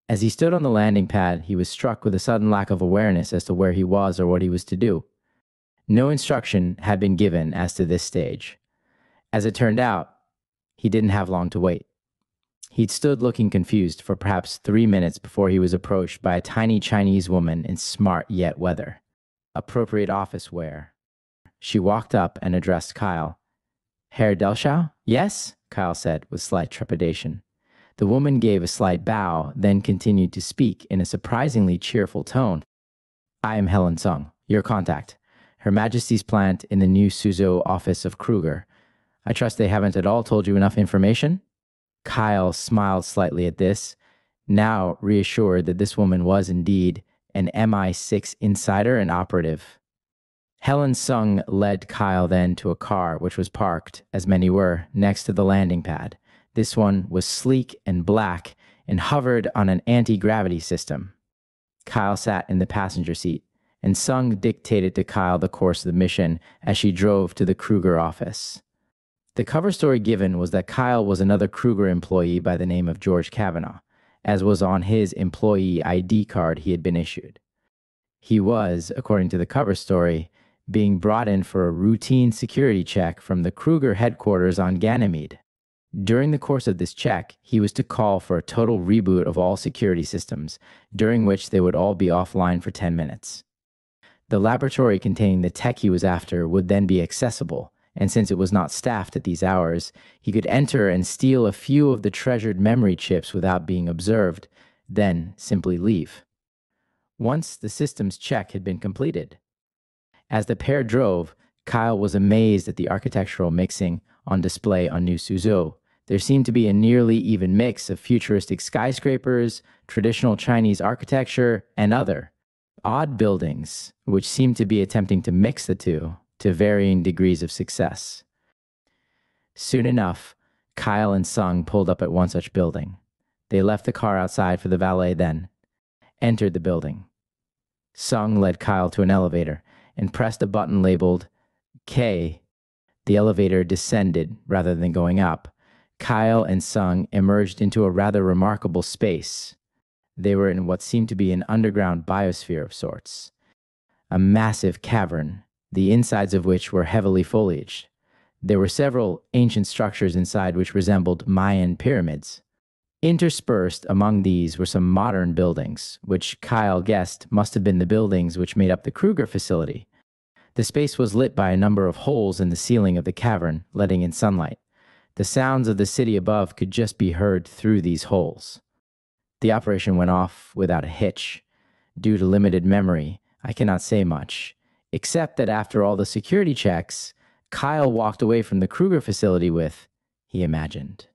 As he stood on the landing pad, he was struck with a sudden lack of awareness as to where he was or what he was to do. No instruction had been given as to this stage. As it turned out, he didn't have long to wait. He'd stood looking confused for perhaps 3 minutes before he was approached by a tiny Chinese woman in smart yet weather, appropriate office wear. She walked up and addressed Kyle. "Herr Delschau?" "Yes," Kyle said with slight trepidation. The woman gave a slight bow, then continued to speak in a surprisingly cheerful tone. "I am Helen Sung, your contact. Her Majesty's plant in the New Suzhou office of Kruger. I trust they haven't at all told you enough information?" Kyle smiled slightly at this, now reassured that this woman was indeed an MI6 insider and operative. Helen Sung led Kyle then to a car which was parked, as many were, next to the landing pad. This one was sleek and black and hovered on an anti-gravity system. Kyle sat in the passenger seat, and Sung dictated to Kyle the course of the mission as she drove to the Kruger office. The cover story given was that Kyle was another Kruger employee by the name of George Kavanaugh, as was on his employee ID card he had been issued. He was, according to the cover story, being brought in for a routine security check from the Kruger headquarters on Ganymede. During the course of this check, he was to call for a total reboot of all security systems, during which they would all be offline for 10 minutes. The laboratory containing the tech he was after would then be accessible, and since it was not staffed at these hours, he could enter and steal a few of the treasured memory chips without being observed, then simply leave. Once the system's check had been completed. As the pair drove, Kyle was amazed at the architectural mixing on display on New Suzhou. There seemed to be a nearly even mix of futuristic skyscrapers, traditional Chinese architecture, and other odd buildings, which seemed to be attempting to mix the two to varying degrees of success. Soon enough, Kyle and Sung pulled up at one such building. They left the car outside for the valet then, entered the building. Sung led Kyle to an elevator and pressed a button labeled K. The elevator descended rather than going up. Kyle and Sung emerged into a rather remarkable space. They were in what seemed to be an underground biosphere of sorts. A massive cavern, the insides of which were heavily foliaged. There were several ancient structures inside which resembled Mayan pyramids. Interspersed among these were some modern buildings, which Kyle guessed must have been the buildings which made up the Kruger facility. The space was lit by a number of holes in the ceiling of the cavern, letting in sunlight. The sounds of the city above could just be heard through these holes. The operation went off without a hitch. Due to limited memory, I cannot say much, except that after all the security checks, Kyle walked away from the Kruger facility with, he imagined,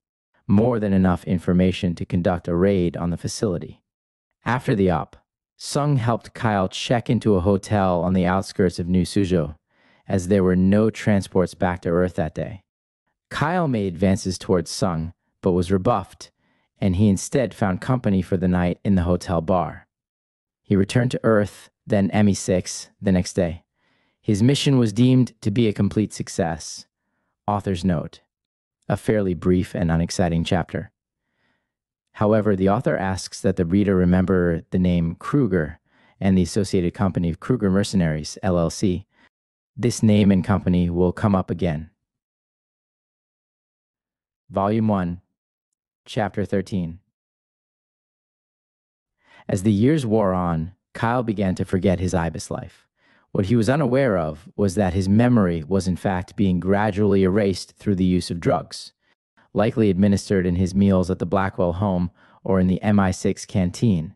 more than enough information to conduct a raid on the facility. After the op, Sung helped Kyle check into a hotel on the outskirts of New Suzhou, as there were no transports back to Earth that day. Kyle made advances towards Sung, but was rebuffed, and he instead found company for the night in the hotel bar. He returned to Earth, then ME6, the next day. His mission was deemed to be a complete success. Author's note: a fairly brief and unexciting chapter. However, the author asks that the reader remember the name Kruger and the associated company of Kruger Mercenaries, LLC. This name and company will come up again. Volume 1, Chapter 13. As the years wore on, Kyle began to forget his ibis life. What he was unaware of was that his memory was in fact being gradually erased through the use of drugs, likely administered in his meals at the Blackwell home or in the MI6 canteen.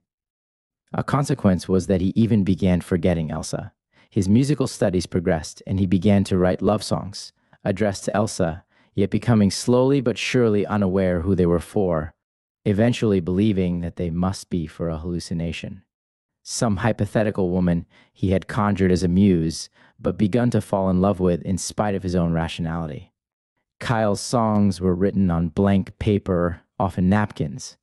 A consequence was that he even began forgetting Elsa. His musical studies progressed, and he began to write love songs, addressed to Elsa, yet becoming slowly but surely unaware who they were for, eventually believing that they must be for a hallucination. Some hypothetical woman he had conjured as a muse, but begun to fall in love with in spite of his own rationality. Kyle's songs were written on blank paper, often napkins.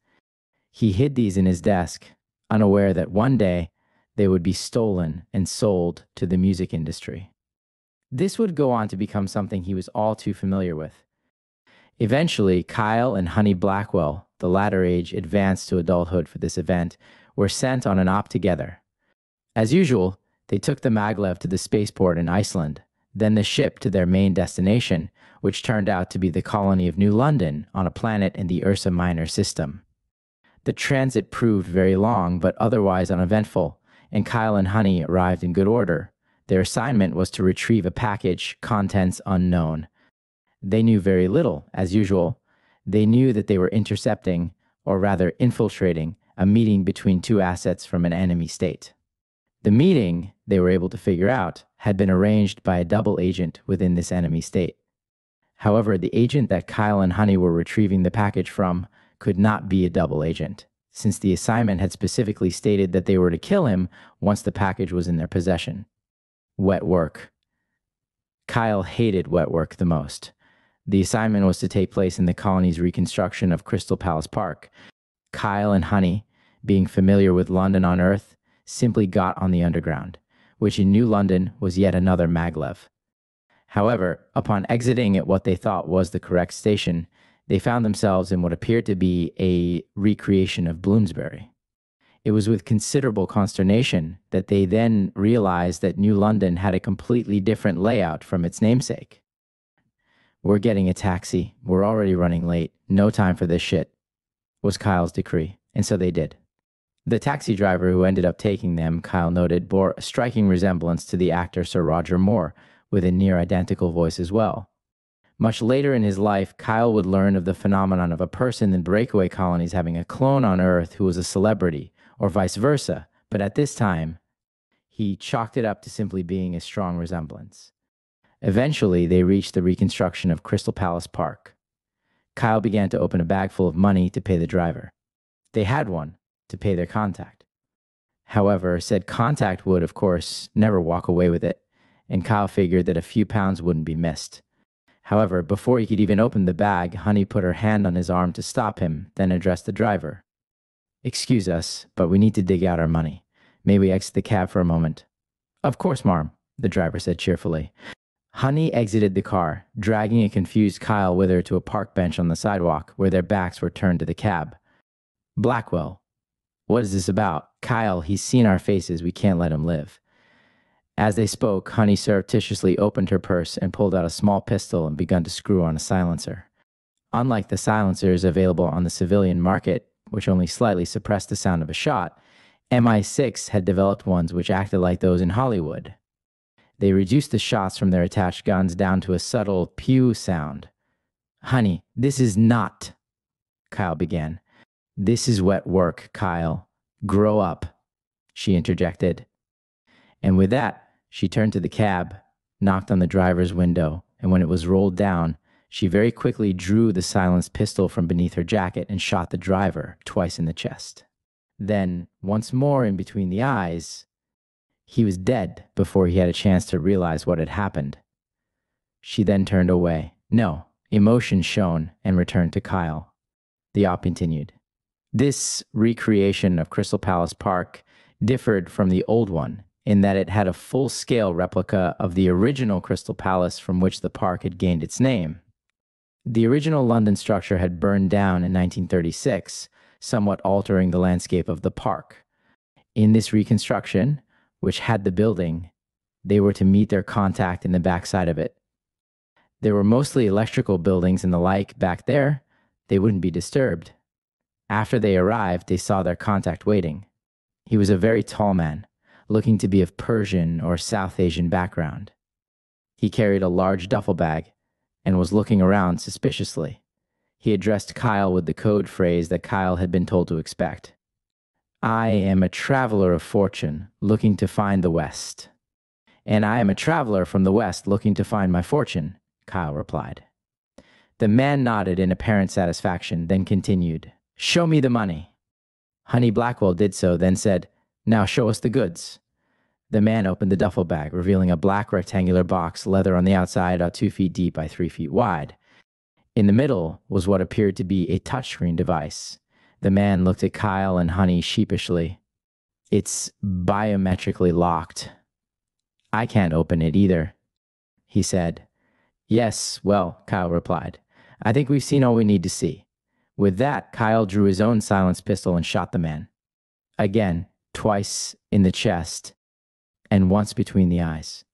He hid these in his desk, unaware that one day they would be stolen and sold to the music industry. This would go on to become something he was all too familiar with. Eventually, Kyle and Honey Blackwell, the latter age advanced to adulthood for this event, were sent on an op together. As usual, they took the maglev to the spaceport in Iceland, then the ship to their main destination, which turned out to be the colony of New London on a planet in the Ursa Minor system. The transit proved very long, but otherwise uneventful, and Kyle and Honey arrived in good order. Their assignment was to retrieve a package, contents unknown. They knew very little, as usual. They knew that they were intercepting, or rather infiltrating, a meeting between two assets from an enemy state. The meeting, they were able to figure out, had been arranged by a double agent within this enemy state. However, the agent that Kyle and Honey were retrieving the package from could not be a double agent, since the assignment had specifically stated that they were to kill him once the package was in their possession. Wet work. Kyle hated wet work the most. The assignment was to take place in the colony's reconstruction of Crystal Palace Park. Kyle and Honey, being familiar with London on Earth, simply got on the Underground, which in New London was yet another maglev. However, upon exiting at what they thought was the correct station, they found themselves in what appeared to be a recreation of Bloomsbury. It was with considerable consternation that they then realized that New London had a completely different layout from its namesake. "We're getting a taxi. We're already running late. No time for this shit," was Kyle's decree, and so they did. The taxi driver who ended up taking them, Kyle noted, bore a striking resemblance to the actor Sir Roger Moore, with a near-identical voice as well. Much later in his life, Kyle would learn of the phenomenon of a person in breakaway colonies having a clone on Earth who was a celebrity, or vice versa, but at this time, he chalked it up to simply being a strong resemblance. Eventually, they reached the reconstruction of Crystal Palace Park. Kyle began to open a bag full of money to pay the driver. They had one to pay their contact. However, said contact would, of course, never walk away with it, and Kyle figured that a few pounds wouldn't be missed. However, before he could even open the bag, Honey put her hand on his arm to stop him, then addressed the driver. "Excuse us, but we need to dig out our money. May we exit the cab for a moment?" "Of course, marm," the driver said cheerfully. Honey exited the car, dragging a confused Kyle with her to a park bench on the sidewalk, where their backs were turned to the cab. "Blackwell, what is this about? Kyle, he's seen our faces. We can't let him live." As they spoke, Honey surreptitiously opened her purse and pulled out a small pistol and begun to screw on a silencer. Unlike the silencers available on the civilian market, which only slightly suppressed the sound of a shot, MI6 had developed ones which acted like those in Hollywood. They reduced the shots from their attached guns down to a subtle pew sound. "Honey, this is not," Kyle began. "This is wet work, Kyle. Grow up," she interjected. And with that, she turned to the cab, knocked on the driver's window, and when it was rolled down, she very quickly drew the silenced pistol from beneath her jacket and shot the driver twice in the chest. Then, once more in between the eyes, he was dead before he had a chance to realize what had happened. She then turned away. No, emotion shone and returned to Kyle. The op continued. This recreation of Crystal Palace Park differed from the old one in that it had a full-scale replica of the original Crystal Palace from which the park had gained its name. The original London structure had burned down in 1936, somewhat altering the landscape of the park. In this reconstruction, which had the building, they were to meet their contact in the backside of it. There were mostly electrical buildings and the like back there. They wouldn't be disturbed. After they arrived, they saw their contact waiting. He was a very tall man, looking to be of Persian or South Asian background. He carried a large duffel bag and was looking around suspiciously. He addressed Kyle with the code phrase that Kyle had been told to expect. "I am a traveler of fortune, looking to find the West." "And I am a traveler from the West, looking to find my fortune," Kyle replied. The man nodded in apparent satisfaction, then continued, "Show me the money." Honey Blackwell did so, then said, "Now show us the goods." The man opened the duffel bag, revealing a black rectangular box, leather on the outside, about 2 feet deep by 3 feet wide. In the middle was what appeared to be a touchscreen device. The man looked at Kyle and Honey sheepishly. "It's biometrically locked." "I can't open it either," he said. "Yes, well," Kyle replied, "I think we've seen all we need to see." With that, Kyle drew his own silenced pistol and shot the man. Again, twice in the chest, and once between the eyes.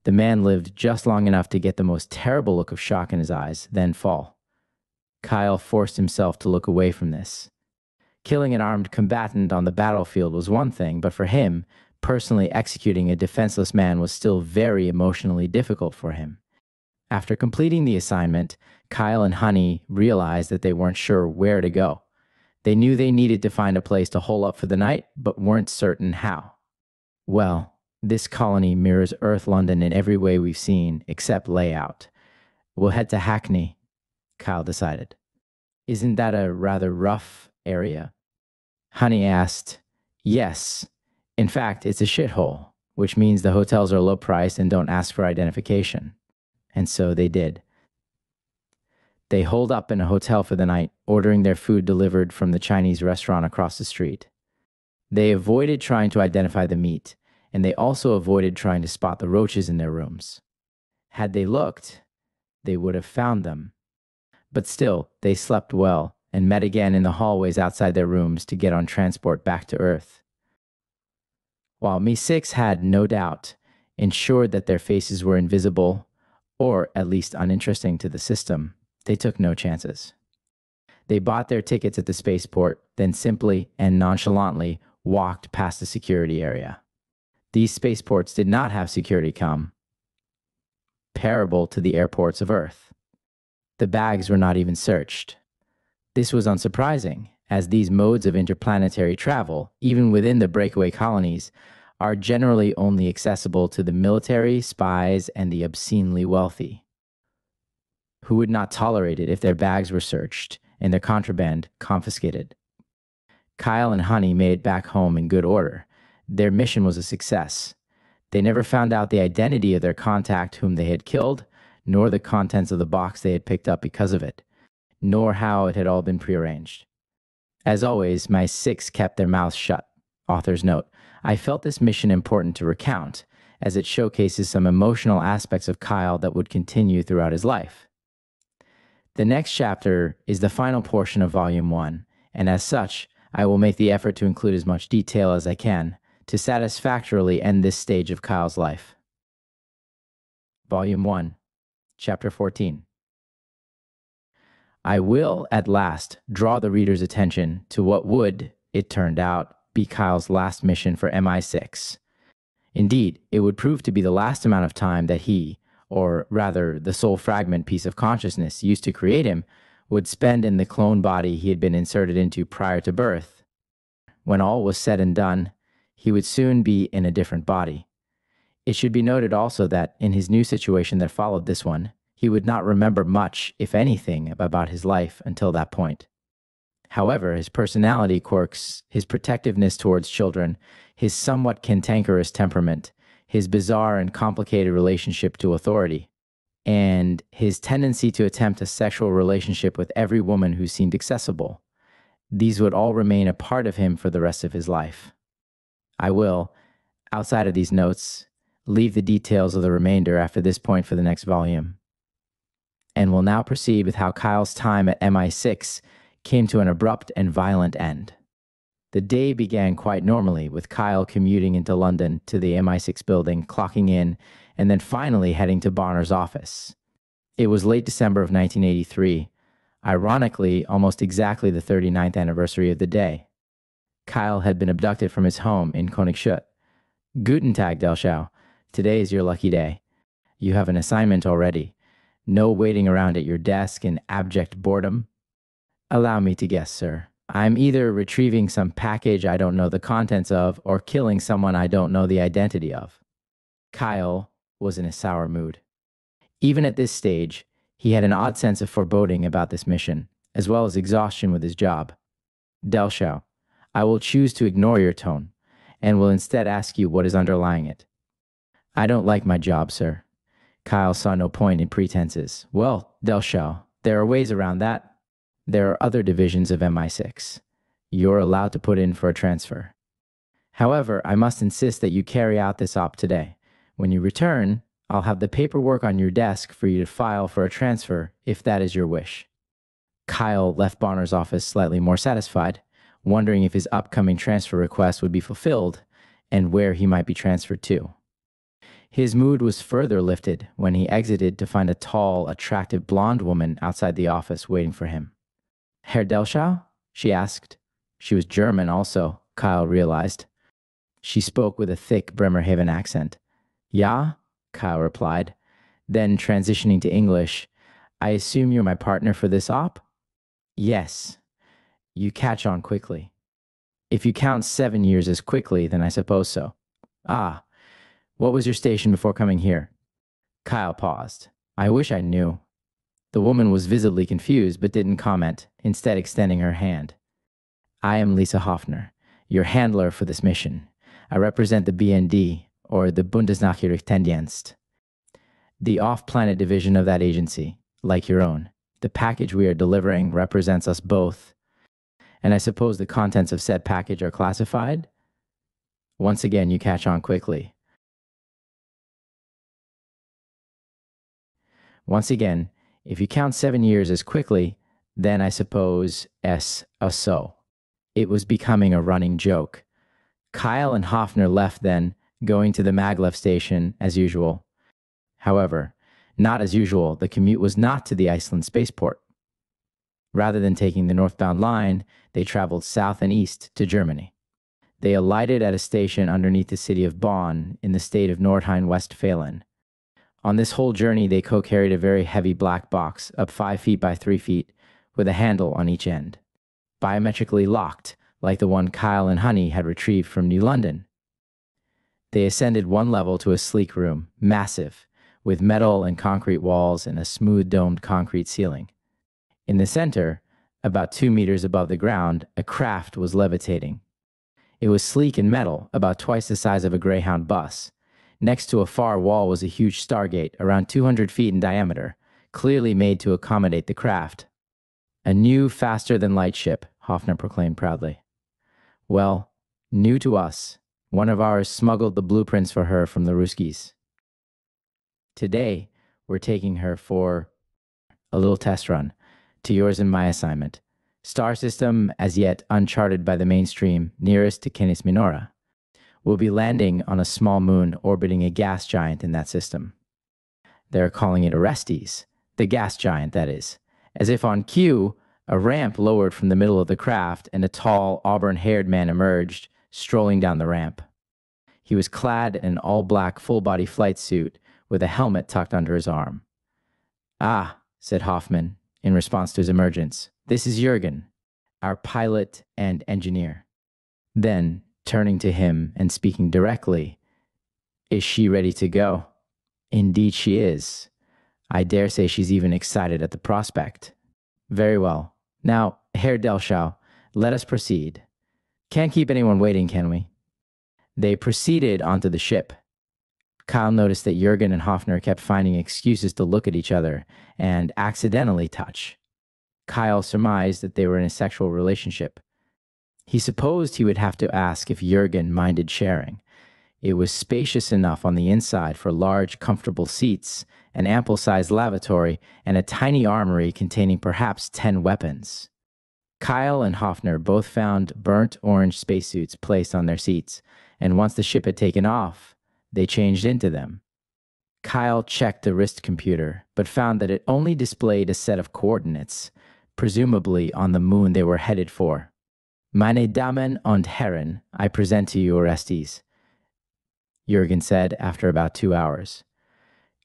The man lived just long enough to get the most terrible look of shock in his eyes, then fall. Kyle forced himself to look away from this. Killing an armed combatant on the battlefield was one thing, but for him, personally executing a defenseless man was still very emotionally difficult for him. After completing the assignment, Kyle and Honey realized that they weren't sure where to go. They knew they needed to find a place to hole up for the night, but weren't certain how. Well, this colony mirrors Earth London in every way we've seen, except layout. We'll head to Hackney, Kyle decided. "Isn't that a rather rough area?" Honey asked. "Yes. In fact, it's a shithole, which means the hotels are low priced and don't ask for identification." And so they did. They holed up in a hotel for the night, ordering their food delivered from the Chinese restaurant across the street. They avoided trying to identify the meat, and they also avoided trying to spot the roaches in their rooms. Had they looked, they would have found them. But still, they slept well and met again in the hallways outside their rooms to get on transport back to Earth. While Me6 had, no doubt, ensured that their faces were invisible, or at least uninteresting to the system, they took no chances. They bought their tickets at the spaceport, then simply and nonchalantly walked past the security area. These spaceports did not have security comparable to the airports of Earth. The bags were not even searched. This was unsurprising, as these modes of interplanetary travel, even within the breakaway colonies, are generally only accessible to the military, spies, and the obscenely wealthy, who would not tolerate it if their bags were searched and their contraband confiscated. Kyle and Honey made it back home in good order. Their mission was a success. They never found out the identity of their contact whom they had killed, nor the contents of the box they had picked up because of it, nor how it had all been prearranged. As always, my 6 kept their mouths shut. Author's note: I felt this mission important to recount, as it showcases some emotional aspects of Kyle that would continue throughout his life. The next chapter is the final portion of Volume 1, and as such, I will make the effort to include as much detail as I can to satisfactorily end this stage of Kyle's life. Volume 1, Chapter 14. I will, at last, draw the reader's attention to what would, it turned out, be Kyle's last mission for MI6. Indeed, it would prove to be the last amount of time that he, or rather the sole fragment piece of consciousness used to create him, would spend in the clone body he had been inserted into prior to birth. When all was said and done, he would soon be in a different body. It should be noted also that in his new situation that followed this one, he would not remember much, if anything, about his life until that point. However, his personality quirks, his protectiveness towards children, his somewhat cantankerous temperament, his bizarre and complicated relationship to authority, and his tendency to attempt a sexual relationship with every woman who seemed accessible, these would all remain a part of him for the rest of his life. I will, outside of these notes, leave the details of the remainder after this point for the next volume, and will now proceed with how Kyle's time at MI6 came to an abrupt and violent end. The day began quite normally, with Kyle commuting into London to the MI6 building, clocking in, and then finally heading to Bonner's office. It was late December of 1983, ironically almost exactly the 39th anniversary of the day. Kyle had been abducted from his home in Königschutt. Guten Tag, Delschau. Today is your lucky day. You have an assignment already. No waiting around at your desk in abject boredom. Allow me to guess, sir. I'm either retrieving some package I don't know the contents of or killing someone I don't know the identity of. Kyle was in a sour mood. Even at this stage, he had an odd sense of foreboding about this mission, as well as exhaustion with his job. Delschau, I will choose to ignore your tone, and will instead ask you what is underlying it. I don't like my job, sir. Kyle saw no point in pretenses. Well, Delschau, there are ways around that. There are other divisions of MI6. You're allowed to put in for a transfer. However, I must insist that you carry out this op today. When you return, I'll have the paperwork on your desk for you to file for a transfer, if that is your wish. Kyle left Bonner's office slightly more satisfied, wondering if his upcoming transfer request would be fulfilled and where he might be transferred to. His mood was further lifted when he exited to find a tall, attractive blonde woman outside the office waiting for him. Herr Delschau? She asked. She was German also, Kyle realized. She spoke with a thick Bremerhaven accent. Ja? Kyle replied. Then, transitioning to English, I assume you're my partner for this op? Yes. You catch on quickly. If you count 7 years as quickly, then I suppose so. Ah. What was your station before coming here? Kyle paused. I wish I knew. The woman was visibly confused, but didn't comment, instead extending her hand. I am Lisa Hoffner, your handler for this mission. I represent the BND, or the Bundesnachrichtendienst, the off-planet division of that agency, like your own. The package we are delivering represents us both. And I suppose the contents of said package are classified? Once again, you catch on quickly. Once again, if you count 7 years as quickly, then I suppose so. It was becoming a running joke. Kyle and Hoffner left then, going to the maglev station as usual. However, not as usual, the commute was not to the Iceland spaceport. Rather than taking the northbound line, they traveled south and east to Germany. They alighted at a station underneath the city of Bonn in the state of Nordrhein-Westfalen. On this whole journey, they co-carried a very heavy black box, up 5 feet by 3 feet, with a handle on each end, biometrically locked, like the one Kyle and Honey had retrieved from New London. They ascended one level to a sleek room, massive, with metal and concrete walls and a smooth domed concrete ceiling. In the center, about 2 meters above the ground, a craft was levitating. It was sleek and metal, about twice the size of a Greyhound bus. Next to a far wall was a huge stargate, around 200 feet in diameter, clearly made to accommodate the craft. A new, faster-than-light ship, Hoffner proclaimed proudly. Well, new to us. One of ours smuggled the blueprints for her from the Ruskies. Today, we're taking her for a little test run, to yours and my assignment. Star system as yet uncharted by the mainstream, nearest to Canis Minora. We'll be landing on a small moon orbiting a gas giant in that system. They're calling it Orestes, the gas giant, that is. As if on cue, a ramp lowered from the middle of the craft and a tall, auburn-haired man emerged, strolling down the ramp. He was clad in an all-black full-body flight suit with a helmet tucked under his arm. "Ah," said Hoffman in response to his emergence, "this is Jürgen, our pilot and engineer." Then, turning to him and speaking directly, "Is she ready to go?" "Indeed she is. I dare say she's even excited at the prospect." "Very well. Now, Herr Delschau, let us proceed. Can't keep anyone waiting, can we?" They proceeded onto the ship. Kyle noticed that Jürgen and Hoffner kept finding excuses to look at each other and accidentally touch. Kyle surmised that they were in a sexual relationship. He supposed he would have to ask if Jürgen minded sharing. It was spacious enough on the inside for large, comfortable seats, an ample-sized lavatory, and a tiny armory containing perhaps 10 weapons. Kyle and Hoffner both found burnt orange spacesuits placed on their seats, and once the ship had taken off, they changed into them. Kyle checked the wrist computer, but found that it only displayed a set of coordinates, presumably on the moon they were headed for. "Meine Damen und Herren, I present to you Orestes," Jürgen said after about 2 hours.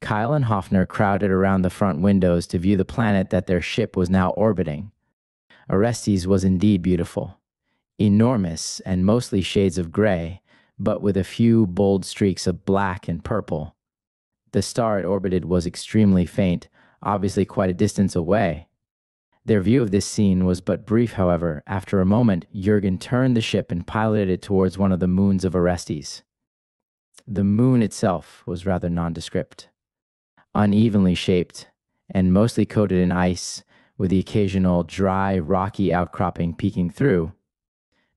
Kyle and Hoffner crowded around the front windows to view the planet that their ship was now orbiting. Orestes was indeed beautiful, enormous and mostly shades of gray, but with a few bold streaks of black and purple. The star it orbited was extremely faint, obviously quite a distance away. Their view of this scene was but brief, however. After a moment, Jürgen turned the ship and piloted it towards one of the moons of Orestes. The moon itself was rather nondescript, unevenly shaped, and mostly coated in ice, with the occasional dry, rocky outcropping peeking through.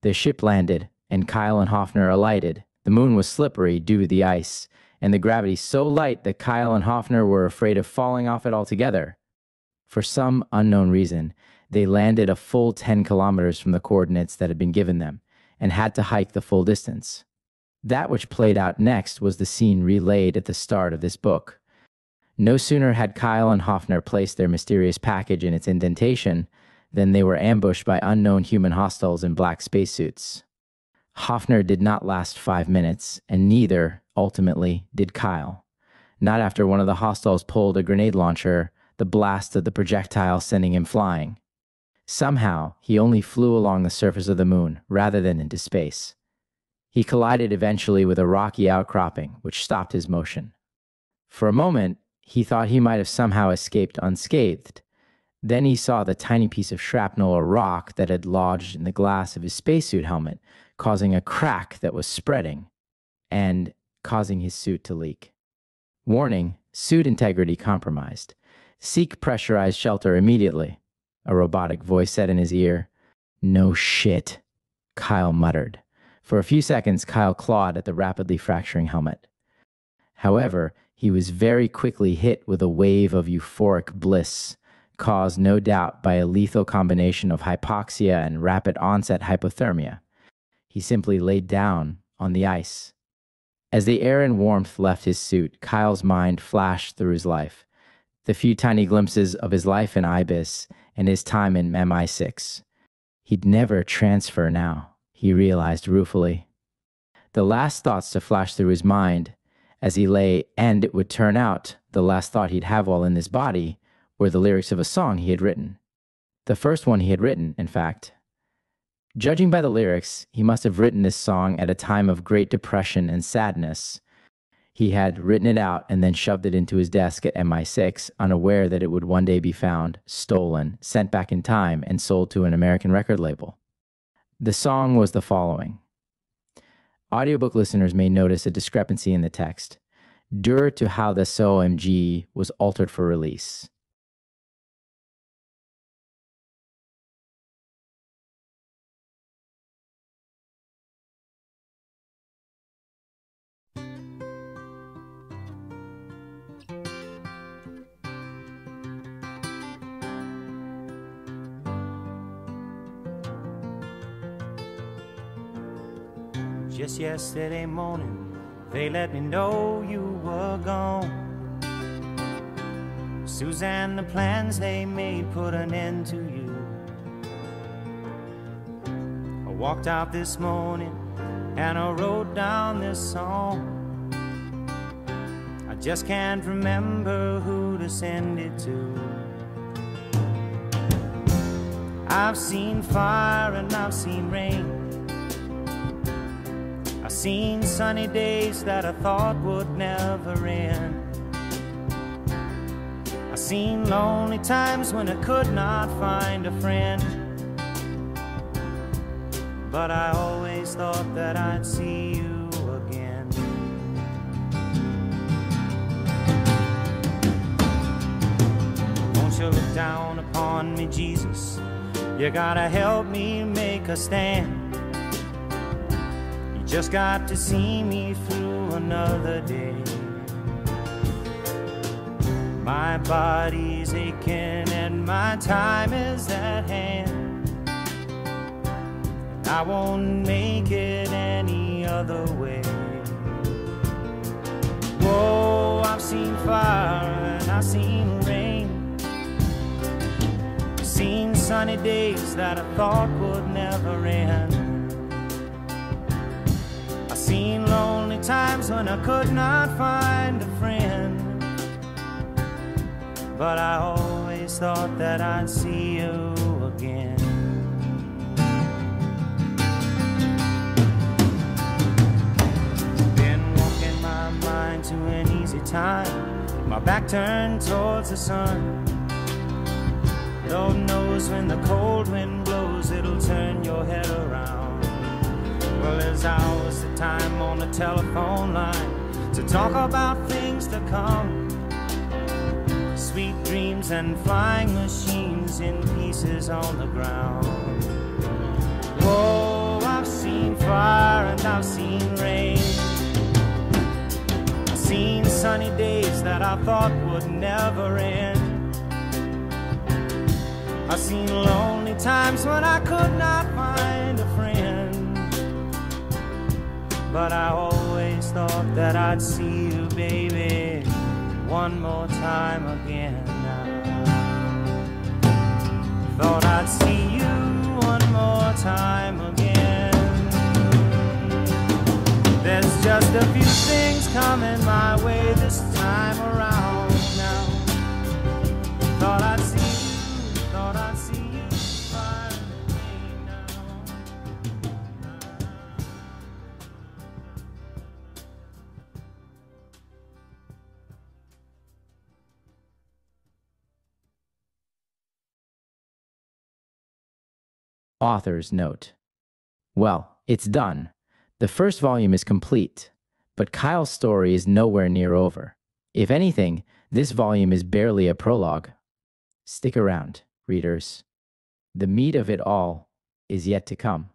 The ship landed, and Kyle and Hoffner alighted. The moon was slippery due to the ice, and the gravity so light that Kyle and Hoffner were afraid of falling off it altogether. For some unknown reason, they landed a full 10 kilometers from the coordinates that had been given them, and had to hike the full distance. That which played out next was the scene relayed at the start of this book. No sooner had Kyle and Hoffner placed their mysterious package in its indentation than they were ambushed by unknown human hostiles in black spacesuits. Hoffner did not last 5 minutes, and neither, ultimately, did Kyle. Not after one of the hostiles pulled a grenade launcher, the blast of the projectile sending him flying. Somehow, he only flew along the surface of the moon rather than into space. He collided eventually with a rocky outcropping, which stopped his motion. For a moment, he thought he might have somehow escaped unscathed. Then he saw the tiny piece of shrapnel or rock that had lodged in the glass of his spacesuit helmet, causing a crack that was spreading and causing his suit to leak. "Warning, suit integrity compromised. Seek pressurized shelter immediately," a robotic voice said in his ear. "No shit," Kyle muttered. For a few seconds, Kyle clawed at the rapidly fracturing helmet. However, he was very quickly hit with a wave of euphoric bliss, caused no doubt by a lethal combination of hypoxia and rapid onset hypothermia. He simply laid down on the ice. As the air and warmth left his suit, Kyle's mind flashed through his life. The few tiny glimpses of his life in Ibis and his time in MI6. He'd never transfer now, he realized ruefully. The last thoughts to flash through his mind as he lay, and it would turn out the last thought he'd have while in this body, were the lyrics of a song he had written. The first one he had written, in fact. Judging by the lyrics, he must have written this song at a time of great depression and sadness. He had written it out and then shoved it into his desk at MI6, unaware that it would one day be found, stolen, sent back in time, and sold to an American record label. The song was the following. Audiobook listeners may notice a discrepancy in the text, due to how the SOMG was altered for release. Just yesterday morning, they let me know you were gone. Suzanne, the plans they made put an end to you. I walked out this morning and I wrote down this song. I just can't remember who to send it to. I've seen fire and I've seen rain. I've seen sunny days that I thought would never end. I've seen lonely times when I could not find a friend. But I always thought that I'd see you again. Won't you look down upon me, Jesus? You gotta help me make a stand. You just got to see me through another day. My body's aching and my time is at hand. I won't make it any other way. Whoa, I've seen fire and I've seen rain. I've seen sunny days that I thought would never end. I've seen lonely times when I could not find a friend. But I always thought that I'd see you again. To an easy time, my back turned towards the sun. Lord knows when the cold wind blows, it'll turn your head around. Well, there's hours of time on the telephone line to talk about things to come. Sweet dreams and flying machines in pieces on the ground. Whoa, I've seen fire and I've seen rain. Seen sunny days that I thought would never end. I've seen lonely times when I could not find a friend. But I always thought that I'd see you, baby, one more time again now. Thought I'd see you one more time again. There's just a few things coming my way this time around now. Thought I'd see you finally now. Author's note. Well, it's done. The first volume is complete, but Kyle's story is nowhere near over. If anything, this volume is barely a prologue. Stick around, readers. The meat of it all is yet to come.